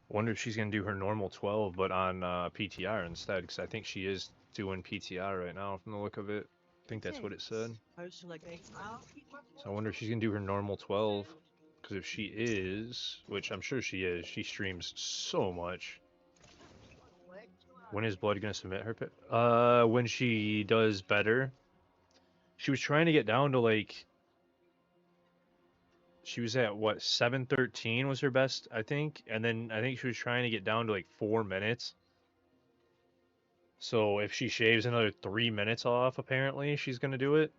Wonder if she's gonna do her normal 12, but on PTR instead, because I think she is doing PTR right now from the look of it. I think that's what it said. So I wonder if she's gonna do her normal 12, because if she is, which I'm sure she is, she streams so much. When is Blood gonna submit her pick? When she does better. She was trying to get down to like. She was at what 713 was her best, I think, and then I think she was trying to get down to like 4 minutes. So if she shaves another 3 minutes off, apparently she's gonna do it.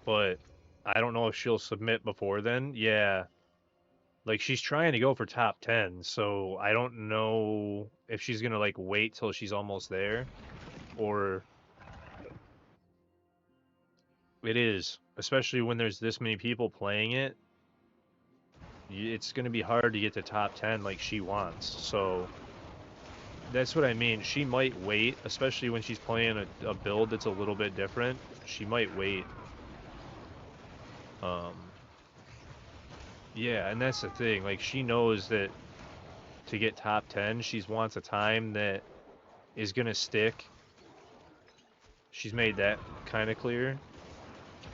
But I don't know if she'll submit before then. Yeah, like she's trying to go for top 10, so I don't know if she's gonna like wait till she's almost there, or it is, especially when there's this many people playing it. It's gonna be hard to get to top 10 like she wants. So that's what I mean. She might wait, especially when she's playing a build that's a little bit different. She might wait. Yeah, and that's the thing. Like, she knows that to get top 10, she wants a time that is going to stick. She's made that kind of clear.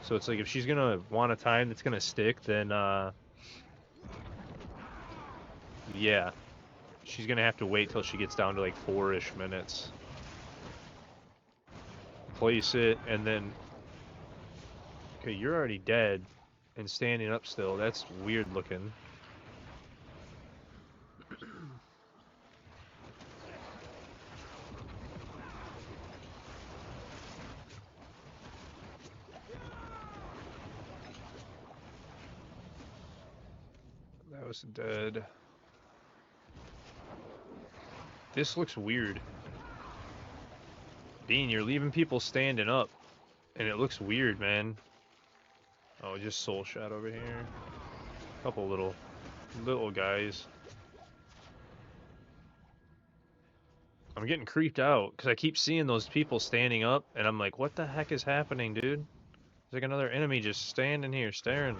So it's like, if she's going to want a time that's going to stick, then, yeah. She's going to have to wait till she gets down to, like, 4-ish minutes. Place it, and then... Okay, you're already dead and standing up still. That's weird looking. That was dead. This looks weird. Bean, you're leaving people standing up. And it looks weird, man. Oh, just soul shot over here. Couple little guys. I'm getting creeped out because I keep seeing those people standing up, and I'm like, what the heck is happening, dude? There's like another enemy just standing here staring.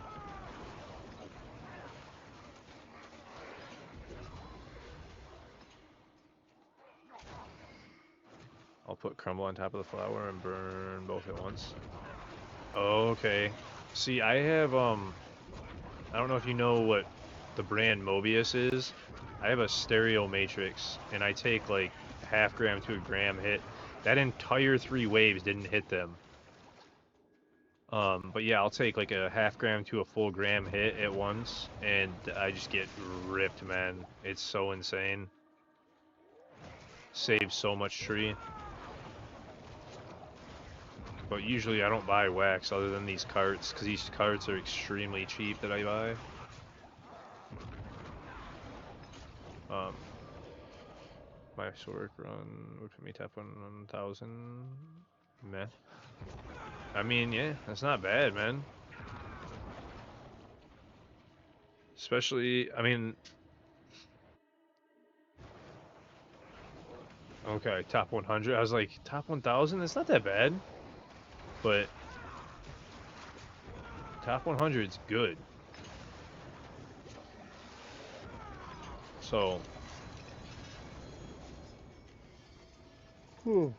I'll put crumble on top of the flower and burn both at once. Okay. See, I have, I don't know if you know what the brand Mobius is. I have a stereo matrix, and I take like half gram to a gram hit. That entire 3 waves didn't hit them. But yeah, I'll take like a half gram to a full gram hit at once, and I just get ripped, man. It's so insane. Saves so much tree. But usually I don't buy wax other than these carts, because these carts are extremely cheap that I buy. My sword run would put me top 1,000. Meh. I mean, yeah, that's not bad, man. Especially, I mean... Okay, top 100. I was like, top 1,000? That's not that bad. But... top 100's good. So... Whew.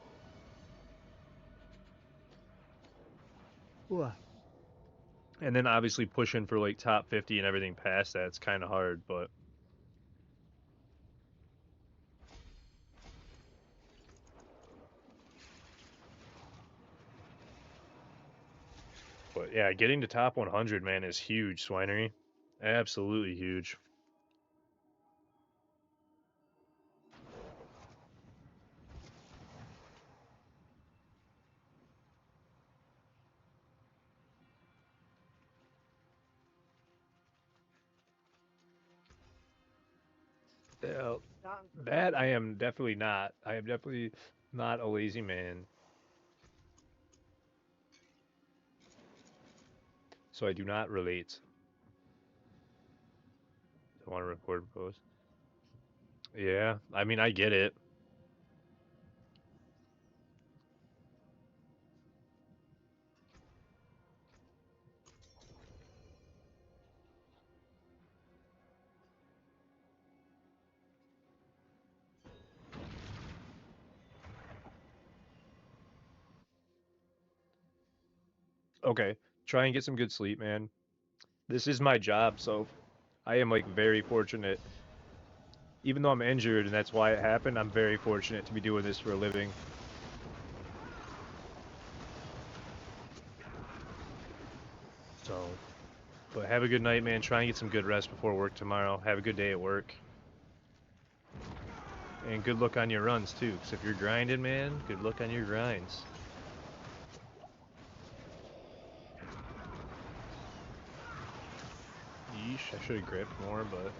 And then obviously pushing for like top 50 and everything past that, it's kind of hard, but... But yeah, getting to top 100, man, is huge, Swinery. Absolutely huge. Yeah, that I am definitely not. I am definitely not a lazy man. So I do not relate. I want to record and post. Yeah, I mean, I get it. Okay, try and get some good sleep, man. This is my job, so I am like very fortunate. Even though I'm injured and that's why it happened, I'm very fortunate to be doing this for a living. So, but have a good night, man. Try and get some good rest before work tomorrow. Have a good day at work. And good luck on your runs, too. Because if you're grinding, man, good luck on your grinds. Yeesh, I should have grabbed more, but...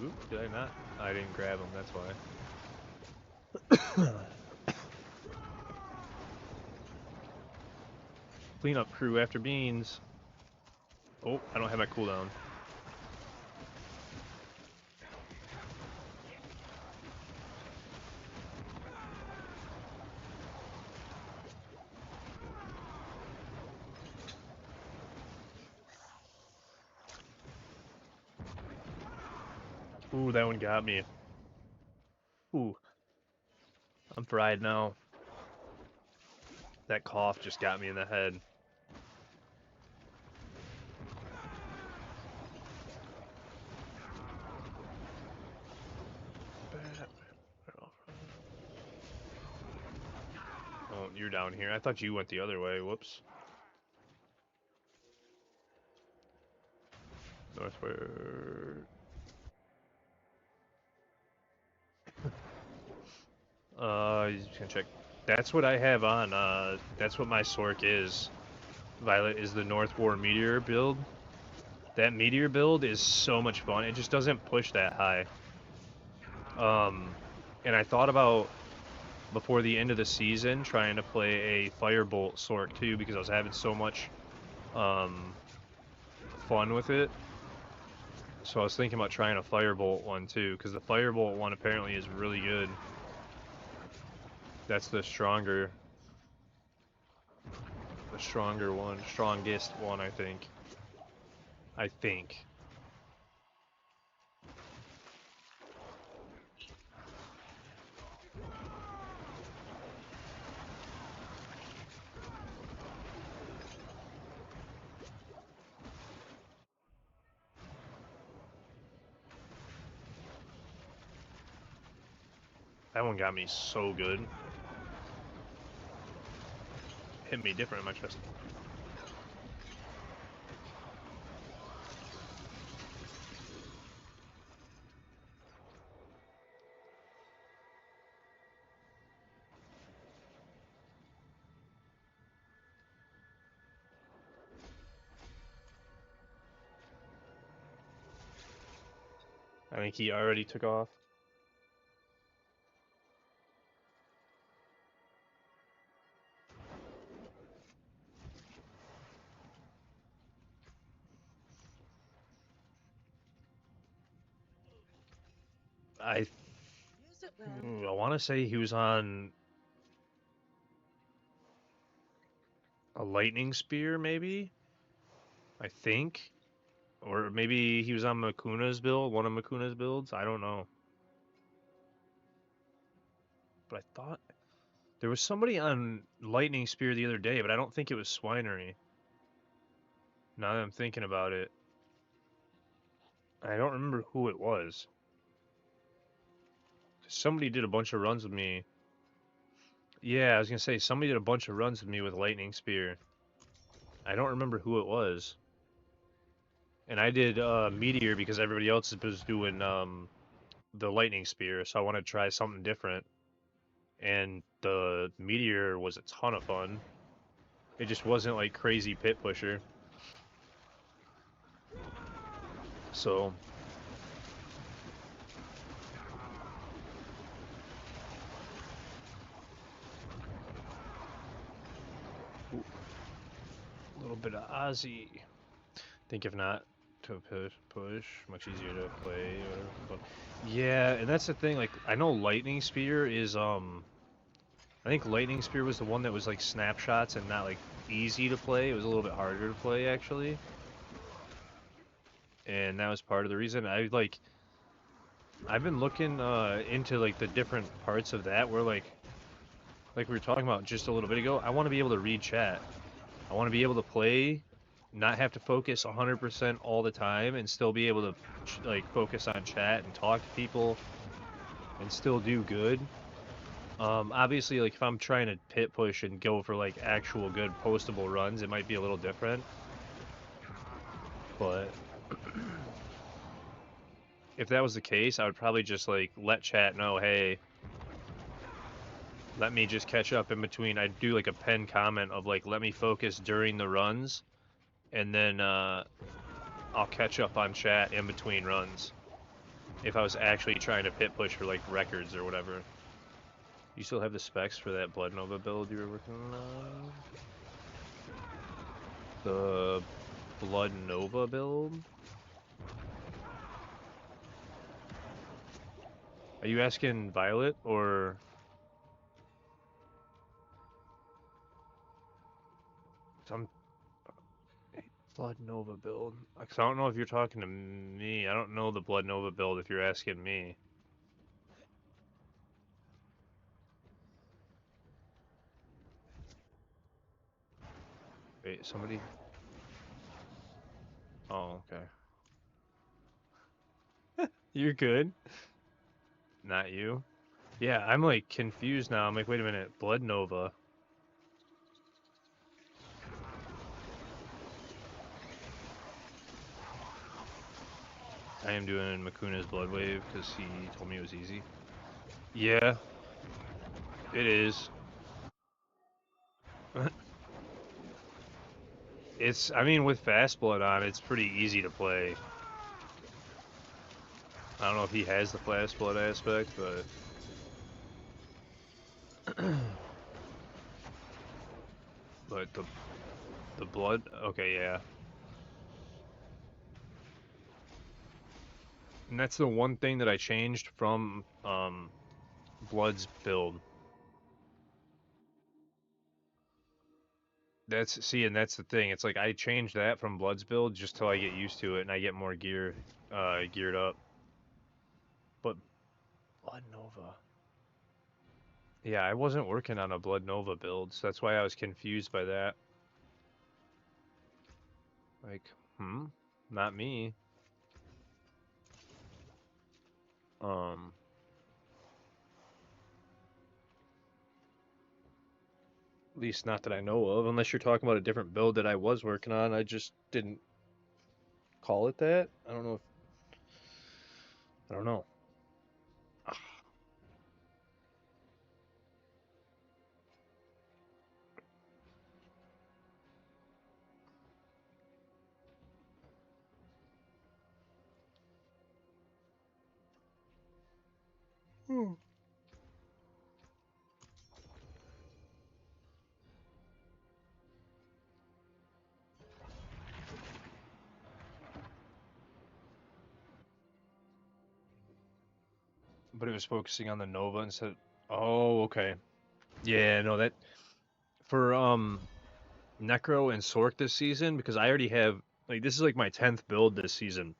Oop, did I not? I didn't grab them, that's why. Clean up crew after beans. Oh, I don't have my cooldown. Ooh, that one got me. Ooh, I'm fried now. That cough just got me in the head. Oh, you're down here. I thought you went the other way. Whoops. Northward. You can check. That's what I have on. That's what my Sork is. Violet is the North War Meteor build. That Meteor build is so much fun. It just doesn't push that high. And I thought about before the end of the season trying to play a Firebolt Sork too because I was having so much fun with it. So I was thinking about trying a Firebolt one too because the Firebolt one apparently is really good. That's the stronger one, strongest one, I think. That one got me so good. Hit me different in my chest. I think he already took off. I want to say he was on a lightning spear, maybe. I think, or maybe he was on Makuna's build, one of Makuna's builds. I don't know, but I thought there was somebody on lightning spear the other day, but I don't think it was Swinery. Now that I'm thinking about it, I don't remember who it was. Somebody did a bunch of runs with me Yeah, I was gonna say somebody did a bunch of runs with me with lightning spear. I don't remember who it was. And I did meteor because everybody else was doing the lightning spear, so I wanted to try something different. And the meteor was a ton of fun. It just wasn't like crazy pit pusher. So a little bit of Ozzy. Think if not to push, much easier to play. Whatever. But yeah, and that's the thing. Like I know lightning spear is I think lightning spear was the one that was like snapshots and not like easy to play. It was a little bit harder to play actually. And that was part of the reason I've been looking into like the different parts of that where like we were talking about just a little bit ago. I want to be able to read chat. I want to be able to play, not have to focus 100% all the time, and still be able to like focus on chat and talk to people, and still do good. Obviously, like if I'm trying to pit push and go for like actual good postable runs, it might be a little different. But if that was the case, I would probably just like let chat know, hey, let me just catch up in between. I'd do like a pen comment of like, let me focus during the runs, and then I'll catch up on chat in between runs. If I was actually trying to pit push for like records or whatever. You still have the specs for that Blood Nova build you were working on? The Blood Nova build? Are you asking Violet or some Blood Nova build? Cause I don't know if you're talking to me. I don't know the Blood Nova build if you're asking me. Wait, somebody? Oh, okay. You're good. Not you. Yeah, I'm like confused now. I'm like, wait a minute, Blood Nova. I am doing Makuna's Blood Wave because he told me it was easy. Yeah, it is. It's, I mean, with Fast Blood on, it's pretty easy to play. I don't know if he has the Fast Blood aspect, but... but the blood, okay, yeah. And that's the one thing that I changed from Blood's build. That's, see, and that's the thing. It's like I changed that from Blood's build just till I get used to it and I get more geared up. But Blood Nova. Yeah, I wasn't working on a Blood Nova build, so that's why I was confused by that. Like, not me. Um, at least not that I know of, unless you're talking about a different build that I was working on. I just didn't call it that. I don't know if, I don't know. But it was focusing on the Nova instead. Oh, okay. Yeah, no, that for Necro and Sork this season, because I already have, like, this is like my 10th build this season.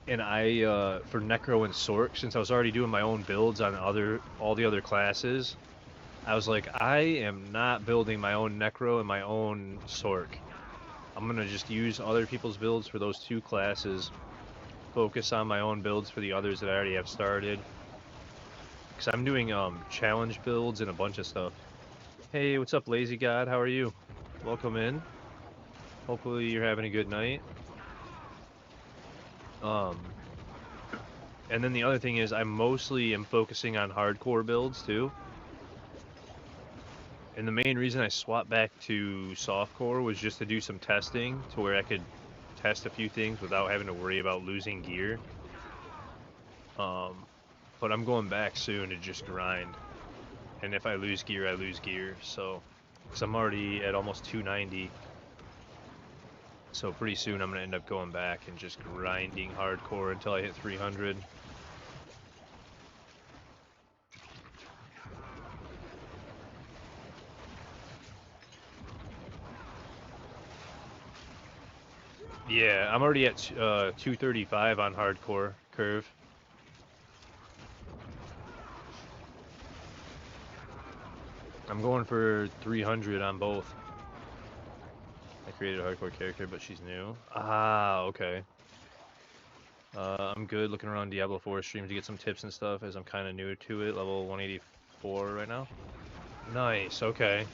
And I for Necro and Sork, since I was already doing my own builds on all the other classes, I was like, I am not building my own Necro and my own Sork. I'm gonna just use other people's builds for those two classes, focus on my own builds for the others that I already have started. Because I'm doing challenge builds and a bunch of stuff. Hey, what's up, Lazy God? How are you? Welcome in. Hopefully you're having a good night. And then the other thing is I mostly am focusing on hardcore builds too. And the main reason I swapped back to softcore was just to do some testing to where I could test a few things without having to worry about losing gear. But I'm going back soon to just grind. And if I lose gear, I lose gear. So, because I'm already at almost 290. So pretty soon I'm going to end up going back and just grinding hardcore until I hit 300. Yeah, I'm already at 235 on hardcore curve. I'm going for 300 on both. I created a hardcore character, but she's new. Ah, okay. I'm good looking around Diablo 4 streams to get some tips and stuff as I'm kind of new to it. Level 184 right now. Nice, okay.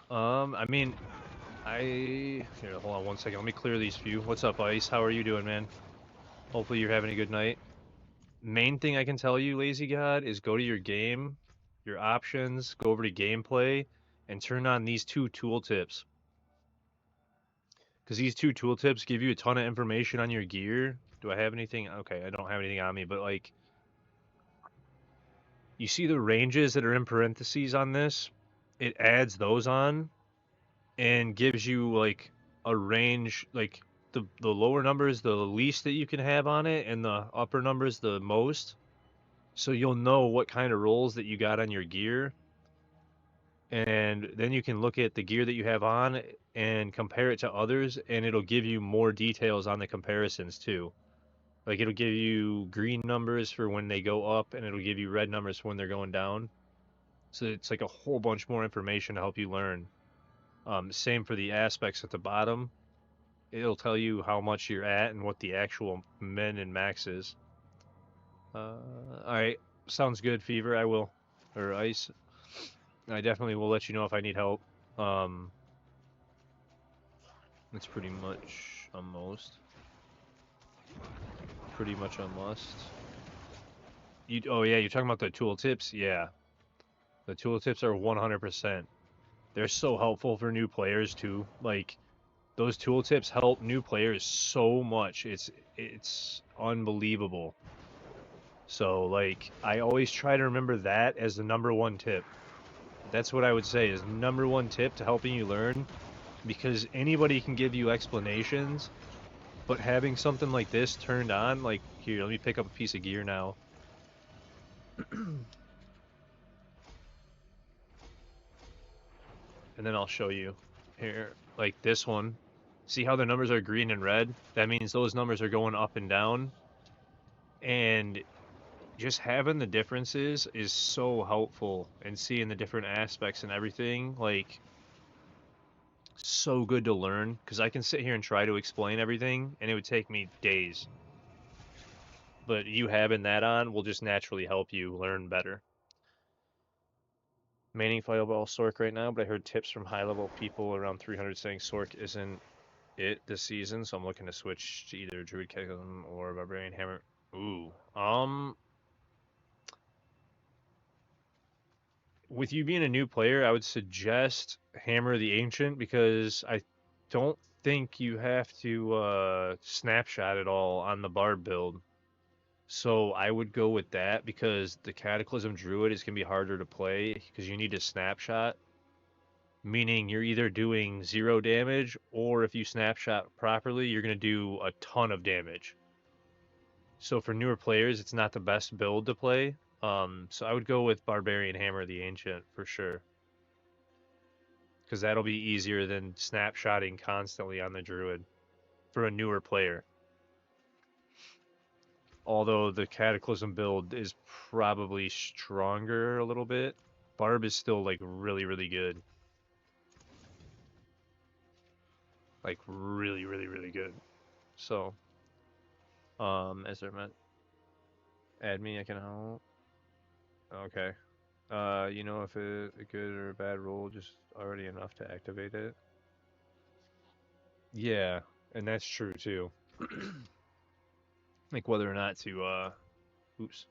I mean, here, hold on one second. Let me clear these few. What's up, Ice? How are you doing, man? Hopefully you're having a good night. Main thing I can tell you, Lazy God, is go to your game, your options, go over to gameplay, and turn on these two tooltips. Because these two tooltips give you a ton of information on your gear. Do I have anything? Okay, I don't have anything on me, but like, you see the ranges that are in parentheses on this? It adds those on and gives you like a range, like the lower number is the least that you can have on it, and the upper number is the most. So you'll know what kind of rolls that you got on your gear. And then you can look at the gear that you have on and compare it to others, and it'll give you more details on the comparisons too. Like it'll give you green numbers for when they go up, and it'll give you red numbers for when they're going down. So it's like a whole bunch more information to help you learn. Same for the aspects at the bottom. It'll tell you how much you're at and what the actual min and max is. All right, sounds good, Fever. I will, or Ice. I definitely will let you know if I need help. It's pretty much a most. Pretty much a must. Oh yeah, you're talking about the tooltips? Yeah. The tooltips are 100%. They're so helpful for new players too. Like those tooltips help new players so much. It's unbelievable. So like I always try to remember that as the number one tip. That's what I would say is number one tip to helping you learn, because anybody can give you explanations, but having something like this turned on, like here, let me pick up a piece of gear now. And then I'll show you here, like this one. See how the numbers are green and red? That means those numbers are going up and down. And just having the differences is so helpful, and seeing the different aspects and everything, like so good to learn, because I can sit here and try to explain everything and it would take me days. But you having that on will just naturally help you learn better. Maining Fireball Sork right now, but I heard tips from high-level people around 300 saying Sork isn't it this season, so I'm looking to switch to either Druid Cataclysm or Barbarian Hammer. Ooh, with you being a new player, I would suggest Hammer the Ancient, because I don't think you have to snapshot it all on the Bard build. So I would go with that, because the Cataclysm Druid is going to be harder to play because you need a snapshot. Meaning you're either doing 0 damage, or if you snapshot properly, you're going to do a ton of damage. So for newer players, it's not the best build to play. So I would go with Barbarian Hammer the Ancient for sure, because that'll be easier than snapshotting constantly on the Druid for a newer player. Although the Cataclysm build is probably stronger a little bit, Barb is still like really, really good. Like really, really, really good. So, as I meant, add me, I can help. Okay. You know if a good or a bad roll just already enough to activate it? Yeah, and that's true too. Like whether or not to oops,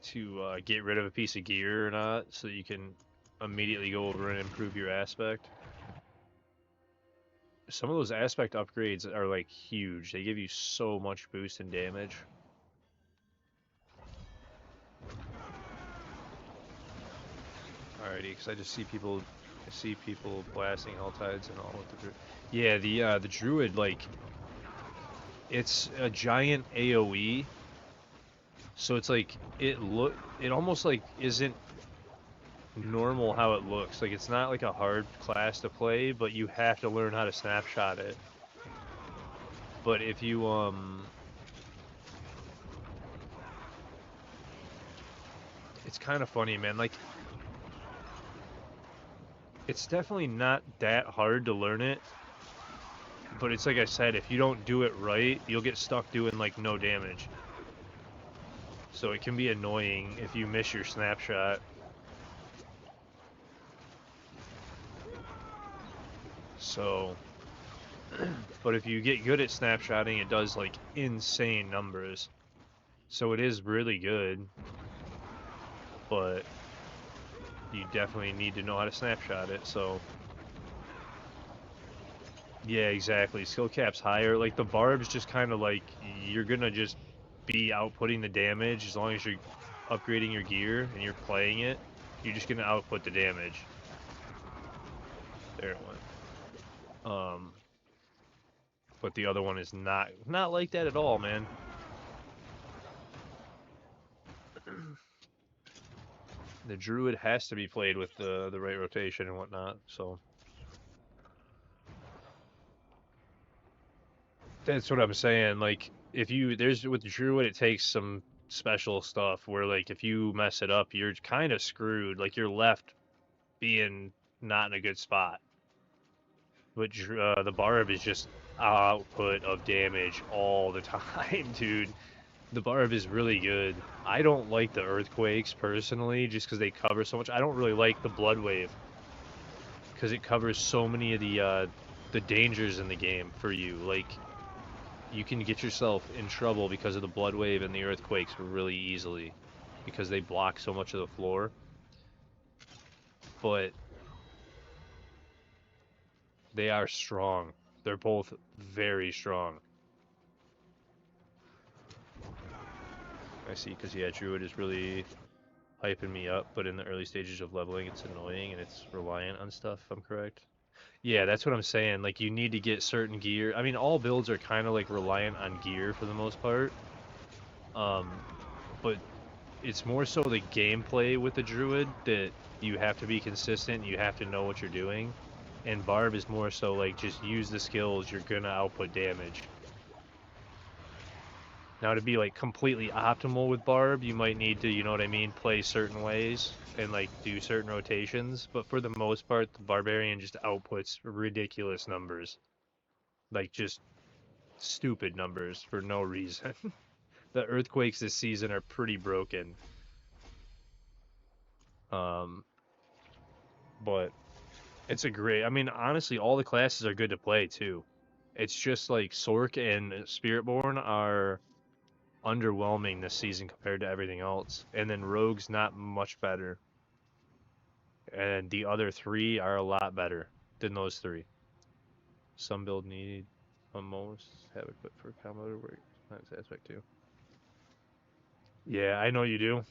to get rid of a piece of gear or not, so you can immediately go over and improve your aspect. Some of those aspect upgrades are like huge. They give you so much boost in damage. Alrighty, because I just see people blasting Helltides and all with the druid. Yeah, the druid, like, it's a giant AoE, so it's like it almost like isn't normal how it looks. Like it's not like a hard class to play, but you have to learn how to snapshot it. But if you it's kind of funny, man. Like it's definitely not that hard to learn it, but it's like I said, if you don't do it right, you'll get stuck doing like no damage. So it can be annoying if you miss your snapshot. So, but if you get good at snapshotting, it does like insane numbers. So it is really good, but you definitely need to know how to snapshot it. So, yeah, exactly. Skill cap's higher. Like the barb's just kind of like you're gonna just be outputting the damage as long as you're upgrading your gear and you're playing it. You're just gonna output the damage. There it went. But the other one is not like that at all, man. The druid has to be played with the right rotation and whatnot. So that's what I'm saying. Like if you there's with the druid, it takes some special stuff where like if you mess it up, you're kind of screwed. Like you're left being not in a good spot. But the barb is just output of damage all the time, dude. The barb is really good. I don't like the earthquakes personally, just because they cover so much. I don't really like the blood wave because it covers so many of the dangers in the game for you. Like you can get yourself in trouble because of the blood wave and the earthquakes really easily because they block so much of the floor. But they are strong. They're both very strong. I see, because yeah, Druid is really hyping me up, but in the early stages of leveling, it's annoying and it's reliant on stuff, if I'm correct. Yeah, that's what I'm saying. Like, you need to get certain gear. I mean, all builds are kind of like reliant on gear for the most part. But it's more so the gameplay with the Druid that you have to be consistent, you have to know what you're doing. And Barb is more so like just use the skills, you're gonna output damage. Now to be like completely optimal with Barb, you might need to, you know what I mean, play certain ways and like do certain rotations. But for the most part, the Barbarian just outputs ridiculous numbers. Like just stupid numbers for no reason. The earthquakes this season are pretty broken. Um, but it's a great, I mean, honestly, all the classes are good to play too. It's just like Sork and Spiritborn are underwhelming this season compared to everything else. And then Rogue's not much better. And the other three are a lot better than those three. Some build need most have equipped for combo work. That's aspect too. Yeah, I know you do.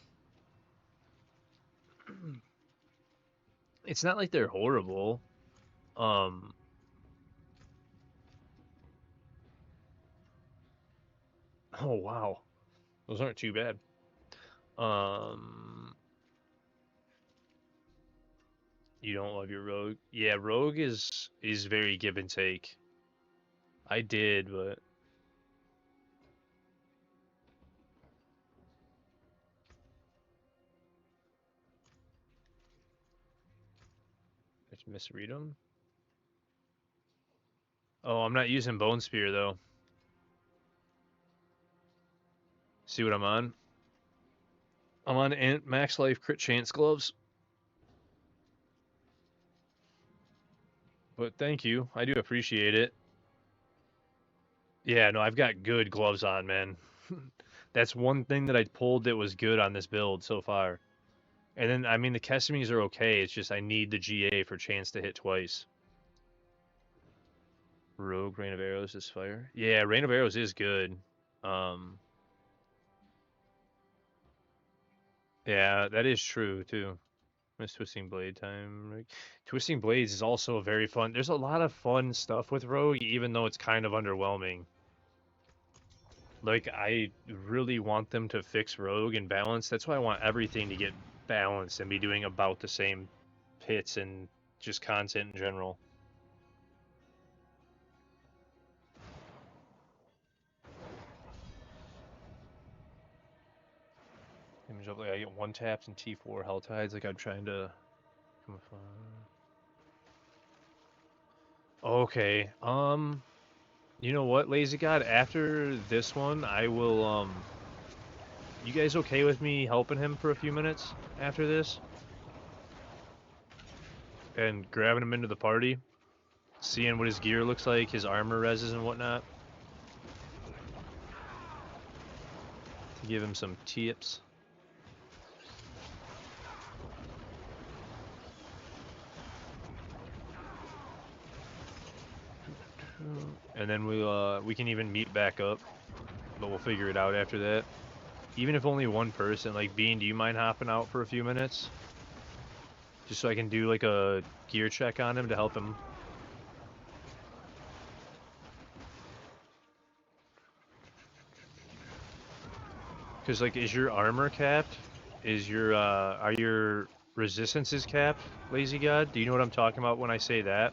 It's not like they're horrible. Um, oh wow, those aren't too bad. Um, you don't love your rogue? Yeah, rogue is very give and take. I did, but I just misread them. Oh, I'm not using Bone Spear though. See what I'm on? I'm on Max Life Crit Chance gloves. But thank you. I do appreciate it. Yeah, no, I've got good gloves on, man. That's one thing that I pulled that was good on this build so far. And then, I mean, the Kesamis are okay. It's just I need the GA for chance to hit twice. Rogue Rain of Arrows is fire. Yeah, Rain of Arrows is good. Yeah, that is true too. Miss Twisting Blade time. Twisting Blades is also very fun. There's a lot of fun stuff with Rogue, even though it's kind of underwhelming. Like, I really want them to fix Rogue and balance. That's why I want everything to get balanced and be doing about the same hits and just content in general. Image up, like I get one taps and T4 Hell Tides, like I'm trying to. Okay. You know what, Lazy God? After this one, I will. You guys okay with me helping him for a few minutes after this? And grabbing him into the party? Seeing what his gear looks like, his armor reses and whatnot? To give him some tips. And then we can even meet back up, but we'll figure it out after that. Even if only one person, like Bean, do you mind hopping out for a few minutes? Just so I can do like a gear check on him to help him. Cause like, is your armor capped? Is your are your resistances capped, Lazy God? Do you know what I'm talking about when I say that?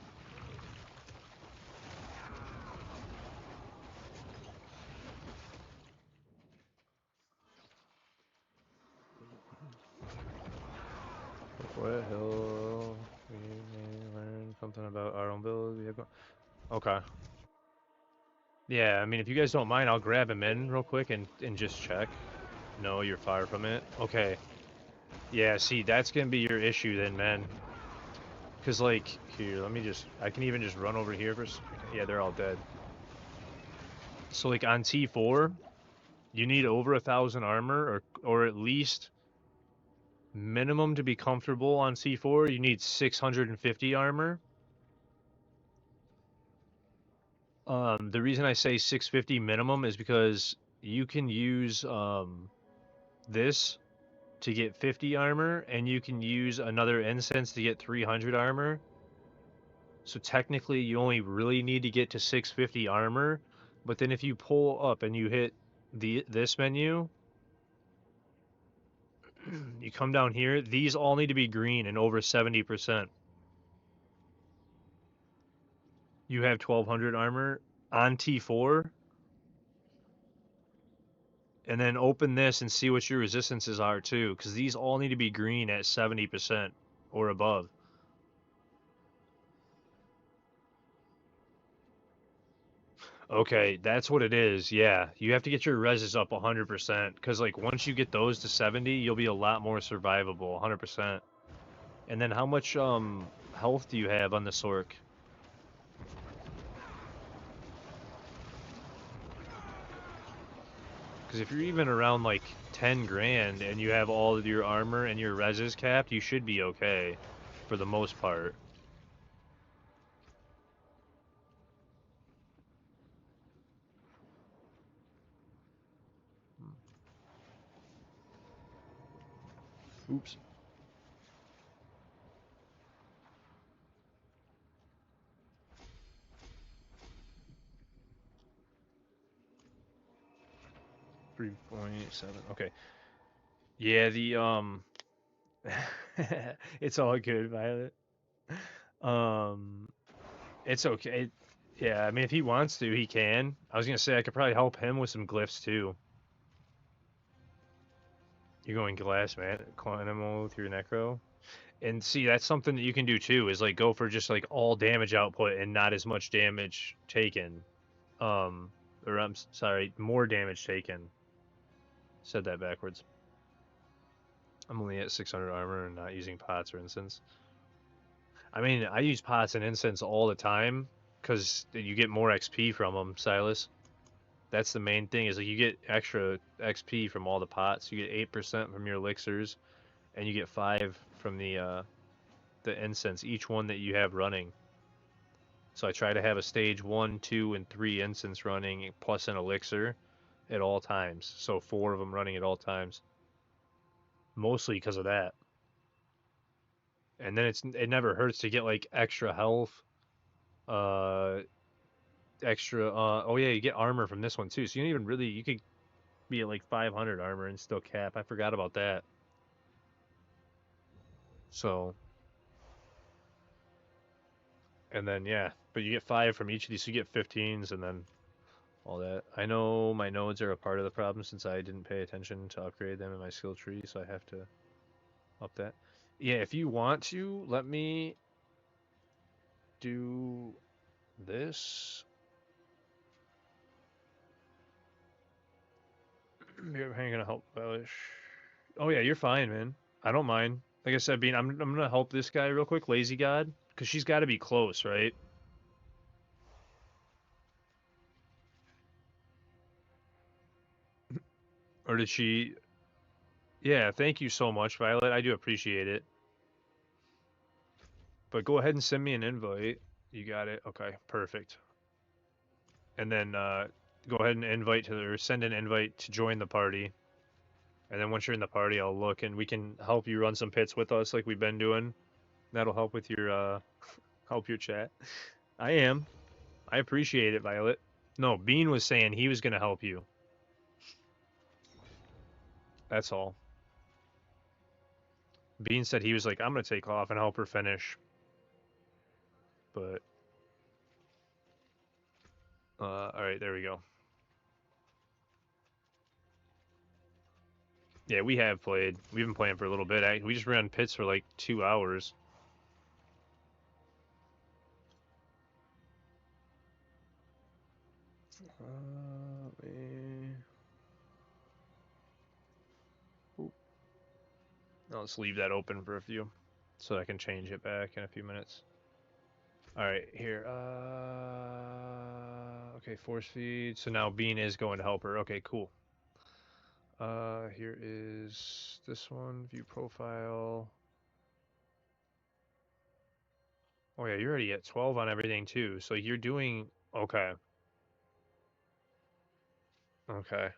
What hill we may learn something about our own build. Okay. Yeah, I mean, if you guys don't mind, I'll grab him in real quick and just check. No, you're far from it. Okay. Yeah, see, that's gonna be your issue then, man. Cause like, here, let me just, I can even just run over here for, yeah, they're all dead. So like on T4, you need over 1,000 armor, or at least minimum to be comfortable on C4. You need 650 armor. The reason I say 650 minimum is because you can use this to get 50 armor, and you can use another incense to get 300 armor. So technically, you only really need to get to 650 armor. But then if you pull up and you hit this menu, you come down here, these all need to be green and over 70%. You have 1,200 armor on T4, and then open this and see what your resistances are too, because these all need to be green at 70% or above. Okay, that's what it is. Yeah, you have to get your reses up 100%, because like once you get those to 70, you'll be a lot more survivable, 100%. And then how much health do you have on the Sork? Because if you're even around like 10 grand and you have all of your armor and your reses capped, you should be okay for the most part. Oops. .7. Okay. Yeah, the it's all good, Violet. Um it's okay. Yeah, I mean if he wants to, he can. I was gonna say I could probably help him with some glyphs too. You're going glass, man. Animal with your necro. And see, that's something that you can do too, is like go for just like all damage output and not as much damage taken. Or I'm sorry, more damage taken. Said that backwards. I'm only at 600 armor and not using pots or incense. I mean, I use pots and incense all the time because you get more XP from them, Silas. That's the main thing, is like you get extra XP from all the pots. You get 8% from your elixirs, and you get 5 from the incense, each one that you have running. So I try to have a stage 1, 2, and 3 incense running plus an elixir at all times. So 4 of them running at all times. Mostly because of that. And then it never hurts to get like extra health, uh, extra. Oh yeah, you get armor from this one too. So you don't even really, you could be at like 500 armor and still cap. I forgot about that. So, and then yeah, but you get 5 from each of these. So you get 15s and then all that. I know my nodes are a part of the problem since I didn't pay attention to upgrade them in my skill tree, so I have to up that. Yeah, if you want to, let me do this. You're gonna help Relish. Oh yeah, you're fine, man. I don't mind. Like I said, Bean, I'm gonna help this guy real quick, Lazy God, because she's got to be close, right? Or did she? Yeah, thank you so much, Violet. I do appreciate it. But go ahead and send me an invite. You got it. Okay, perfect. And then go ahead and invite to or send an invite to join the party. And then once you're in the party, I'll look and we can help you run some pits with us like we've been doing. That'll help with your help your chat. I am. I appreciate it, Violet. No, Bean was saying he was gonna help you. That's all. Bean said he was like, I'm gonna take off and help her finish. But alright, there we go. Yeah, we have played. We've been playing for a little bit. We just ran pits for like 2 hours. I'll just leave that open for a few, so I can change it back in a few minutes. All right, here. Okay, force feed. So now Bean is going to help her. Okay, cool. Here is this one. View profile. Oh yeah, you're already at 12 on everything too. So you're doing okay. Okay.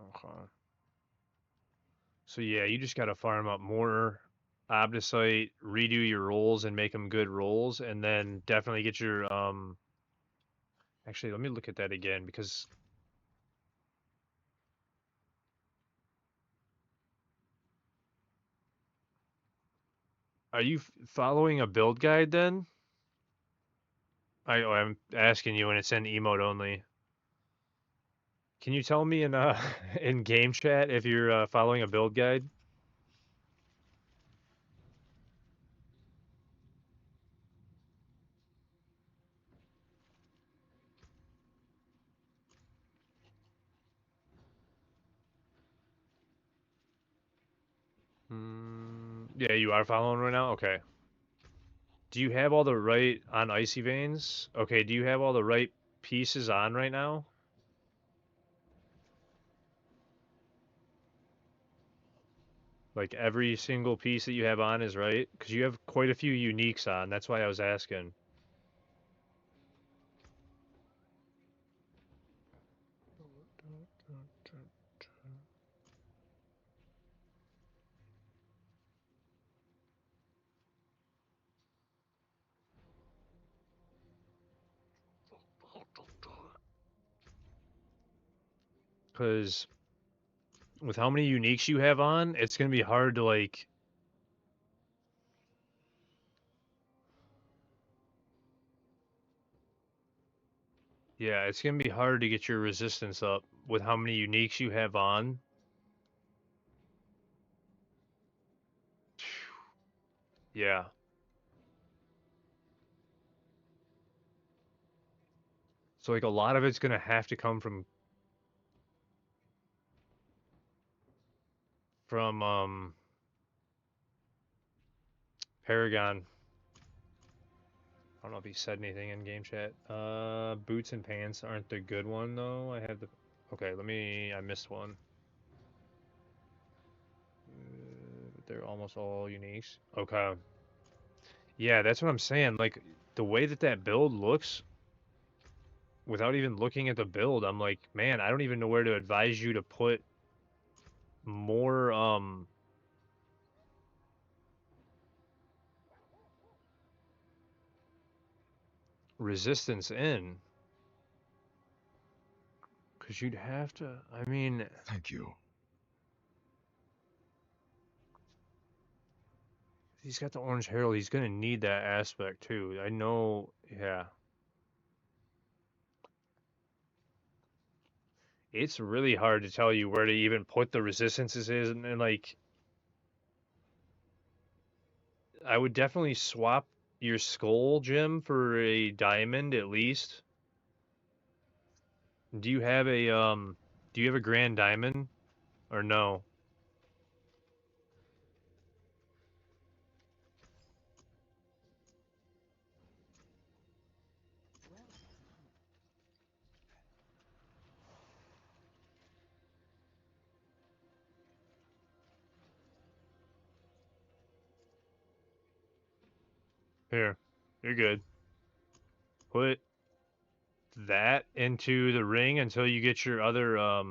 Okay. So yeah, you just gotta farm up more Obdicite, redo your rolls and make them good rolls, and. Definitely get your Actually, let me look at that again because are you following a build guide then? I'm asking you, and it's in emote only. Can you tell me in in game chat if you're following a build guide? Yeah, you are following right now. Okay. Do you have all the right on Icy Veins? Okay. Do you have all the right pieces on right now? Like every single piece that you have on is right? Because you have quite a few uniques on. That's why I was asking. Because with how many uniques you have on, it's going to be hard to like. Yeah, it's going to be hard to get your resistance up with how many uniques you have on. Yeah. So like a lot of it's gonna have to come from Paragon. I don't know if he said anything in game chat. Boots and pants aren't the good one though. I have the. Okay, I missed one. They're almost all uniques. Okay. Yeah, that's what I'm saying. Like the way that build looks, without even looking at the build, I'm like, man, I don't even know where to advise you to put more resistance in. Because you'd have to, I mean, Thank you. he's got the Orange Herald. He's going to need that aspect too. I know, yeah. It's really hard to tell you where to even put the resistances is, and like, I would definitely swap your skull gem for a diamond at least. Do you have a grand diamond or no? Well done. Here, you're good. Put that into the ring until you get your other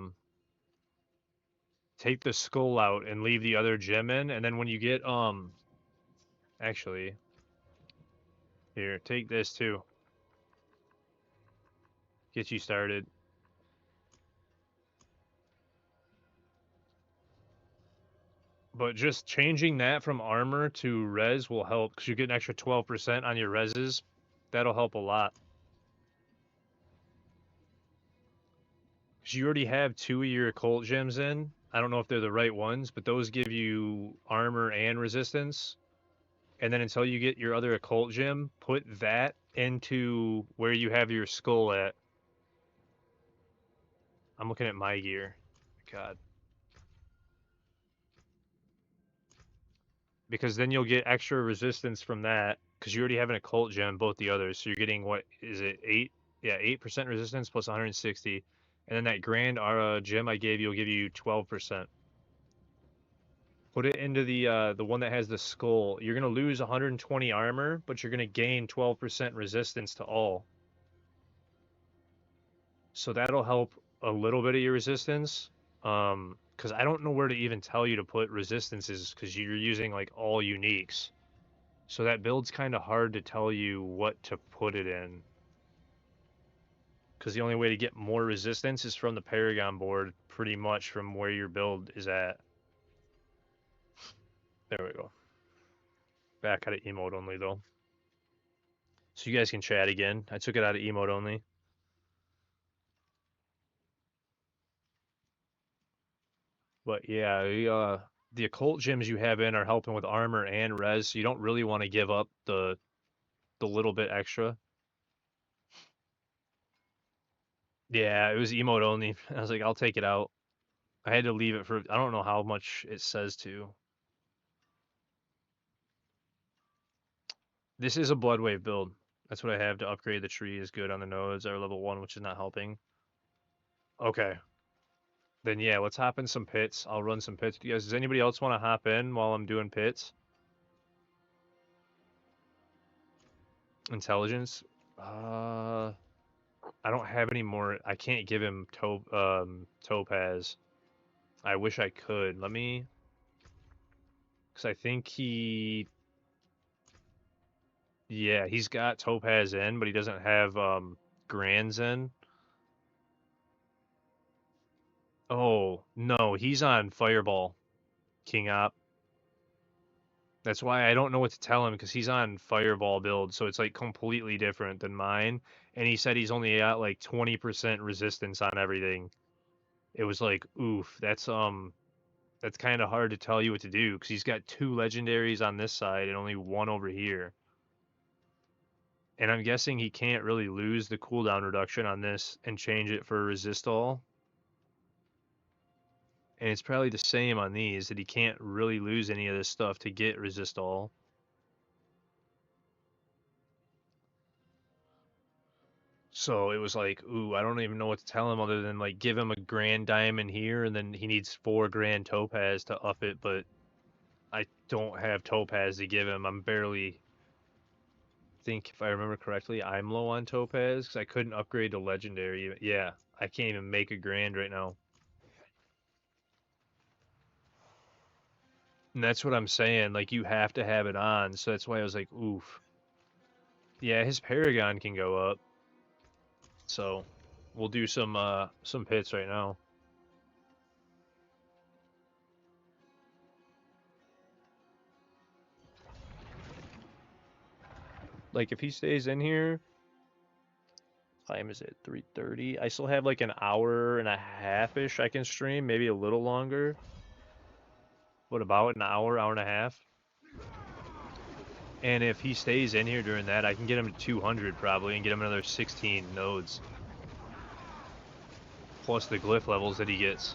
take the skull out and leave the other gem in, and then when you get actually here, take this too. Get you started. But just changing that from armor to res will help because you get an extra 12% on your reses. That'll help a lot. Because you already have 2 of your occult gems in. I don't know if they're the right ones, but those give you armor and resistance. And then until you get your other occult gem, put that into where you have your skull at. I'm looking at my gear. God. Because then you'll get extra resistance from that because you already have an occult gem, both the others. So you're getting, what is it, 8? Yeah, 8% resistance plus 160. And then that grand aura gem I gave you will give you 12%. Put it into the one that has the skull. You're gonna lose 120 armor, but you're gonna gain 12% resistance to all. So that'll help a little bit of your resistance. Because I don't know where to even tell you to put resistances because you're using like all uniques. So that build's kind of hard to tell you what to put it in. Because the only way to get more resistance is from the Paragon board, pretty much from where your build is at. There we go. Back out of emote only though. So you guys can chat again. I took it out of emote only. But yeah, the occult gems you have in are helping with armor and res, so you don't really want to give up the little bit extra. Yeah, it was emote only. I was like, I'll take it out. I had to leave it for, I don't know how much it says to. This is a blood wave build. That's what I have to upgrade the tree is good on the nodes. Our level 1, which is not helping. Okay. Then yeah, let's hop in some pits. I'll run some pits. Guys, does anybody else want to hop in while I'm doing pits? Intelligence? I don't have any more. I can't give him topaz. I wish I could. Let me, because I think yeah, he's got topaz in, but he doesn't have grands in. Oh no, he's on fireball, King Op. That's why I don't know what to tell him because he's on fireball build, so it's like completely different than mine. And he said he's only got like 20% resistance on everything. It was like, oof, that's kind of hard to tell you what to do because he's got 2 legendaries on this side and only 1 over here. And I'm guessing he can't really lose the cooldown reduction on this and change it for resist all. And it's probably the same on these, that he can't really lose any of this stuff to get resist all. So it was like, ooh, I don't even know what to tell him other than like give him a grand diamond here, and then he needs 4 grand topaz to up it, but I don't have topaz to give him. I'm barely, think if I remember correctly, I'm low on topaz because I couldn't upgrade to legendary. Yeah, I can't even make a grand right now. And that's what I'm saying. Like, you have to have it on. So that's why I was like, oof. Yeah, his Paragon can go up. So we'll do some pits right now. Like, if he stays in here, time is it 3:30? I still have like an hour and a half-ish I can stream, maybe a little longer. What, about an hour, hour and a half? And if he stays in here during that, I can get him to 200 probably and get him another 16 nodes. Plus the glyph levels that he gets.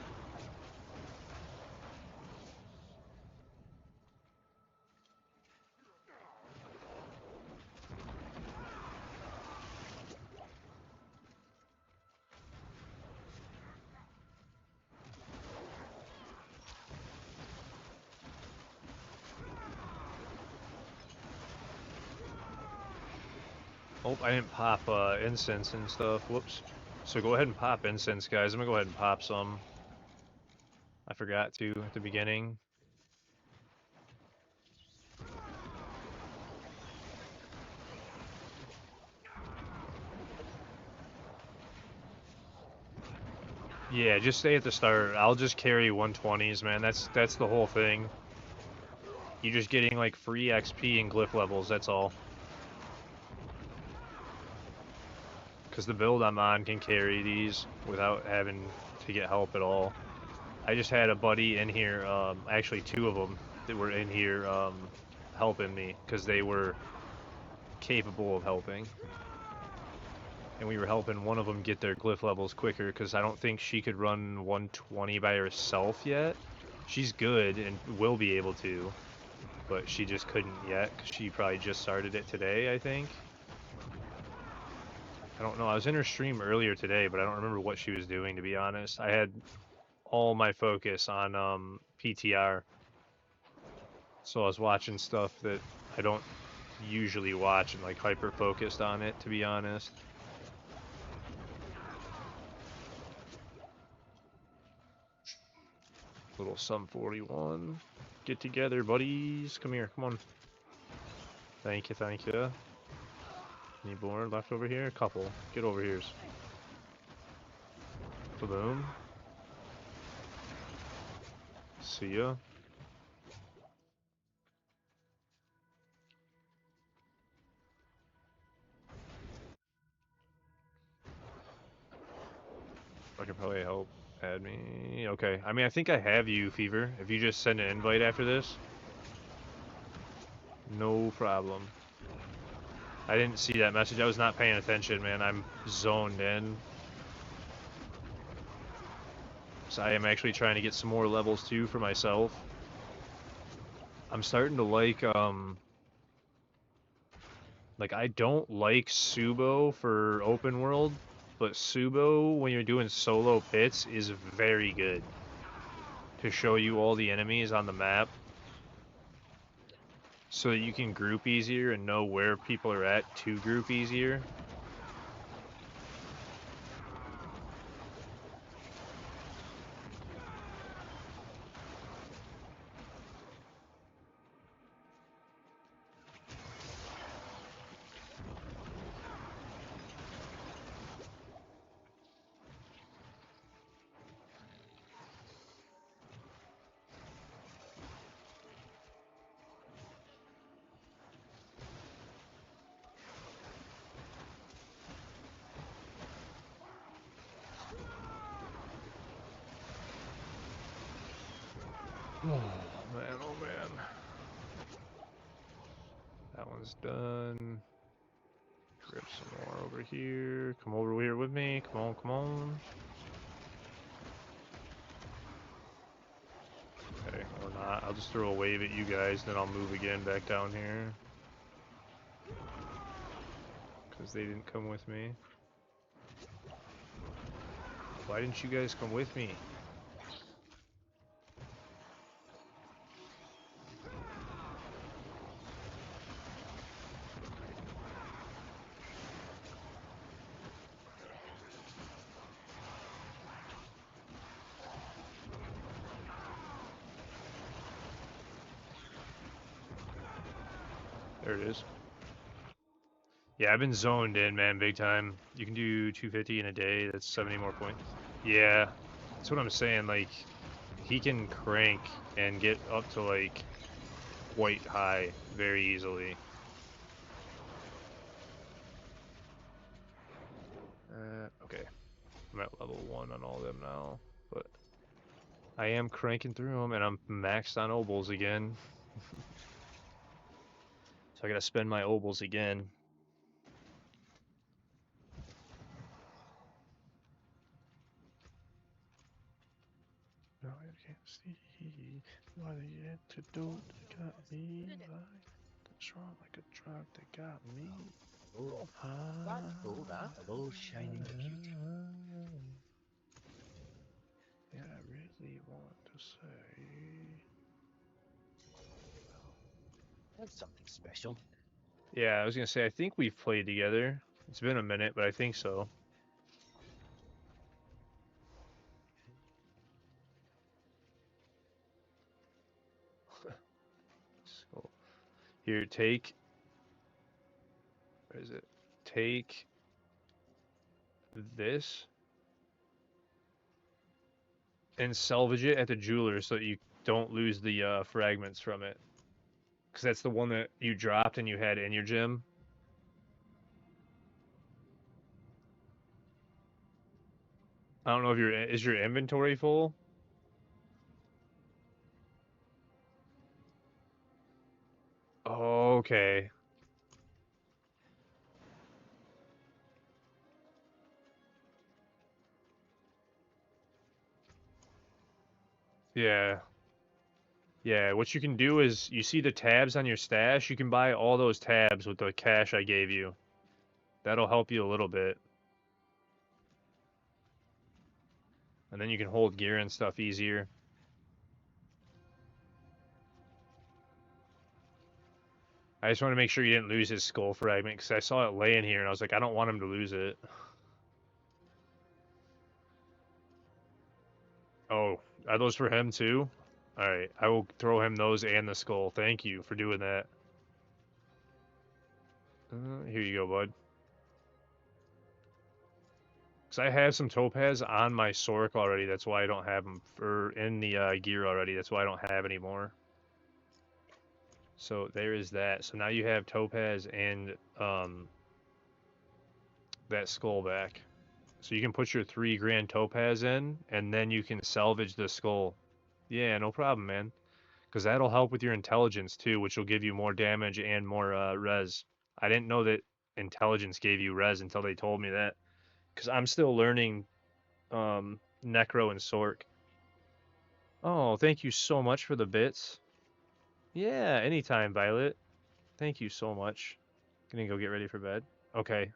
Oh, I didn't pop incense and stuff. Whoops. So go ahead and pop incense, guys. I'm gonna go ahead and pop some. I forgot to at the beginning. Yeah, just stay at the start. I'll just carry 120s, man. That's the whole thing. You're just getting like free XP and glyph levels, that's all. Because the build I'm on can carry these without having to get help at all. I just had a buddy in here, actually 2 of them that were in here helping me because they were capable of helping. And we were helping one of them get their glyph levels quicker because I don't think she could run 120 by herself yet. She's good and will be able to, but she just couldn't yet because she probably just started it today, I think. I don't know. I was in her stream earlier today, but I don't remember what she was doing, to be honest. I had all my focus on PTR, so I was watching stuff that I don't usually watch and like hyper focused on it, to be honest. Little Sum 41. Get together, buddies. Come here, come on. Thank you, thank you. Any more left over here? A couple. Get over here. Boom. See ya. I could probably help add me. Okay. I mean, I think I have you, Fever. If you just send an invite after this. No problem. I didn't see that message. I was not paying attention, man. I'm zoned in. So I am actually trying to get some more levels too for myself. I'm starting to like I don't like Subo for open world, but Subo when you're doing solo pits is very good to show you all the enemies on the map so that you can group easier and know where people are at to group easier. Oh man, oh man. That one's done. Grab some more over here. Come over here with me. Come on, come on. Okay, or not. I'll just throw a wave at you guys, then I'll move again back down here. Because they didn't come with me. Why didn't you guys come with me? There it is. Yeah, I've been zoned in, man, big time. You can do 250 in a day. That's 70 more points. Yeah, that's what I'm saying. Like, he can crank and get up to, like, quite high very easily. Okay. I'm at level 1 on all of them now, but I am cranking through them, and I'm maxed on obols again. So I gotta spend my obols again. No, I can't see why the antidote got me. What's wrong like a drug that got me? Oh, hello, shining Q-tip. Yeah, I really want to say. That's something special. Yeah, I was gonna say I think we've played together. It's been a minute, but I think so. So here, take. Where is it? Take this and salvage it at the jeweler so that you don't lose the fragments from it. Because that's the one that you dropped and you had in your gym. I don't know if is your inventory full? Okay. Yeah. Yeah, what you can do is you see the tabs on your stash, you can buy all those tabs with the cash I gave you. That'll help you a little bit. And then you can hold gear and stuff easier. I just want to make sure you didn't lose his skull fragment because I saw it laying here and I was like, I don't want him to lose it. Oh, are those for him too? Alright, I will throw him those and the skull. Thank you for doing that. Here you go, bud. Because I have some topaz on my Sork already. That's why I don't have them in the gear already. That's why I don't have any more. So there is that. So now you have topaz and that skull back. So you can put your 3 grand topaz in, and then you can salvage the skull. Yeah, no problem, man. Because that'll help with your intelligence too, which will give you more damage and more res. I didn't know that intelligence gave you res until they told me that. Because I'm still learning Necro and Sork. Oh, thank you so much for the bits. Yeah, anytime, Violet. Thank you so much. Gonna go get ready for bed. Okay.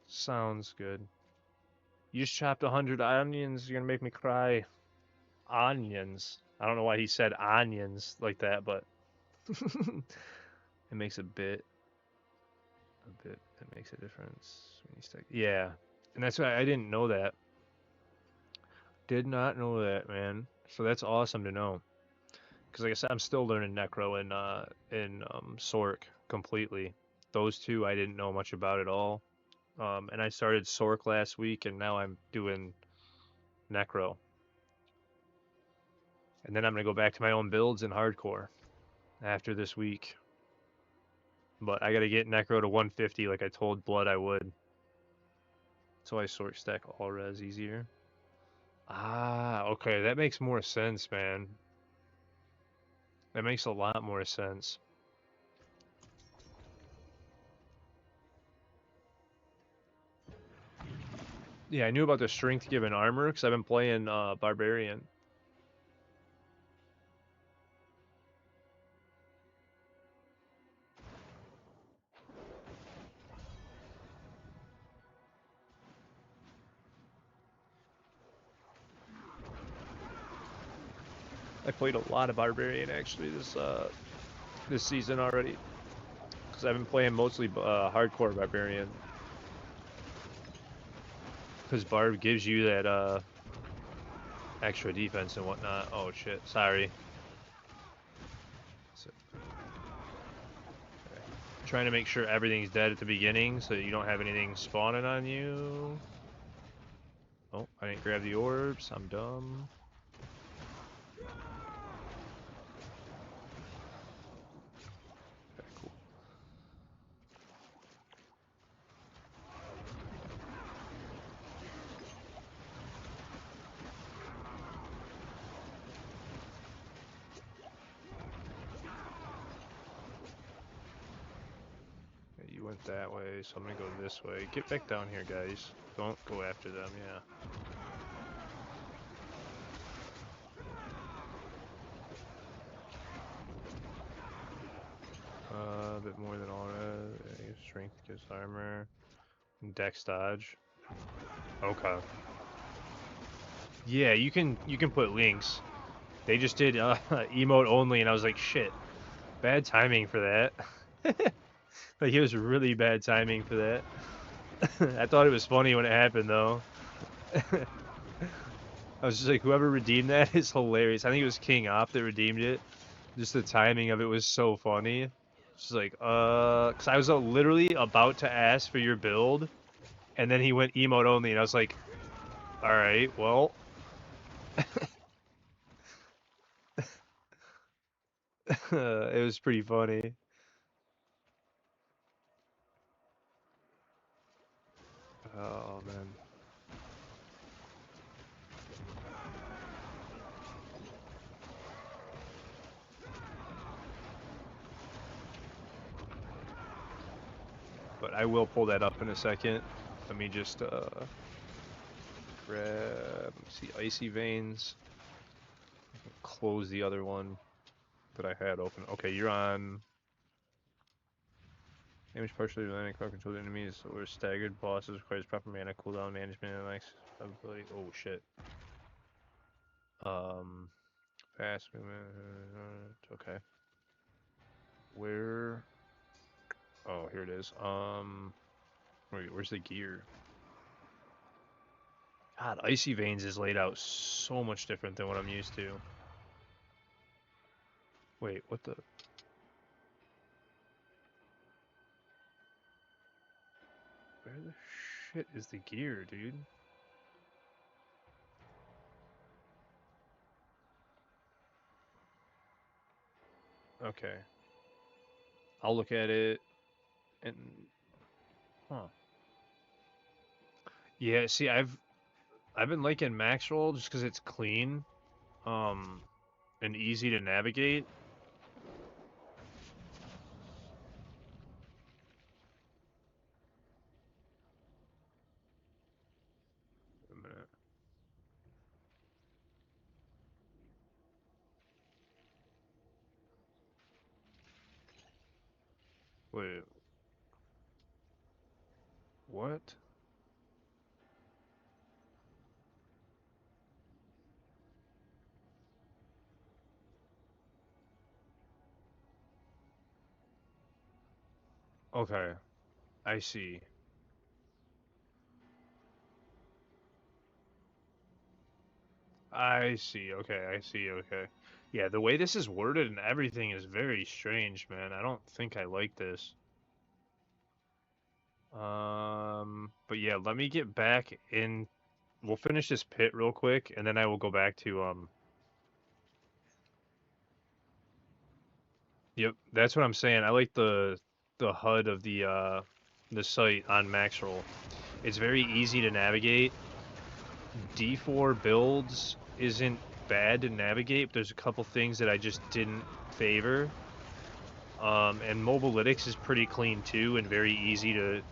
Sounds good. You just chopped 100 onions. You're gonna make me cry. Onions. I don't know why he said onions like that, but it makes a bit. It makes a difference when you stick. Yeah, and that's why I didn't know that. Did not know that, man. So that's awesome to know. Because like I said, I'm still learning Necro and Sork completely. Those two I didn't know much about at all. And I started Sork last week, and now I'm doing Necro. And then I'm gonna go back to my own builds in hardcore after this week. But I gotta get Necro to 150 like I told Blood I would. So I Sork stack all res easier. Ah, okay, that makes more sense, man. That makes a lot more sense. Yeah, I knew about the strength given armor because I've been playing Barbarian. I played a lot of Barbarian actually this season already because I've been playing mostly hardcore Barbarian because Barb gives you that extra defense and whatnot. Oh shit, sorry. So, okay. Trying to make sure everything's dead at the beginning so you don't have anything spawning on you. Oh, I didn't grab the orbs. I'm dumb. Okay, cool. Okay, you went that way, so I'm gonna go this way. Get back down here, guys. Don't go after them, yeah. A bit more than all that. Strength gives armor. Dex dodge. Okay. Yeah, you can put links. They just did emote only, and I was like, shit, bad timing for that. Like it was really bad timing for that. I thought it was funny when it happened though. I was just like, whoever redeemed that is hilarious. I think it was King Op that redeemed it. Just the timing of it was so funny. Just like, because I was literally about to ask for your build, and then he went emote only, and I was like, all right, well. It was pretty funny. Oh man. But I will pull that up in a second. Let me just grab, see, icy veins. Close the other one that I had open. Okay, you're on. Damage partially landing crowd controlled enemies or staggered bosses requires proper mana cooldown management and max ability. Oh shit. Fast movement. Okay. Where? Oh, here it is. Wait, where's the gear? God, Icy Veins is laid out so much different than what I'm used to. Wait, what the? Where the shit is the gear, dude? Okay. I'll look at it and... Huh. Yeah, see, I've been liking Max Roll just because it's clean, and easy to navigate. Wait a minute. Wait. What? Okay. I see. I see. Okay, I see. Okay. Yeah, the way this is worded and everything is very strange, man. I don't think I like this. But yeah, let me get back in. We'll finish this pit real quick, and then I will go back to. Yep, that's what I'm saying. I like the HUD of the site on Maxroll. It's very easy to navigate. D4 builds isn't bad to navigate, but there's a couple things that I just didn't favor. And Mobilytics is pretty clean too, and very easy to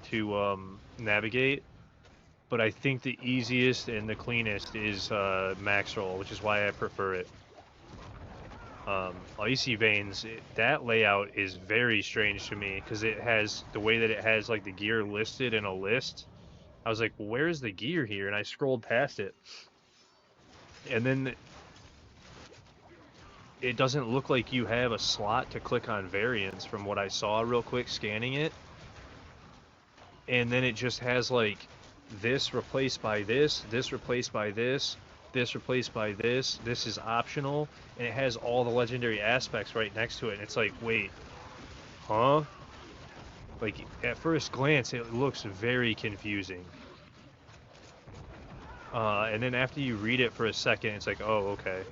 navigate. but I think the easiest and the cleanest is max roll, which is why I prefer it. Icy Veins, that layout is very strange to me because it has the way that it has like the gear listed in a list. I was like, well, where's the gear here? And I scrolled past it. And then it doesn't look like you have a slot to click on variants from what I saw real quick scanning it. And then it just has like this replaced by this replaced by this replaced by this is optional, and it has all the legendary aspects right next to it. And it's like, wait, huh? Like, at first glance, it looks very confusing. And then after you read it for a second, it's like, oh, okay.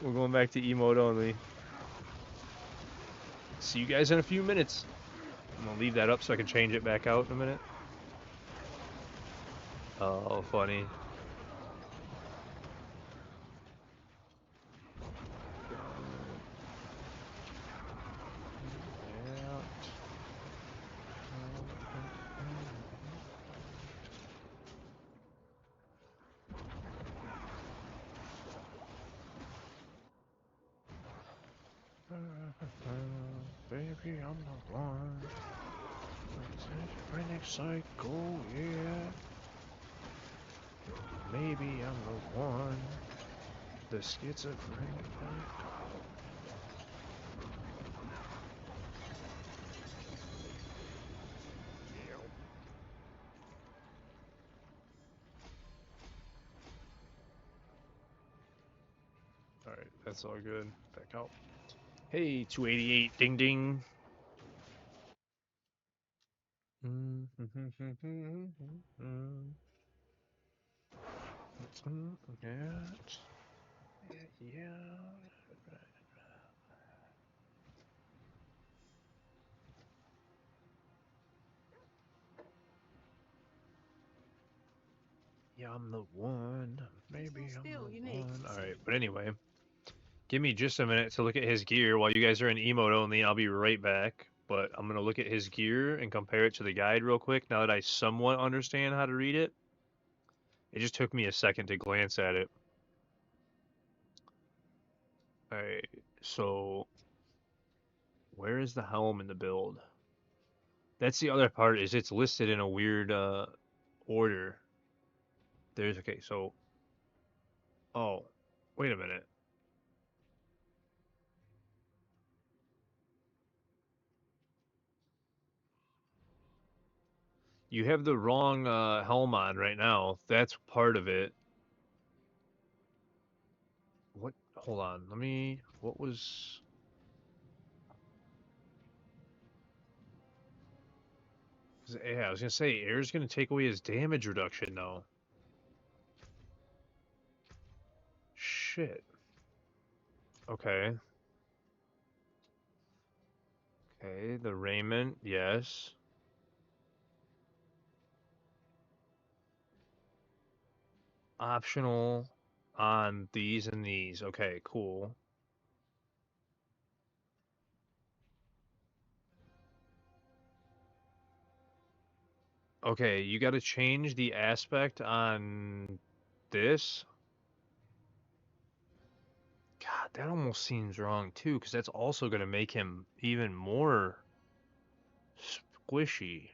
We're going back to emote only. See you guys in a few minutes. I'm gonna leave that up so I can change it back out in a minute. Oh, funny. Baby, I'm the one. Schizophrenic psycho, yeah. Maybe I'm the one. The schizophrenic psycho. Alright, that's all good. Back out. Hey, 288, ding ding. Yeah. Yeah, I'm the one. Maybe I'm the one. Alright, but anyway. Give me just a minute to look at his gear while you guys are in emote only. I'll be right back. But I'm going to look at his gear and compare it to the guide real quick now that I somewhat understand how to read it. It just took me a second to glance at it. Alright, so where is the helm in the build? That's the other part, is it's listed in a weird order. There's, okay, so, oh, wait a minute. You have the wrong helm on right now. That's part of it. What? Hold on. Let me. What was? Yeah, I was gonna say air's gonna take away his damage reduction though. Shit. Okay. Okay. The raiment, yes. Optional on these and these. Okay, cool. Okay, you got to change the aspect on this. God, that almost seems wrong too, because that's also going to make him even more squishy.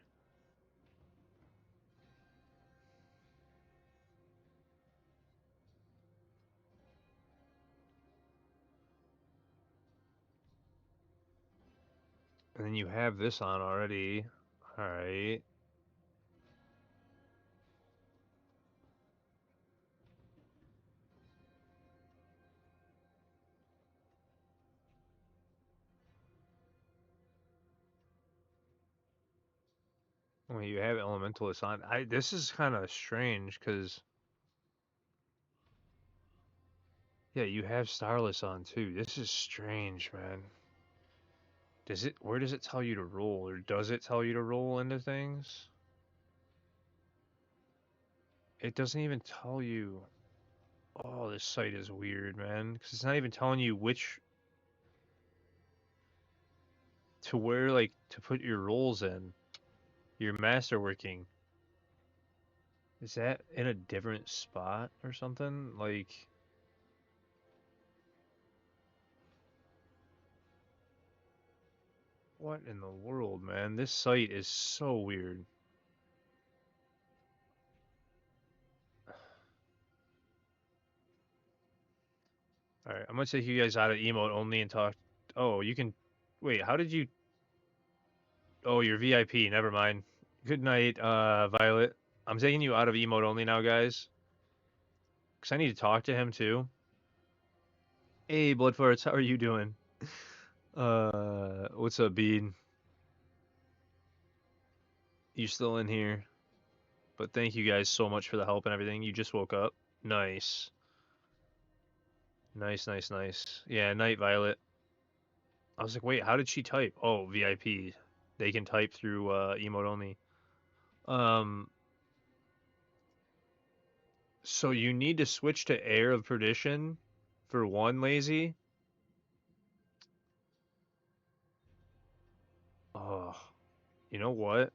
And then you have this on already. Alright. Well, you have Elementalist on. This is kind of strange, because... Yeah, you have Starless on too. This is strange, man. Where does it tell you to roll? Or does it tell you to roll into things? It doesn't even tell you... Oh, this site is weird, man. Because it's not even telling you which... to where, like, to put your rolls in, your masterworking. Is that in a different spot or something? Like, what in the world, man? This site is so weird. Alright, I'm gonna take you guys out of emote only and talk. Oh, you can. Wait, how did you. Oh, you're VIP. Never mind. Good night, Violet. I'm taking you out of emote only now, guys. Because I need to talk to him too. Hey, Bloodfarts, how are you doing? What's up, Bean? You still in here? But thank you guys so much for the help and everything. You just woke up. Nice. Nice, nice, nice. Yeah, night, Violet. I was like, wait, how did she type? Oh, VIP. They can type through emote only. Um, so you need to switch to Air of Perdition for one, Lazy. Oh, you know what?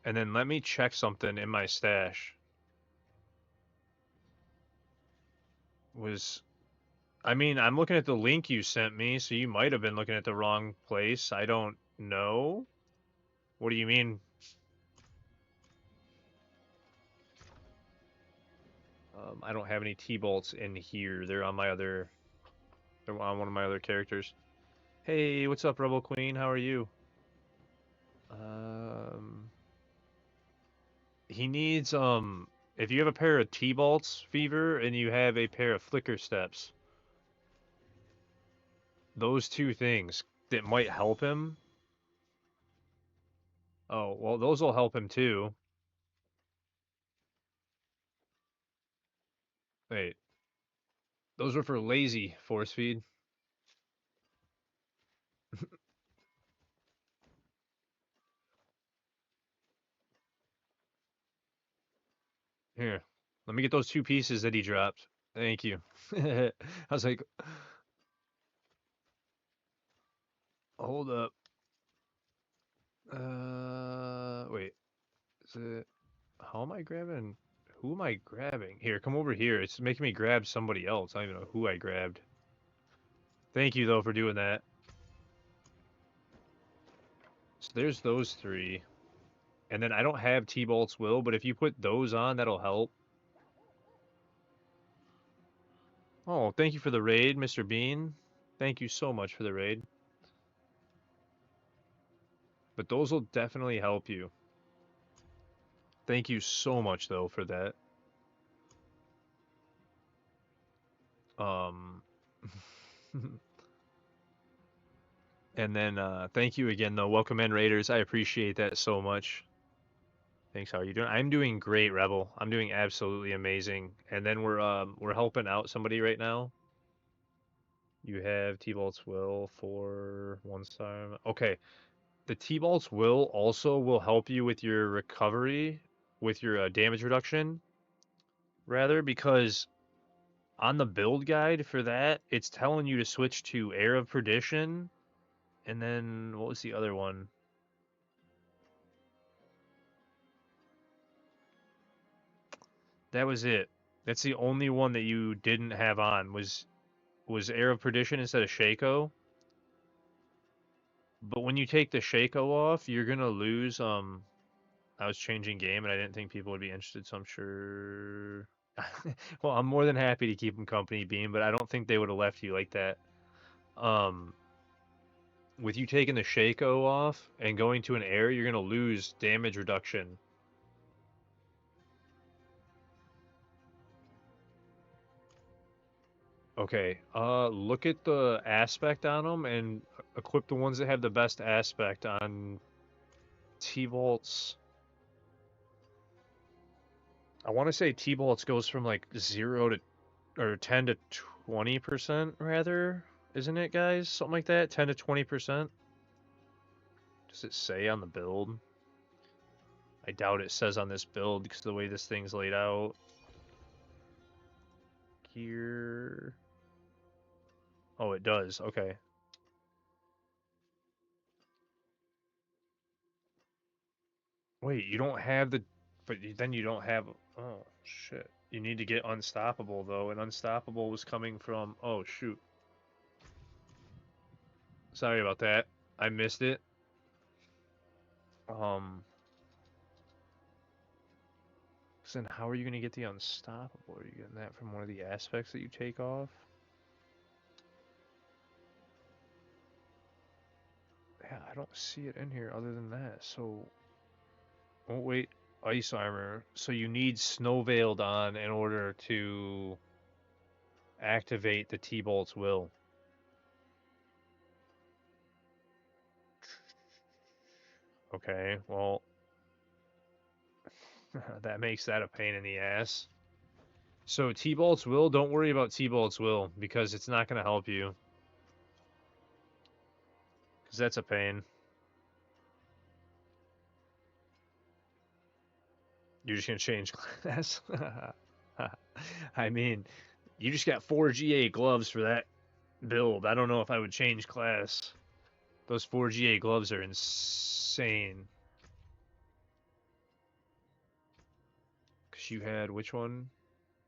And then let me check something in my stash. I mean, I'm looking at the link you sent me, so you might have been looking at the wrong place. I don't know. What do you mean? I don't have any T-bolts in here. They're on my other. They're on one of my other characters. Hey, what's up, Rebel Queen? How are you? He needs If you have a pair of T-bolts, Fever, and you have a pair of Flicker Steps, those two things that might help him. Oh, well, those will help him too. Wait, those were for lazy force feed. Here, let me get those two pieces that he dropped. Thank you. I was like, hold up. Wait. Is it? How am I grabbing? Who am I grabbing? Here, come over here. It's making me grab somebody else. I don't even know who I grabbed. Thank you, though, for doing that. So there's those three. And then I don't have T-Bolt's Will, but if you put those on, that'll help. Oh, thank you for the raid, Mr. Bean. Thank you so much for the raid. But those will definitely help you. Thank you so much, though, for that. And then thank you again, though. Welcome in, Raiders. I appreciate that so much. Thanks. How are you doing? I'm doing great, Rebel. I'm doing absolutely amazing. And then we're helping out somebody right now. You have T-Bolt's Will for one star. Okay. The T-Bolt's Will also will help you with your recovery, with your damage reduction, rather, because on the build guide for that, it's telling you to switch to Air of Perdition, and then what was the other one? That was it. That's the only one that you didn't have on was Air of Perdition instead of Shaco. But when you take the Shaco off, you're gonna lose. I was changing game, and I didn't think people would be interested, so I'm sure. Well, I'm more than happy to keep them company, Beam, but I don't think they would have left you like that. With you taking the Shaco off and going to an air, you're gonna lose damage reduction. Okay, look at the aspect on them and equip the ones that have the best aspect on T-Bolts. I want to say T-Bolts goes from like 0 to, or 10 to 20% rather, isn't it, guys? Something like that, 10 to 20%. Does it say on the build? I doubt it says on this build because of the way this thing's laid out. Gear. Oh, it does. Okay. Wait, you don't have the, but then you don't have. Oh shit! You need to get unstoppable though, and unstoppable was coming from. Oh shoot! Sorry about that. I missed it. So then how are you gonna get the unstoppable? Are you getting that from one of the aspects that you take off? Yeah, I don't see it in here other than that. So, oh wait, ice armor. So you need snow veiled on in order to activate the T-Bolt's will. Okay, well, that makes that a pain in the ass. So T-Bolt's will, don't worry about T-Bolt's will because it's not going to help you. Because that's a pain. You're just going to change class. I mean, you just got 4 GA gloves for that build. I don't know if I would change class. Those 4 GA gloves are insane. Because you had which one?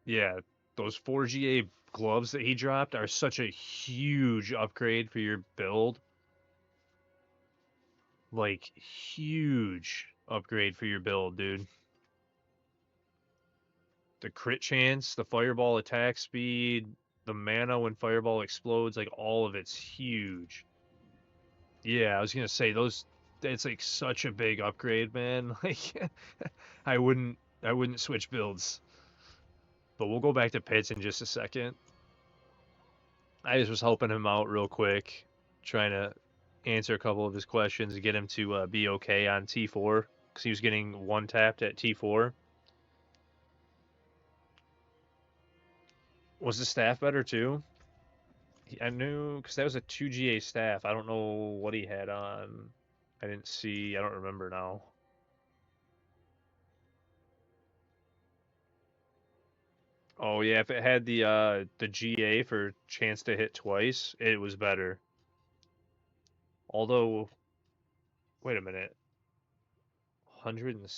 Yeah, those 4 GA gloves that he dropped are such a huge upgrade for your build. Like, huge upgrade for your build, dude. The crit chance, the fireball attack speed, the mana when fireball explodes, like all of it's huge. Yeah, I was gonna say those. It's like such a big upgrade, man. Like, I wouldn't switch builds. But we'll go back to Pits in just a second. I just was helping him out real quick, trying to answer a couple of his questions and get him to be okay on T4 because he was getting one tapped at T4. Was the staff better too? I knew because that was a 2 GA staff. I don't know what he had on. I didn't see. I don't remember now. Oh yeah, if it had the GA for chance to hit twice, it was better. Although, wait a minute, 100 and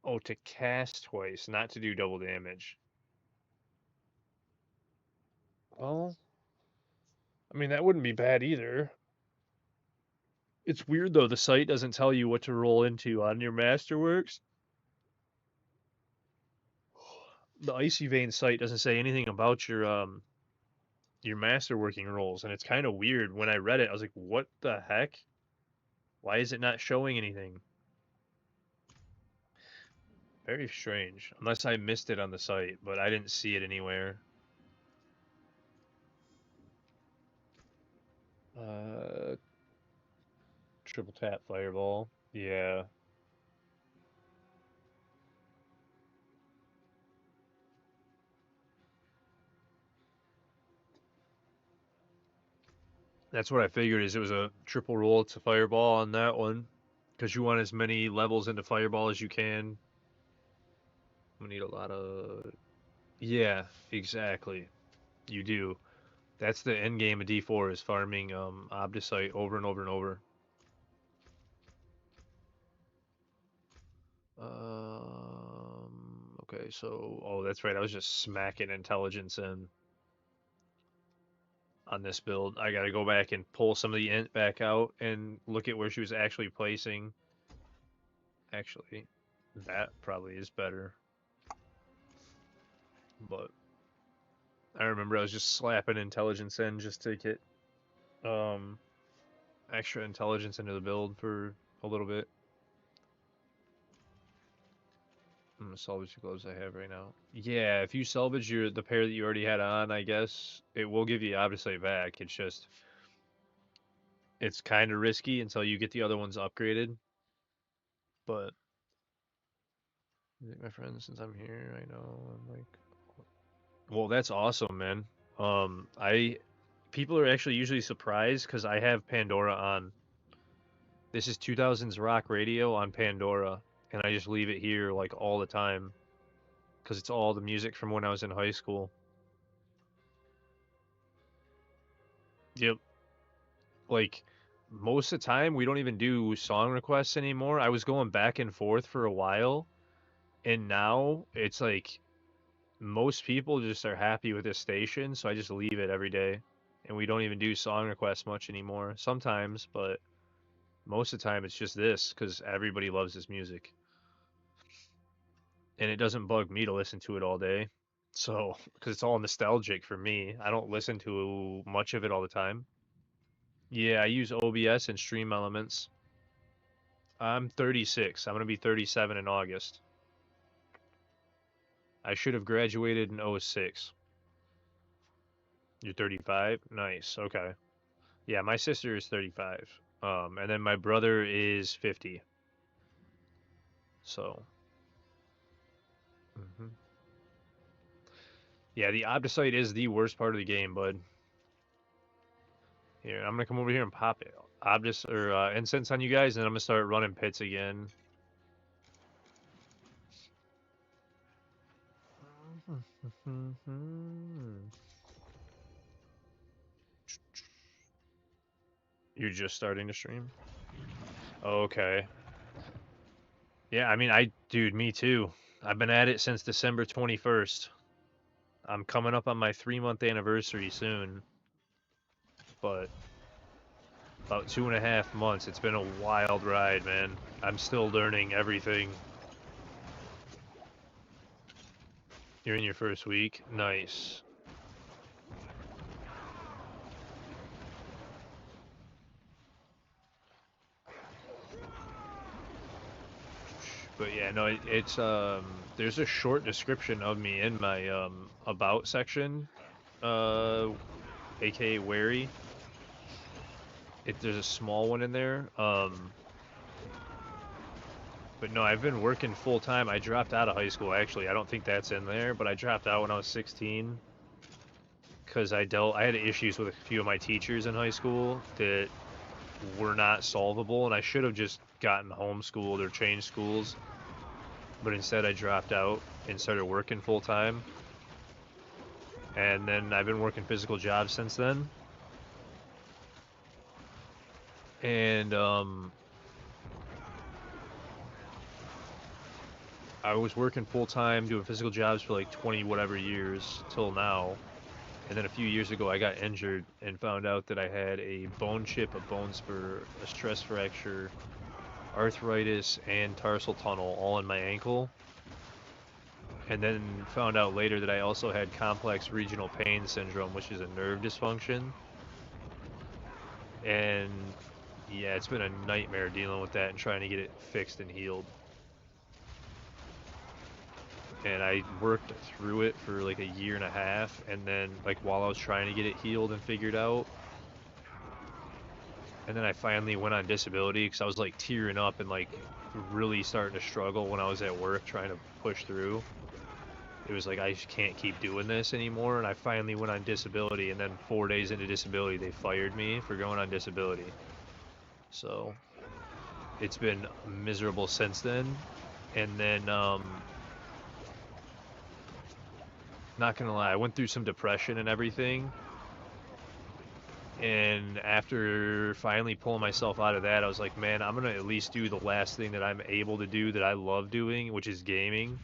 oh, to cast twice, not to do double damage. Well, I mean that wouldn't be bad either. It's weird though, the site doesn't tell you what to roll into on your masterworks. The Icy Vein site doesn't say anything about your masterworking rolls, and it's kind of weird. When I read it, I was like, "What the heck? Why is it not showing anything?" Very strange. Unless I missed it on the site, but I didn't see it anywhere. Uh, Triple tap fireball. Yeah. That's what I figured is it was a triple roll to fireball on that one. Because you want as many levels into fireball as you can. We need a lot of... Yeah, exactly. You do. That's the end game of D4 is farming Obdicite over and over and over. Okay, so... Oh, that's right. I was just smacking intelligence in on this build. I gotta go back and pull some of the int back out and look at where she was actually placing. Actually, that probably is better. But I remember I was just slapping intelligence in just to get extra intelligence into the build for a little bit. I'm gonna salvage the gloves I have right now. Yeah, if you salvage the pair that you already had on, I guess it will give you Obdicite back. It's just it's kind of risky until you get the other ones upgraded. But my friends, since I'm here, I know I'm like, well, that's awesome, man. I people are actually usually surprised because I have Pandora on. This is 2000s rock radio on Pandora, and I just leave it here like all the time because it's all the music from when I was in high school. Yep. Like most of the time we don't even do song requests anymore. I was going back and forth for a while, and now it's like most people just are happy with this station, so I just leave it every day. And we don't even do song requests much anymore. Sometimes, but most of the time it's just this because everybody loves this music. And it doesn't bug me to listen to it all day. So, because it's all nostalgic for me, I don't listen to much of it all the time. Yeah, I use OBS and Stream Elements. I'm 36. I'm going to be 37 in August. I should have graduated in '06. You're 35? Nice. Okay. Yeah, my sister is 35. And then my brother is 50. So, mhm. Yeah, the Opticite is the worst part of the game, bud. Here, I'm gonna come over here and pop it. Obdus or incense on you guys, and I'm gonna start running pits again. You're just starting to stream? Okay. Yeah, I mean, dude, me too. I've been at it since December 21st. I'm coming up on my 3-month anniversary soon, but about 2.5 months. It's been a wild ride, man. I'm still learning everything. You're in your first week? Nice. But yeah, no, it's there's a short description of me in my about section, uh, aka wary. There's a small one in there. But no, I've been working full time. I dropped out of high school actually. I don't think that's in there, but I dropped out when I was 16 because I had issues with a few of my teachers in high school that were not solvable, and I should have just gotten homeschooled or changed schools. But instead I dropped out and started working full time. And then I've been working physical jobs since then. And I was working full time doing physical jobs for like 20 whatever years till now. And then a few years ago I got injured and found out that I had a bone chip, a bone spur, a stress fracture, arthritis, and tarsal tunnel all in my ankle. And then found out later that I also had complex regional pain syndrome, which is a nerve dysfunction. And yeah, it's been a nightmare dealing with that and trying to get it fixed and healed. And I worked through it for like a year and a half, and then like while I was trying to get it healed and figured out, and then I finally went on disability because I was like tearing up and like really starting to struggle when I was at work trying to push through. It was like I just can't keep doing this anymore, and I finally went on disability, and then 4 days into disability they fired me for going on disability. So it's been miserable since then. And then not gonna lie, I went through some depression and everything. And after finally pulling myself out of that, I was like, man, I'm gonna at least do the last thing that I'm able to do that I love doing, which is gaming.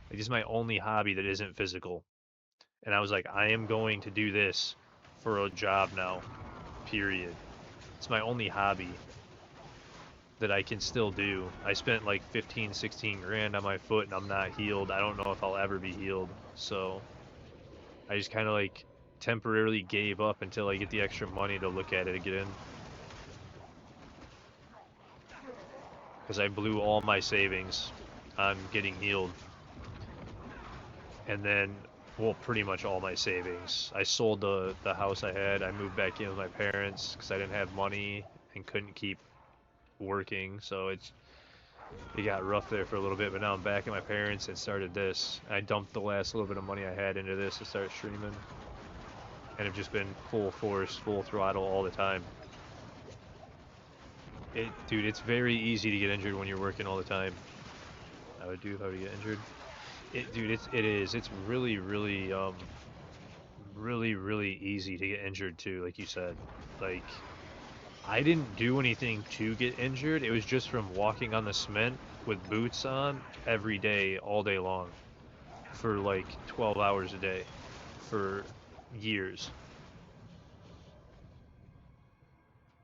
Like, this is my only hobby that isn't physical. And I was like, I am going to do this for a job now, period. It's my only hobby that I can still do. I spent like 15, 16 grand on my foot and I'm not healed. I don't know if I'll ever be healed. So I just kind of like temporarily gave up until I get the extra money to look at it again. Because I blew all my savings on getting healed. And then, well, pretty much all my savings. I sold the house I had. I moved back in with my parents because I didn't have money and couldn't keep working. So it got rough there for a little bit, but now I'm back at my parents and started this. I dumped the last little bit of money I had into this to start streaming. And have just been full force, full throttle all the time. Dude, it's very easy to get injured when you're working all the time. I would do if I were to get injured. Dude, it is. It's really, really, really, really easy to get injured too, like you said. Like, I didn't do anything to get injured. It was just from walking on the cement with boots on every day, all day long, for like 12 hours a day, for years.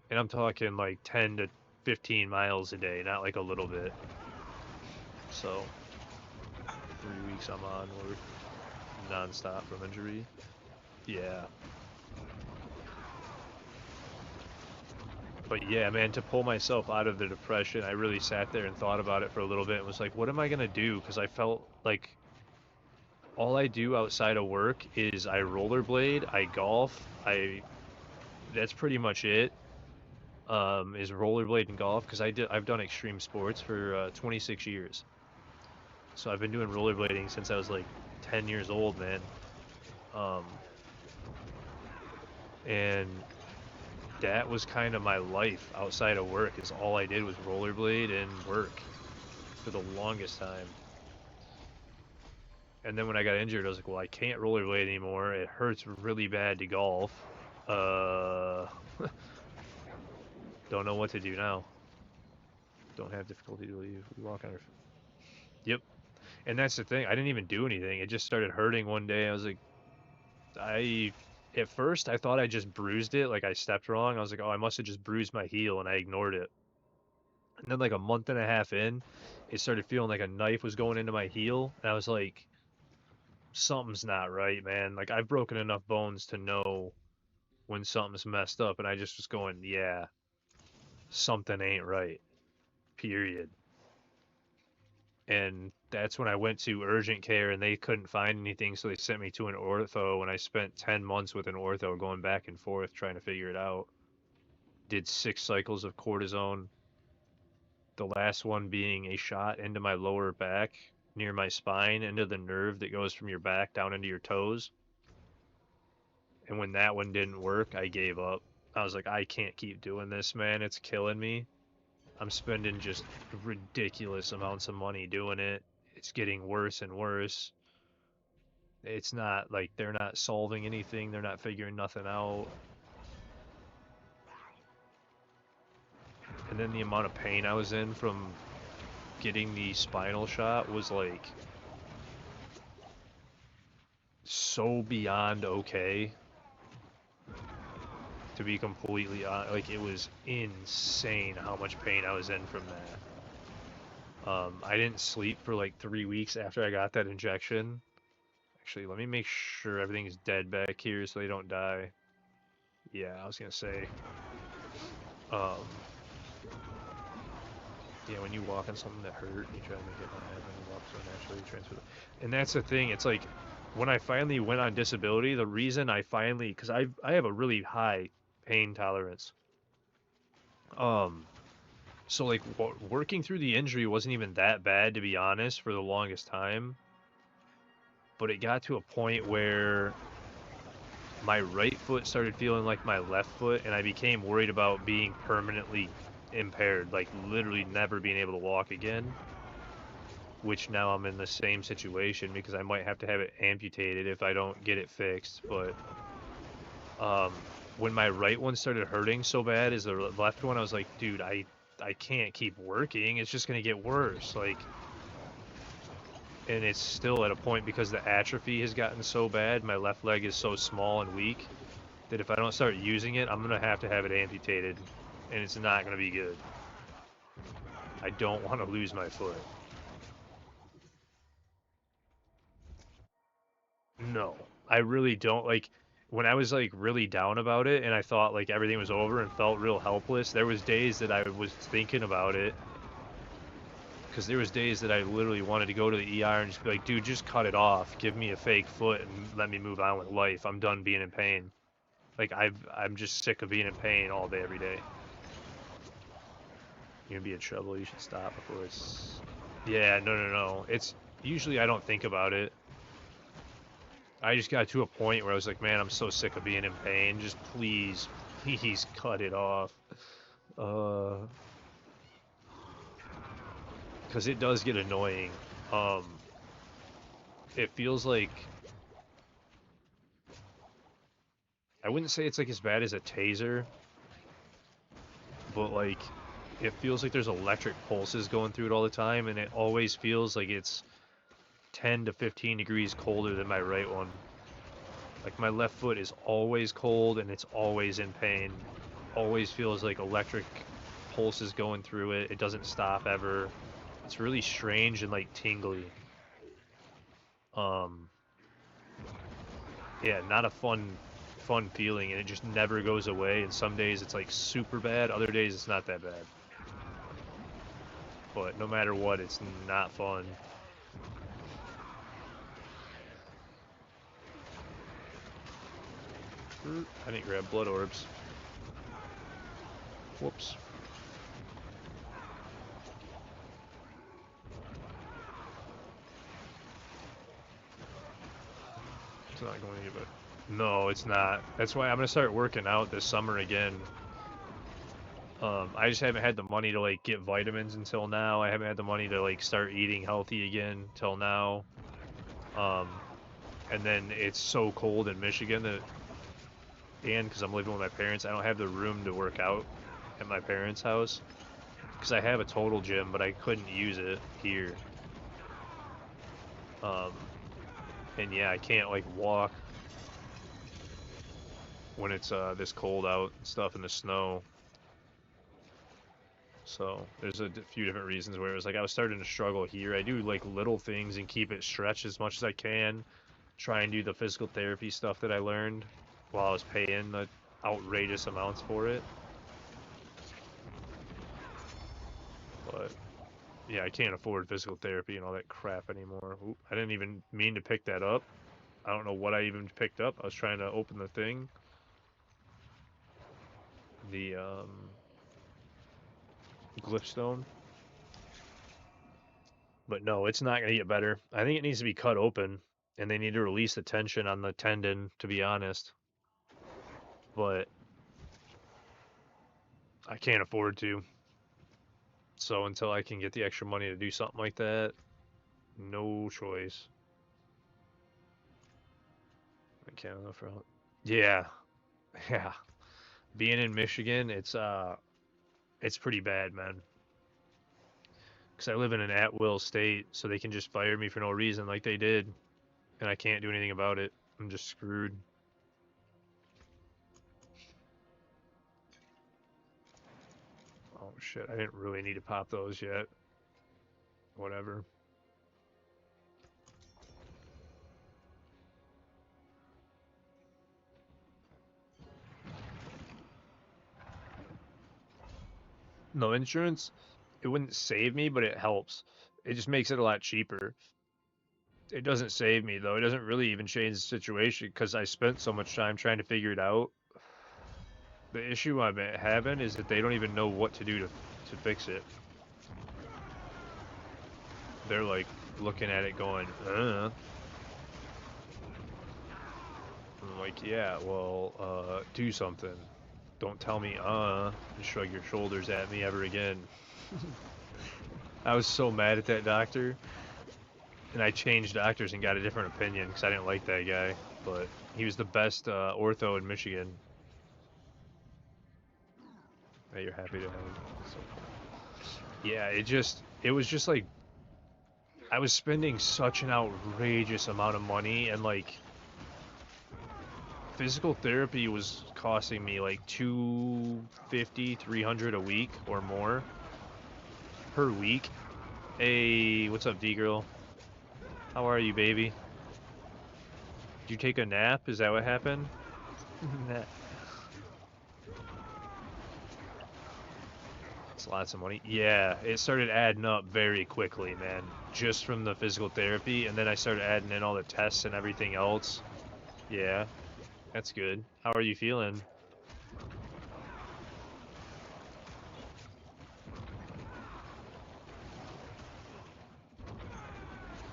And I'm talking like 10 to 15 miles a day, not like a little bit. So 3 weeks I'm on work nonstop from injury. Yeah. But yeah, man, to pull myself out of the depression, I really sat there and thought about it for a little bit and was like, what am I going to do? Because I felt like all I do outside of work is I rollerblade, I golf, that's pretty much it. Is rollerblade and golf because I've done extreme sports for 26 years. So I've been doing rollerblading since I was like 10 years old, man. Um, and that was kind of my life outside of work. Is all I did was rollerblade and work for the longest time. And then when I got injured, I was like, well, I can't rollerblade anymore. It hurts really bad to golf. Uh, don't know what to do now. Don't have difficulty to leave. We walk on our. Yep. And that's the thing. I didn't even do anything. It just started hurting one day. I was like, at first I thought I just bruised it, like I stepped wrong. I was like, oh, I must have just bruised my heel, and I ignored it. And then like a month and a half in, it started feeling like a knife was going into my heel, and I was like, something's not right, man. Like I've broken enough bones to know when something's messed up, and I just was going, yeah, something ain't right. Period. And that's when I went to urgent care and they couldn't find anything, so they sent me to an ortho, and I spent 10 months with an ortho going back and forth trying to figure it out. Did 6 cycles of cortisone, the last one being a shot into my lower back near my spine, into the nerve that goes from your back down into your toes. And when that one didn't work, I gave up. I was like, I can't keep doing this, man. It's killing me. I'm spending just ridiculous amounts of money doing it. It's getting worse and worse. It's not like they're not solving anything, they're not figuring nothing out. And then the amount of pain I was in from getting the spinal shot was like so beyond okay, to be completely honest. Like it was insane how much pain I was in from that. I didn't sleep for like 3 weeks after I got that injection. Actually, let me make sure everything's dead back here so they don't die. Yeah, I was gonna say. Um, yeah, when you walk on something that hurt and you try to make it not happen, you walk so naturally, you transfer. And that's the thing. It's like when I finally went on disability, the reason I finally, because I have a really high pain tolerance. So like working through the injury wasn't even that bad, to be honest, for the longest time. But it got to a point where my right foot started feeling like my left foot, and I became worried about being permanently impaired, like literally never being able to walk again. Which now I'm in the same situation because I might have to have it amputated if I don't get it fixed. But when my right one started hurting so bad as the left one, I was like, dude, I can't keep working. It's just gonna get worse. Like, and it's still at a point because the atrophy has gotten so bad. My left leg is so small and weak that if I don't start using it, I'm gonna have to have it amputated, and it's not gonna be good. I don't want to lose my foot. No, I really don't. Like when I was like really down about it and I thought like everything was over and felt real helpless, there was days that I was thinking about it, because there was days that I literally wanted to go to the ER and just be like, dude, just cut it off. Give me a fake foot and let me move on with life. I'm done being in pain. Like I'm just sick of being in pain all day every day. You're gonna be in trouble. You should stop before it's. Yeah, no. It's usually I don't think about it. I just got to a point where I was like, man, I'm so sick of being in pain. Just please, please cut it off. Because it does get annoying. Um, it feels like, I wouldn't say it's like as bad as a taser, but like it feels like there's electric pulses going through it all the time, and it always feels like it's 10 to 15 degrees colder than my right one. Like my left foot is always cold and it's always in pain. Always feels like electric pulses going through it. It doesn't stop ever. It's really strange and like tingly. Yeah, not a fun feeling, and it just never goes away. And some days it's like super bad, other days it's not that bad. But no matter what, it's not fun. I didn't grab blood orbs. Whoops. It's not going to give it. No, it's not. That's why I'm gonna start working out this summer again. I just haven't had the money to like get vitamins until now. I haven't had the money to like start eating healthy again till now. And then it's so cold in Michigan that, and because I'm living with my parents, I don't have the room to work out at my parents' house. Because I have a total gym, but I couldn't use it here. And yeah, I can't like walk when it's this cold out and stuff in the snow. So there's a few different reasons where it was like I was starting to struggle here. I do like little things and keep it stretched as much as I can. Try and do the physical therapy stuff that I learned while I was paying the outrageous amounts for it. But yeah, I can't afford physical therapy and all that crap anymore. Oop, I didn't even mean to pick that up. I don't know what I even picked up. I was trying to open the thing. The glyph stone. But no, it's not going to get better. I think it needs to be cut open, and they need to release the tension on the tendon, to be honest. But I can't afford to. So until I can get the extra money to do something like that, no choice. Canada for yeah, yeah. Being in Michigan, it's pretty bad, man. Because I live in an at-will state, so they can just fire me for no reason like they did, and I can't do anything about it. I'm just screwed. Oh shit, I didn't really need to pop those yet. Whatever. No insurance, it wouldn't save me, but it helps. It just makes it a lot cheaper. It doesn't save me, though. It doesn't really even change the situation, because I spent so much time trying to figure it out. The issue I'm having is that they don't even know what to do to fix it. They're like looking at it going, I'm like, yeah, well, do something. Don't tell me, and shrug your shoulders at me ever again. I was so mad at that doctor. And I changed doctors and got a different opinion because I didn't like that guy. But he was the best ortho in Michigan. That you're happy to have. So, yeah, it was just like, I was spending such an outrageous amount of money, and like, physical therapy was costing me like $250, $300 a week or more per week. Hey, what's up, D-girl? How are you, baby? Did you take a nap? Is that what happened? It's lots of money. Yeah, it started adding up very quickly, man. Just from the physical therapy, and then I started adding in all the tests and everything else. Yeah, that's good. How are you feeling?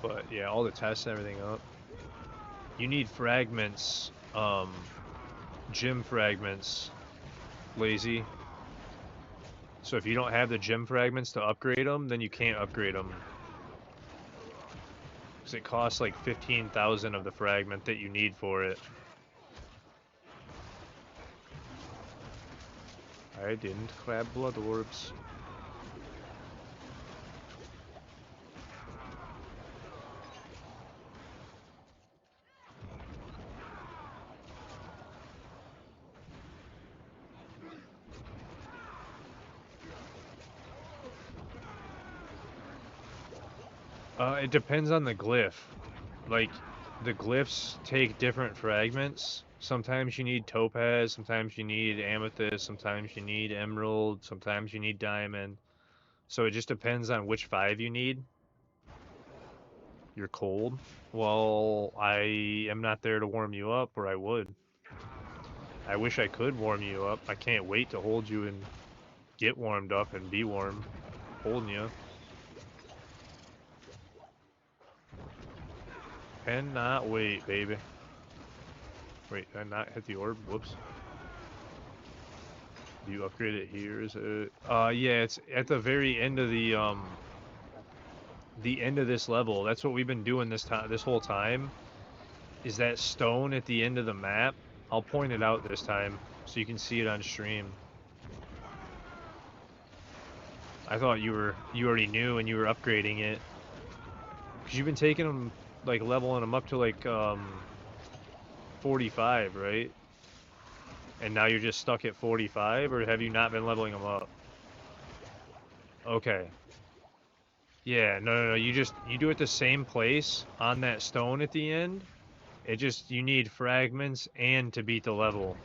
But yeah, all the tests and everything up. You need fragments, gym fragments, lazy. So if you don't have the gym fragments to upgrade them, then you can't upgrade them. Because it costs like 15,000 of the fragment that you need for it. I didn't grab blood orbs. It depends on the glyph. Like, the glyphs take different fragments. Sometimes you need topaz, sometimes you need amethyst, sometimes you need emerald, sometimes you need diamond. So it just depends on which 5 you need. You're cold. Well, I am not there to warm you up, or I would. I wish I could warm you up. I can't wait to hold you and get warmed up and be warm. Holding you. Cannot wait, baby. Wait, did I not hit the orb? Whoops. Do you upgrade it here? Is it? Yeah, it's at the very end of the end of this level. That's what we've been doing this whole time. Is that stone at the end of the map? I'll point it out this time so you can see it on stream. I thought you already knew and you were upgrading it. Cause you've been taking them, like leveling them up to like 45, right? And now you're just stuck at 45, or have you not been leveling them up? Okay. Yeah, no. You do it the same place on that stone at the end. It just, you need fragments and to beat the level.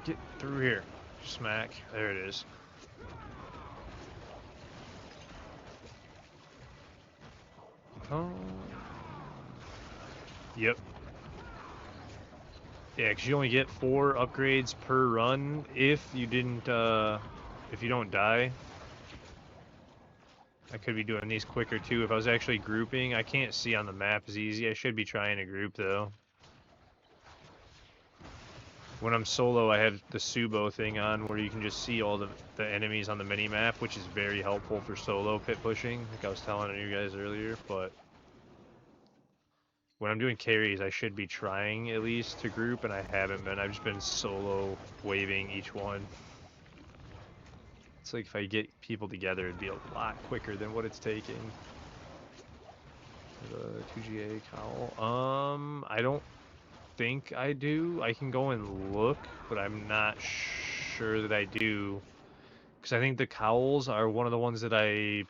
Get through here. Smack. There it is. Oh. Yep. Yeah, because you only get 4 upgrades per run if you didn't, if you don't die. I could be doing these quicker too if I was actually grouping. I can't see on the map as easy. I should be trying to group though. When I'm solo, I have the Subo thing on where you can just see all the enemies on the mini-map, which is very helpful for solo pit pushing, like I was telling you guys earlier, but when I'm doing carries, I should be trying at least to group, and I haven't been. I've just been solo waving each one. It's like if I get people together, it'd be a lot quicker than what it's taking. The 2GA cowl. I don't think I do. I can go and look, but I'm not sure that I do. Because I think the cowls are one of the ones that I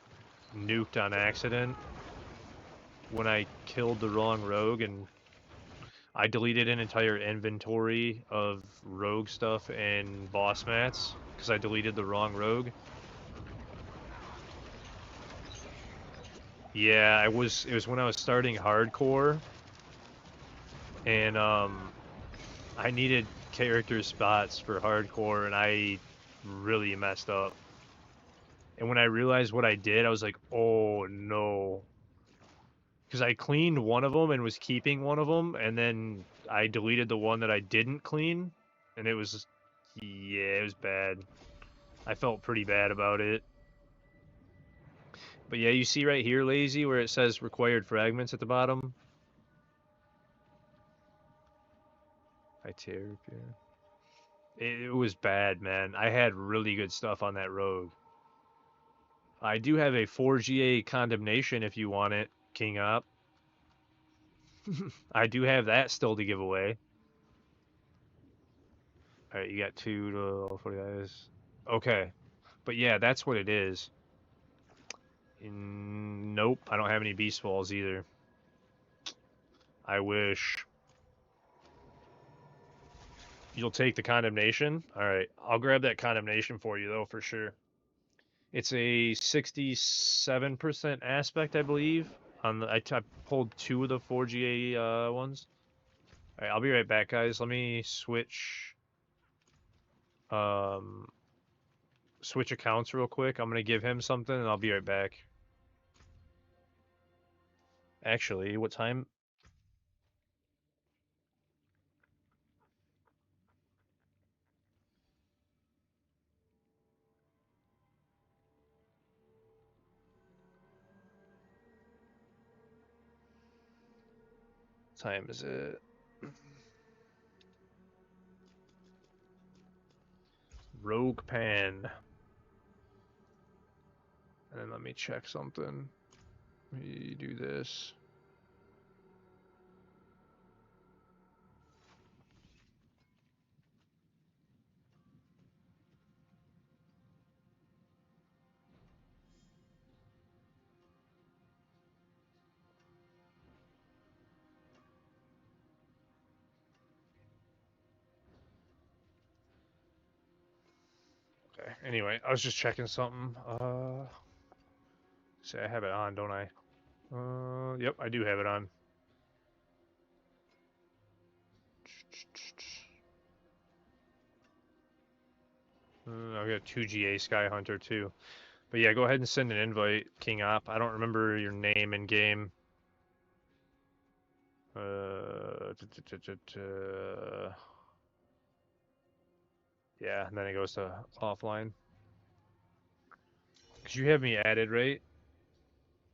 nuked on accident when I killed the wrong rogue, and I deleted an entire inventory of rogue stuff and boss mats because I deleted the wrong rogue. Yeah, it was when I was starting hardcore, and I needed character spots for hardcore, and I really messed up. And when I realized what I did, I was like, oh no. Because I cleaned one of them and was keeping one of them, and then I deleted the one that I didn't clean, and it was, yeah, it was bad. I felt pretty bad about it. But yeah, you see right here, Lazy, where it says required fragments at the bottom? I tear repair. It was bad, man. I had really good stuff on that rogue. I do have a 4GA condemnation if you want it, King Op. I do have that still to give away. Alright, you got 2 to all 40 guys. Okay. But yeah, that's what it is. Nope, I don't have any beast balls either. I wish. You'll take the condemnation? Alright, I'll grab that condemnation for you though, for sure. It's a 67% aspect, I believe. I pulled 2 of the 4GA ones. Alright, I'll be right back, guys. Let me switch accounts real quick. I'm gonna give him something and I'll be right back. Actually, what time? Time is it? Rogue Pan. And then let me check something. We do this. Okay. Anyway, I was just checking something. See, I have it on, don't I? Yep, I do have it on. I've got 2 GA Sky Hunter too. But yeah, go ahead and send an invite, King Op. I don't remember your name in game. Yeah, and then it goes to offline. Cause you have me added, right?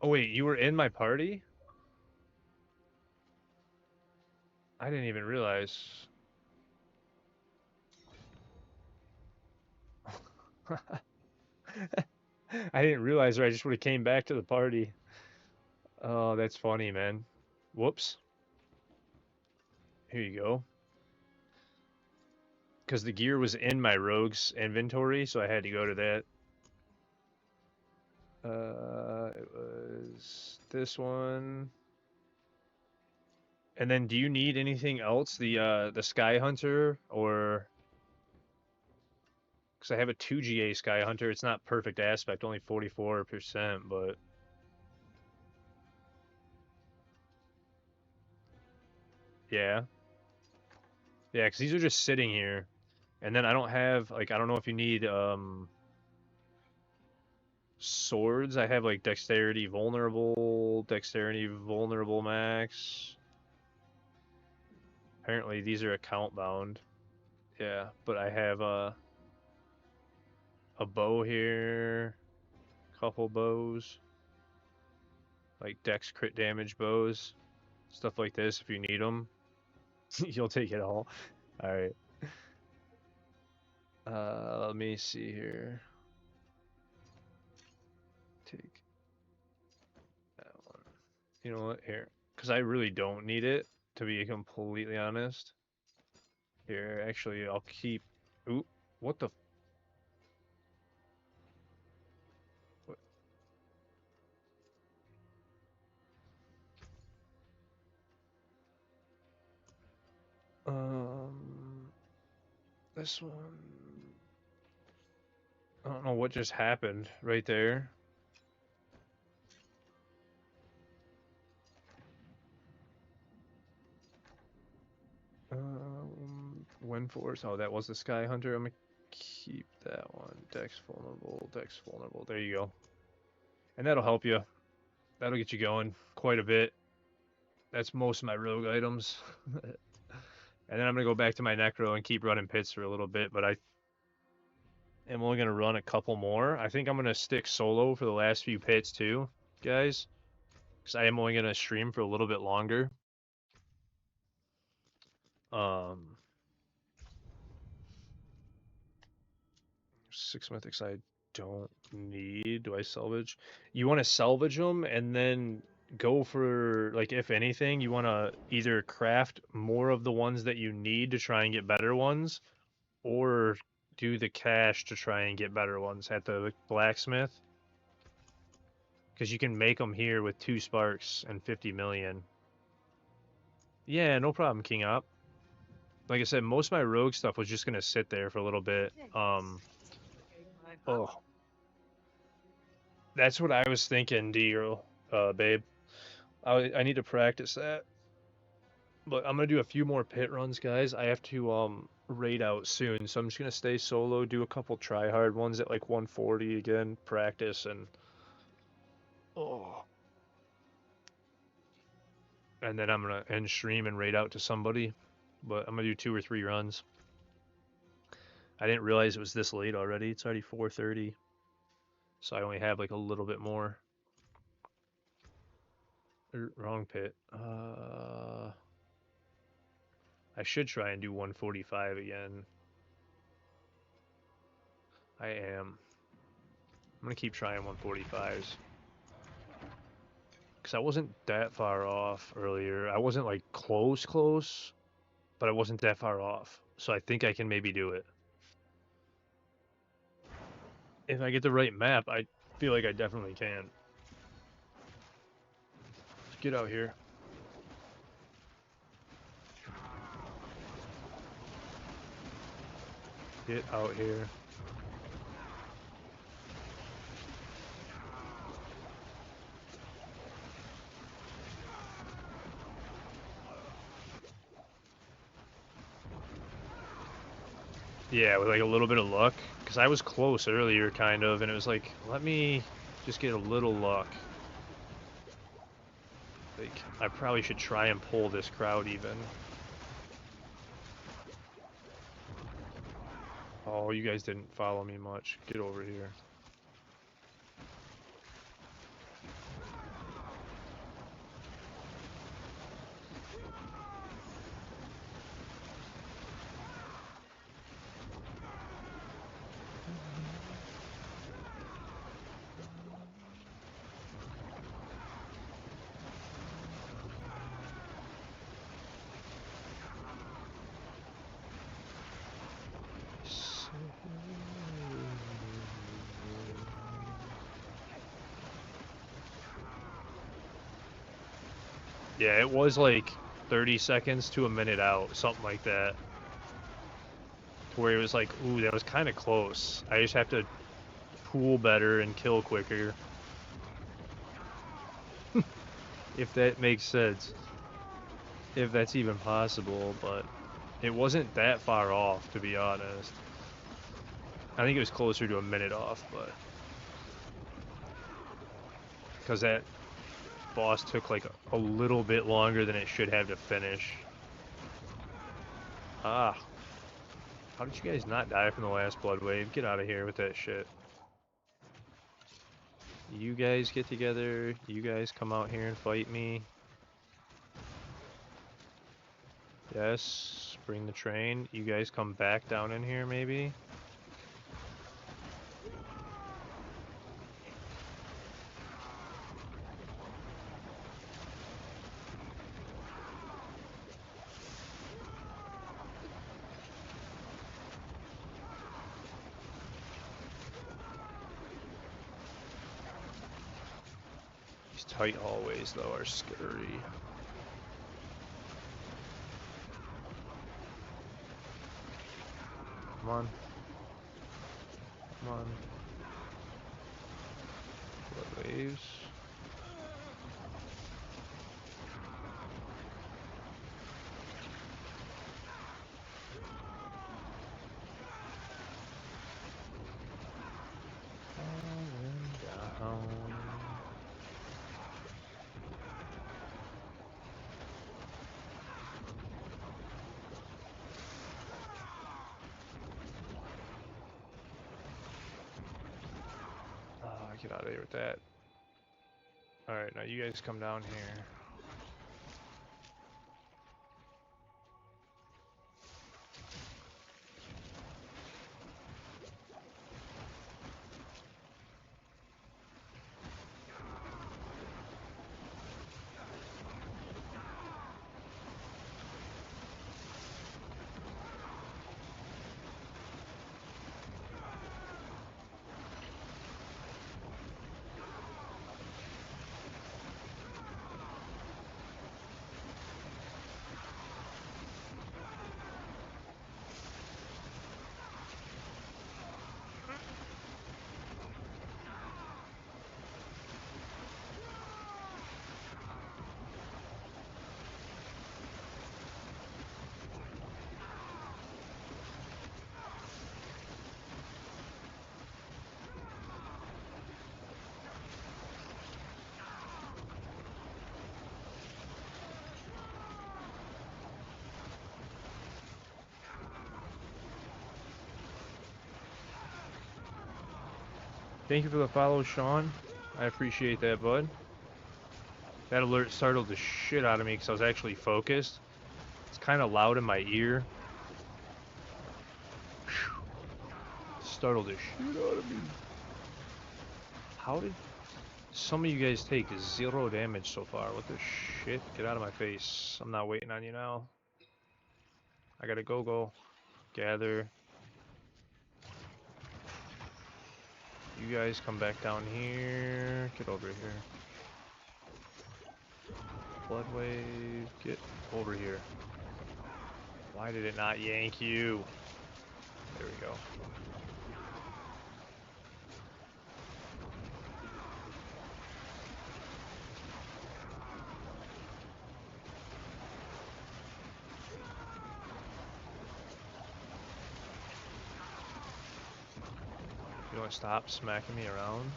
Oh wait, you were in my party? I didn't even realize. I didn't realize, or I just would have came back to the party. Oh, that's funny, man. Whoops. Here you go. Because the gear was in my rogue's inventory, so I had to go to that. It was this one. And then, do you need anything else? The Sky Hunter, or because I have a 2 GA Sky Hunter, it's not perfect aspect, only 44%, but yeah, yeah, because these are just sitting here, and then I don't have like I don't know if you need swords. I have like dexterity vulnerable max. Apparently these are account bound. Yeah, but I have a bow here, couple bows, like dex crit damage bows, stuff like this if you need them. You'll take it all. All right. Let me see here. Take that one. You know what? Here, because I really don't need it, to be completely honest. Here, actually, I'll keep. Ooh, what the? What? This one. I don't know what just happened right there. Wind force. Oh, that was the Sky Hunter. I'm gonna keep that one. Dex vulnerable. Dex vulnerable. There you go. And that'll help you. That'll get you going quite a bit. That's most of my rogue items. And then I'm gonna go back to my Necro and keep running pits for a little bit. But I am only gonna run a couple more. I think I'm gonna stick solo for the last few pits too, guys, because I am only gonna stream for a little bit longer. 6 mythics I don't need. Do I salvage? You want to salvage them and then go for, like, if anything, you want to either craft more of the ones that you need to try and get better ones, or do the cash to try and get better ones at the blacksmith. Because you can make them here with 2 sparks and 50 million. Yeah, no problem, King Op. Like I said, most of my rogue stuff was just going to sit there for a little bit. Oh. That's what I was thinking, D-Earl, babe. I need to practice that. But I'm gonna do a few more pit runs, guys. I have to raid out soon, so I'm just gonna stay solo, do a couple try hard ones at like 140 again, practice, and and then I'm gonna end stream and raid out to somebody. But I'm gonna do 2 or 3 runs. I didn't realize it was this late already. It's already 4:30, so I only have like a little bit more. Wrong pit. I should try and do 145 again. I am. I'm gonna keep trying 145s. Because I wasn't that far off earlier. I wasn't like close, but I wasn't that far off. So I think I can maybe do it. If I get the right map, I feel like I definitely can. Let's get out here. Get out here. Yeah, with like a little bit of luck. Because I was close earlier, kind of, and it was like, let me just get a little luck. Like, I probably should try and pull this crowd even. Oh, you guys didn't follow me much. Get over here. Yeah, it was like 30 seconds to a minute out, something like that. To where it was like, ooh, that was kind of close. I just have to pool better and kill quicker. If that makes sense. If that's even possible, but it wasn't that far off, to be honest. I think it was closer to a minute off, but... Because that boss took like a little bit longer than it should have to finish. Ah. How did you guys not die from the last blood wave? Get out of here with that shit. You guys get together. You guys come out here and fight me. Yes. Bring the train. You guys come back down in here, maybe? These tight hallways, though, are scary. Come on. Come on. Blood waves. Falling down. Get out of here with that. Alright, now you guys come down here. Thank you for the follow, Sean. I appreciate that, bud. That alert startled the shit out of me because I was actually focused. It's kind of loud in my ear. Startled the shit out of me. How did some of you guys take 0 damage so far? What the shit? Get out of my face. I'm not waiting on you now. I gotta go. Gather. You guys come back down here. Get over here. Blood wave. Get over here. Why did it not yank you? There we go. You want to stop smacking me around?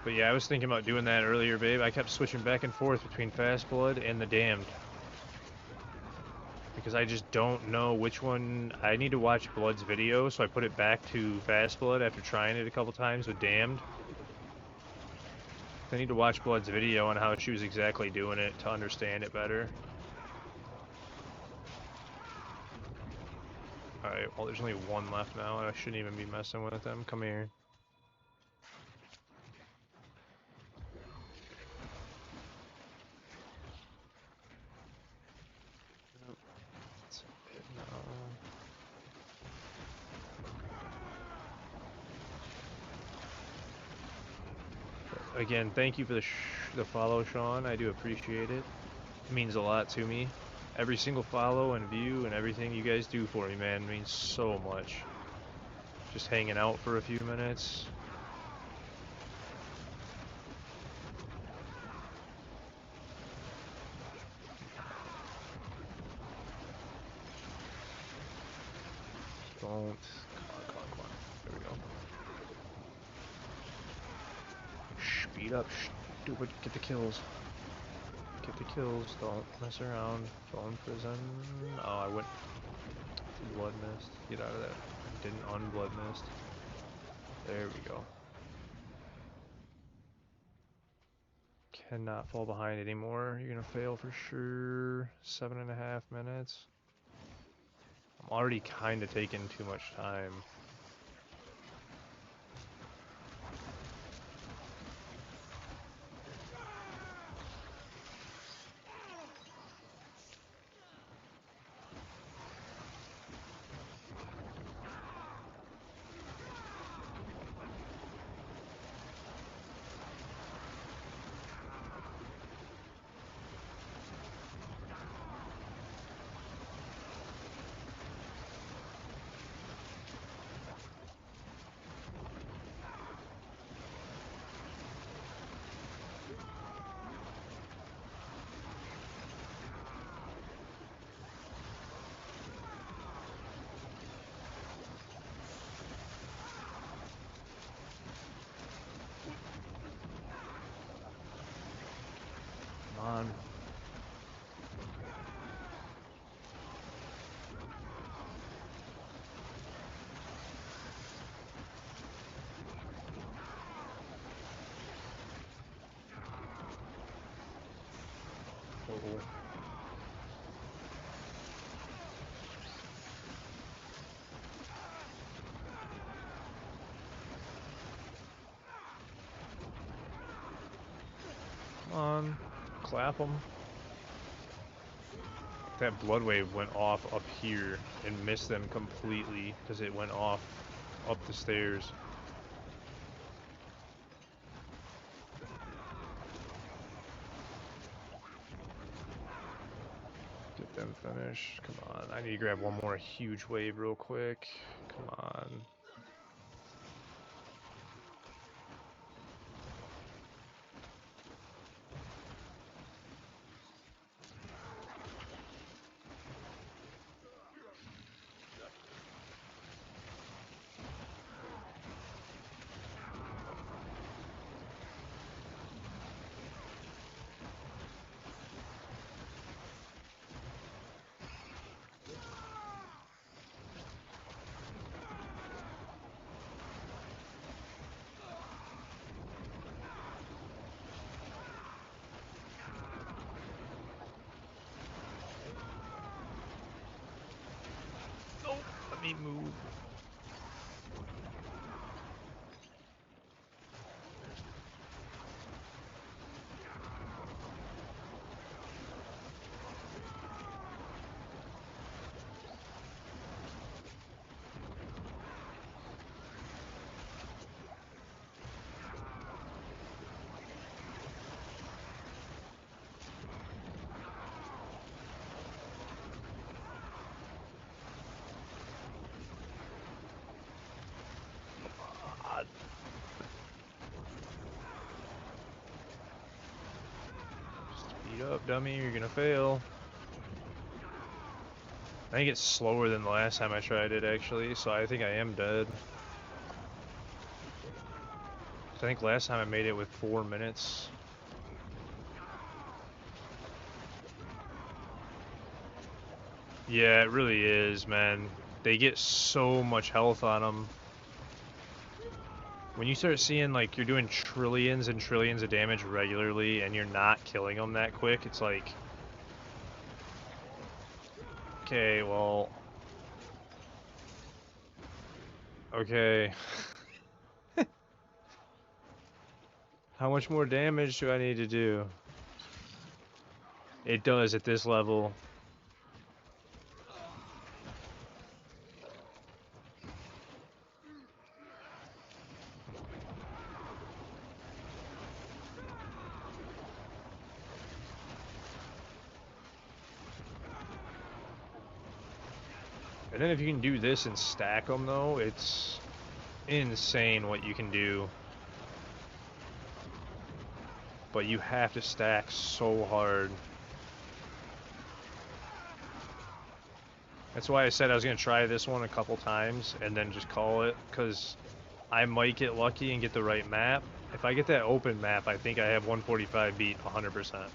But yeah, I was thinking about doing that earlier, babe. I kept switching back and forth between Fast Blood and the Damned. Because I just don't know which one. I need to watch Blood's video, so I put it back to Fast Blood after trying it a couple times with Damned. I need to watch Blood's video on how she was exactly doing it to understand it better. Alright, well there's only one left now. I shouldn't even be messing with them. Come here. That's it now. Again, thank you for the follow, Sean. I do appreciate it. It means a lot to me. Every single follow and view and everything you guys do for me, man, means so much. Just hanging out for a few minutes. Don't. Come on. There we go. Speed up, stupid. Get the kills. Get the kills. Don't mess around. Phone prison. Oh, I went to blood mist. Get out of that. I didn't unblood mist. There we go. Cannot fall behind anymore. You're gonna fail for sure. 7.5 minutes. I'm already kind of taking too much time. Come on. Uh-oh. Come on. Clap them. That blood wave went off up here and missed them completely because it went off up the stairs. Get them finished. Come on. I need to grab one more huge wave real quick. Come on. me move. Speed up, dummy, you're gonna fail. I think it's slower than the last time I tried it, actually, so I think I am dead. I think last time I made it with 4 minutes. Yeah, it really is, man. They get so much health on them. When you start seeing, like, you're doing trillions and trillions of damage regularly and you're not killing them that quick, it's like... Okay, well... Okay. How much more damage do I need to do? It does at this level. And then if you can do this and stack them, though, it's insane what you can do. But you have to stack so hard. That's why I said I was going to try this one a couple times and then just call it, because I might get lucky and get the right map. If I get that open map, I think I have 145 beat 100%.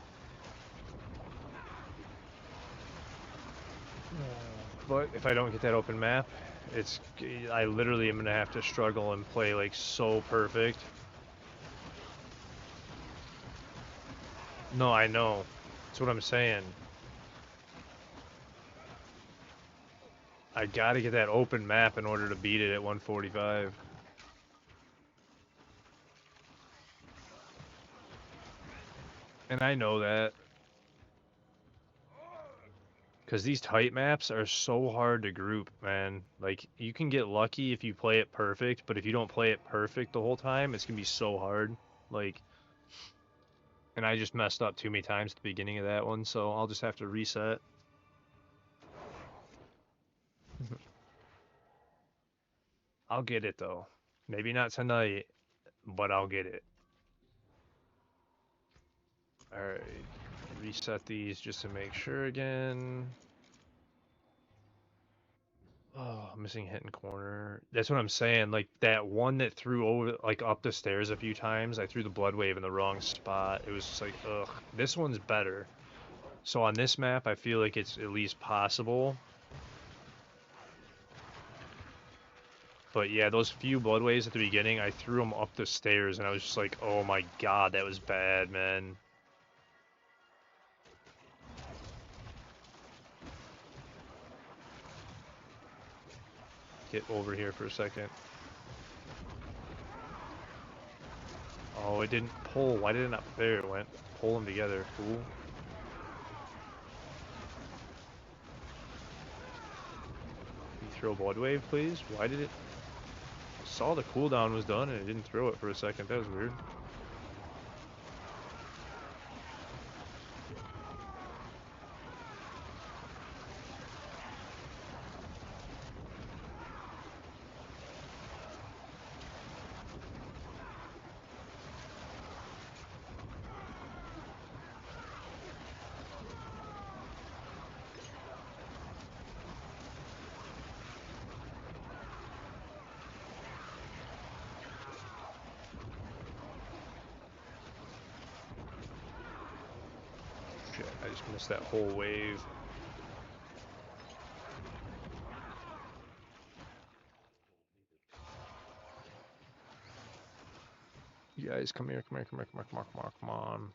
But if I don't get that open map, I literally am going to have to struggle and play like so perfect. No, I know. That's what I'm saying. I gotta get that open map in order to beat it at 145. And I know that. Because these tight maps are so hard to group, man. Like, you can get lucky if you play it perfect, but if you don't play it perfect the whole time, it's gonna be so hard. Like, and I just messed up too many times at the beginning of that one, so I'll just have to reset. I'll get it, though. Maybe not tonight, but I'll get it. Alright, reset these just to make sure again. Oh, missing hit and corner. That's what I'm saying. Like that one that threw over, like up the stairs a few times. I threw the blood wave in the wrong spot. It was just like, ugh. This one's better. So on this map, I feel like it's at least possible. But yeah, those few blood waves at the beginning, I threw them up the stairs, and I was just like, oh my god, that was bad, man. Get over here for a second. Oh, it didn't pull. Why did it not? There it went. Pull them together. Cool. Can you throw blood wave, please? Why did it? I saw the cooldown was done and it didn't throw it for a second. That was weird. Shit, I just missed that whole wave. You guys, come here, come here, come here, come here, come on, come on, come on.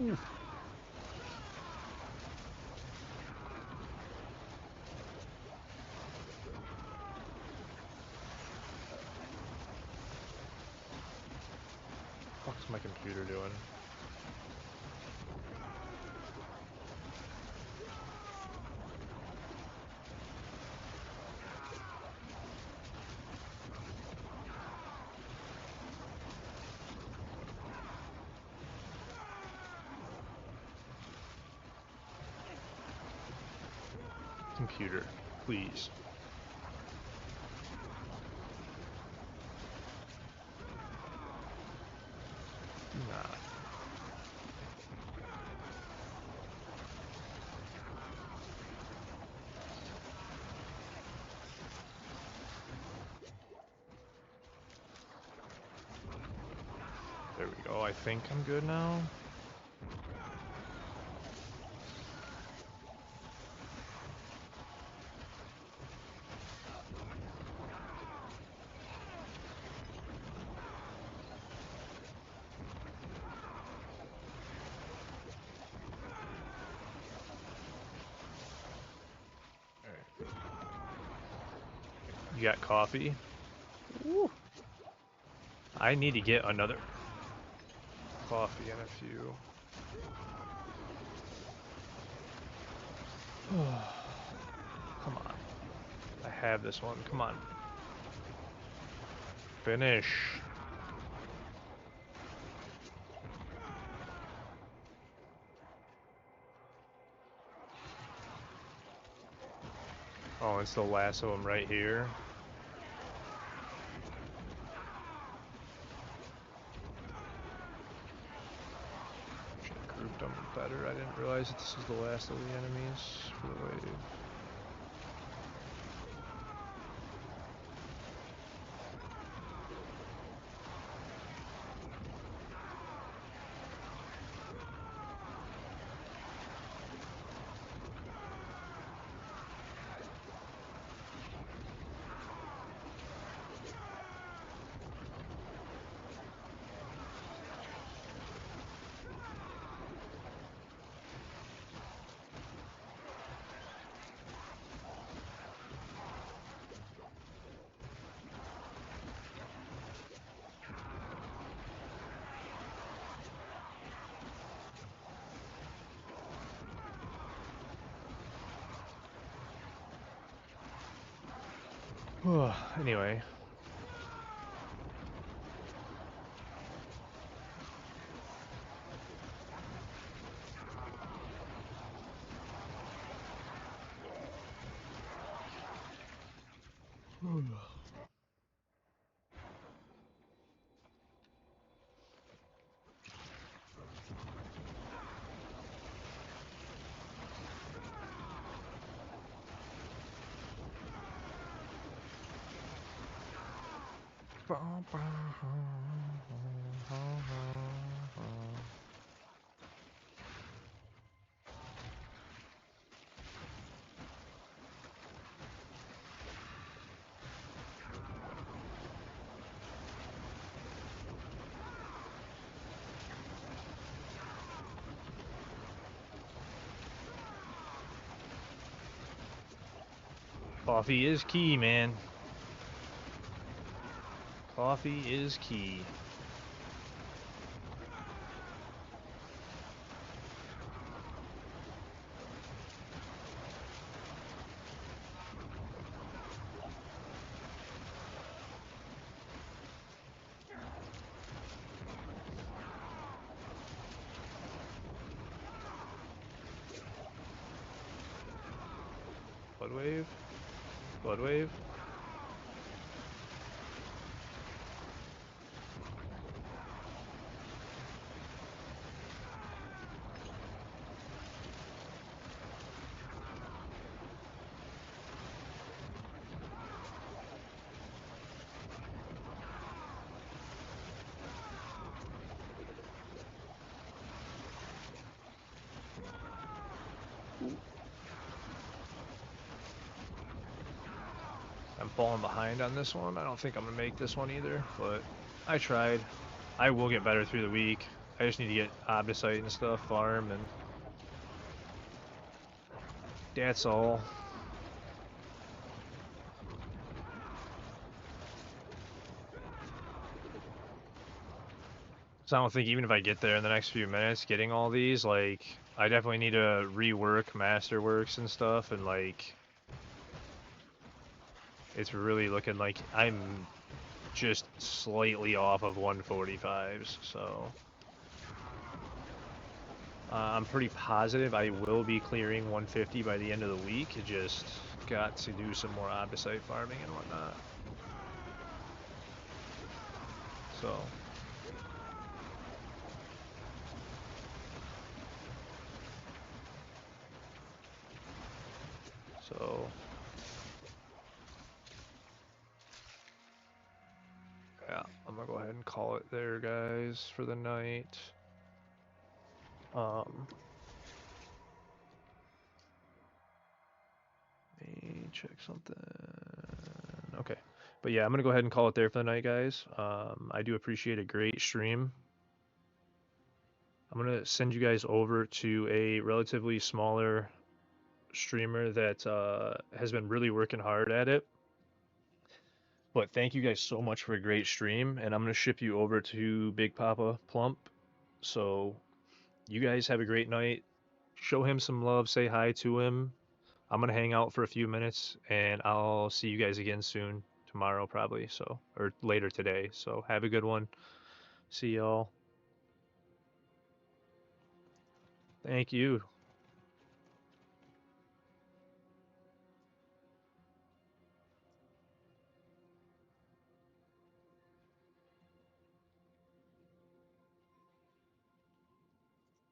Oof. What's my computer doing? Computer, please. Nah. There we go. I think I'm good now. Alright. You got coffee? Woo. I need to get another coffee and a few. Come on. I have this one. Come on. Finish. Oh, it's the last of them right here. Should have grouped them better. I didn't realize that this was the last of the enemies for the wave. Anyway. Coffee is key, man. Coffee is key. Blood wave. Blood wave. I'm falling behind on this one. I don't think I'm gonna make this one either, but I tried. I will get better through the week. I just need to get Obdicite and stuff, farm, and that's all. So I don't think even if I get there in the next few minutes, getting all these, like, I definitely need to rework Masterworks and stuff, and like, it's really looking like I'm just slightly off of 145s, so I'm pretty positive I will be clearing 150 by the end of the week. It just got to do some more Obdicite farming and whatnot. So yeah, I'm gonna go ahead and call it there, guys, for the night. Let me check something. Okay, but yeah, I'm gonna go ahead and call it there for the night, guys. I do appreciate a great stream. I'm gonna send you guys over to a relatively smaller streamer that has been really working hard at it. But thank you guys so much for a great stream, and I'm gonna ship you over to Big Papa Plump. So you guys have a great night. Show him some love. Say hi to him. I'm gonna hang out for a few minutes, and I'll see you guys again soon. Tomorrow probably. So or later today. So have a good one. See y'all. Thank you.